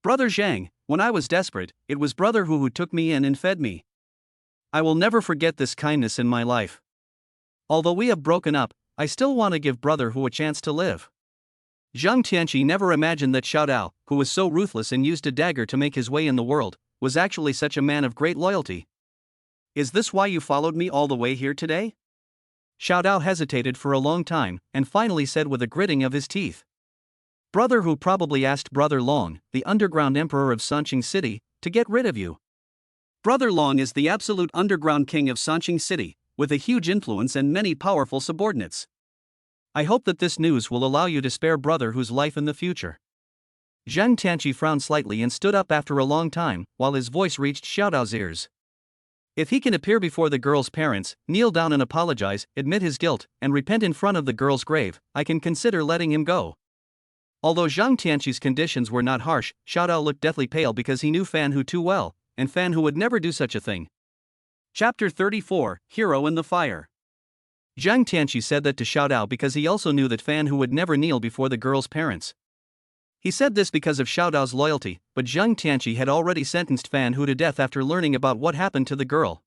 Brother Zhang, when I was desperate, it was Brother Hu took me in and fed me. I will never forget this kindness in my life. Although we have broken up, I still want to give Brother Hu a chance to live. Zhang Tianqi never imagined that Xiaodao, who was so ruthless and used a dagger to make his way in the world, was actually such a man of great loyalty. Is this why you followed me all the way here today? Xiaodao hesitated for a long time, and finally said with a gritting of his teeth. Brother Hu probably asked Brother Long, the underground emperor of Sanqing City, to get rid of you. Brother Long is the absolute underground king of Sanqing City, with a huge influence and many powerful subordinates. I hope that this news will allow you to spare Brother Hu's life in the future. Zhang Tianqi frowned slightly and stood up after a long time, while his voice reached Xiaodao's ears. If he can appear before the girl's parents, kneel down and apologize, admit his guilt, and repent in front of the girl's grave, I can consider letting him go. Although Zhang Tianqi's conditions were not harsh, Xiaodao looked deathly pale because he knew Fan Hu too well, and Fan Hu would never do such a thing. Chapter 34, Hero in the Fire. Zhang Tianqi said that to Xiaodao because he also knew that Fan Hu would never kneel before the girl's parents. He said this because of Xiaodao's loyalty, but Zhang Tianqi had already sentenced Fan Hu to death after learning about what happened to the girl.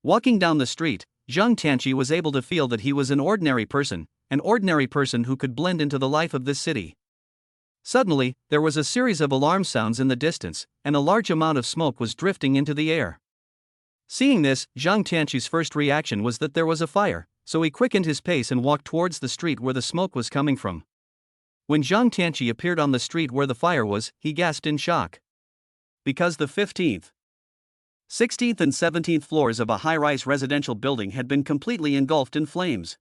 Walking down the street, Zhang Tianqi was able to feel that he was an ordinary person who could blend into the life of this city. Suddenly, there was a series of alarm sounds in the distance, and a large amount of smoke was drifting into the air. Seeing this, Zhang Tianqi's first reaction was that there was a fire, so he quickened his pace and walked towards the street where the smoke was coming from. When Zhang Tianqi appeared on the street where the fire was, he gasped in shock. Because the 15th, 16th and 17th floors of a high-rise residential building had been completely engulfed in flames.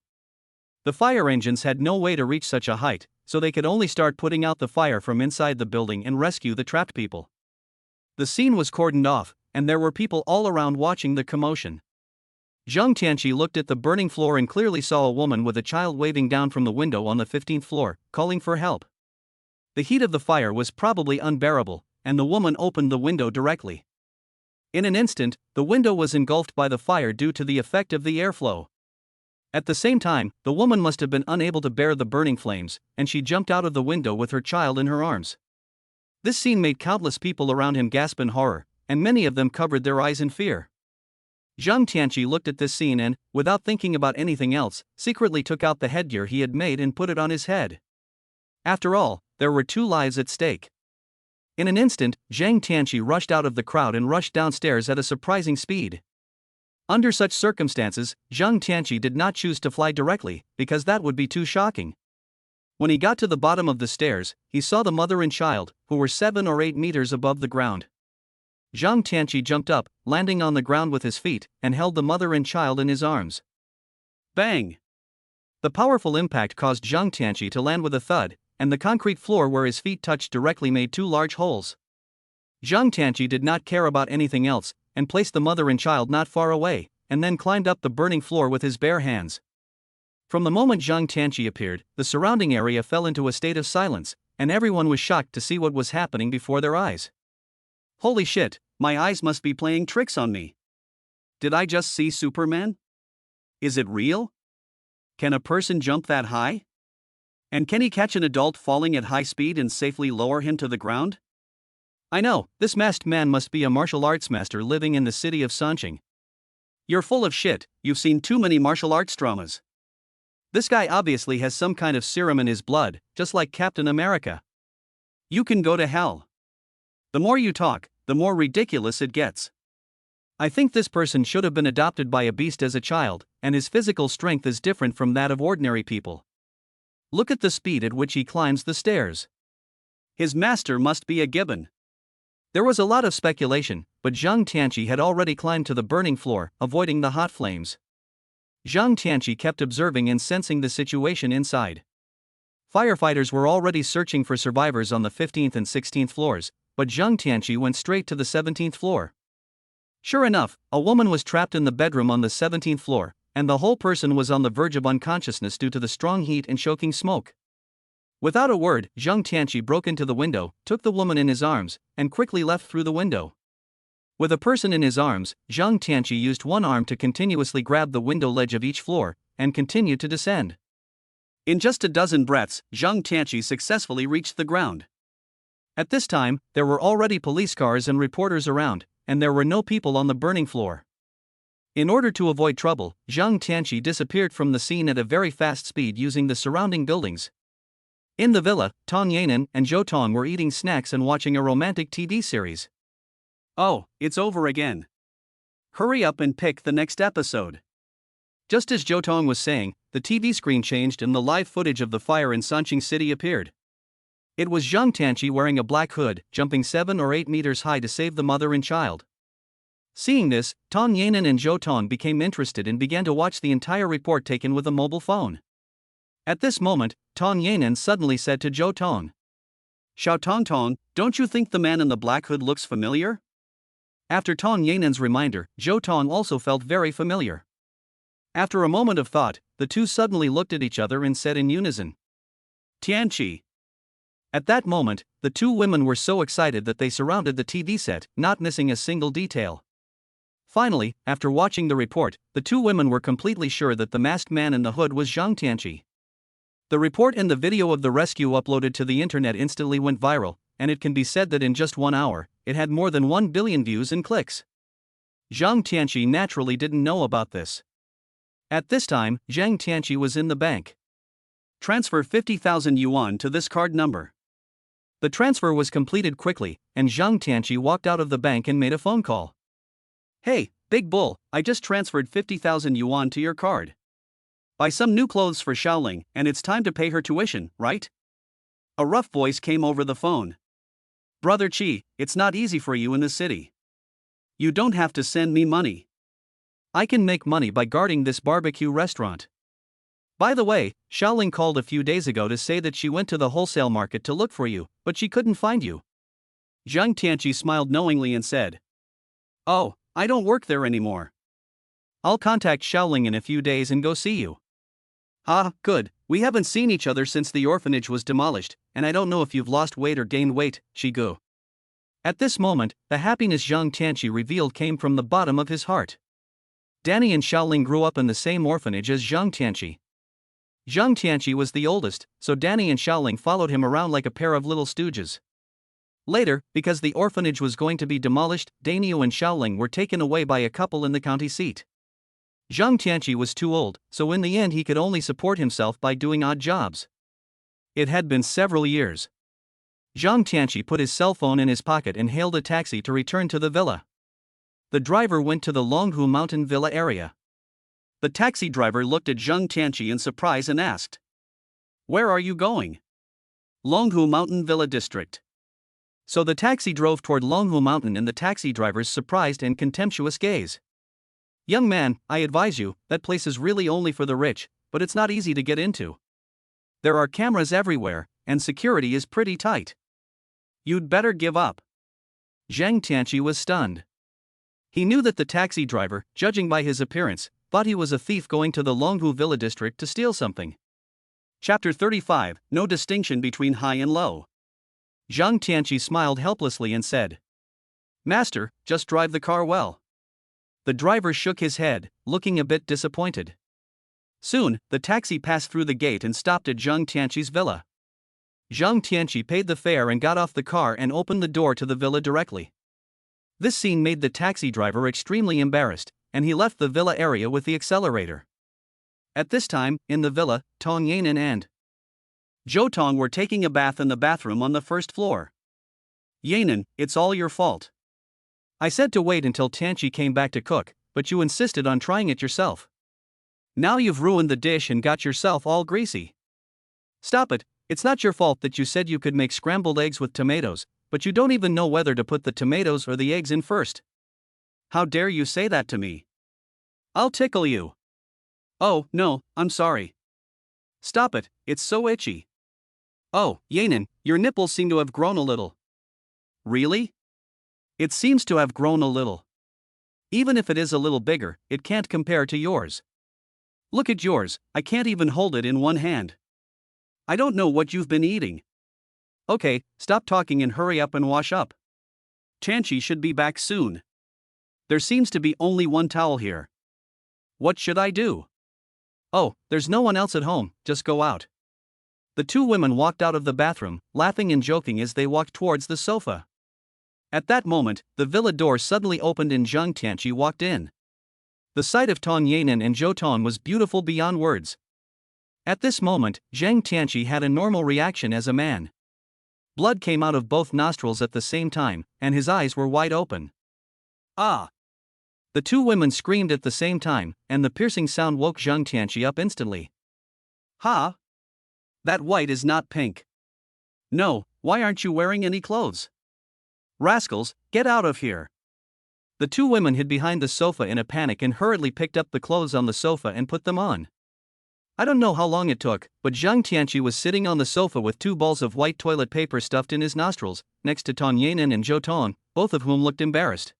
The fire engines had no way to reach such a height, so they could only start putting out the fire from inside the building and rescue the trapped people. The scene was cordoned off, and there were people all around watching the commotion. Zhang Tianqi looked at the burning floor and clearly saw a woman with a child waving down from the window on the 15th floor, calling for help. The heat of the fire was probably unbearable, and the woman opened the window directly. In an instant, the window was engulfed by the fire due to the effect of the airflow. At the same time, the woman must have been unable to bear the burning flames, and she jumped out of the window with her child in her arms. This scene made countless people around him gasp in horror, and many of them covered their eyes in fear. Zhang Tianqi looked at this scene and, without thinking about anything else, secretly took out the headgear he had made and put it on his head. After all, there were 2 lives at stake. In an instant, Zhang Tianqi rushed out of the crowd and rushed downstairs at a surprising speed. Under such circumstances, Zhang Tianqi did not choose to fly directly, because that would be too shocking. When he got to the bottom of the stairs, he saw the mother and child, who were 7 or 8 meters above the ground. Zhang Tianqi jumped up, landing on the ground with his feet, and held the mother and child in his arms. Bang! The powerful impact caused Zhang Tianqi to land with a thud, and the concrete floor where his feet touched directly made 2 large holes. Zhang Tianqi did not care about anything else, and placed the mother and child not far away, and then climbed up the burning floor with his bare hands. From the moment Zhang Tianqi appeared, the surrounding area fell into a state of silence, and everyone was shocked to see what was happening before their eyes. Holy shit, my eyes must be playing tricks on me. Did I just see Superman? Is it real? Can a person jump that high? And can he catch an adult falling at high speed and safely lower him to the ground? I know, this masked man must be a martial arts master living in the city of Sanqing. You're full of shit, you've seen too many martial arts dramas. This guy obviously has some kind of serum in his blood, just like Captain America. You can go to hell. The more you talk, the more ridiculous it gets. I think this person should have been adopted by a beast as a child, and his physical strength is different from that of ordinary people. Look at the speed at which he climbs the stairs. His master must be a gibbon. There was a lot of speculation, but Zhang Tianqi had already climbed to the burning floor, avoiding the hot flames. Zhang Tianqi kept observing and sensing the situation inside. Firefighters were already searching for survivors on the 15th and 16th floors, but Zhang Tianqi went straight to the 17th floor. Sure enough, a woman was trapped in the bedroom on the 17th floor, and the whole person was on the verge of unconsciousness due to the strong heat and choking smoke. Without a word, Zhang Tianqi broke into the window, took the woman in his arms, and quickly left through the window. With a person in his arms, Zhang Tianqi used one arm to continuously grab the window ledge of each floor, and continued to descend. In just a dozen breaths, Zhang Tianqi successfully reached the ground. At this time, there were already police cars and reporters around, and there were no people on the burning floor. In order to avoid trouble, Zhang Tianqi disappeared from the scene at a very fast speed using the surrounding buildings. In the villa, Tong Yanan and Zhou Tong were eating snacks and watching a romantic TV series. Oh, it's over again. Hurry up and pick the next episode. Just as Zhou Tong was saying, the TV screen changed and the live footage of the fire in Sanqing City appeared. It was Zhang Tianqi wearing a black hood, jumping 7 or 8 meters high to save the mother and child. Seeing this, Tong Yanan and Zhou Tong became interested and began to watch the entire report taken with a mobile phone. At this moment, Tong Yanan suddenly said to Zhou Tong, "Xiao Tong Tong, don't you think the man in the black hood looks familiar?" After Tong Yanan's reminder, Zhou Tong also felt very familiar. After a moment of thought, the two suddenly looked at each other and said in unison, "Tianqi." At that moment, the two women were so excited that they surrounded the TV set, not missing a single detail. Finally, after watching the report, the two women were completely sure that the masked man in the hood was Zhang Tianqi. The report and the video of the rescue uploaded to the internet instantly went viral, and it can be said that in just 1 hour, it had more than 1 billion views and clicks. Zhang Tianqi naturally didn't know about this. At this time, Zhang Tianqi was in the bank. Transfer 50,000 yuan to this card number. The transfer was completed quickly, and Zhang Tianqi walked out of the bank and made a phone call. "Hey, Big Bull, I just transferred 50,000 yuan to your card. Buy some new clothes for Xiaoling, and it's time to pay her tuition, right?" A rough voice came over the phone. "Brother Qi, it's not easy for you in the city. You don't have to send me money. I can make money by guarding this barbecue restaurant. By the way, Xiaoling called a few days ago to say that she went to the wholesale market to look for you, but she couldn't find you." Zhang Tianqi smiled knowingly and said, "Oh, I don't work there anymore. I'll contact Xiaoling in a few days and go see you." "Ah, good, we haven't seen each other since the orphanage was demolished, and I don't know if you've lost weight or gained weight, Shigu." At this moment, the happiness Zhang Tianqi revealed came from the bottom of his heart. Danny and Xiaoling grew up in the same orphanage as Zhang Tianqi. Zhang Tianqi was the oldest, so Danny and Xiaoling followed him around like a pair of little stooges. Later, because the orphanage was going to be demolished, Daniel and Xiaoling were taken away by a couple in the county seat. Zhang Tianqi was too old, so in the end he could only support himself by doing odd jobs. It had been several years. Zhang Tianqi put his cell phone in his pocket and hailed a taxi to return to the villa. The driver went to the Longhu Mountain Villa area. The taxi driver looked at Zhang Tianqi in surprise and asked, "Where are you going?" "Longhu Mountain Villa District." So the taxi drove toward Longhu Mountain in the taxi driver's surprised and contemptuous gaze. "Young man, I advise you, that place is really only for the rich, but it's not easy to get into. There are cameras everywhere, and security is pretty tight. You'd better give up." Zhang Tianqi was stunned. He knew that the taxi driver, judging by his appearance, thought he was a thief going to the Longhu Villa district to steal something. Chapter 35, No distinction between high and low. Zhang Tianqi smiled helplessly and said, "Master, just drive the car well." The driver shook his head, looking a bit disappointed. Soon, the taxi passed through the gate and stopped at Zhang Tianqi's villa. Zhang Tianqi paid the fare and got off the car and opened the door to the villa directly. This scene made the taxi driver extremely embarrassed, and he left the villa area with the accelerator. At this time, in the villa, Tong Yanan and Zhou Tong were taking a bath in the bathroom on the first floor. "Yanan, it's all your fault. I said to wait until Tansi came back to cook, but you insisted on trying it yourself. Now you've ruined the dish and got yourself all greasy. Stop it, it's not your fault that you said you could make scrambled eggs with tomatoes, but you don't even know whether to put the tomatoes or the eggs in first. How dare you say that to me? I'll tickle you." "Oh, no, I'm sorry." "Stop it, it's so itchy." "Oh, Yanan, your nipples seem to have grown a little." "Really?" "It seems to have grown a little. Even if it is a little bigger, it can't compare to yours. Look at yours, I can't even hold it in one hand. I don't know what you've been eating." "Okay, stop talking and hurry up and wash up. Tansi should be back soon. There seems to be only one towel here. What should I do?" "Oh, there's no one else at home, just go out." The two women walked out of the bathroom, laughing and joking as they walked towards the sofa. At that moment, the villa door suddenly opened and Zhang Tianqi walked in. The sight of Tong Yanan and Zhou Tong was beautiful beyond words. At this moment, Zhang Tianqi had a normal reaction as a man. Blood came out of both nostrils at the same time, and his eyes were wide open. "Ah!" The two women screamed at the same time, and the piercing sound woke Zhang Tianqi up instantly. "Ha! That white is not pink. No, why aren't you wearing any clothes? Rascals, get out of here." The two women hid behind the sofa in a panic and hurriedly picked up the clothes on the sofa and put them on. I don't know how long it took, but Zhang Tianqi was sitting on the sofa with two balls of white toilet paper stuffed in his nostrils, next to Tong Yanan and Zhou Tong, both of whom looked embarrassed.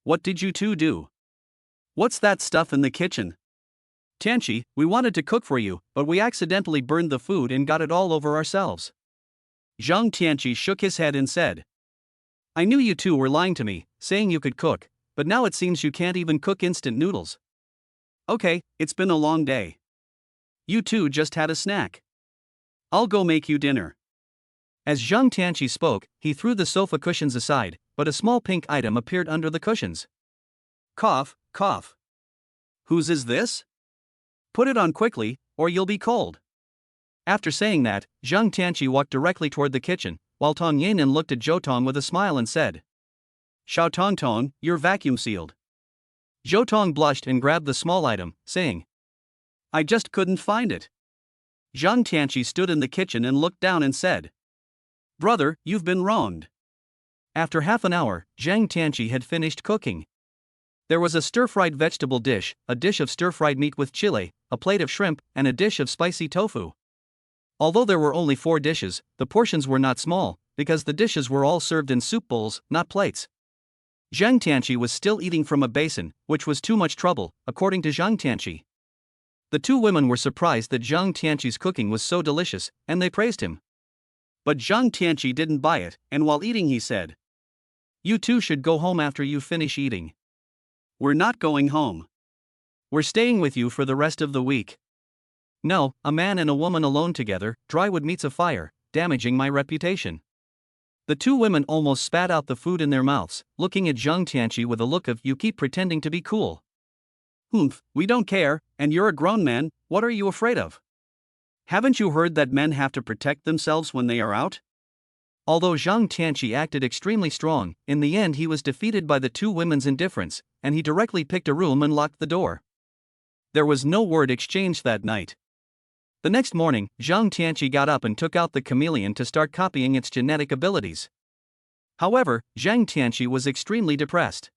"What did you two do? What's that stuff in the kitchen?" "Tansi, we wanted to cook for you, but we accidentally burned the food and got it all over ourselves." Zhang Tianqi shook his head and said, "I knew you two were lying to me, saying you could cook, but now it seems you can't even cook instant noodles. Okay, it's been a long day. You two just had a snack. I'll go make you dinner." As Zhang Tianqi spoke, he threw the sofa cushions aside, but a small pink item appeared under the cushions. "Cough, cough. Whose is this? Put it on quickly, or you'll be cold." After saying that, Zhang Tianqi walked directly toward the kitchen, while Tong Yanan looked at Zhou Tong with a smile and said, "Xiao Tong Tong, you're vacuum sealed." Zhou Tong blushed and grabbed the small item, saying, "I just couldn't find it." Zhang Tianqi stood in the kitchen and looked down and said, "Brother, you've been wronged." After half an hour, Zhang Tianqi had finished cooking. There was a stir-fried vegetable dish, a dish of stir-fried meat with chile, a plate of shrimp, and a dish of spicy tofu. Although there were only 4 dishes, the portions were not small, because the dishes were all served in soup bowls, not plates. Zhang Tianqi was still eating from a basin, which was too much trouble, according to Zhang Tianqi. The two women were surprised that Zhang Tianqi's cooking was so delicious, and they praised him. But Zhang Tianqi didn't buy it, and while eating he said, "You two should go home after you finish eating." "We're not going home. We're staying with you for the rest of the week." "No, a man and a woman alone together, drywood meets a fire, damaging my reputation." The two women almost spat out the food in their mouths, looking at Zhang Tianqi with a look of "you keep pretending to be cool." "Humph, we don't care, and you're a grown man, what are you afraid of? Haven't you heard that men have to protect themselves when they are out?" Although Zhang Tianqi acted extremely strong, in the end he was defeated by the two women's indifference, and he directly picked a room and locked the door. There was no word exchanged that night. The next morning, Zhang Tianqi got up and took out the chameleon to start copying its genetic abilities. However, Zhang Tianqi was extremely depressed.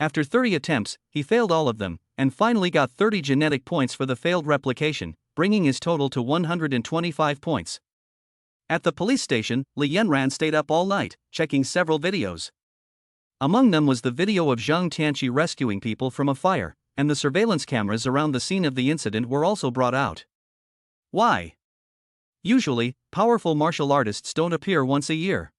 After 30 attempts, he failed all of them, and finally got 30 genetic points for the failed replication, bringing his total to 125 points. At the police station, Li Yanran stayed up all night, checking several videos. Among them was the video of Zhang Tianqi rescuing people from a fire, and the surveillance cameras around the scene of the incident were also brought out. Why? Usually, powerful martial artists don't appear once a year.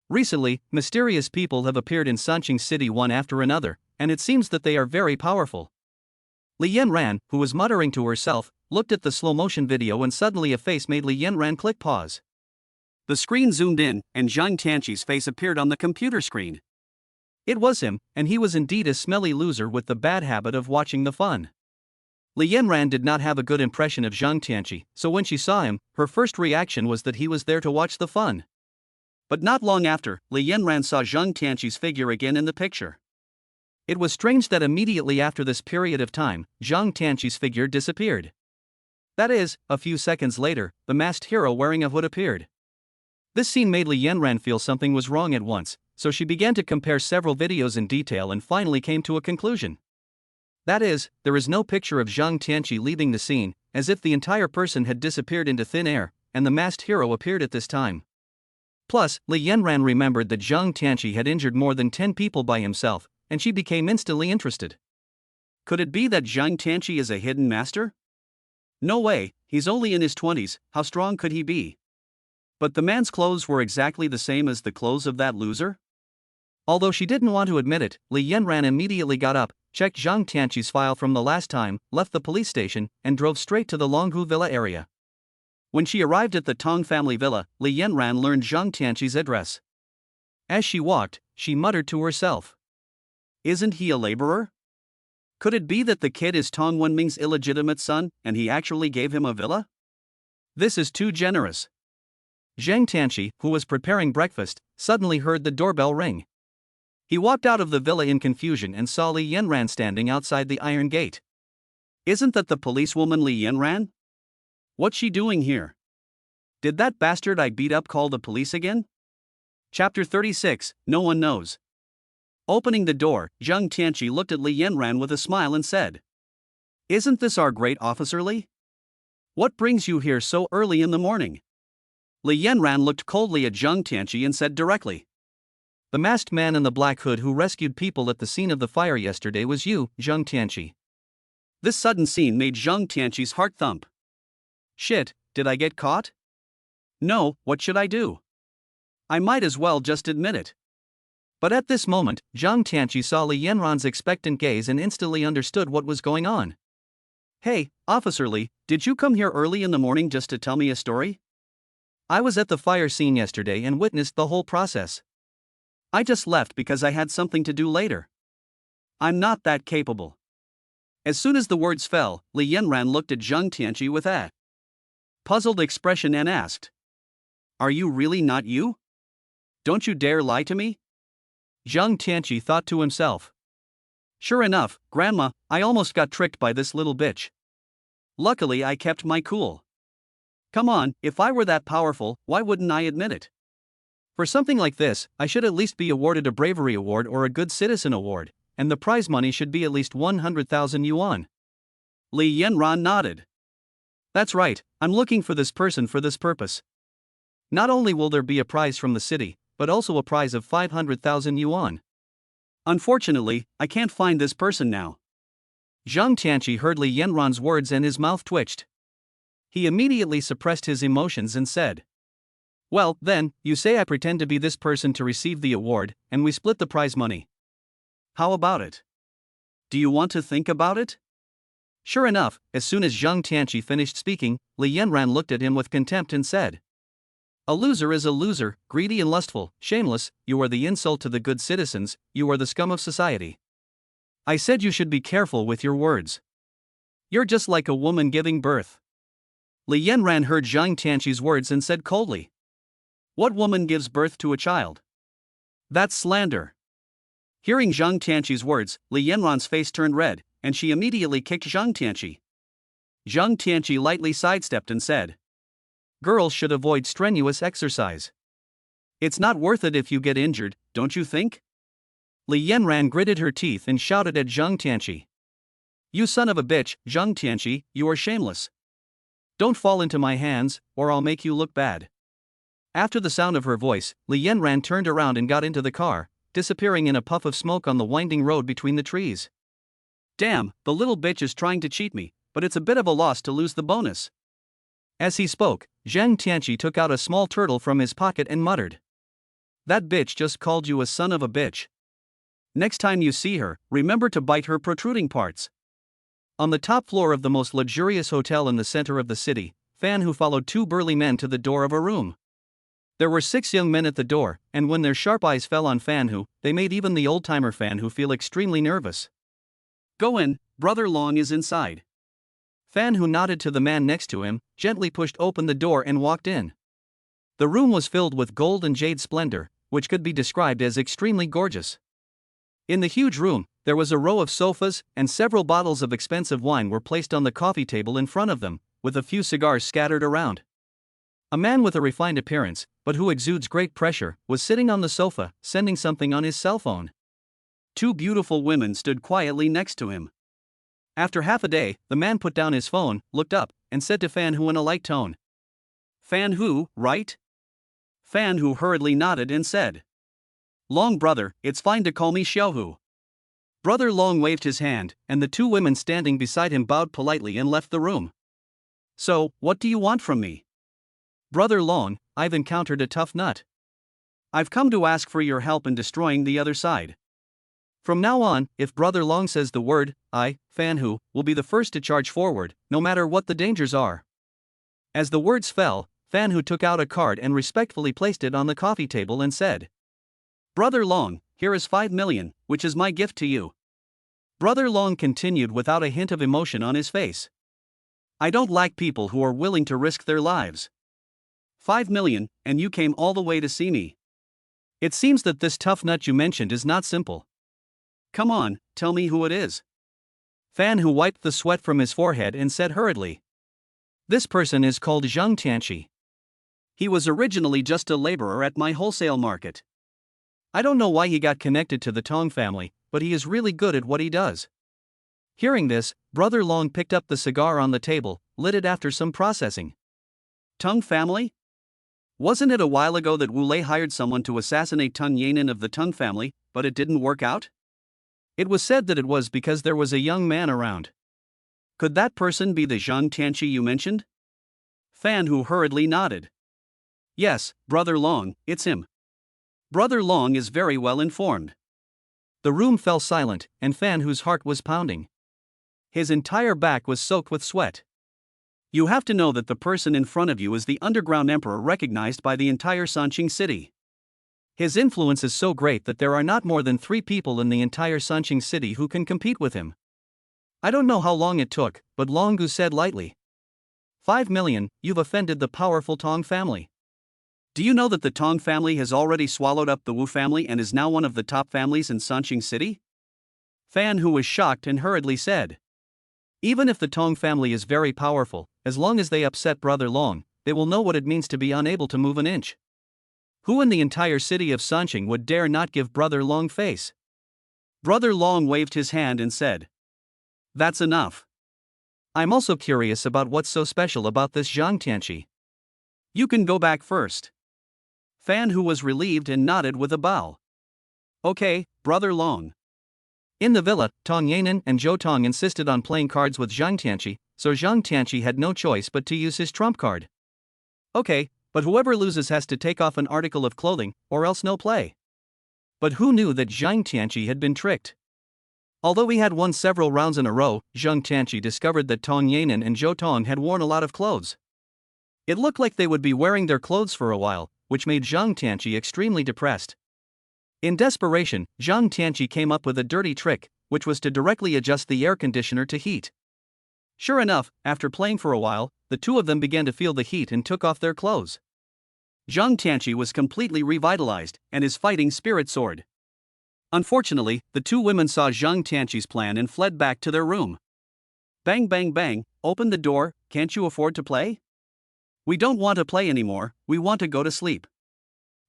Recently, mysterious people have appeared in Sanqing City one after another, and it seems that they are very powerful. Li Yanran, who was muttering to herself, looked at the slow-motion video and suddenly a face made Li Yanran click pause. The screen zoomed in, and Zhang Tianqi's face appeared on the computer screen. It was him, and he was indeed a smelly loser with the bad habit of watching the fun. Li Yanran did not have a good impression of Zhang Tianqi, so when she saw him, her first reaction was that he was there to watch the fun. But not long after, Li Yanran saw Zhang Tianqi's figure again in the picture. It was strange that immediately after this period of time, Zhang Tianqi's figure disappeared. That is, a few seconds later, the masked hero wearing a hood appeared. This scene made Li Yanran feel something was wrong at once, so she began to compare several videos in detail and finally came to a conclusion. That is, there is no picture of Zhang Tianqi leaving the scene, as if the entire person had disappeared into thin air, and the masked hero appeared at this time. Plus, Li Yanran remembered that Zhang Tianqi had injured more than 10 people by himself, and she became instantly interested. Could it be that Zhang Tianqi is a hidden master? No way, he's only in his 20s, how strong could he be? But the man's clothes were exactly the same as the clothes of that loser? Although she didn't want to admit it, Li Yanran immediately got up, checked Zhang Tianqi's file from the last time, left the police station, and drove straight to the Longhu Villa area. When she arrived at the Tong family villa, Li Yanran learned Zhang Tianqi's address. As she walked, she muttered to herself. Isn't he a laborer? Could it be that the kid is Tong Wenming's illegitimate son, and he actually gave him a villa? This is too generous. Zhang Tianqi, who was preparing breakfast, suddenly heard the doorbell ring. He walked out of the villa in confusion and saw Li Yanran standing outside the iron gate. Isn't that the policewoman Li Yanran? What's she doing here? Did that bastard I beat up call the police again? Chapter 36, No One Knows. Opening the door, Zhang Tianqi looked at Li Yanran with a smile and said, Isn't this our great officer Li? What brings you here so early in the morning? Li Yanran looked coldly at Zhang Tianqi and said directly, The masked man in the black hood who rescued people at the scene of the fire yesterday was you, Zhang Tianqi. This sudden scene made Zhang Tianqi's heart thump. Shit, did I get caught? No, what should I do? I might as well just admit it. But at this moment, Zhang Tianqi saw Li Yanran's expectant gaze and instantly understood what was going on. Hey, Officer Li, did you come here early in the morning just to tell me a story? I was at the fire scene yesterday and witnessed the whole process. I just left because I had something to do later. I'm not that capable. As soon as the words fell, Li Yanran looked at Zhang Tianqi with a puzzled expression and asked, Are you really not you? Don't you dare lie to me? Zhang Tianqi thought to himself. Sure enough, Grandma, I almost got tricked by this little bitch. Luckily I kept my cool. Come on, if I were that powerful, why wouldn't I admit it? For something like this, I should at least be awarded a bravery award or a good citizen award, and the prize money should be at least 100,000 yuan. Li Yanran nodded. That's right, I'm looking for this person for this purpose. Not only will there be a prize from the city, but also a prize of 500,000 yuan. Unfortunately, I can't find this person now. Zhang Tianqi heard Li Yanran's words and his mouth twitched. He immediately suppressed his emotions and said, Well, then, you say I pretend to be this person to receive the award, and we split the prize money. How about it? Do you want to think about it? Sure enough, as soon as Zhang Tianqi finished speaking, Li Yanran looked at him with contempt and said, A loser is a loser, greedy and lustful, shameless, you are the insult to the good citizens, you are the scum of society. I said you should be careful with your words. You're just like a woman giving birth. Li Yanran heard Zhang Tianqi's words and said coldly, What woman gives birth to a child? That's slander. Hearing Zhang Tianqi's words, Li Yanran's face turned red, and she immediately kicked Zhang Tianqi. Zhang Tianqi lightly sidestepped and said, Girls should avoid strenuous exercise. It's not worth it if you get injured, don't you think? Li Yanran gritted her teeth and shouted at Zhang Tianqi. You son of a bitch, Zhang Tianqi, you are shameless. Don't fall into my hands, or I'll make you look bad. After the sound of her voice, Li Yanran turned around and got into the car, disappearing in a puff of smoke on the winding road between the trees. Damn, the little bitch is trying to cheat me, but it's a bit of a loss to lose the bonus. As he spoke, Zhang Tianqi took out a small turtle from his pocket and muttered. That bitch just called you a son of a bitch. Next time you see her, remember to bite her protruding parts. On the top floor of the most luxurious hotel in the center of the city, Fan Hu followed two burly men to the door of a room. There were 6 young men at the door, and when their sharp eyes fell on Fan Hu, they made even the old-timer Fan Hu feel extremely nervous. Go in, Brother Long is inside. Fan Hu nodded to the man next to him, gently pushed open the door and walked in. The room was filled with gold and jade splendor, which could be described as extremely gorgeous. In the huge room, there was a row of sofas, and several bottles of expensive wine were placed on the coffee table in front of them, with a few cigars scattered around. A man with a refined appearance, but who exudes great pressure, was sitting on the sofa, sending something on his cell phone. 2 beautiful women stood quietly next to him. After half a day, the man put down his phone, looked up, and said to Fan Hu in a light tone. Fan Hu, right? Fan Hu hurriedly nodded and said. Long brother, it's fine to call me Xiao Hu. Brother Long waved his hand, and the 2 women standing beside him bowed politely and left the room. So, what do you want from me? Brother Long, I've encountered a tough nut. I've come to ask for your help in destroying the other side. From now on, if Brother Long says the word, I, Fan Hu, will be the first to charge forward, no matter what the dangers are. As the words fell, Fan Hu took out a card and respectfully placed it on the coffee table and said, Brother Long, here is 5 million, which is my gift to you. Brother Long continued without a hint of emotion on his face. I don't like people who are willing to risk their lives. 5 million, and you came all the way to see me. It seems that this tough nut you mentioned is not simple. Come on, tell me who it is. Fan Hu wiped the sweat from his forehead and said hurriedly. This person is called Zhang Tianqi. He was originally just a laborer at my wholesale market. I don't know why he got connected to the Tong family, but he is really good at what he does. Hearing this, Brother Long picked up the cigar on the table, lit it after some processing. Tong family? Wasn't it a while ago that Wu Lei hired someone to assassinate Tong Yanin of the Tong family, but it didn't work out? It was said that it was because there was a young man around. Could that person be the Zhang Tianqi you mentioned? Fan Hu hurriedly nodded. Yes, Brother Long, it's him. Brother Long is very well informed. The room fell silent, and Fan Hu's heart was pounding. His entire back was soaked with sweat. You have to know that the person in front of you is the underground emperor recognized by the entire Sanqing city. His influence is so great that there are not more than 3 people in the entire Sanqing city who can compete with him. I don't know how long it took, but Long Gu said lightly. 5 million, you've offended the powerful Tong family. Do you know that the Tong family has already swallowed up the Wu family and is now one of the top families in Sanqing city? Fan Hu was shocked and hurriedly said. Even if the Tong family is very powerful, as long as they upset Brother Long, they will know what it means to be unable to move an inch. Who in the entire city of Sanqing would dare not give Brother Long face? Brother Long waved his hand and said. That's enough. I'm also curious about what's so special about this Zhang Tianqi. You can go back first. Fan Hu was relieved and nodded with a bow. Okay, Brother Long. In the villa, Tong Yanin and Zhou Tong insisted on playing cards with Zhang Tianqi, so Zhang Tianqi had no choice but to use his trump card. Okay, but whoever loses has to take off an article of clothing, or else no play. But who knew that Zhang Tianqi had been tricked? Although he had won several rounds in a row, Zhang Tianqi discovered that Tong Yanin and Zhou Tong had worn a lot of clothes. It looked like they would be wearing their clothes for a while, which made Zhang Tianqi extremely depressed. In desperation, Zhang Tianqi came up with a dirty trick, which was to directly adjust the air conditioner to heat. Sure enough, after playing for a while, the 2 of them began to feel the heat and took off their clothes. Zhang Tianqi was completely revitalized, and his fighting spirit soared. Unfortunately, the 2 women saw Zhang Tianqi's plan and fled back to their room. Bang bang bang, open the door, can't you afford to play? We don't want to play anymore, we want to go to sleep.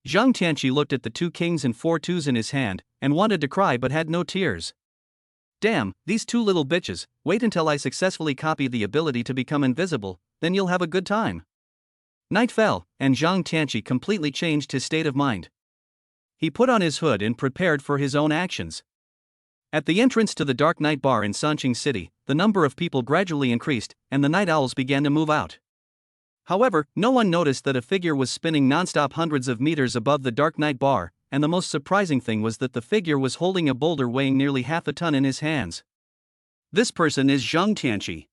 Zhang Tianqi looked at the 2 kings and 4 twos in his hand, and wanted to cry but had no tears. Damn, these 2 little bitches, wait until I successfully copy the ability to become invisible, then you'll have a good time. Night fell, and Zhang Tianqi completely changed his state of mind. He put on his hood and prepared for his own actions. At the entrance to the Dark Night Bar in Sanqing City, the number of people gradually increased, and the night owls began to move out. However, no one noticed that a figure was spinning non-stop hundreds of meters above the Dark Night Bar, and the most surprising thing was that the figure was holding a boulder weighing nearly half a ton in his hands. This person is Zhang Tianqi.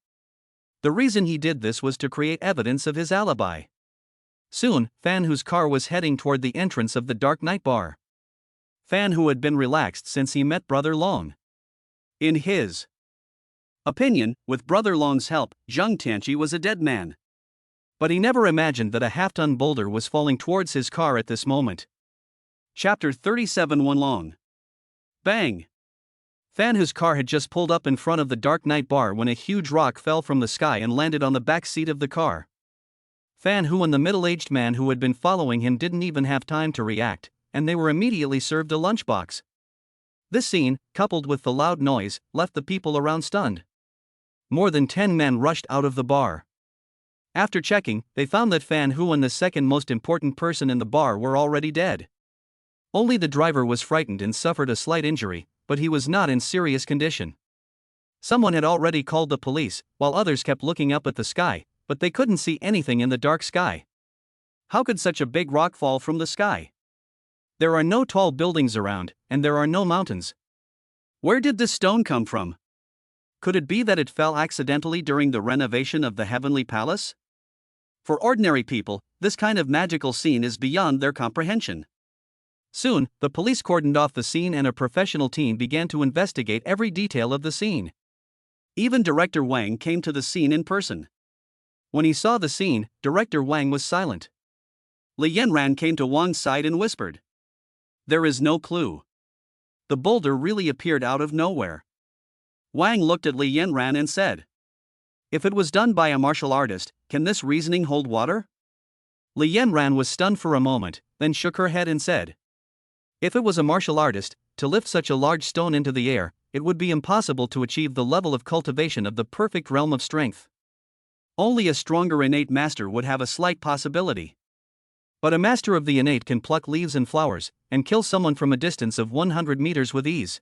The reason he did this was to create evidence of his alibi. Soon, Fan, whose car was heading toward the entrance of the Dark Night Bar. Fan, who had been relaxed since he met Brother Long. In his opinion, with Brother Long's help, Zhang Tianqi was a dead man. But he never imagined that a half-ton boulder was falling towards his car at this moment. Chapter 37. Wen Long. Bang! Fan, whose car had just pulled up in front of the Dark Night Bar when a huge rock fell from the sky and landed on the back seat of the car. Fan, who and the middle-aged man who had been following him didn't even have time to react, and they were immediately served a lunchbox. This scene, coupled with the loud noise, left the people around stunned. More than 10 men rushed out of the bar. After checking, they found that Fan Hu and the second most important person in the bar were already dead. Only the driver was frightened and suffered a slight injury, but he was not in serious condition. Someone had already called the police, while others kept looking up at the sky, but they couldn't see anything in the dark sky. How could such a big rock fall from the sky? There are no tall buildings around, and there are no mountains. Where did this stone come from? Could it be that it fell accidentally during the renovation of the Heavenly Palace? For ordinary people, this kind of magical scene is beyond their comprehension. Soon, the police cordoned off the scene and a professional team began to investigate every detail of the scene. Even Director Wang came to the scene in person. When he saw the scene, Director Wang was silent. Li Yanran came to Wang's side and whispered, "There is no clue. The boulder really appeared out of nowhere." Wang looked at Li Yanran and said, "If it was done by a martial artist, can this reasoning hold water?" Li Yanran was stunned for a moment, then shook her head and said, "If it was a martial artist, to lift such a large stone into the air, it would be impossible to achieve the level of cultivation of the perfect realm of strength. Only a stronger innate master would have a slight possibility. But a master of the innate can pluck leaves and flowers, and kill someone from a distance of 100 meters with ease.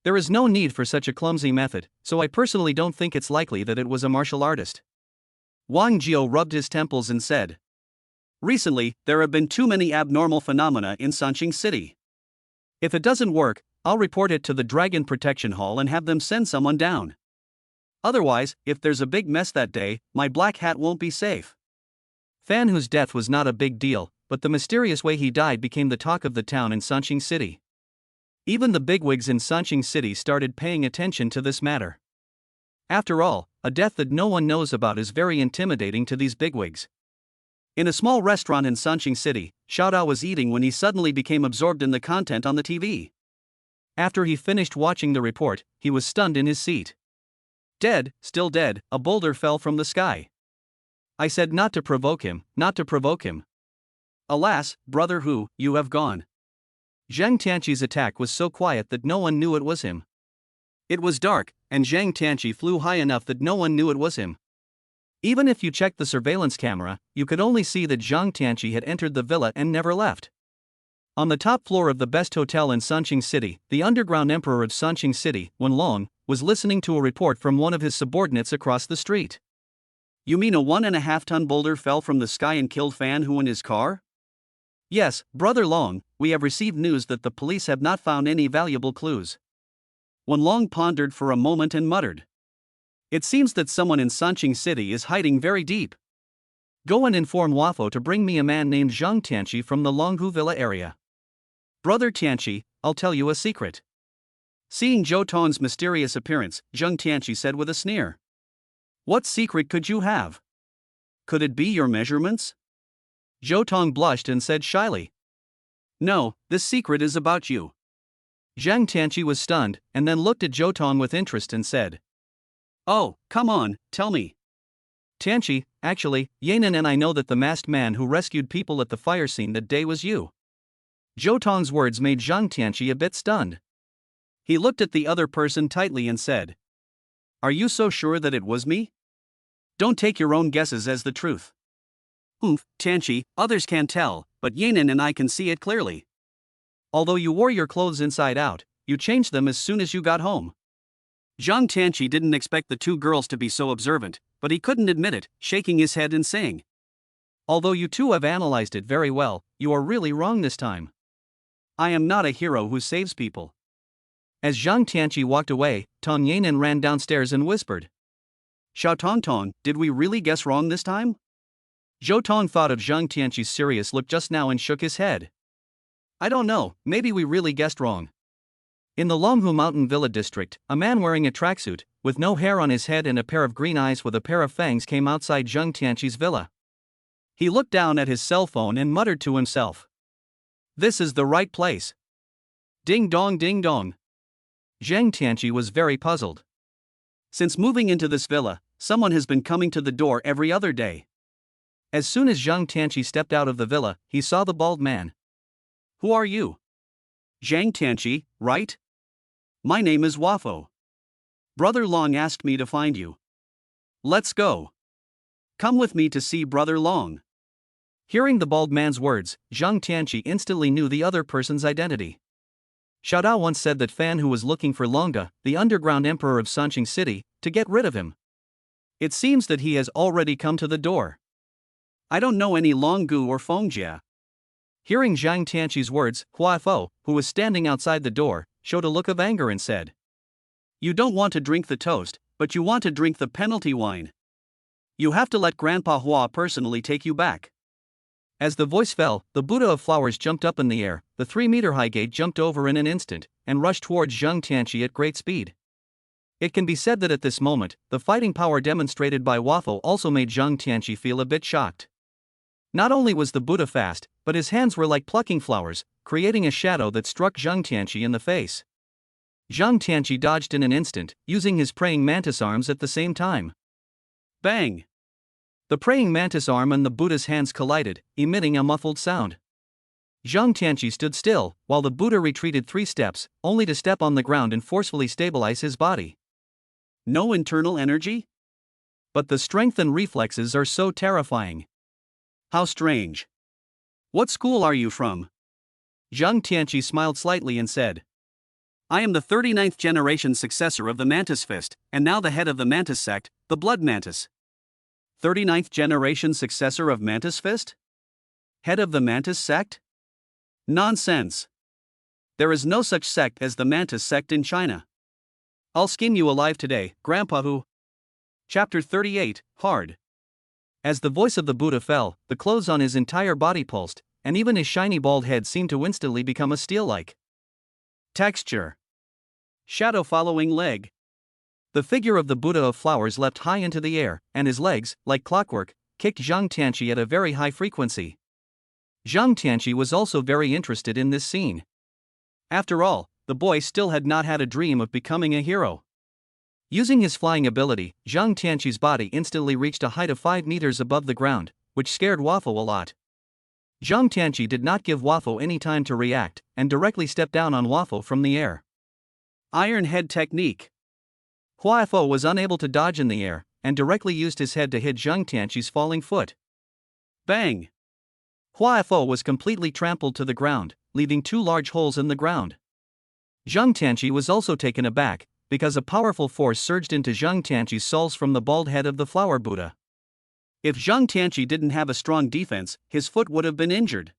There is no need for such a clumsy method, so I personally don't think it's likely that it was a martial artist." Wang Jiao rubbed his temples and said, "Recently, there have been too many abnormal phenomena in Sanqing City. If it doesn't work, I'll report it to the Dragon Protection Hall and have them send someone down. Otherwise, if there's a big mess that day, my black hat won't be safe." Fan Hu's death was not a big deal, but the mysterious way he died became the talk of the town in Sanqing City. Even the bigwigs in Sanqing City started paying attention to this matter. After all, a death that no one knows about is very intimidating to these bigwigs. In a small restaurant in Sanqing City, Xiaodao was eating when he suddenly became absorbed in the content on the TV. After he finished watching the report, he was stunned in his seat. Dead, still dead, a boulder fell from the sky. I said not to provoke him, not to provoke him. Alas, Brother Hu, you have gone. Zhang Tianqi's attack was so quiet that no one knew it was him. It was dark, and Zhang Tianqi flew high enough that no one knew it was him. Even if you checked the surveillance camera, you could only see that Zhang Tianqi had entered the villa and never left. On the top floor of the best hotel in Sanqing City, the underground emperor of Sanqing City, Wen Long, was listening to a report from one of his subordinates across the street. "You mean a 1.5-ton boulder fell from the sky and killed Fan Hu in his car?" "Yes, Brother Long, we have received news that the police have not found any valuable clues." Wen Long pondered for a moment and muttered, "It seems that someone in Sanqing City is hiding very deep. Go and inform Waffo to bring me a man named Zhang Tianqi from the Longhu Villa area." "Brother Tianqi, I'll tell you a secret." Seeing Zhou Tong's mysterious appearance, Zhang Tianqi said with a sneer, "What secret could you have? Could it be your measurements?" Zhou Tong blushed and said shyly, "No, this secret is about you." Zhang Tianqi was stunned, and then looked at Zhou Tong with interest and said, "Oh, come on, tell me." "Tianqi, actually, Yanan and I know that the masked man who rescued people at the fire scene that day was you." Zhou Tong's words made Zhang Tianqi a bit stunned. He looked at the other person tightly and said, "Are you so sure that it was me? Don't take your own guesses as the truth." Tianqi, others can't tell, but Yanan and I can see it clearly. Although you wore your clothes inside out, you changed them as soon as you got home. Zhang Tianqi didn't expect the two girls to be so observant, but he couldn't admit it, shaking his head and saying, "Although you two have analyzed it very well, you are really wrong this time. I am not a hero who saves people." As Zhang Tianqi walked away, Tong Yanan ran downstairs and whispered, "Xiao Tongtong, did we really guess wrong this time?" Zhou Tong thought of Zhang Tianqi's serious look just now and shook his head. "I don't know, maybe we really guessed wrong." In the Longhu Mountain Villa district, a man wearing a tracksuit, with no hair on his head and a pair of green eyes with a pair of fangs came outside Zhang Tianqi's villa. He looked down at his cell phone and muttered to himself, "This is the right place." Ding dong ding dong. Zhang Tianqi was very puzzled. Since moving into this villa, someone has been coming to the door every other day. As soon as Zhang Tianqi stepped out of the villa, he saw the bald man. "Who are you?" "Zhang Tianqi, right? My name is Waffo. Brother Long asked me to find you. Let's go. Come with me to see Brother Long." Hearing the bald man's words, Zhang Tianqi instantly knew the other person's identity. Xiaodao once said that Fan, who was looking for Longa, the underground emperor of Sanqing City, to get rid of him. It seems that he has already come to the door. "I don't know any Longgu or Fengjia." Hearing Zhang Tianqi's words, Hua Fo, who was standing outside the door, showed a look of anger and said, "You don't want to drink the toast, but you want to drink the penalty wine. You have to let Grandpa Hua personally take you back." As the voice fell, the Buddha of flowers jumped up in the air, the 3-meter-high gate jumped over in an instant, and rushed towards Zhang Tianqi at great speed. It can be said that at this moment, the fighting power demonstrated by Waffo also made Zhang Tianqi feel a bit shocked. Not only was the Buddha fast, but his hands were like plucking flowers, creating a shadow that struck Zhang Tianqi in the face. Zhang Tianqi dodged in an instant, using his praying mantis arms at the same time. Bang! The praying mantis arm and the Buddha's hands collided, emitting a muffled sound. Zhang Tianqi stood still, while the Buddha retreated 3 steps, only to step on the ground and forcefully stabilize his body. No internal energy? But the strength and reflexes are so terrifying. How strange. What school are you from? Zhang Tianqi smiled slightly and said, "I am the 39th generation successor of the Mantis Fist, and now the head of the Mantis sect, the Blood Mantis." 39th generation successor of Mantis Fist? Head of the Mantis sect? Nonsense. There is no such sect as the Mantis sect in China. I'll skin you alive today, Grandpa Who. Chapter 38, Hard. As the voice of the Buddha fell, the clothes on his entire body pulsed, and even his shiny bald head seemed to instantly become a steel-like texture. Shadow following leg. The figure of the Buddha of flowers leapt high into the air, and his legs, like clockwork, kicked Zhang Tianqi at a very high frequency. Zhang Tianqi was also very interested in this scene. After all, the boy still had not had a dream of becoming a hero. Using his flying ability, Zhang Tianqi's body instantly reached a height of 5 meters above the ground, which scared Waffo a lot. Zhang Tianqi did not give Waffo any time to react, and directly stepped down on Waffo from the air. Iron Head Technique. Huafo was unable to dodge in the air, and directly used his head to hit Zhang Tianqi's falling foot. Bang! Huafo was completely trampled to the ground, leaving 2 large holes in the ground. Zhang Tianqi was also taken aback, because a powerful force surged into Zhang Tianqi's souls from the bald head of the flower Buddha. If Zhang Tianqi didn't have a strong defense, his foot would have been injured.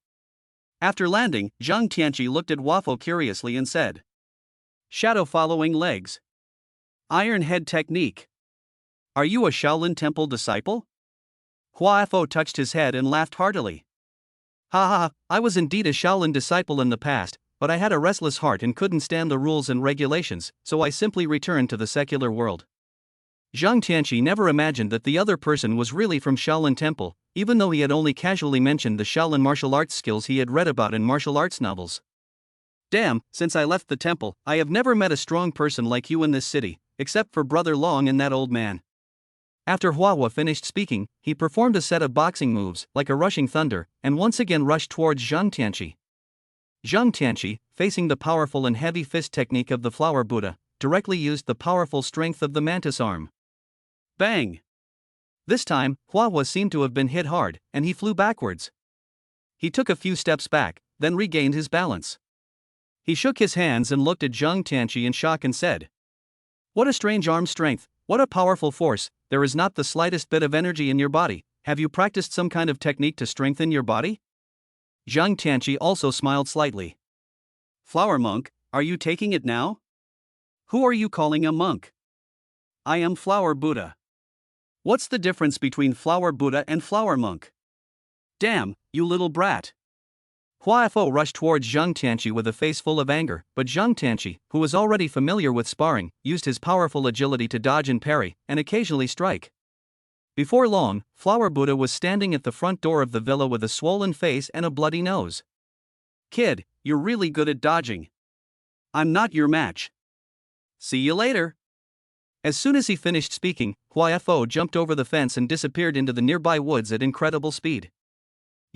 After landing, Zhang Tianqi looked at Waffo curiously and said, "Shadow following legs. Iron Head Technique. Are you a Shaolin Temple disciple?" Huafo touched his head and laughed heartily. "Ha ha, I was indeed a Shaolin disciple in the past, but I had a restless heart and couldn't stand the rules and regulations, so I simply returned to the secular world." Zhang Tianqi never imagined that the other person was really from Shaolin Temple, even though he had only casually mentioned the Shaolin martial arts skills he had read about in martial arts novels. "Damn, since I left the temple, I have never met a strong person like you in this city, except for Brother Long and that old man." After Huahua finished speaking, he performed a set of boxing moves, like a rushing thunder, and once again rushed towards Zhang Tianqi. Zhang Tianqi, facing the powerful and heavy fist technique of the flower Buddha, directly used the powerful strength of the mantis arm. Bang! This time, Huahua seemed to have been hit hard, and he flew backwards. He took a few steps back, then regained his balance. He shook his hands and looked at Zhang Tianqi in shock and said, "What a strange arm strength, what a powerful force, there is not the slightest bit of energy in your body. Have you practiced some kind of technique to strengthen your body?" Zhang Tianqi also smiled slightly. "Flower monk, are you taking it now? Who are you calling a monk? I am Flower Buddha. What's the difference between Flower Buddha and Flower monk? Damn, you little brat." Huaifo rushed towards Zhang Tianqi with a face full of anger, but Zhang Tianqi, who was already familiar with sparring, used his powerful agility to dodge and parry, and occasionally strike. Before long, Flower Buddha was standing at the front door of the villa with a swollen face and a bloody nose. "Kid, you're really good at dodging. I'm not your match. See you later." As soon as he finished speaking, Huaifo jumped over the fence and disappeared into the nearby woods at incredible speed.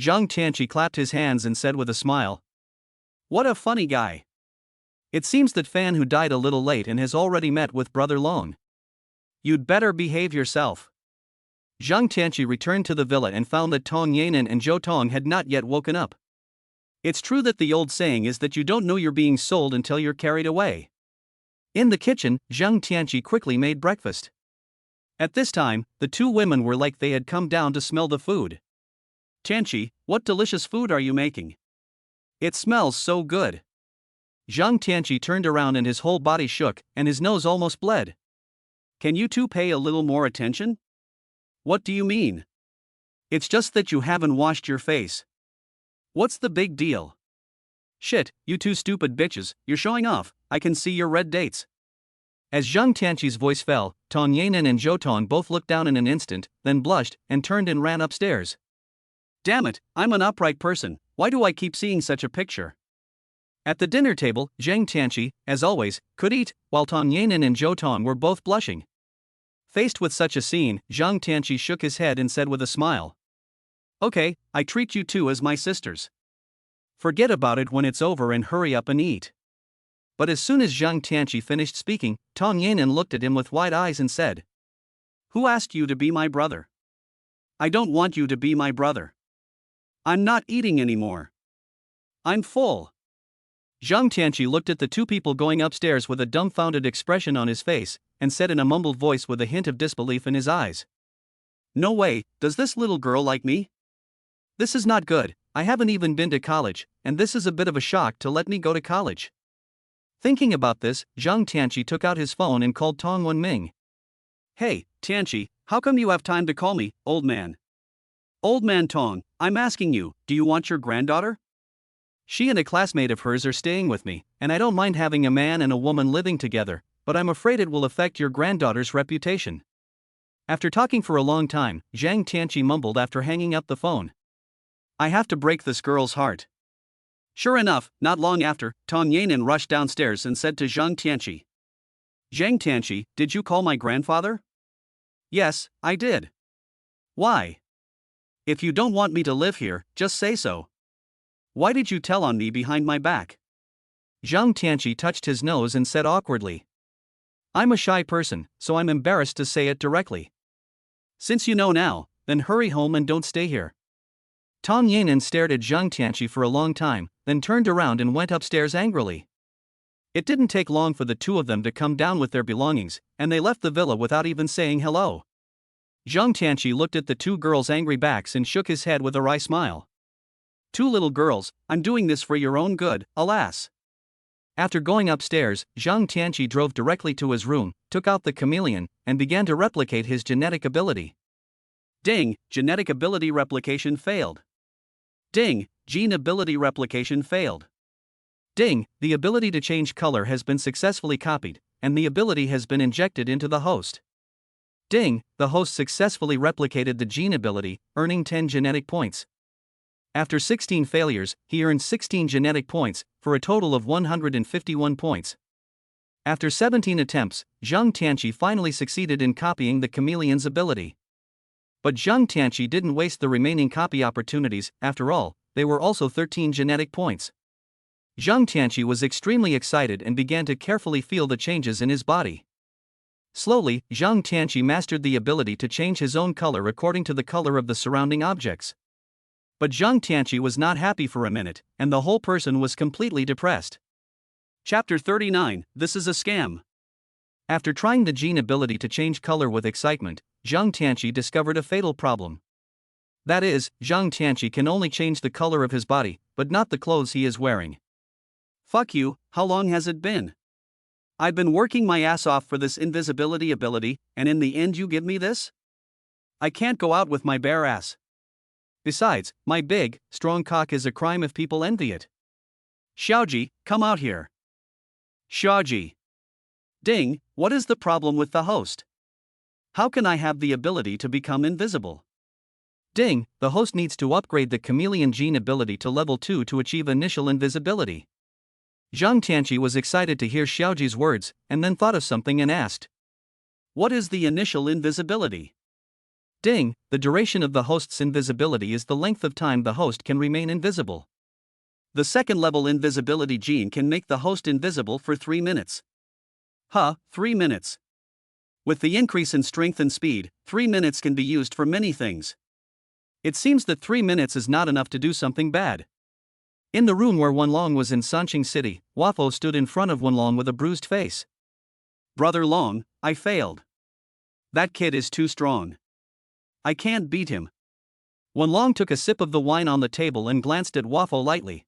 Zhang Tianqi clapped his hands and said with a smile, "What a funny guy. It seems that Fan who died a little late and has already met with Brother Long. You'd better behave yourself." Zhang Tianqi returned to the villa and found that Tong Yanan and Zhou Tong had not yet woken up. It's true that the old saying is that you don't know you're being sold until you're carried away. In the kitchen, Zhang Tianqi quickly made breakfast. At this time, the two women were like they had come down to smell the food. "Tianqi, what delicious food are you making? It smells so good." Zhang Tianqi turned around and his whole body shook, and his nose almost bled. "Can you two pay a little more attention?" "What do you mean?" "It's just that you haven't washed your face." "What's the big deal?" "Shit, you two stupid bitches, you're showing off, I can see your red dates." As Zhang Tianqi's voice fell, Tong Yanan and Zhou Tong both looked down in an instant, then blushed, and turned and ran upstairs. "Damn it, I'm an upright person, why do I keep seeing such a picture?" At the dinner table, Zhang Tianqi, as always, could eat, while Tong Yanan and Zhou Tong were both blushing. Faced with such a scene, Zhang Tianqi shook his head and said with a smile, "Okay, I treat you two as my sisters. Forget about it when it's over and hurry up and eat." But as soon as Zhang Tianqi finished speaking, Tong Yanan looked at him with wide eyes and said, "Who asked you to be my brother? I don't want you to be my brother. I'm not eating anymore. I'm full." Zhang Tianqi looked at the two people going upstairs with a dumbfounded expression on his face, and said in a mumbled voice with a hint of disbelief in his eyes, "No way, does this little girl like me? This is not good, I haven't even been to college, and this is a bit of a shock to let me go to college." Thinking about this, Zhang Tianqi took out his phone and called Tong Wenming. "Hey, Tianqi, how come you have time to call me, old man?" "Old man Tong, I'm asking you, do you want your granddaughter? She and a classmate of hers are staying with me, and I don't mind having a man and a woman living together, but I'm afraid it will affect your granddaughter's reputation." After talking for a long time, Zhang Tianqi mumbled after hanging up the phone, "I have to break this girl's heart." Sure enough, not long after, Tong Yanan rushed downstairs and said to Zhang Tianqi, "Zhang Tianqi, did you call my grandfather?" "Yes, I did." "Why?" "If you don't want me to live here, just say so. Why did you tell on me behind my back?" Zhang Tianqi touched his nose and said awkwardly, "I'm a shy person, so I'm embarrassed to say it directly." "Since you know now, then hurry home and don't stay here." Tong Yanan stared at Zhang Tianqi for a long time, then turned around and went upstairs angrily. It didn't take long for the two of them to come down with their belongings, and they left the villa without even saying hello. Zhang Tianqi looked at the two girls' angry backs and shook his head with a wry smile. "Two little girls, I'm doing this for your own good, alas." After going upstairs, Zhang Tianqi drove directly to his room, took out the chameleon, and began to replicate his genetic ability. Ding, genetic ability replication failed. Ding, gene ability replication failed. Ding, the ability to change color has been successfully copied, and the ability has been injected into the host. Ding, the host successfully replicated the gene ability, earning 10 genetic points. After 16 failures, he earned 16 genetic points, for a total of 151 points. After 17 attempts, Zhang Tianqi finally succeeded in copying the chameleon's ability. But Zhang Tianqi didn't waste the remaining copy opportunities, after all, they were also 13 genetic points. Zhang Tianqi was extremely excited and began to carefully feel the changes in his body. Slowly, Zhang Tianqi mastered the ability to change his own color according to the color of the surrounding objects. But Zhang Tianqi was not happy for a minute, and the whole person was completely depressed. Chapter 39, This is a Scam. After trying the gene ability to change color with excitement, Zhang Tianqi discovered a fatal problem. That is, Zhang Tianqi can only change the color of his body, but not the clothes he is wearing. Fuck you, how long has it been? I've been working my ass off for this invisibility ability, and in the end you give me this? I can't go out with my bare ass. Besides, my big, strong cock is a crime if people envy it. Xiaoji, come out here. Xiaoji. Ding, what is the problem with the host? How can I have the ability to become invisible? Ding, the host needs to upgrade the chameleon gene ability to level 2 to achieve initial invisibility. Zhang Tianqi was excited to hear Xiaoji's words, and then thought of something and asked, what is the initial invisibility? Ding, the duration of the host's invisibility is the length of time the host can remain invisible. The second level invisibility gene can make the host invisible for 3 minutes. 3 minutes. With the increase in strength and speed, 3 minutes can be used for many things. It seems that 3 minutes is not enough to do something bad. In the room where Wenlong was in Sanqing City, Waffo stood in front of Wenlong with a bruised face. Brother Long, I failed. That kid is too strong. I can't beat him. Wenlong took a sip of the wine on the table and glanced at Waffo lightly.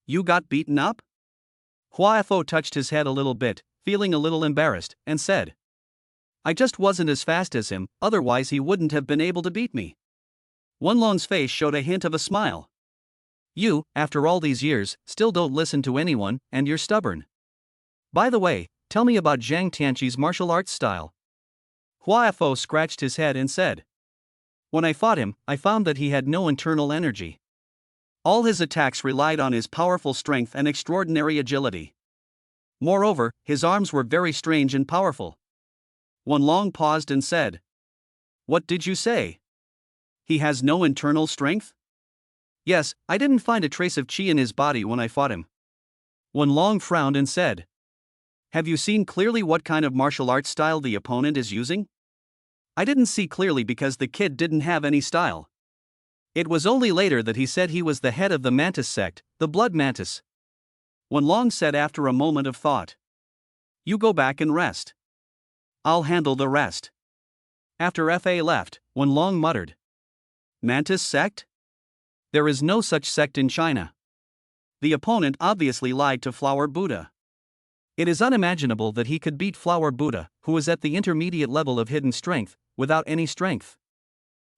You got beaten up? Waffo touched his head a little bit, feeling a little embarrassed, and said, I just wasn't as fast as him, otherwise he wouldn't have been able to beat me. Wenlong's face showed a hint of a smile. You, after all these years, still don't listen to anyone, and you're stubborn. By the way, tell me about Zhang Tianqi's martial arts style. Huafo scratched his head and said, when I fought him, I found that he had no internal energy. All his attacks relied on his powerful strength and extraordinary agility. Moreover, his arms were very strange and powerful. Wenlong paused and said, what did you say? He has no internal strength? Yes, I didn't find a trace of qi in his body when I fought him. Wenlong frowned and said, have you seen clearly what kind of martial arts style the opponent is using? I didn't see clearly because the kid didn't have any style. It was only later that he said he was the head of the Mantis sect, the Blood Mantis. Wenlong said after a moment of thought, you go back and rest. I'll handle the rest. After Fa left, Wenlong muttered, Mantis sect? There is no such sect in China. The opponent obviously lied to Flower Buddha. It is unimaginable that he could beat Flower Buddha, who is at the intermediate level of hidden strength, without any strength.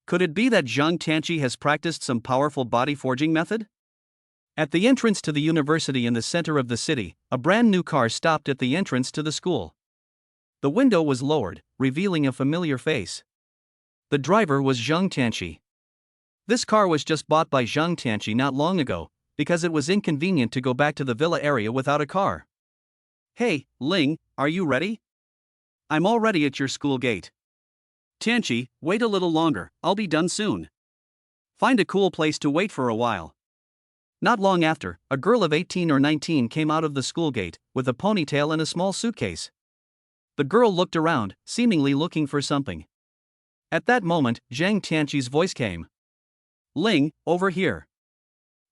Could it be that Zhang Tianqi has practiced some powerful body forging method? At the entrance to the university in the center of the city, a brand new car stopped at the entrance to the school. The window was lowered, revealing a familiar face. The driver was Zhang Tianqi. This car was just bought by Zhang Tianqi not long ago, because it was inconvenient to go back to the villa area without a car. Hey, Ling, are you ready? I'm already at your school gate. Tianqi, wait a little longer, I'll be done soon. Find a cool place to wait for a while. Not long after, a girl of 18 or 19 came out of the school gate, with a ponytail and a small suitcase. The girl looked around, seemingly looking for something. At that moment, Zhang Tianqi's voice came. Ling, over here.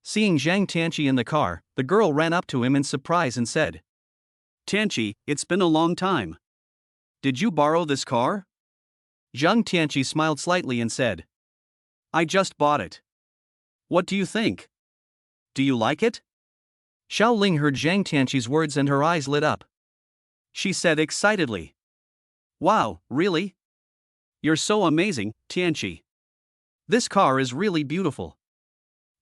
Seeing Zhang Tianqi in the car, the girl ran up to him in surprise and said, Tianqi, it's been a long time. Did you borrow this car? Zhang Tianqi smiled slightly and said, I just bought it. What do you think? Do you like it? Xiao Ling heard Zhang Tianqi's words and her eyes lit up. She said excitedly, wow, really? You're so amazing, Tianqi. This car is really beautiful.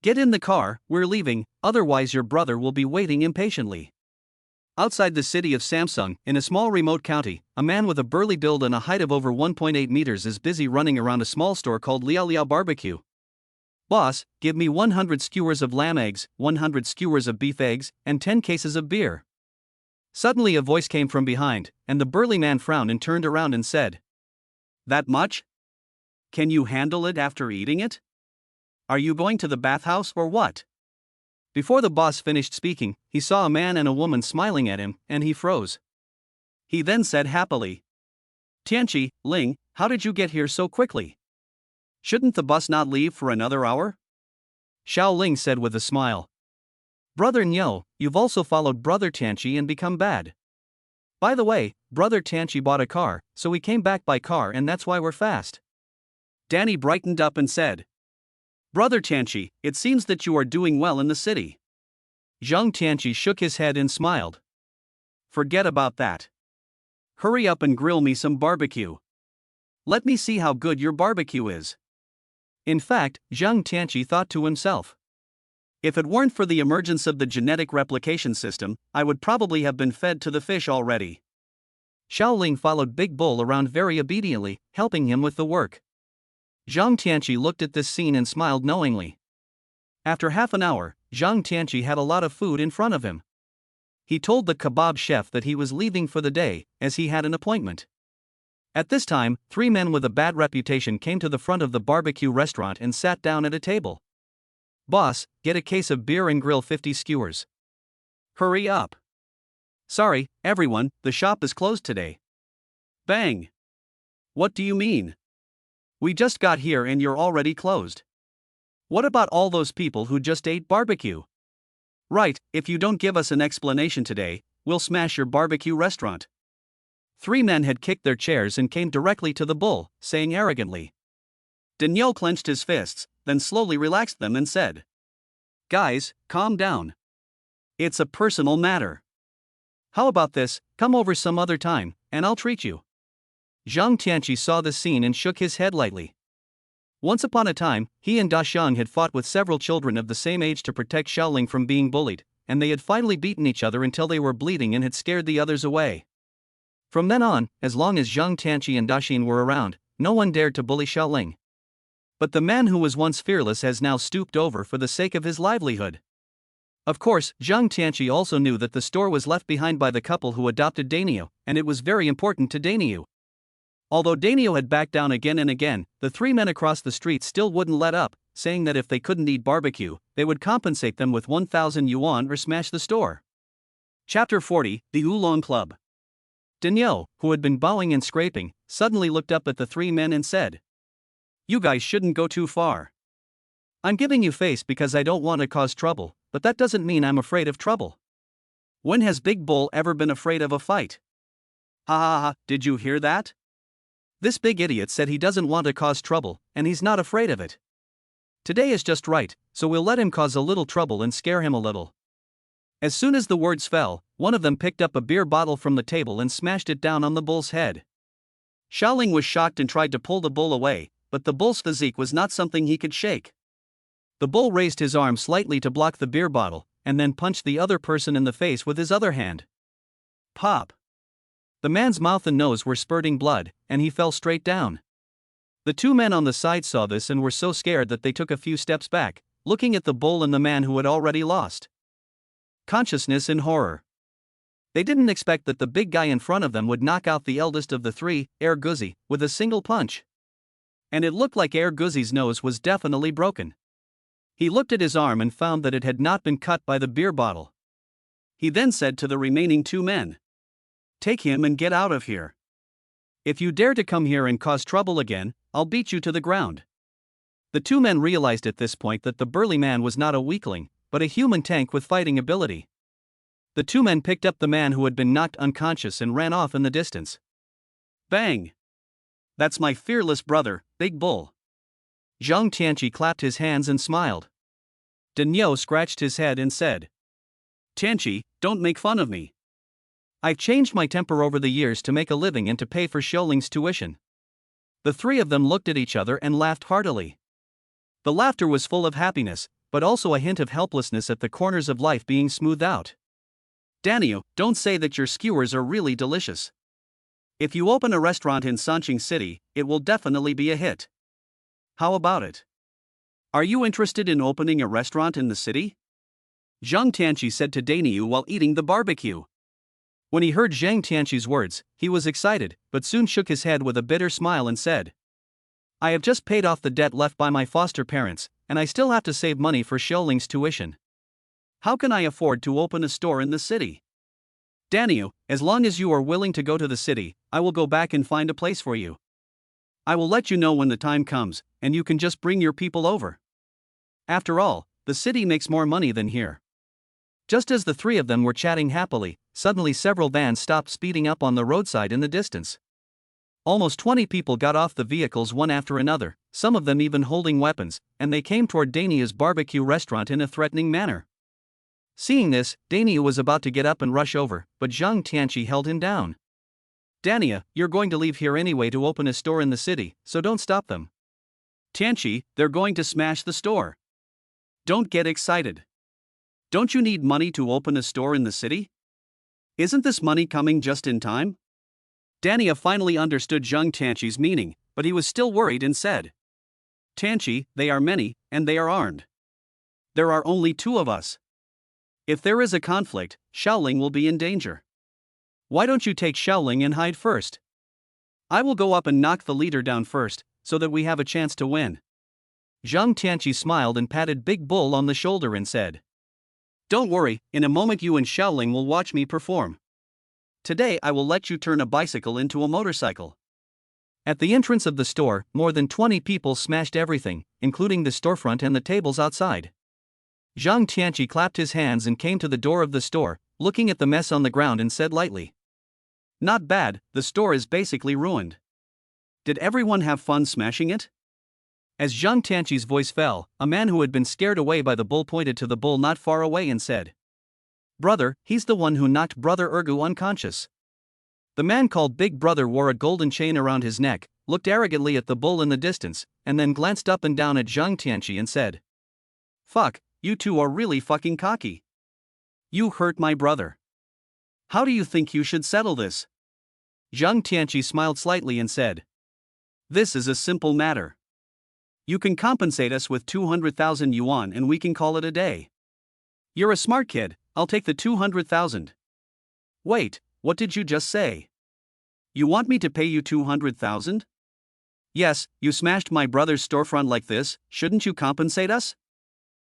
Get in the car, we're leaving, otherwise your brother will be waiting impatiently. Outside the city of Samsung, in a small remote county, a man with a burly build and a height of over 1.8 meters is busy running around a small store called Liao Liao Barbecue. Boss, give me 100 skewers of lamb eggs, 100 skewers of beef eggs, and 10 cases of beer. Suddenly a voice came from behind, and the burly man frowned and turned around and said, that much? Can you handle it after eating it? Are you going to the bathhouse or what? Before the boss finished speaking, he saw a man and a woman smiling at him, and he froze. He then said happily, Tianqi, Ling, how did you get here so quickly? Shouldn't the bus not leave for another hour? Xiao Ling said with a smile. Brother Nyo, you've also followed Brother Tanchi and become bad. By the way, Brother Tanchi bought a car, so we came back by car and that's why we're fast. Danny brightened up and said, Brother Tanchi, it seems that you are doing well in the city. Zhang Tianqi shook his head and smiled. Forget about that. Hurry up and grill me some barbecue. Let me see how good your barbecue is. In fact, Zhang Tianqi thought to himself. If it weren't for the emergence of the genetic replication system, I would probably have been fed to the fish already. Xiaoling followed Big Bull around very obediently, helping him with the work. Zhang Tianqi looked at this scene and smiled knowingly. After half an hour, Zhang Tianqi had a lot of food in front of him. He told the kebab chef that he was leaving for the day, as he had an appointment. At this time, 3 men with a bad reputation came to the front of the barbecue restaurant and sat down at a table. Boss, get a case of beer and grill 50 skewers. Hurry up. Sorry, everyone, the shop is closed today. Bang. What do you mean? We just got here and you're already closed. What about all those people who just ate barbecue? Right, if you don't give us an explanation today, we'll smash your barbecue restaurant. 3 men had kicked their chairs and came directly to the bull, saying arrogantly. Daniel clenched his fists, then slowly relaxed them and said, Guys, calm down. It's a personal matter. How about this, come over some other time, and I'll treat you. Zhang Tianqi saw the scene and shook his head lightly. Once upon a time, he and Da Xiang had fought with several children of the same age to protect Xiaoling from being bullied, and they had finally beaten each other until they were bleeding and had scared the others away. From then on, as long as Zhang Tianqi and Da Xin were around, no one dared to bully Xiaoling. But the man who was once fearless has now stooped over for the sake of his livelihood. Of course, Zhang Tianqi also knew that the store was left behind by the couple who adopted Dainio, and it was very important to Dainio. Although Dainio had backed down again and again, the 3 men across the street still wouldn't let up, saying that if they couldn't eat barbecue, they would compensate them with 1,000 yuan or smash the store. Chapter 40, The Oolong Club. Dainio, who had been bowing and scraping, suddenly looked up at the 3 men and said, You guys shouldn't go too far. I'm giving you face because I don't want to cause trouble, but that doesn't mean I'm afraid of trouble. When has Big Bull ever been afraid of a fight? Ha ha ha, did you hear that? This big idiot said he doesn't want to cause trouble, and he's not afraid of it. Today is just right, so we'll let him cause a little trouble and scare him a little. As soon as the words fell, one of them picked up a beer bottle from the table and smashed it down on the bull's head. Xiaoling was shocked and tried to pull the bull away, but the bull's physique was not something he could shake. The bull raised his arm slightly to block the beer bottle, and then punched the other person in the face with his other hand. Pop! The man's mouth and nose were spurting blood, and he fell straight down. The 2 men on the side saw this and were so scared that they took a few steps back, looking at the bull and the man who had already lost consciousness in horror. They didn't expect that the big guy in front of them would knock out the eldest of the 3, Air Guzzi, with a single punch. And it looked like Air Guzzi's nose was definitely broken. He looked at his arm and found that it had not been cut by the beer bottle. He then said to the remaining 2 men, Take him and get out of here. If you dare to come here and cause trouble again, I'll beat you to the ground. The 2 men realized at this point that the burly man was not a weakling, but a human tank with fighting ability. The 2 men picked up the man who had been knocked unconscious and ran off in the distance. Bang! That's my fearless brother, Big Bull. Zhang Tianqi clapped his hands and smiled. Danyo scratched his head and said, Tianqi, don't make fun of me. I've changed my temper over the years to make a living and to pay for Xiaoling's tuition. The 3 of them looked at each other and laughed heartily. The laughter was full of happiness, but also a hint of helplessness at the corners of life being smoothed out. Daniel, don't say that your skewers are really delicious. If you open a restaurant in Sanqing City, it will definitely be a hit. How about it? Are you interested in opening a restaurant in the city? Zhang Tianqi said to Daniel while eating the barbecue. When he heard Zhang Tianqi's words, he was excited, but soon shook his head with a bitter smile and said, I have just paid off the debt left by my foster parents, and I still have to save money for Xiaoling's tuition. How can I afford to open a store in the city? Daniel, as long as you are willing to go to the city, I will go back and find a place for you. I will let you know when the time comes, and you can just bring your people over. After all, the city makes more money than here. Just as the three of them were chatting happily, suddenly several vans stopped speeding up on the roadside in the distance. Almost 20 people got off the vehicles one after another, some of them even holding weapons, and they came toward Dania's barbecue restaurant in a threatening manner. Seeing this, Dania was about to get up and rush over, but Zhang Tianqi held him down. Dania, you're going to leave here anyway to open a store in the city, so don't stop them. Tianqi, they're going to smash the store. Don't get excited. Don't you need money to open a store in the city? Isn't this money coming just in time? Dania finally understood Zhang Tianqi's meaning, but he was still worried and said, Tianqi, they are many, and they are armed. There are only two of us. If there is a conflict, Shaoling will be in danger. Why don't you take Shaoling and hide first? I will go up and knock the leader down first, so that we have a chance to win. Zhang Tianqi smiled and patted Big Bull on the shoulder and said, Don't worry, in a moment you and Shaoling will watch me perform. Today I will let you turn a bicycle into a motorcycle. At the entrance of the store, more than 20 people smashed everything, including the storefront and the tables outside. Zhang Tianqi clapped his hands and came to the door of the store, looking at the mess on the ground and said lightly, Not bad, the store is basically ruined. Did everyone have fun smashing it? As Zhang Tianqi's voice fell, a man who had been scared away by the bull pointed to the bull not far away and said, Brother, he's the one who knocked Brother Ergu unconscious. The man called Big Brother wore a golden chain around his neck, looked arrogantly at the bull in the distance, and then glanced up and down at Zhang Tianqi and said, Fuck, you two are really fucking cocky. You hurt my brother. How do you think you should settle this? Zhang Tianqi smiled slightly and said, This is a simple matter. You can compensate us with 200,000 yuan and we can call it a day. You're a smart kid, I'll take the 200,000. Wait, what did you just say? You want me to pay you 200,000? Yes, you smashed my brother's storefront like this, shouldn't you compensate us?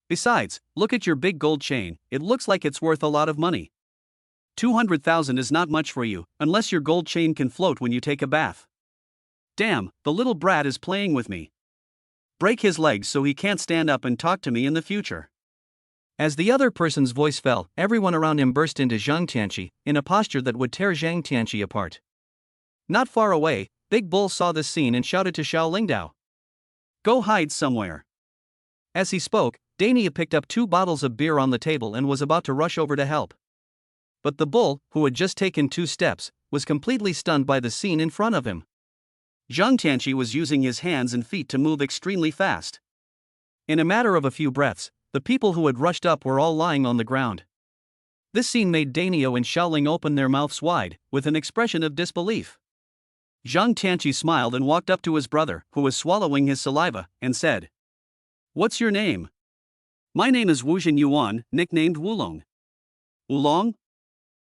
Besides, look at your big gold chain, it looks like it's worth a lot of money. 200,000 is not much for you, unless your gold chain can float when you take a bath. Damn, the little brat is playing with me. Break his legs so he can't stand up and talk to me in the future. As the other person's voice fell, everyone around him burst into Zhang Tianqi, in a posture that would tear Zhang Tianqi apart. Not far away, Big Bull saw this scene and shouted to Xiao Lingdao, Go hide somewhere. As he spoke, Dania picked up 2 bottles of beer on the table and was about to rush over to help. But the bull, who had just taken 2 steps, was completely stunned by the scene in front of him. Zhang Tianqi was using his hands and feet to move extremely fast. In a matter of a few breaths, the people who had rushed up were all lying on the ground. This scene made Danio and Shaoling open their mouths wide, with an expression of disbelief. Zhang Tianqi smiled and walked up to his brother, who was swallowing his saliva, and said, What's your name? My name is Wuzhen Yuan, nicknamed Wulong. Wulong?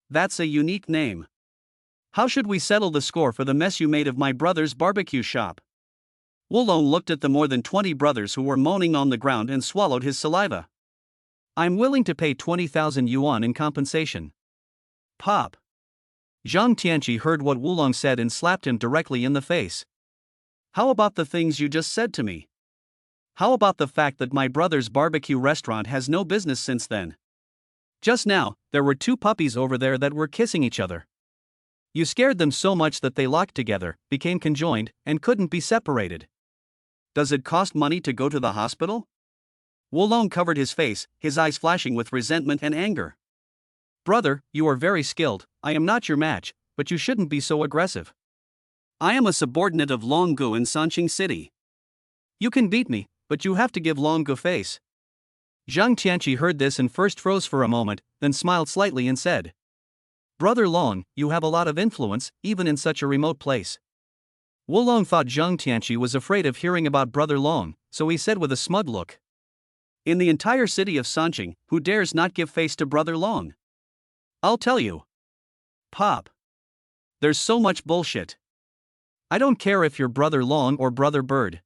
That's a unique name. How should we settle the score for the mess you made of my brother's barbecue shop? Wulong looked at the more than 20 brothers who were moaning on the ground and swallowed his saliva. I'm willing to pay 20,000 yuan in compensation. Pop. Zhang Tianqi heard what Wulong said and slapped him directly in the face. How about the things you just said to me? How about the fact that my brother's barbecue restaurant has no business since then? Just now, there were 2 puppies over there that were kissing each other. You scared them so much that they locked together, became conjoined, and couldn't be separated. Does it cost money to go to the hospital? Wulong covered his face, his eyes flashing with resentment and anger. Brother, you are very skilled, I am not your match, but you shouldn't be so aggressive. I am a subordinate of Longgu in Sanqing City. You can beat me, but you have to give Longgu face. Zhang Tianqi heard this and first froze for a moment, then smiled slightly and said, Brother Long, you have a lot of influence, even in such a remote place. Wulong thought Zhang Tianqi was afraid of hearing about Brother Long, so he said with a smug look, In the entire city of Sanqing, who dares not give face to Brother Long? I'll tell you. Pop. There's so much bullshit. I don't care if you're Brother Long or Brother Bird.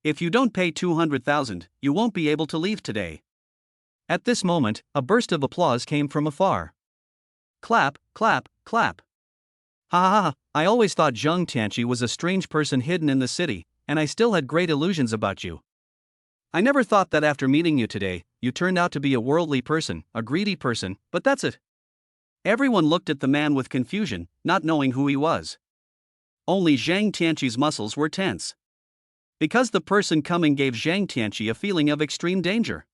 If you don't pay 200,000, you won't be able to leave today. At this moment, a burst of applause came from afar. Clap, clap, clap. Ha ha ha, I always thought Zhang Tianqi was a strange person hidden in the city, and I still had great illusions about you. I never thought that after meeting you today, you turned out to be a worldly person, a greedy person, but that's it. Everyone looked at the man with confusion, not knowing who he was. Only Zhang Tianqi's muscles were tense. Because the person coming gave Zhang Tianqi a feeling of extreme danger.